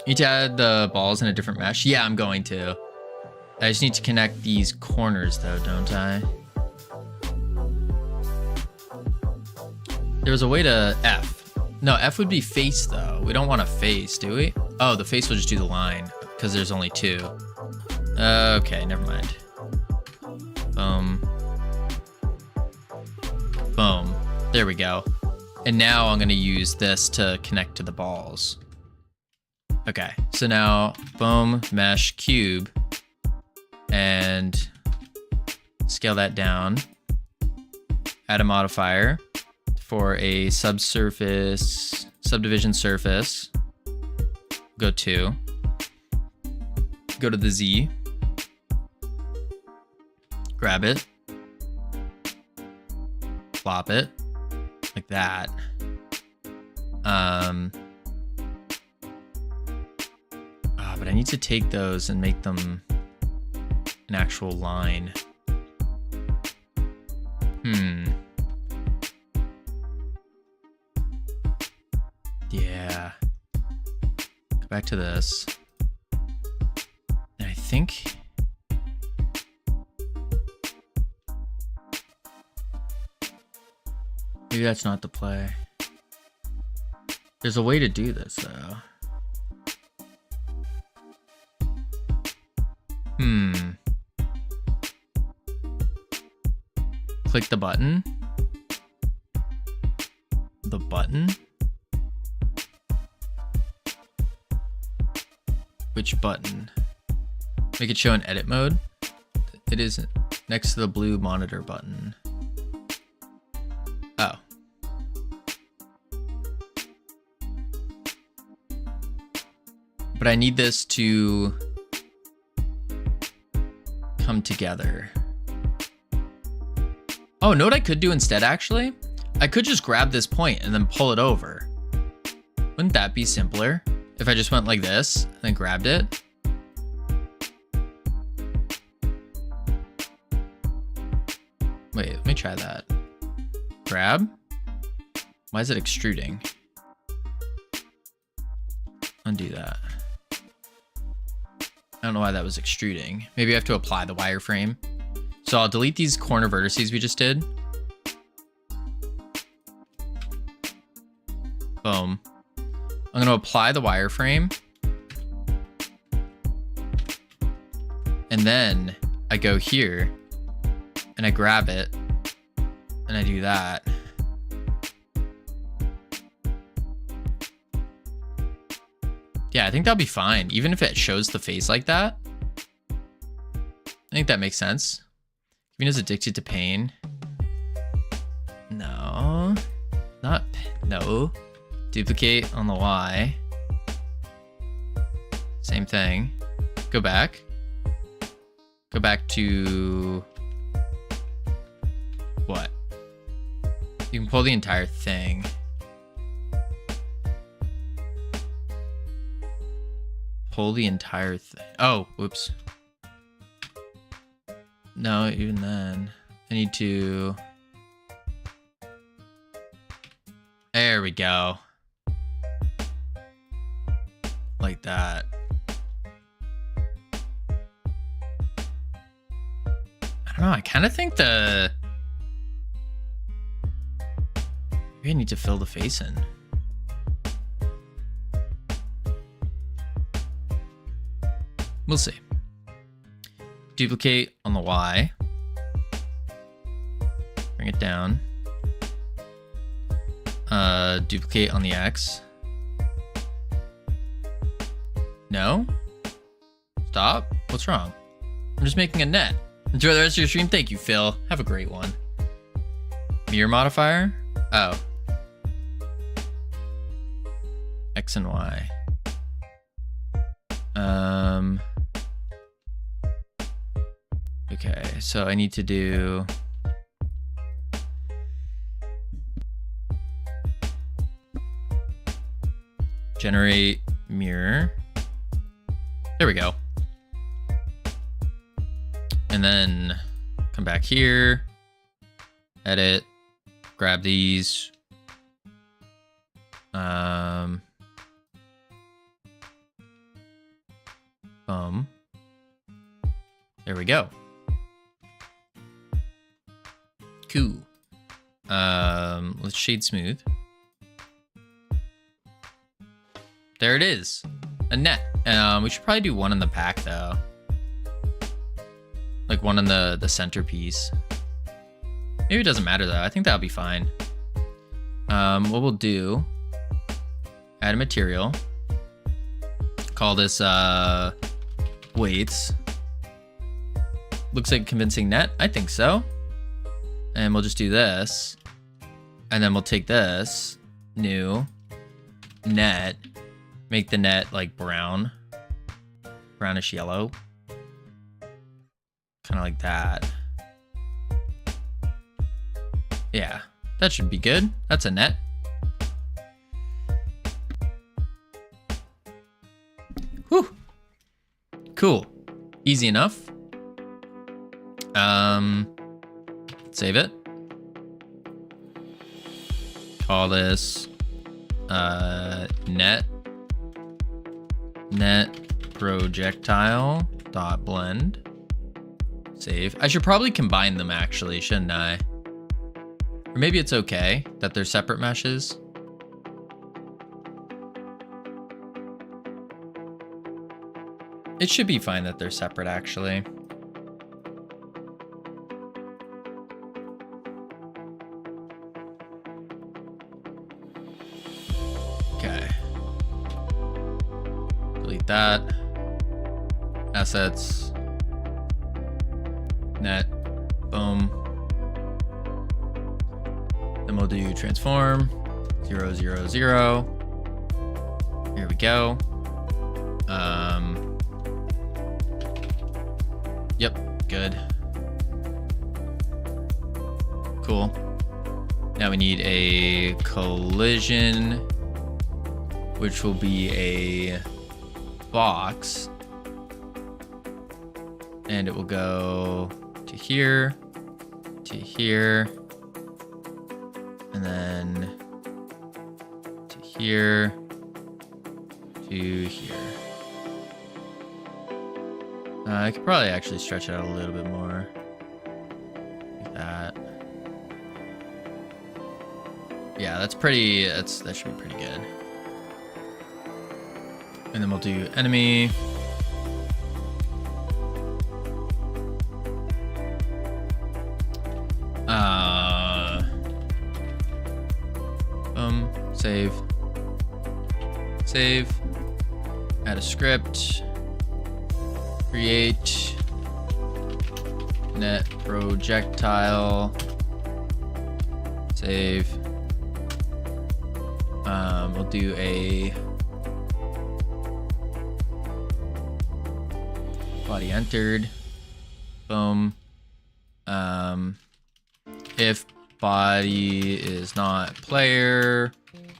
Need to add the balls in a different mesh? Yeah, I'm going to. I just need to connect these corners though, don't I? There was a way to F. No, F would be face though. We don't want a face, do we? Oh, the face will just do the line because there's only 2. Okay, never mind. Boom. Boom. There we go. And now I'm going to use this to connect to the balls. Okay, so now boom, mesh, cube, and scale that down. Add a modifier for a subdivision surface. Go 2. Go to the Z. Grab it. Plop it. Like that. But I need to take those and make them an actual line. Yeah. Go back to this. And I think... maybe that's not the play. There's a way to do this, though. click the button. The button? Which button? Make it show in edit mode. It is next to the blue monitor button. Oh. But I need this to come together. Oh, know what I could do instead, actually? I could just grab this point and then pull it over. Wouldn't that be simpler? If I just went like this and then grabbed it? Wait, let me try that. Grab? Why is it extruding? Undo that. I don't know why that was extruding. Maybe I have to apply the wireframe. So I'll delete these corner vertices we just did. Boom. I'm going to apply the wireframe. And then I go here and I grab it and I do that. Yeah, I think that'll be fine. Even if it shows the face like that. I think that makes sense. Vina's addicted to pain. No. No. Duplicate on the Y. Same thing. Go back. Go back to... what? You can pull the entire thing. Pull the entire thing. Oh, whoops. No, even then. I need to... there we go. Like that. I don't know, I kind of think maybe I need to fill the face in. We'll see. Duplicate on the Y. Bring it down. Duplicate on the X. No? Stop? What's wrong? I'm just making a net. Enjoy the rest of your stream. Thank you, Phil. Have a great one. Mirror modifier? Oh. X and Y. Okay, so I need to do... generate mirror. There we go. And then come back here, edit, grab these. Boom. There we go. Cool. Let's shade smooth. There it is. A net. We should probably do one in the pack though. Like one in the centerpiece. Maybe it doesn't matter though. I think that'll be fine. What we'll do, add a material. Call this weights. Looks like a convincing net. I think so. And we'll just do this. And then we'll take this new net, make the net like brown, brownish yellow. Kind of like that. Yeah, that should be good. That's a net. Whew. Cool. Easy enough. Save it. Call this net projectile dot blend. Save. I should probably combine them actually, shouldn't I? Or maybe it's okay that they're separate meshes. It should be fine that they're separate actually. delete that. Assets. Net. Boom. Then we'll do transform. 0, 0, 0. Here we go. Yep, good. Cool. Now we need a collision, which will be a box. And it will go to here, and then to here, to here. I could probably actually stretch it out a little bit more. Like that. Yeah, that should be pretty good. And then we'll do enemy. Save. Save. Add a script. Create. Net projectile. Save. We'll do a body entered. Boom. If body is not player,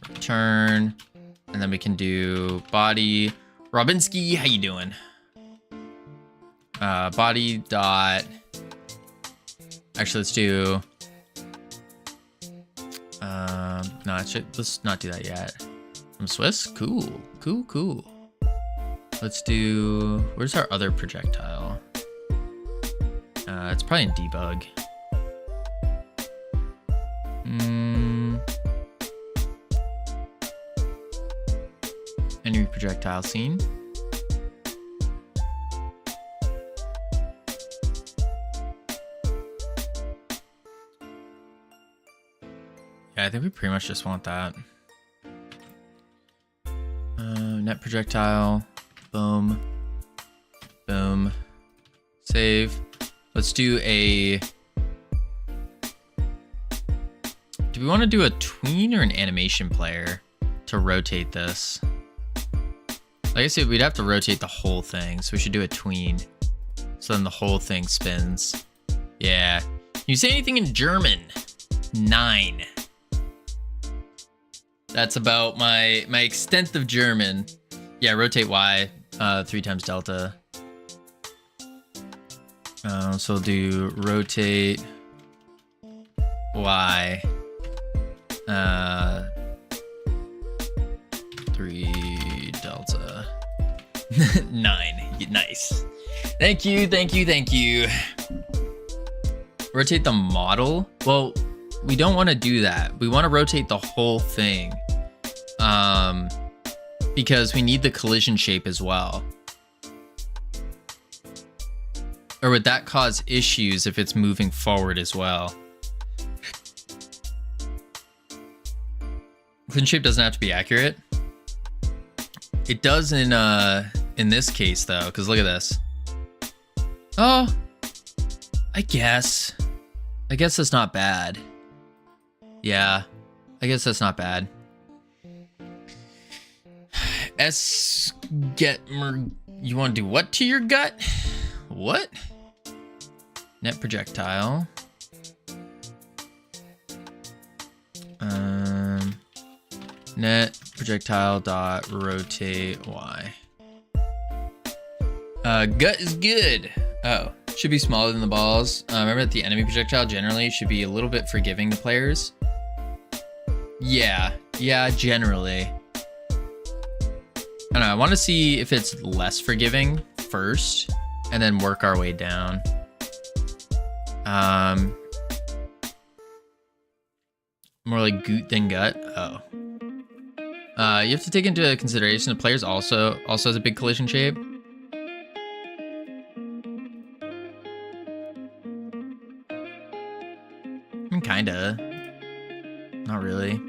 return, and then we can do body. Robinski, how you doing? Body dot. Actually, let's do. No, let's not do that yet. I'm Swiss. Cool. Let's do. Where's our other projectile? It's probably in debug. Enemy projectile scene. Yeah, I think we pretty much just want that. Net projectile. Boom. Boom. Save. Let's do a. Do we want to do a tween or an animation player to rotate this? Like I said, we'd have to rotate the whole thing, so we should do a tween. So then the whole thing spins. Yeah. Can you say anything in German? 9. That's about my extent of German. Yeah, rotate Y 3 times delta. So we'll do rotate Y 3 delta 9. Nice. Thank you. Rotate the model. Well, we don't want to do that. We want to rotate the whole thing. Because we need the collision shape as well. Or would that cause issues if it's moving forward as well? Collision shape doesn't have to be accurate. It does in this case though, because look at this. Oh, I guess that's not bad. Yeah, I guess that's not bad. You want to do what to your gut? What? Net projectile. Net projectile dot rotate Y. Gut is good. Oh, should be smaller than the balls. Remember that the enemy projectile generally should be a little bit forgiving to players. Yeah, generally. I don't know, I want to see if it's less forgiving first, and then work our way down. More like goot than gut. Oh. You have to take into consideration the players also has a big collision shape. I mean, kinda. Not really.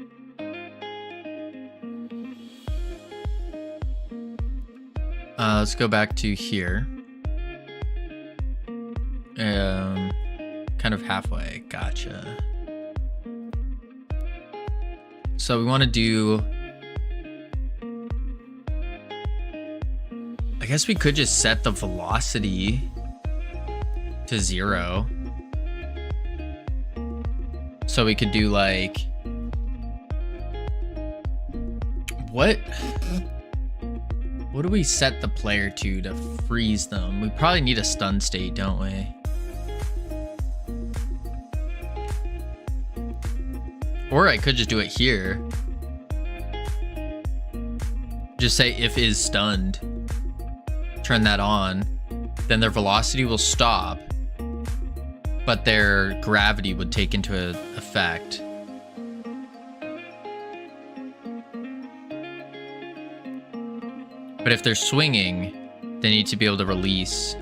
Let's go back to here. Kind of halfway. Gotcha. So we want to do... I guess we could just set the velocity to 0. So we could do like... What do we set the player to freeze them? We probably need a stun state, don't we? Or I could just do it here. Just say if is stunned. Turn that on. Then their velocity will stop. But their gravity would take into effect. But if they're swinging, they need to be able to release.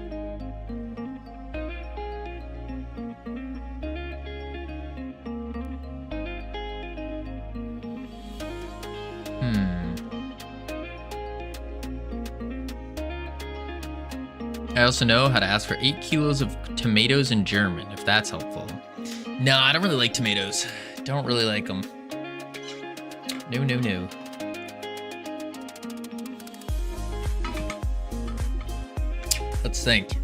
I also know how to ask for 8 kilos of tomatoes in German, if that's helpful. No, I don't really like tomatoes. Don't really like them. No, no, no. Let's think.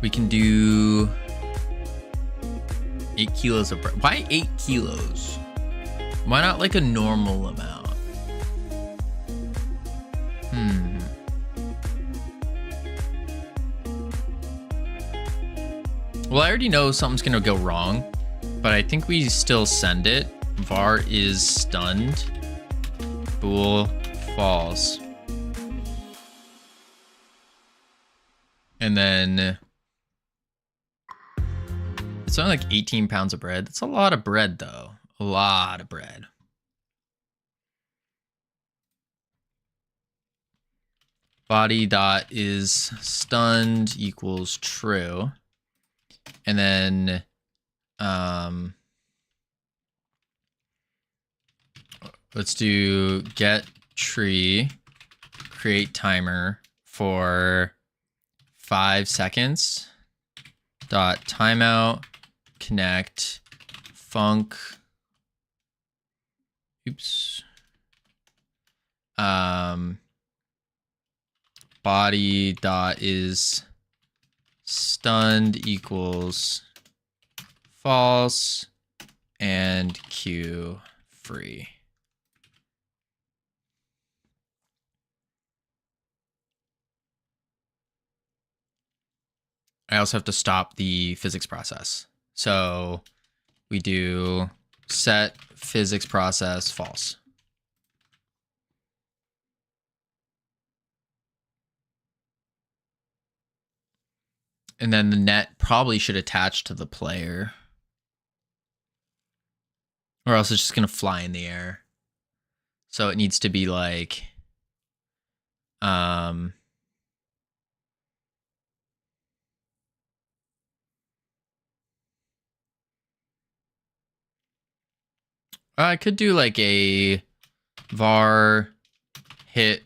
We can do 8 kilos of bread. Why 8 kilos? Why not like a normal amount? Well, I already know something's gonna go wrong, but I think we still send it. Var is stunned. Bool falls. And then it's only like 18 pounds of bread. That's a lot of bread though. A lot of bread. Body dot is stunned equals true. And then let's do get tree, create timer for 5 seconds. Dot timeout, connect, func. Oops. Body dot is stunned equals false and Q free. I also have to stop the physics process. So we do set physics process false. And then the net probably should attach to the player. Or else it's just going to fly in the air. So it needs to be like... I could do like a var hit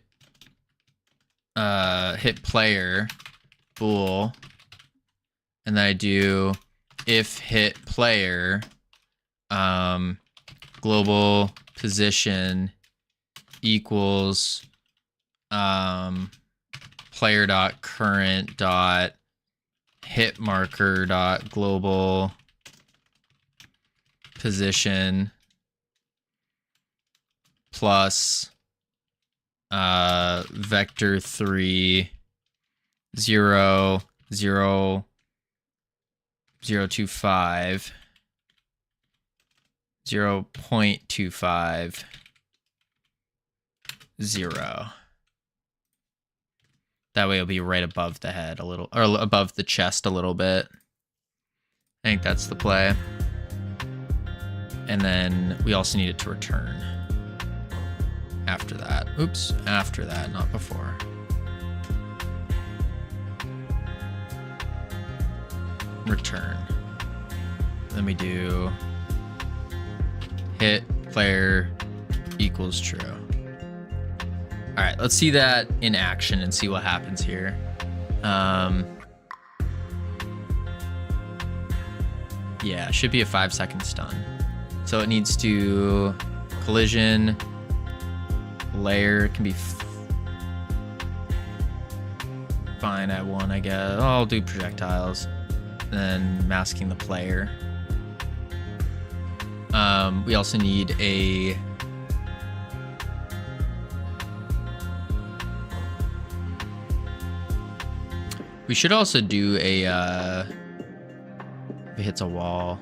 player bool, and then I do if hit player global position equals player dot current dot hit marker dot global position plus vector 3 0 0 0.25 0.25 0. That way it'll be right above the head a little, or above the chest a little bit. I think that's the play. And then we also need it to return after that. Oops, after that, not before. Return. Then we do hit player equals true. All right, let's see that in action and see what happens here. Yeah, should be a 5-second stun. So it needs to collision, layer can be fine at 1, I guess. Oh, I'll do projectiles, then masking the player. We also need a we should also do a if it hits a wall.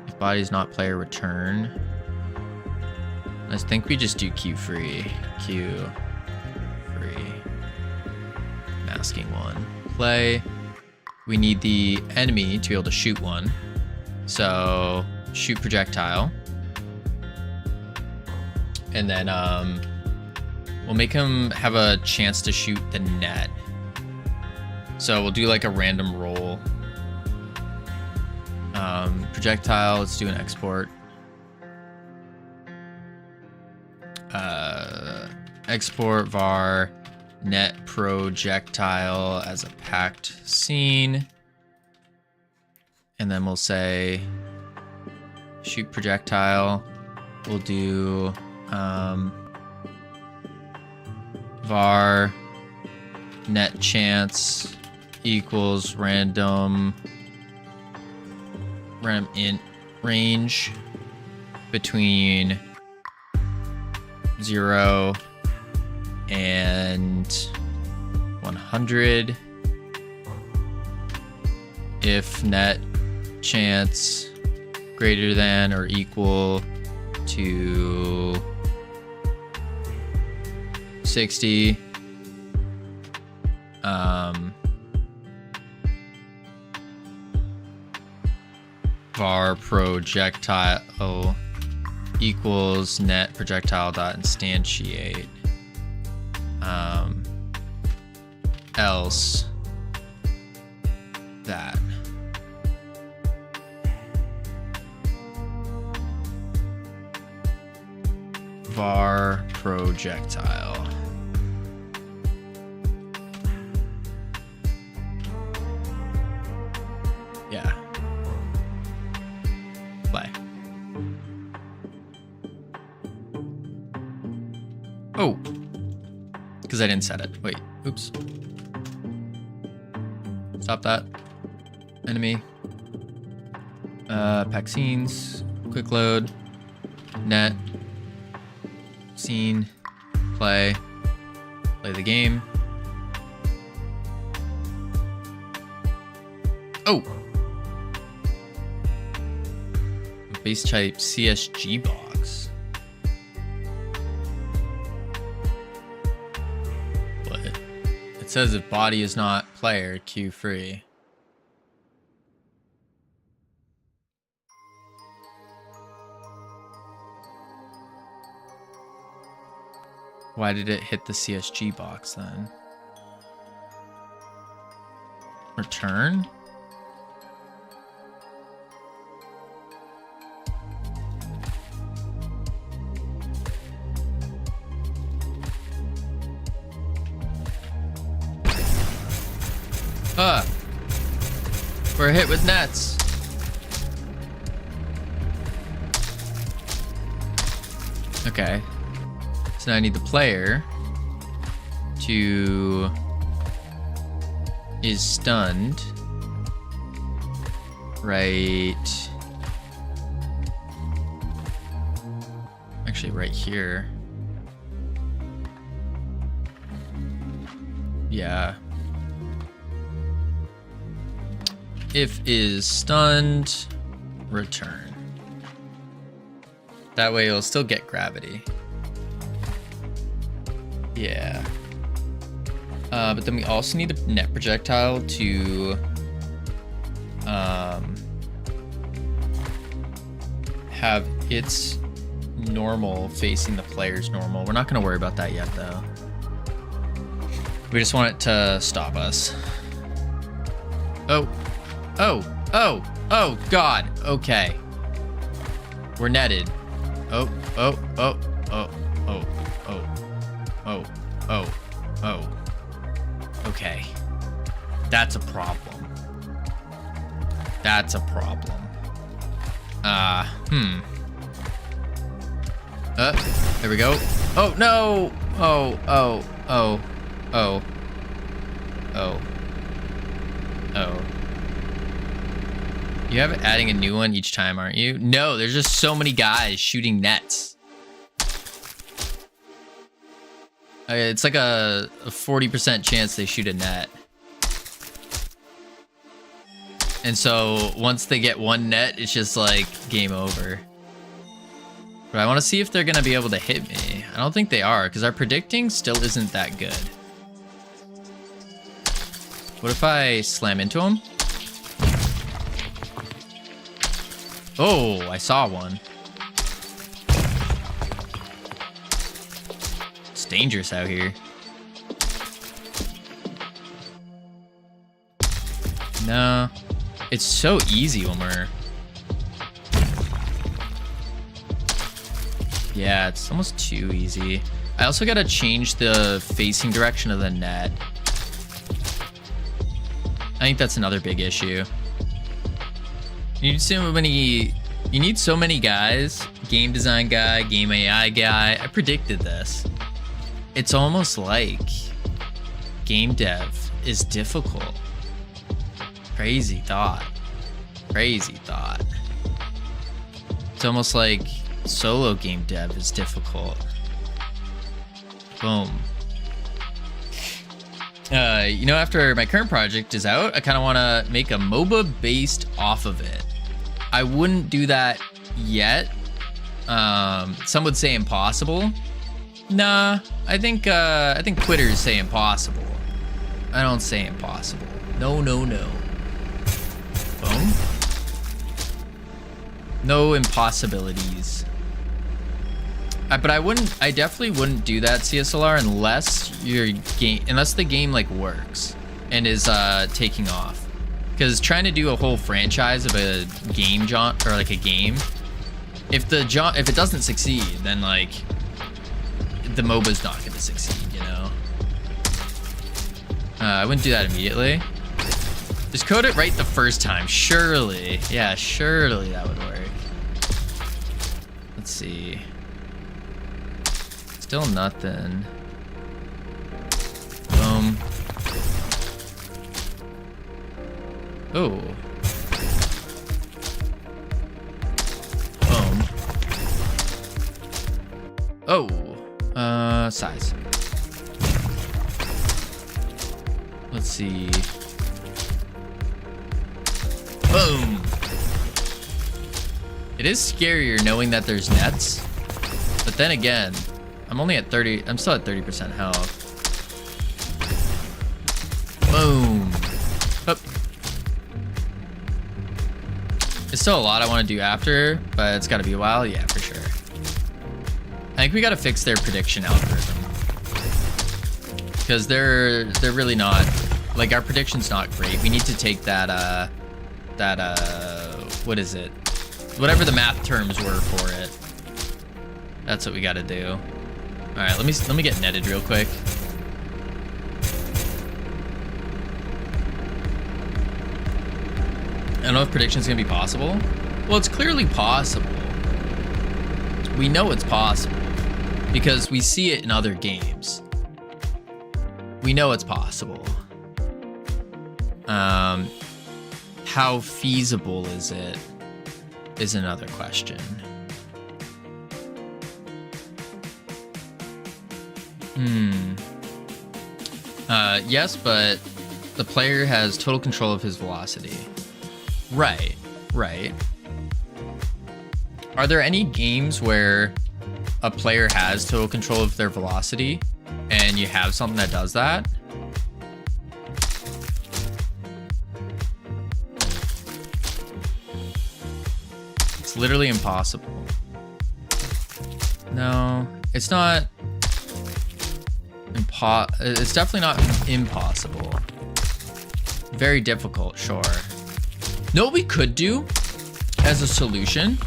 If body's not player, return. I think we just do Q free. Q free. Masking 1. Play. We need the enemy to be able to shoot one. So shoot projectile. And then we'll make him have a chance to shoot the net. So we'll do like a random roll. Projectile, let's do an export. Export var net projectile as a packed scene. And then we'll say shoot projectile. We'll do var net chance equals random int range between 0 and 100 if net chance greater than or equal to 60. Var projectile equals net projectile dot instantiate. Else that. Var projectile. Yeah. Play. Oh. Because I didn't set it. Wait. Oops. Stop that. Enemy. Pack scenes. Quick load. Net. Scene. Play. Play the game. Oh! Base type CSG box. What? It says if body is not player, Q free. Why did it hit the CSG box then? Return? We're hit with nets. Okay. So now I need the player to is stunned right actually right here. Yeah. If is stunned, return. That way it'll still get gravity. Yeah. But then we also need a net projectile to have its normal facing the player's normal. We're not going to worry about that yet, though. We just want it to stop us. Oh. Oh. Oh. Oh, God. Okay. We're netted. Oh, oh, oh, oh, oh, oh, oh, oh, oh. Okay. That's a problem. That's a problem. There we go. Oh, no! Oh, oh, oh, oh, oh, oh. You have adding a new one each time, aren't you? No, there's just so many guys shooting nets. It's like a 40% chance they shoot a net. And so once they get one net, it's just like game over. But I want to see if they're going to be able to hit me. I don't think they are, because our predicting still isn't that good. What if I slam into them? Oh, I saw one. It's dangerous out here. No. It's so easy when we're... Yeah, it's almost too easy. I also gotta change the facing direction of the net. I think that's another big issue. You need so many guys. Game design guy, game AI guy. I predicted this. It's almost like game dev is difficult. Crazy thought. Crazy thought. It's almost like solo game dev is difficult. Boom. You know, after my current project is out, I kind of want to make a MOBA based off of it. I wouldn't do that yet. Some would say impossible. Nah, I think quitters say impossible. I don't say impossible. No, no, no. Boom. No impossibilities. But I definitely wouldn't do that CSLR unless the game like works and is taking off. Because trying to do a whole franchise of a game or like a game, if it doesn't succeed, then like the MOBA's not going to succeed, you know. I wouldn't do that immediately. Just code it right the first time, surely. Yeah, surely that would work. Let's see. Still nothing. Boom. Oh. Boom. Oh. Size. Let's see. Boom. It is scarier knowing that there's nets, but then again, I'm still at 30% health. Boom. Up. It's still a lot I want to do after, but it's got to be a while. Yeah, for sure. I think we got to fix their prediction algorithm, because they're really not, like, our prediction's not great. We need to take that what is it? Whatever the math terms were for it. That's what we got to do. All right, let me get netted real quick. I don't know if prediction's gonna be possible. Well, it's clearly possible. We know it's possible because we see it in other games. We know it's possible. How feasible is it is another question. Yes, but the player has total control of his velocity. Right. Are there any games where a player has total control of their velocity and you have something that does that? It's literally impossible. No, it's not. It's definitely not impossible. Very difficult, sure. Know what we could do as a solution?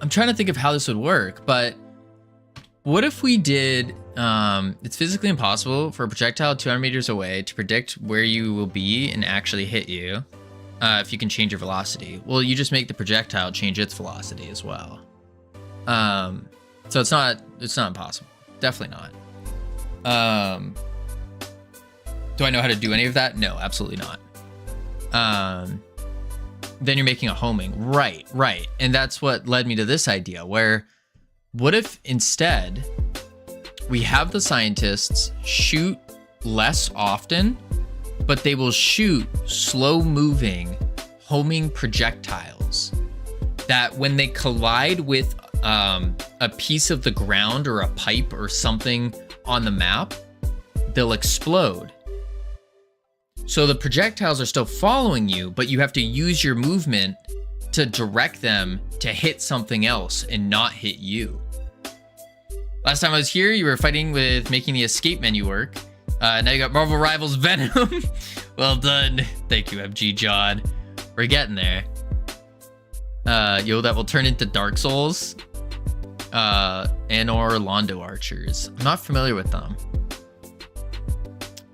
I'm trying to think of how this would work, but what if we did, it's physically impossible for a projectile 200 meters away to predict where you will be and actually hit you if you can change your velocity. Well, you just make the projectile change its velocity as well. So it's not impossible. Definitely not. Do I know how to do any of that? No, absolutely not. Then you're making a homing. Right. And that's what led me to this idea where, what if instead we have the scientists shoot less often, but they will shoot slow moving homing projectiles that when they collide with a piece of the ground or a pipe or something on the map, they'll explode. So the projectiles are still following you, but you have to use your movement to direct them to hit something else and not hit you. Last time I was here, you were fighting with making the escape menu work. Now you got Marvel Rivals Venom. Well done. Thank you, MG John. We're getting there. That will turn into Dark Souls. And or Londo Archers. I'm not familiar with them.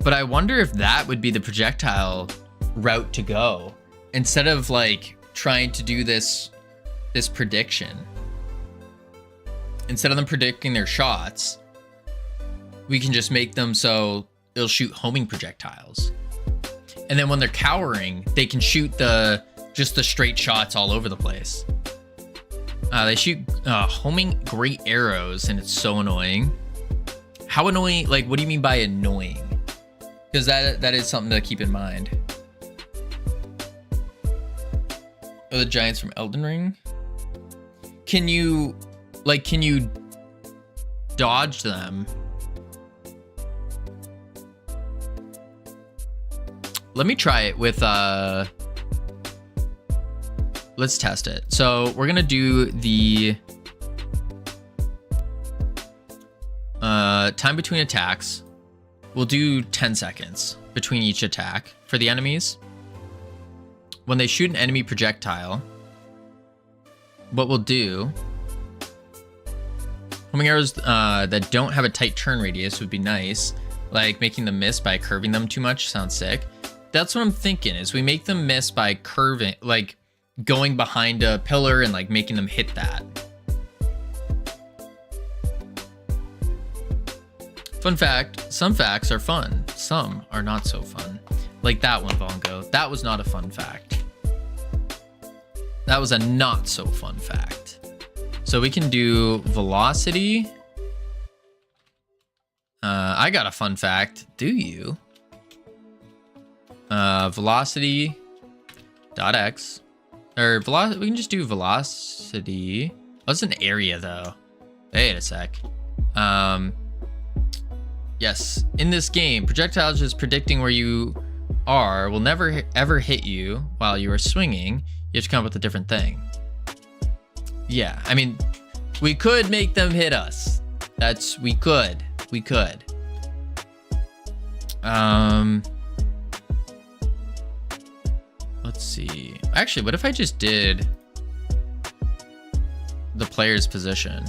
But I wonder if that would be the projectile route to go instead of like trying to do this prediction. Instead of them predicting their shots, we can just make them so they'll shoot homing projectiles. And then when they're cowering, they can shoot just the straight shots all over the place. They shoot homing great arrows, and it's so annoying. How annoying? Like, what do you mean by annoying? Because that is something to keep in mind. Oh, the giants from Elden Ring. Can you dodge them? Let me try it with let's test it. So we're gonna do the time between attacks. We'll do 10 seconds between each attack for the enemies. When they shoot an enemy projectile, what we'll do, homing arrows that don't have a tight turn radius would be nice. Like making them miss by curving them too much sounds sick. That's what I'm thinking, is we make them miss by curving, like going behind a pillar and like making them hit that. Fun fact, some facts are fun, some are not so fun. Like that one, Vongo. That was not a fun fact. That was a not so fun fact. So we can do velocity. I got a fun fact. Do you? Velocity dot x. Or velocity, we can just do velocity. What's an area though? Wait a sec. Yes, in this game, projectiles just predicting where you are will never ever hit you while you are swinging. You have to come up with a different thing. Yeah, I mean, we could make them hit us. We could. Let's see. Actually, what if I just did the player's position?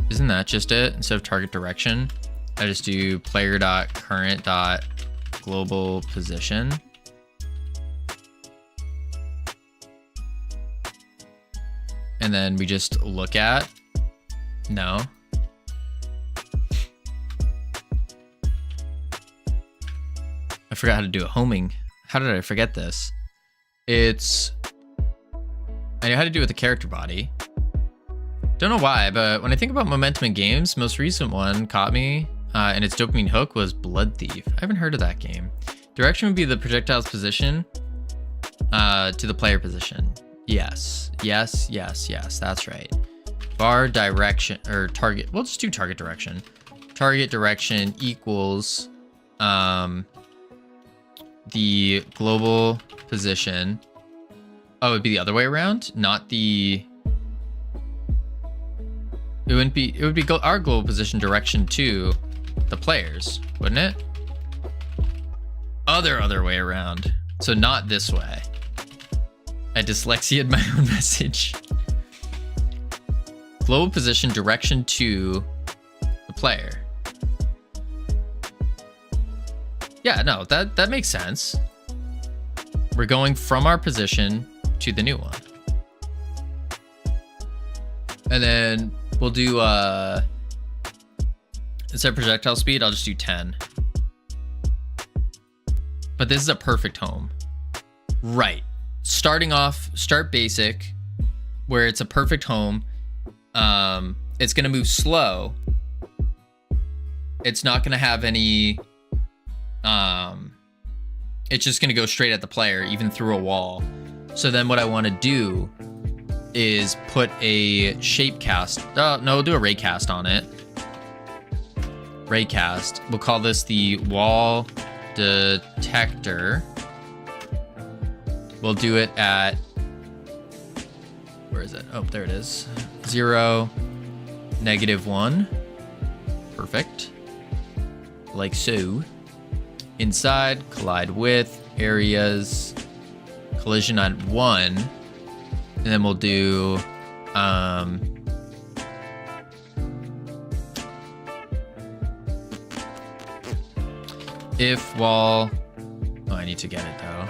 Isn't that just it? Instead of target direction, I just do player.current.global position. And then we just look at, no. I forgot how to do a homing. How did I forget this? I know how to do it with the character body. Don't know why, but when I think about momentum in games, most recent one caught me, and its dopamine hook was Blood Thief. I haven't heard of that game. Direction would be the projectile's position to the player position. Yes, that's right. Bar direction, or target, we'll just do target direction. Target direction equals the global position. Oh, it'd be the other way around, not the... It would be our global position direction to the players, wouldn't it? Other way around. So not this way. I dyslexia'd my own message. Global position direction to the player. Yeah, no, that makes sense. We're going from our position to the new one. And then we'll do, instead of projectile speed, I'll just do 10. But this is a perfect home. Right. Starting off, start basic, where it's a perfect home. It's going to move slow. It's not going to have any... it's just going to go straight at the player, even through a wall. So then what I want to do is put a shape cast. No, we'll do a ray cast on it. Ray cast. We'll call this the wall detector. We'll do it at... Where is it? Oh, there it is. 0, -1. Perfect. Like so. Inside, collide with, areas, collision on 1. And then we'll do, if wall, oh, I need to get it though.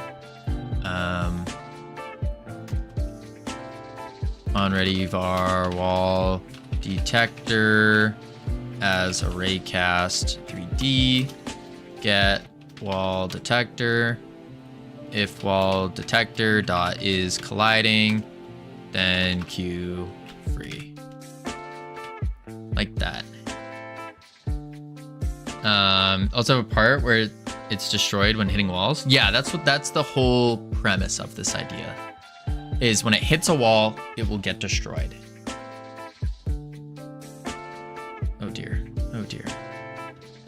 On ready var wall detector as array cast 3D, get wall detector, if wall detector dot is colliding, then Q free, like that. Also have a part where it's destroyed when hitting walls. Yeah, that's the whole premise of this idea, is when it hits a wall, it will get destroyed. Oh dear, oh dear.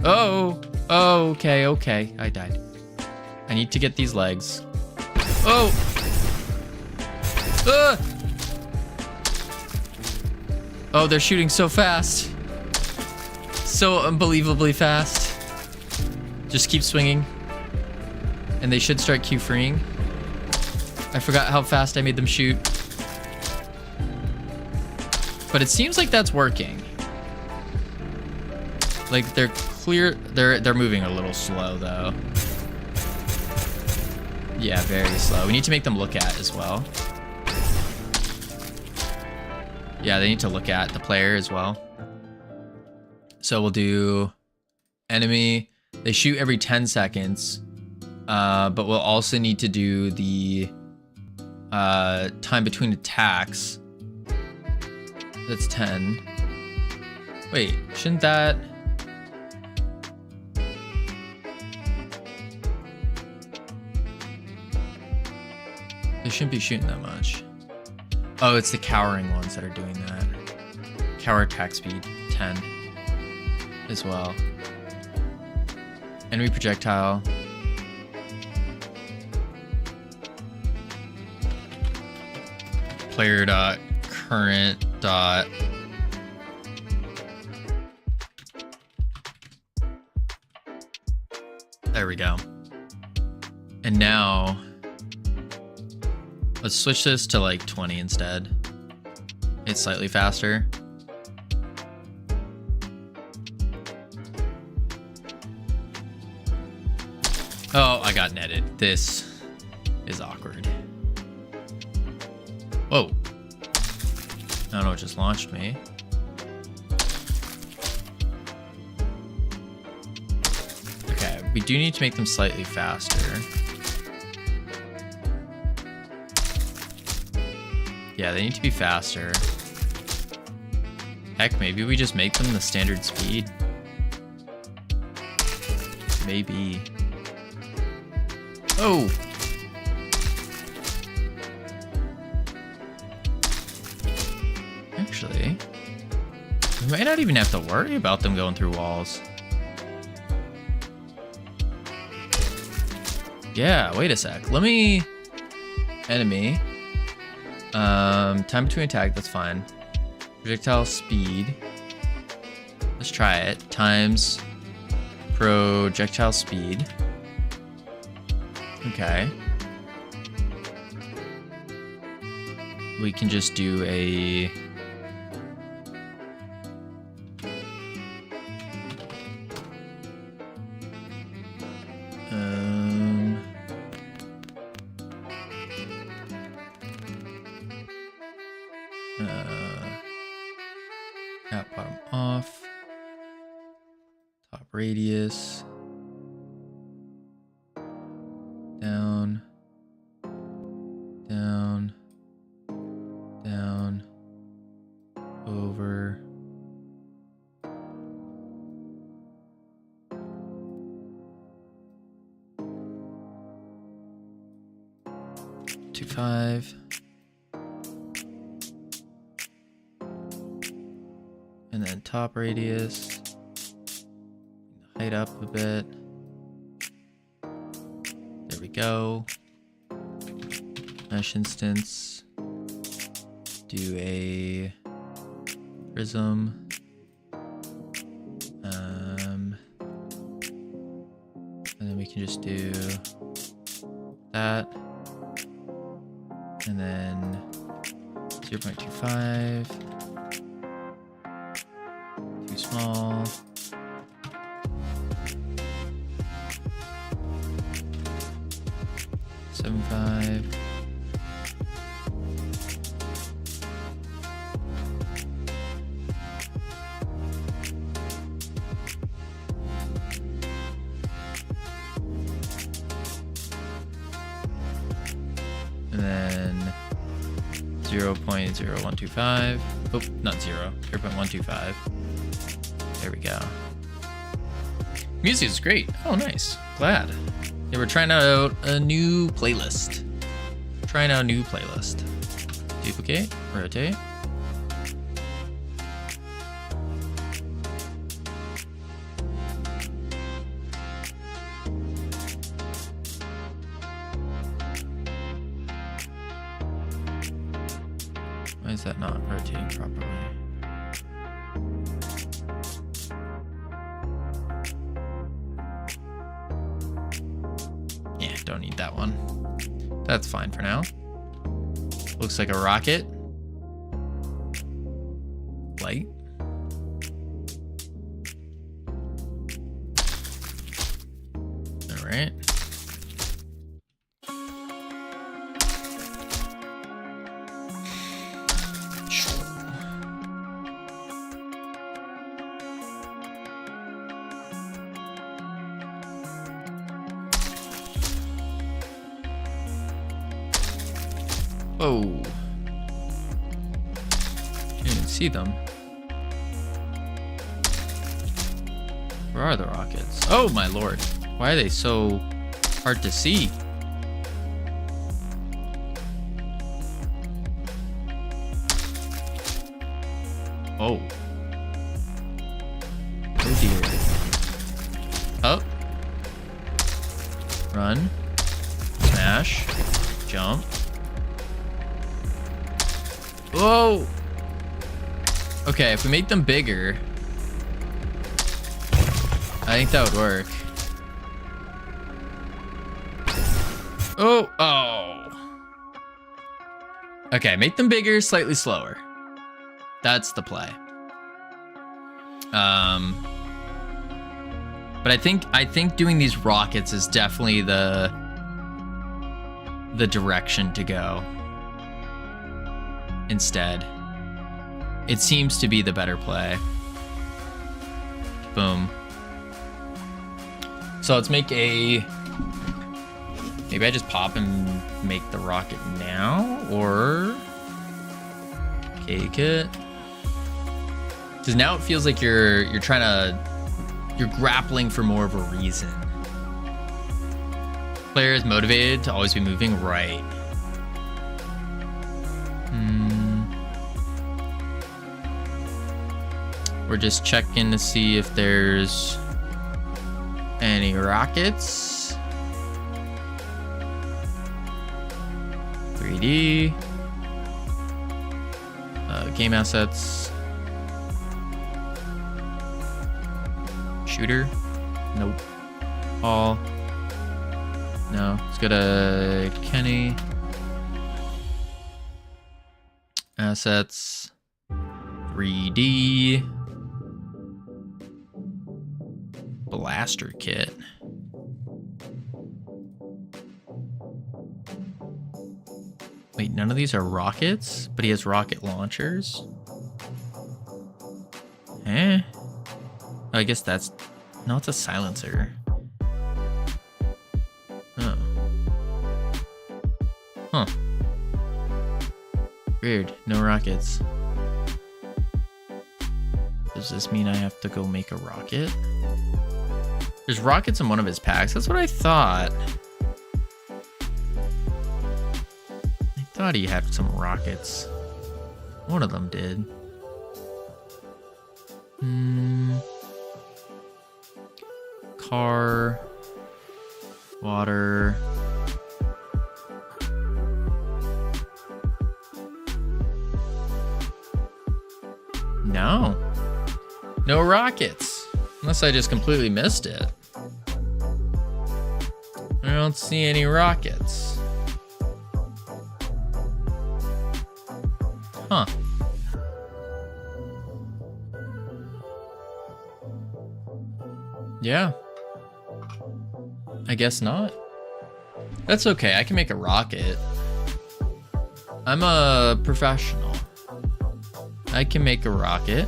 Oh, okay, I died. I need to get these legs. Oh! Oh, they're shooting so fast. So unbelievably fast. Just keep swinging. And they should start Q freeing. I forgot how fast I made them shoot. But it seems like that's working. Like they're clear, they're moving a little slow though. Yeah, very slow. We need to make them look at as well. Yeah, they need to look at the player as well. So we'll do enemy. They shoot every 10 seconds. But we'll also need to do the time between attacks. That's 10. Wait, shouldn't that... They shouldn't be shooting that much. Oh, it's the cowering ones that are doing that. Cower attack speed, 10 as well. Enemy projectile. Player dot current dot. There we go. And now let's switch this to like 20 instead. It's slightly faster. Oh, I got netted. This is awkward. Whoa. I don't know what just launched me. Okay, we do need to make them slightly faster. Yeah, they need to be faster. Heck, maybe we just make them the standard speed. Maybe. Oh! Actually, we might not even have to worry about them going through walls. Yeah, wait a sec. Let me... Enemy. Time between attack, that's fine. Projectile speed. Let's try it. Times projectile speed. Okay. We can just do a bottom off. Top radius. Down. Down. Down. Over. Two, 5. And then top radius. Height up a bit. There we go. Mesh instance. Do a prism. And then we can just do that. And then 0.25. Too small. Seven, 5. And then 0.0125. Oh, not 0.125. There we go. Music is great. Oh, nice. Glad. Yeah, we're trying out a new playlist. Trying out a new playlist. Duplicate, rotate. Why is that not rotating properly? Yeah, don't need that one. That's fine for now. Looks like a rocket. Light. All right. Whoa. Can't even see them. Where are the rockets? Oh my lord. Why are they so hard to see? Oh. Oh dear. Up. Run. Smash. Jump. Whoa! Okay, if we make them bigger, I think that would work. Oh! Oh! Okay, make them bigger, slightly slower. That's the play. But I think doing these rockets is definitely the direction to go. Instead, it seems to be the better play. Boom. So let's make a... Maybe I just pop and make the rocket now, or... Cake it. Because now it feels like you're trying to... You're grappling for more of a reason. Player is motivated to always be moving right. We're just checking to see if there's any rockets. 3D. Game assets. Shooter. Nope. All. No. Let's go to Kenny. Assets. 3D. Blaster kit. Wait, none of these are rockets, but he has rocket launchers. Eh? Oh, I guess that's... No, it's a silencer. Oh. Huh. Weird. No rockets. Does this mean I have to go make a rocket? There's rockets in one of his packs. That's what I thought. I thought he had some rockets. One of them did. Car. Water. No. No rockets. Unless I just completely missed it. I don't see any rockets. Huh. Yeah. I guess not. That's okay. I can make a rocket. I'm a professional. I can make a rocket.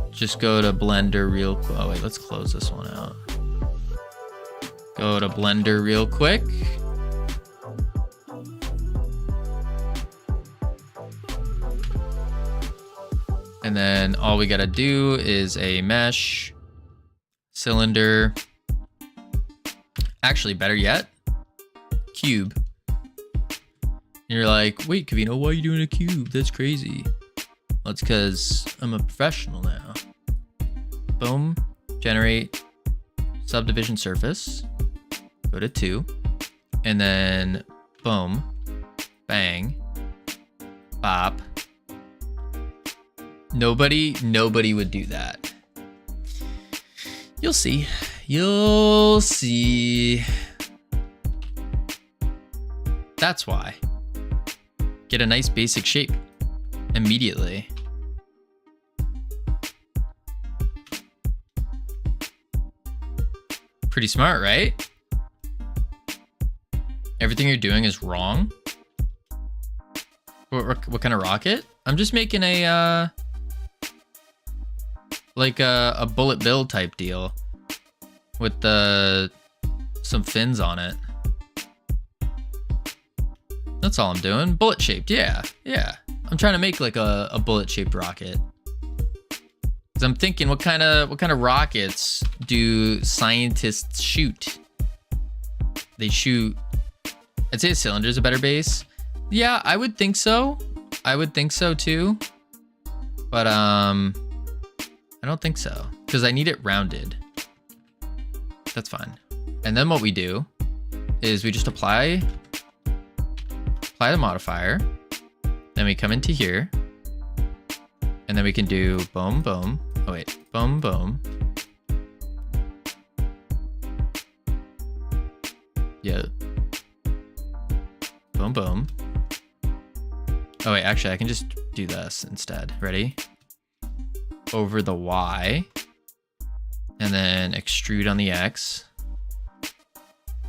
Just go to Blender real quick. Oh wait, let's close this one out. Go to Blender real quick. And then all we gotta do is a mesh, cylinder. Actually, better yet, cube. And you're like, wait, Kavino, why are you doing a cube? That's crazy. Well, it's because I'm a professional now. Boom, generate subdivision surface. Go to 2. And then boom, bang, bop. Nobody would do that. You'll see. You'll see. That's why. Get a nice basic shape immediately. Pretty smart, right? Everything you're doing is wrong. What kind of rocket? I'm just making a like a bullet bill type deal with some fins on it. That's all I'm doing. Bullet shaped, yeah. I'm trying to make like a bullet shaped rocket. Cause I'm thinking, what kind of rockets do scientists shoot? They shoot. I'd say a cylinder is a better base. Yeah, I would think so. I would think so too. But I don't think so, because I need it rounded. That's fine. And then what we do is we just apply the modifier. Then we come into here. And then we can do boom, boom. Oh wait, boom, boom. Yeah. Boom, boom. Oh wait, actually I can just do this instead. Ready? Over the Y. And then extrude on the X.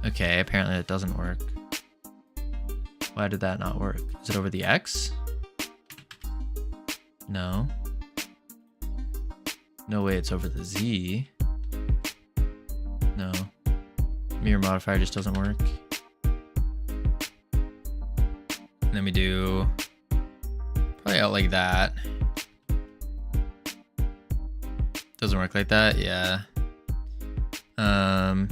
Okay, apparently that doesn't work. Why did that not work? Is it over the X? No. No way it's over the Z. No. Mirror modifier just doesn't work. And then we do probably out like that. Doesn't work like that, yeah. Boom.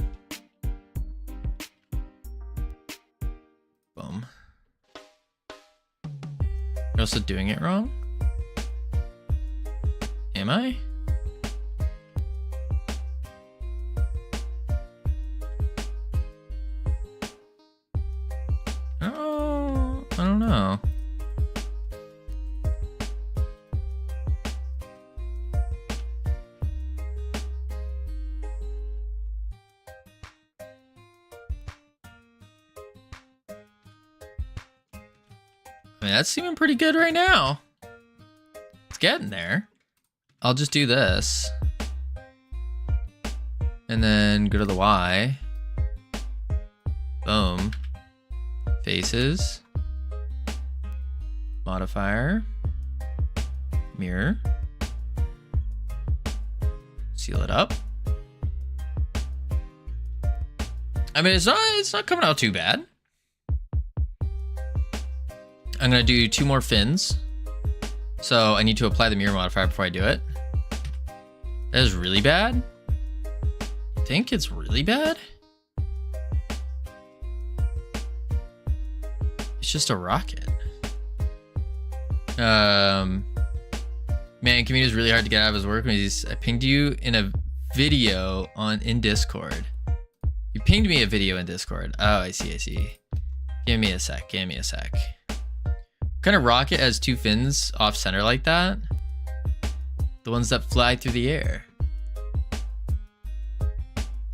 You're also doing it wrong? Am I? Oh, I don't know. I mean, that's seeming pretty good right now. It's getting there. I'll just do this. And then go to the Y. Boom. Faces. Modifier. Mirror. Seal it up. I mean, it's not coming out too bad. I'm gonna do 2 more fins. So I need to apply the mirror modifier before I do it. That is really bad. I think it's really bad. It's just a rocket. Man, community is really hard to get out of his work. I pinged you in a video in Discord. You pinged me a video in Discord. Oh, I see. Give me a sec. What kind of rocket has 2 fins off center like that? The ones that fly through the air.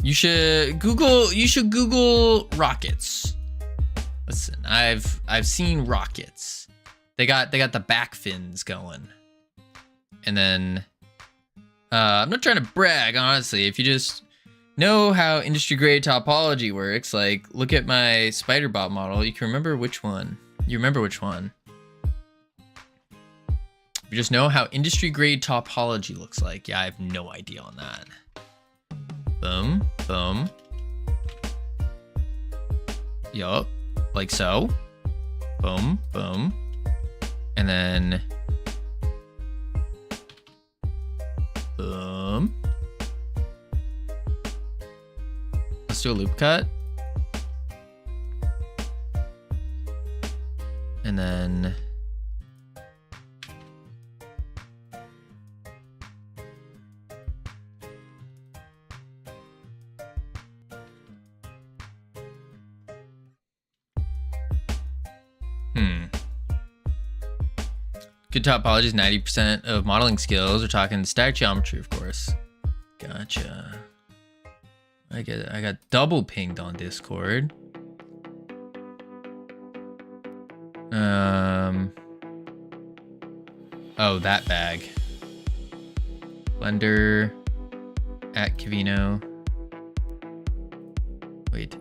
You should Google rockets. Listen, I've seen rockets. They got the back fins going. And then I'm not trying to brag, honestly. If you just know how industry grade topology works, like look at my Spider-Bot model, you can remember which one. You remember which one. You just know how industry grade topology looks like. Yeah, I have no idea on that. Boom, boom. Yup, like so. Boom, boom. And then boom. Let's do a loop cut. And then good topology is 90% of modeling skills. We're talking static geometry, of course. Gotcha. I got double pinged on Discord. Oh, that bag. Blender at Kavino. Wait,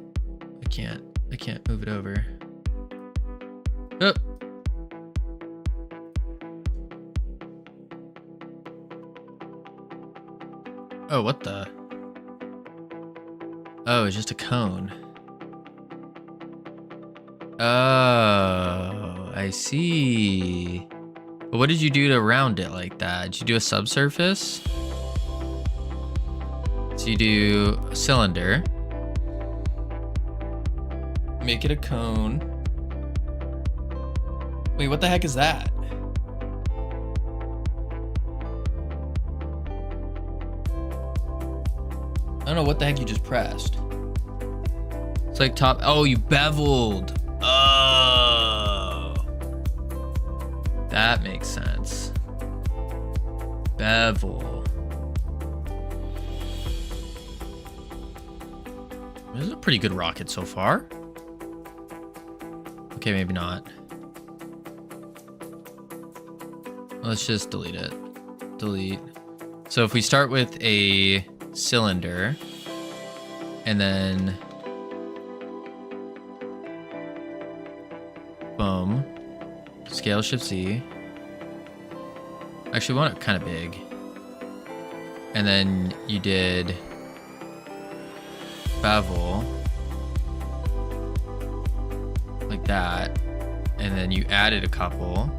I can't move it over. Oh. Oh, what the? Oh, it's just a cone. Oh, I see. But what did you do to round it like that? Did you do a subsurface? So you do a cylinder. Make it a cone. Wait, what the heck is that? I don't know what the heck you just pressed. It's like top. Oh, you beveled. Oh. That makes sense. Bevel. This is a pretty good rocket so far. Okay, maybe not. Let's just delete it. Delete. So if we start with a cylinder and then boom, scale shift Z. Actually, we want it kind of big. And then you did bevel like that, and then you added a couple.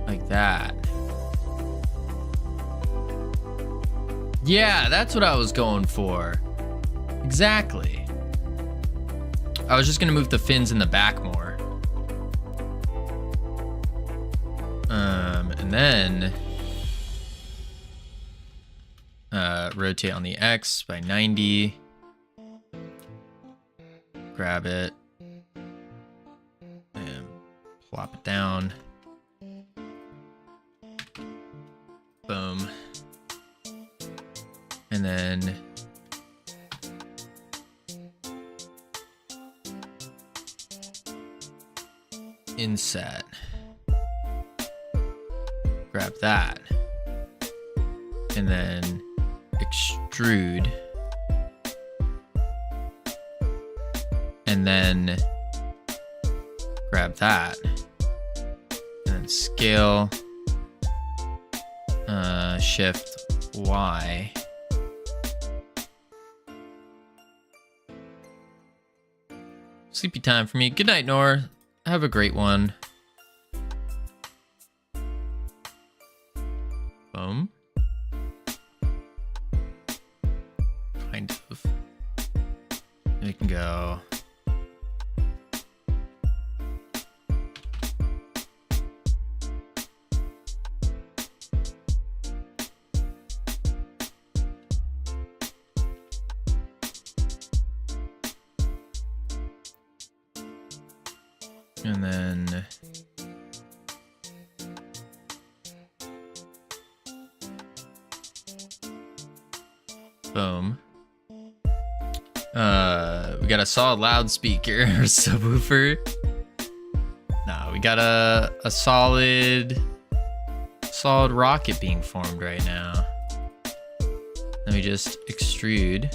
Like that. Yeah, that's what I was going for. Exactly. I was just gonna move the fins in the back more. And then rotate on the X by 90. Grab it and plop it down. Boom. And then inset. Grab that. And then extrude. And then grab that. And then scale, shift Y. Sleepy time for me. Good night, Nor. Have a great one. Boom. Kind of. And we can go. And then boom. We got a solid loudspeaker or subwoofer. Nah, we got a solid rocket being formed right now. Let me just extrude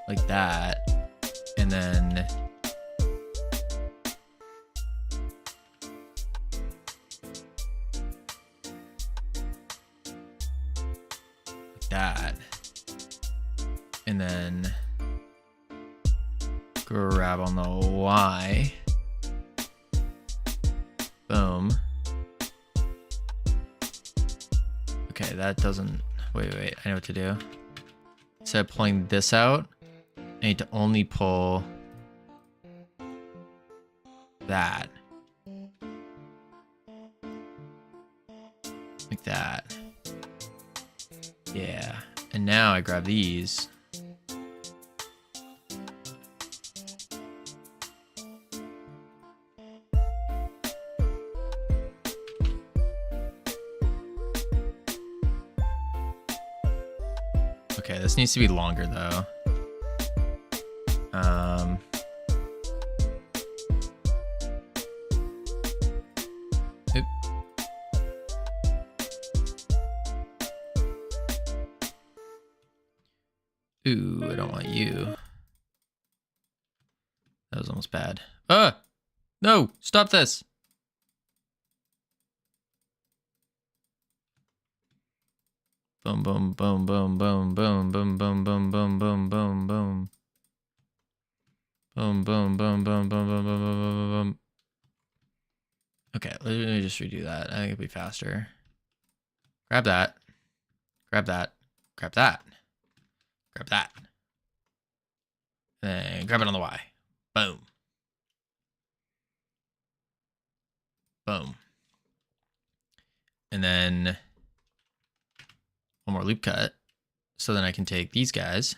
like that. And then like that. And then grab on the Y. Boom. Okay, that doesn't... Wait, I know what to do. Instead of pulling this out, I need to only pull that. Like that. Yeah. And now I grab these. Okay, this needs to be longer though. Oop. Ooh, I don't want you. That was almost bad. No, stop this. Boom, boom, boom, boom, boom, boom, boom, boom, boom, boom, boom, boom, boom. Boom, boom, boom, boom, boom, boom, boom, boom, boom. Okay, let me just redo that. I think it'll be faster. Grab that. Grab that. Grab that. Grab that. And grab it on the Y. Boom. Boom. And then one more loop cut. So then I can take these guys.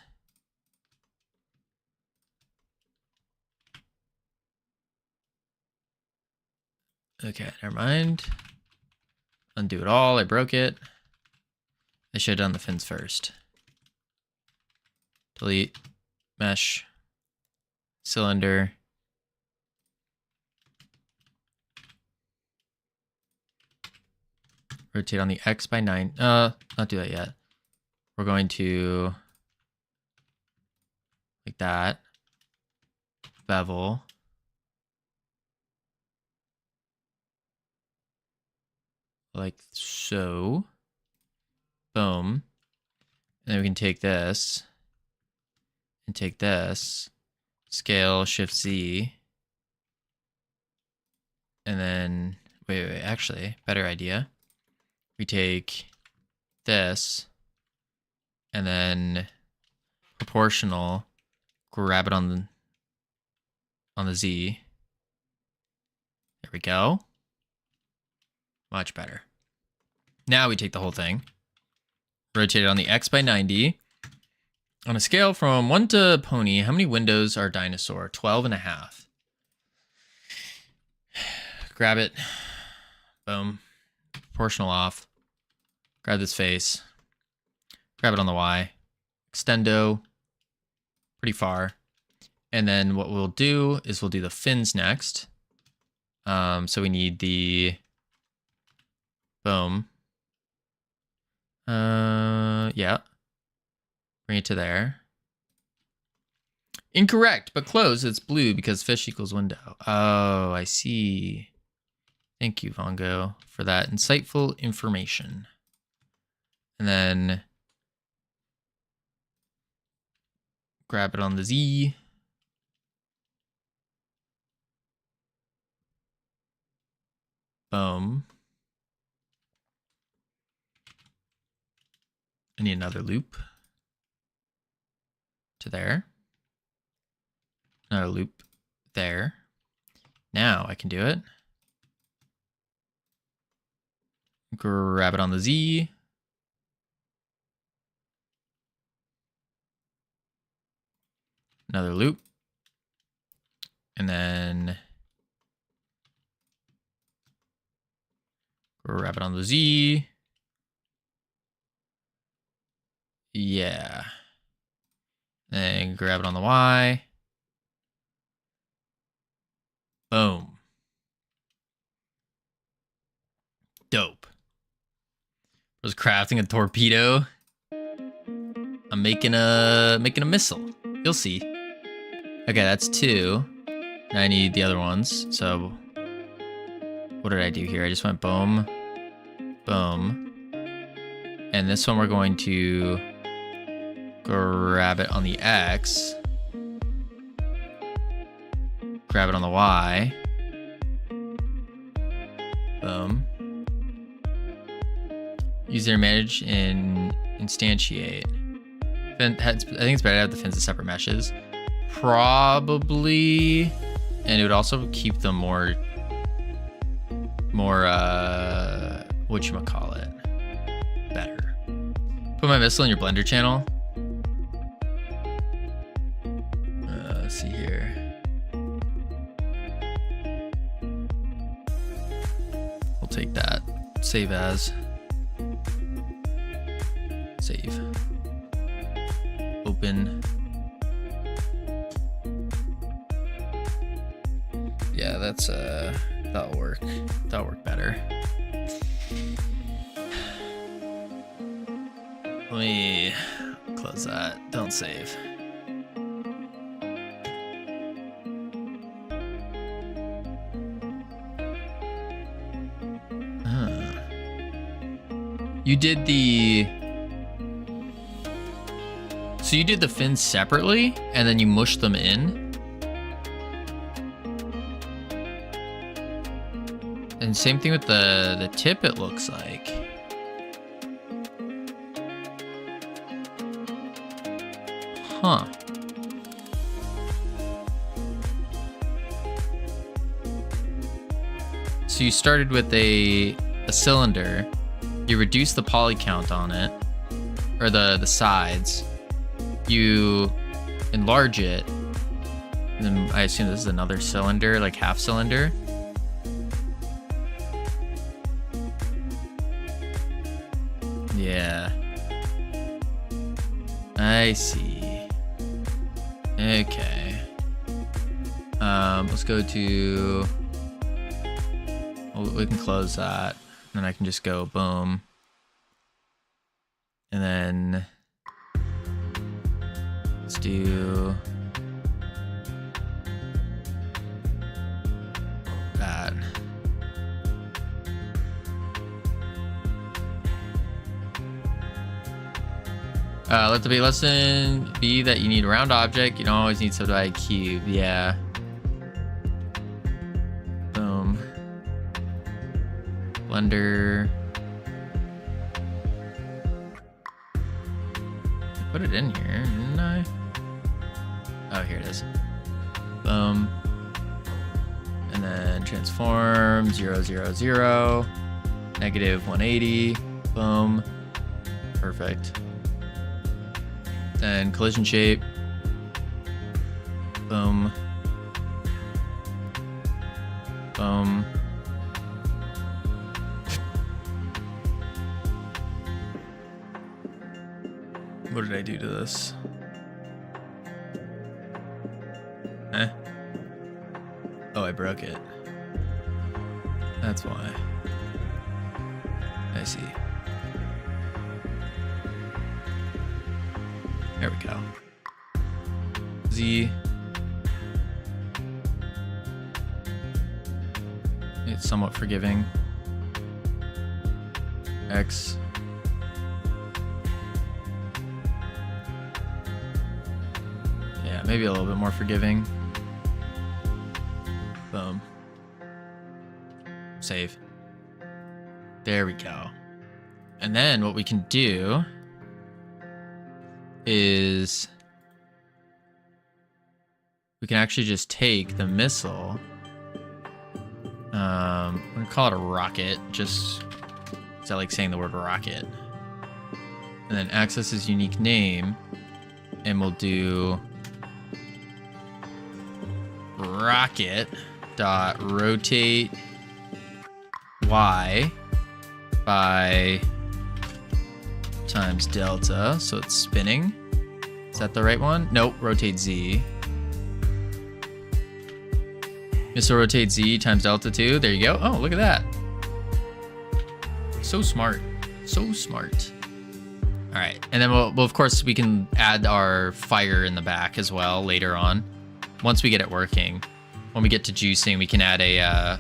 Okay, never mind. Undo it all. I broke it. I should have done the fins first. Delete. Mesh. Cylinder. Rotate on the X by 9. Not do that yet. We're going to like that. Bevel. Like so. Boom. And then we can take this and take this. Scale, Shift Z. And then, wait, actually, better idea. We take this and then proportional, grab it on the Z. There we go. Much better. Now we take the whole thing, rotate it on the X by 90. On a scale from 1 to pony, how many windows are dinosaur? 12 and a half. Grab it. Boom. Proportional off. Grab this face. Grab it on the Y. Extendo. Pretty far. And then what we'll do is we'll do the fins next. So we need the... Boom. Yeah. Bring it to there. Incorrect, but close. It's blue because fish equals window. Oh, I see. Thank you, Vongo, for that insightful information. And then grab it on the Z. Boom. I need another loop to there. Another loop there. Now I can do it. Grab it on the Z. Another loop. And then grab it on the Z. Yeah. Then grab it on the Y. Boom. Dope. I was crafting a torpedo. I'm making a missile. You'll see. Okay, that's 2. Now I need the other ones. So what did I do here? I just went boom, boom. And this one we're going to grab it on the X. Grab it on the Y. Boom. User manage and instantiate. I think it's better to have the fins as separate meshes. Probably. And it would also keep them more whatchamacallit, better. Put my missile in your Blender channel. Let's see here. We'll take that. Save as. Save. Open. Yeah, that's that'll work. That'll work better. Let me close that. Don't save. You did the... So you did the fins separately, and then you mushed them in? And same thing with the tip, it looks like. Huh. So you started with a cylinder, you reduce the poly count on it, or the sides, you enlarge it, and then I assume this is another cylinder, like half cylinder. Yeah. I see. Okay. Let's go to... Well, we can close that. Then I can just go boom. And then... Let's do... that. Let the lesson be that you need a round object. You don't always need subdivided cube. Yeah. Boom. Blender. I put it in here, didn't I? Oh, here it is. Boom. And then transform 0, 0, 0. Negative 180. Boom. Perfect. Then collision shape. Boom. Boom. What did I do to this? Eh? Oh, I broke it. That's why. I see. There we go. Z. It's somewhat forgiving. X. Yeah, maybe a little bit more forgiving. Boom. Save. There we go. And then what we can do is we can actually just take the missile. I'm gonna call it a rocket, just is that like saying the word rocket? And then access his unique name, and we'll do rocket dot rotate y by times delta, so it's spinning. Is that the right one? Nope, rotate z. Missile rotate z times delta 2. There you go. Oh, look at that. So smart. So smart. All right. And then we'll of course, we can add our fire in the back as well later on. Once we get it working. When we get to juicing, we can add a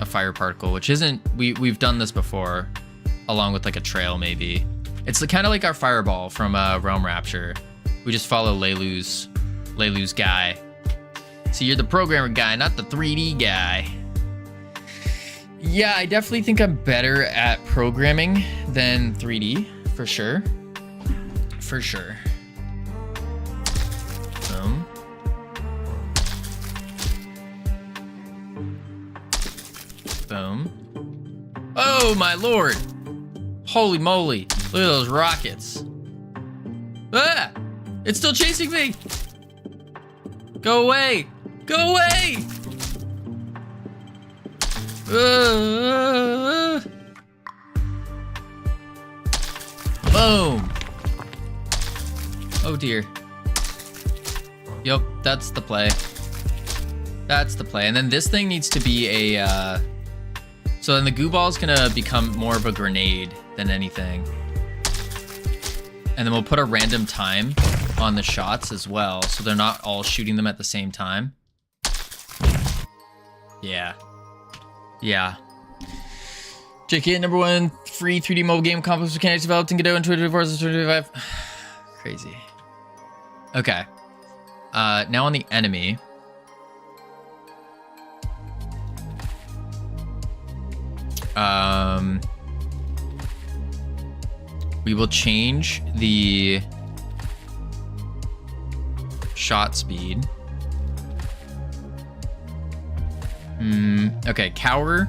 fire particle, which isn't... We've done this before, along with like a trail maybe. It's kind of like our fireball from Realm Rapture. We just follow Leilu's guy. So you're the programmer guy, not the 3D guy. Yeah, I definitely think I'm better at programming than 3D, for sure. For sure. Boom. Boom. Oh, my lord. Holy moly. Look at those rockets. Ah! It's still chasing me! Go away! Go away! Boom! Oh dear. Yep, that's the play. That's the play. And then this thing needs to be a... So then the goo ball is gonna become more of a grenade than anything. And then we'll put a random time on the shots as well, so they're not all shooting them at the same time. Yeah. Yeah. JK, #1 free 3D mobile game complex mechanics developed in Godot in 2024-2025. Crazy. Okay. Now on the enemy. We will change the shot speed. Okay, cower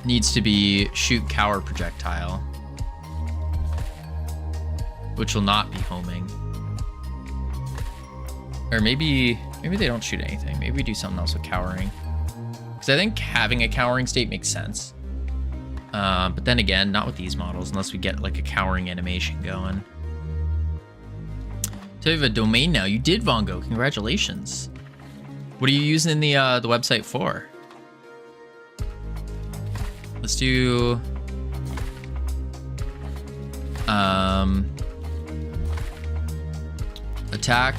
needs to be shoot cower projectile, which will not be homing. Or maybe they don't shoot anything. Maybe we do something else with cowering. Because I think having a cowering state makes sense. But then again, not with these models, unless we get like a cowering animation going. So you have a domain now. You did, Vongo. Congratulations. What are you using the website for? Let's do... attack.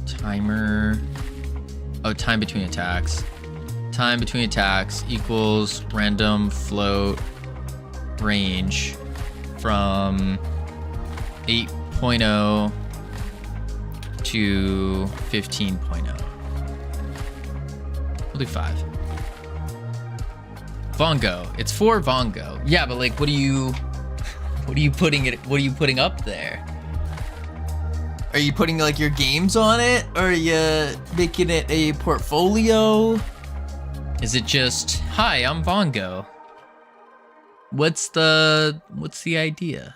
Timer. Oh, time between attacks. Time between attacks equals random float range from 8.0 to 15.0. We'll do 5. Vongo. It's for Vongo. Yeah, but like, what are you putting up there? Are you putting like your games on it? Or are you making it a portfolio? Is it just, hi, I'm Vongo? What's the idea?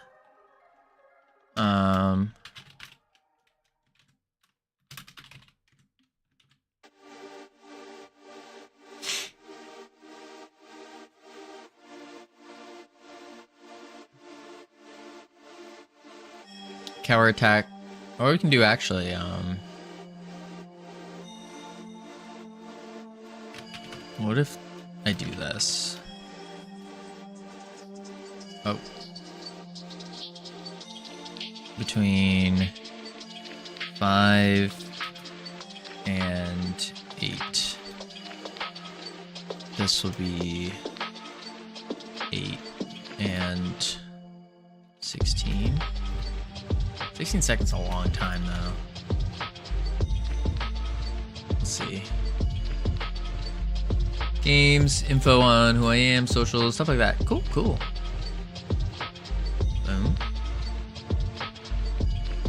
Cower attack. Or we can do actually, what if I do this? Oh. Between 5 and this will be 8 and 16. 16 seconds is a long time, though. Let's see. Games, info on who I am, social, stuff like that. Cool, cool. Boom.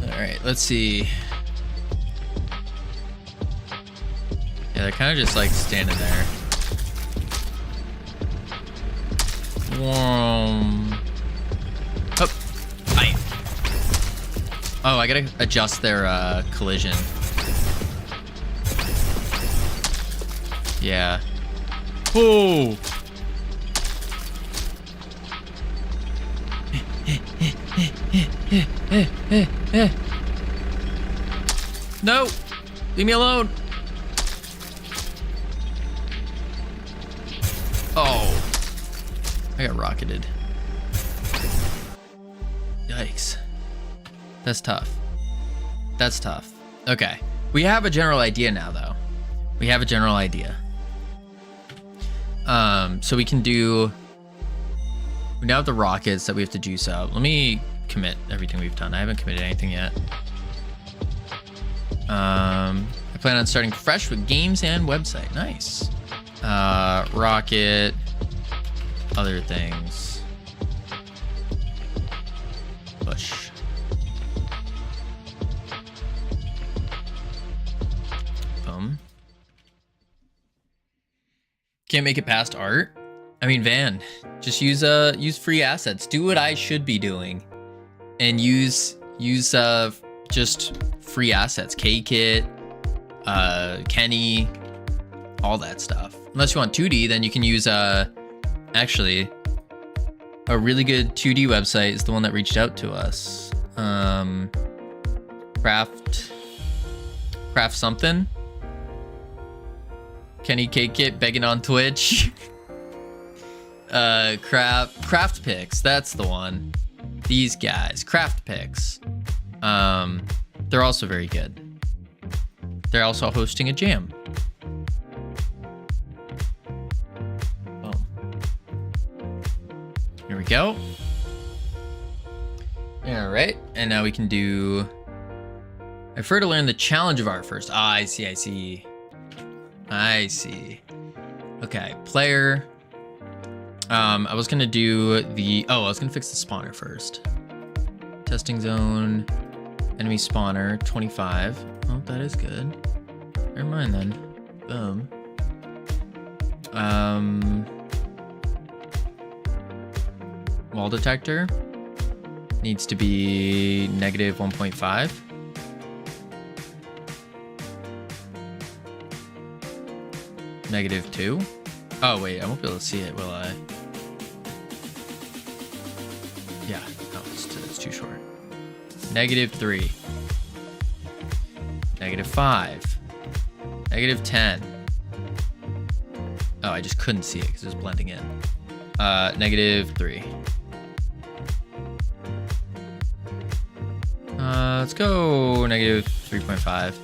Alright, let's see. Yeah, they're kind of just like standing there. Up. Aye. Oh, I gotta adjust their collision. Yeah. Oh. No. Leave me alone. Oh. I got rocketed. Yikes. That's tough. That's tough. Okay. We have a general idea now, though. We have a general idea. So we can do... We now have the rockets that we have to juice up. Let me commit everything we've done. I haven't committed anything yet. I plan on starting fresh with games and website. Nice. Rocket... Other things. Push. Boom. Can't make it past art. I mean, Van, just use free assets. Do what I should be doing, and use just free assets. K-Kit, Kenny, all that stuff. Unless you want 2D, then you can use actually, a really good 2D website is the one that reached out to us. Craft something. Kenny K-Kit begging on Twitch. Craft Picks, that's the one. These guys, Craft Picks. They're also very good. They're also hosting a jam. Here we go. All right, and now we can do... I prefer to learn the challenge of art first. Ah, I see. I see. Okay, player. I was gonna do the... Oh, I was gonna fix the spawner first. Testing zone. Enemy spawner, 25. Oh, that is good. Never mind then. Boom. Wall detector needs to be negative 1.5. Negative 2. Oh wait, I won't be able to see it, will I? Yeah, no, it's too short. Negative 3. Negative 5. Negative 10. Oh, I just couldn't see it because it was blending in. Negative 3. Let's go negative 3.5.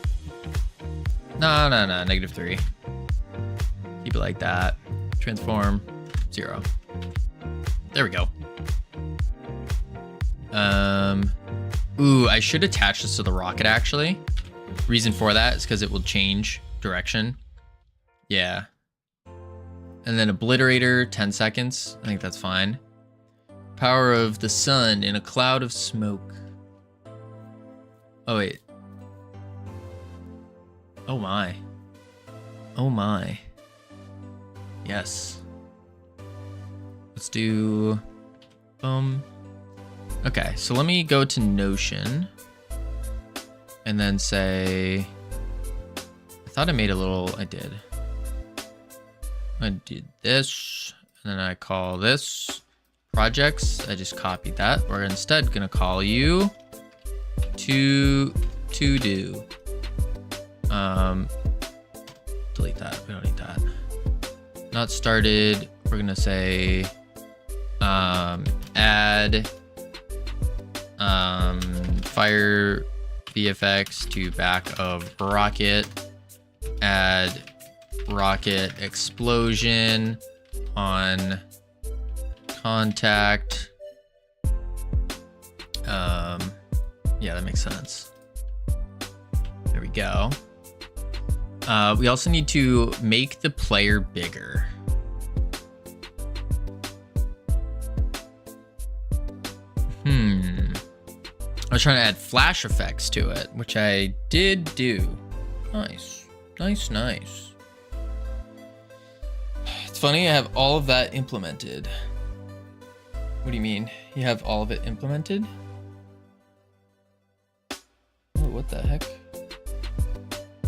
No, negative 3. Keep it like that. Transform 0. There we go. Ooh, I should attach this to the rocket actually. Reason for that is because it will change direction. Yeah. And then obliterator, 10 seconds. I think that's fine. Power of the sun in a cloud of smoke. Oh, wait. Oh, my. Oh, my. Yes. Let's do... Okay, so let me go to Notion. And then say... I thought I made a little... I did. I did this. And then I call this projects. I just copied that. We're instead going to call you... to do. Delete that. We don't need that. Not started. We're gonna say add fire VFX to back of rocket. Add rocket explosion on contact. Yeah, that makes sense. There we go. We also need to make the player bigger. I was trying to add flash effects to it, which I did do. Nice. Nice, nice. It's funny, I have all of that implemented. What do you mean? You have all of it implemented? Oh, what the heck?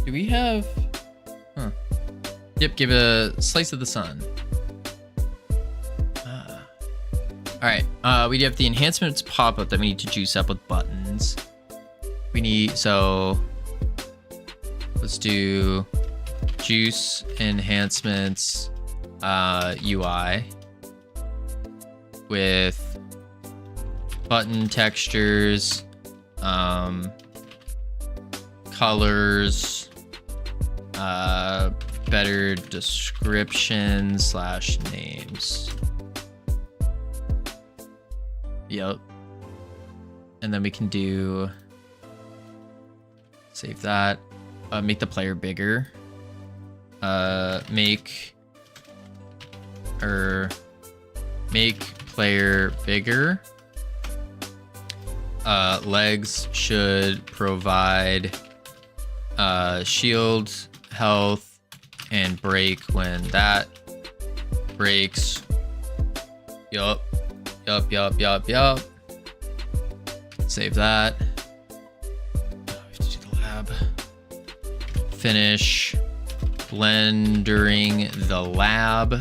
Do we have... Huh. Yep, give a slice of the sun. Alright, we have the enhancements pop-up that we need to juice up with buttons. We need, so... Let's do juice enhancements UI with button textures, colors, better description / names. Yep. And then we can do, save that, make the player bigger, make player bigger. Legs should provide shield, health, and break when that breaks. Yup. Yup. Save that. We have to do the lab. Finish blendering the lab.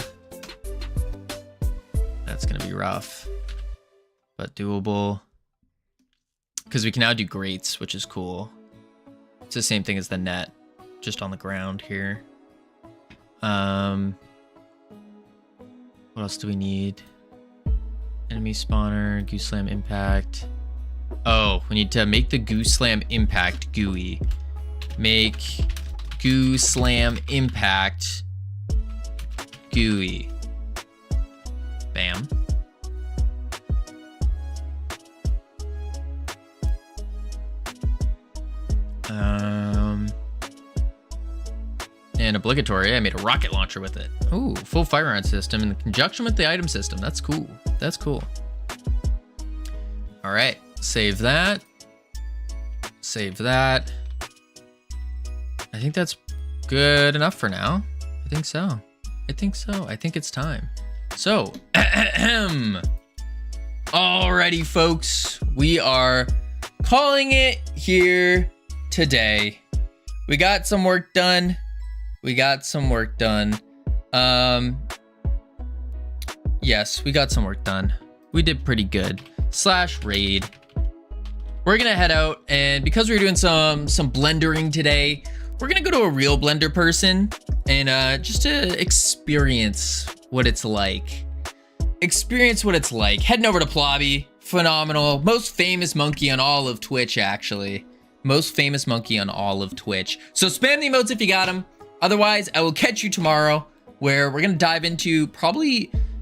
That's gonna be rough, but doable. Because we can now do grates, which is cool. It's the same thing as the net, just on the ground here. What else do we need? Enemy spawner, Goose Slam impact. Oh, we need to make the Goose Slam impact GUI. Make Goose Slam impact GUI. Bam. And obligatory, I made a rocket launcher with it. Ooh, full fire round system in conjunction with the item system. That's cool. That's cool. All right, save that. Save that. I think that's good enough for now. I think so. I think it's time. So, alrighty, folks, we are calling it here today. We got some work done. Yes, we got some work done. We did pretty good. /raid. We're gonna head out, and because we're doing some blendering today, we're gonna go to a real Blender person and just to experience what it's like. Heading over to Plobby. Phenomenal. Most famous monkey on all of Twitch, actually. Most famous monkey on all of Twitch. So spam the emotes if you got them. Otherwise, I will catch you tomorrow, where we're gonna dive into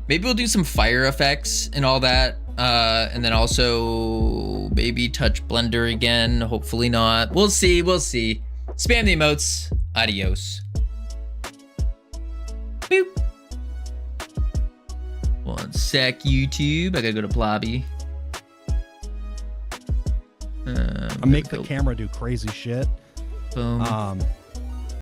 maybe we'll do some fire effects and all that. And then also maybe touch Blender again. Hopefully not. We'll see. Spam the emotes. Adios. Boop. One sec, YouTube. I gotta go to Plobby. I make the camera do crazy shit. Boom.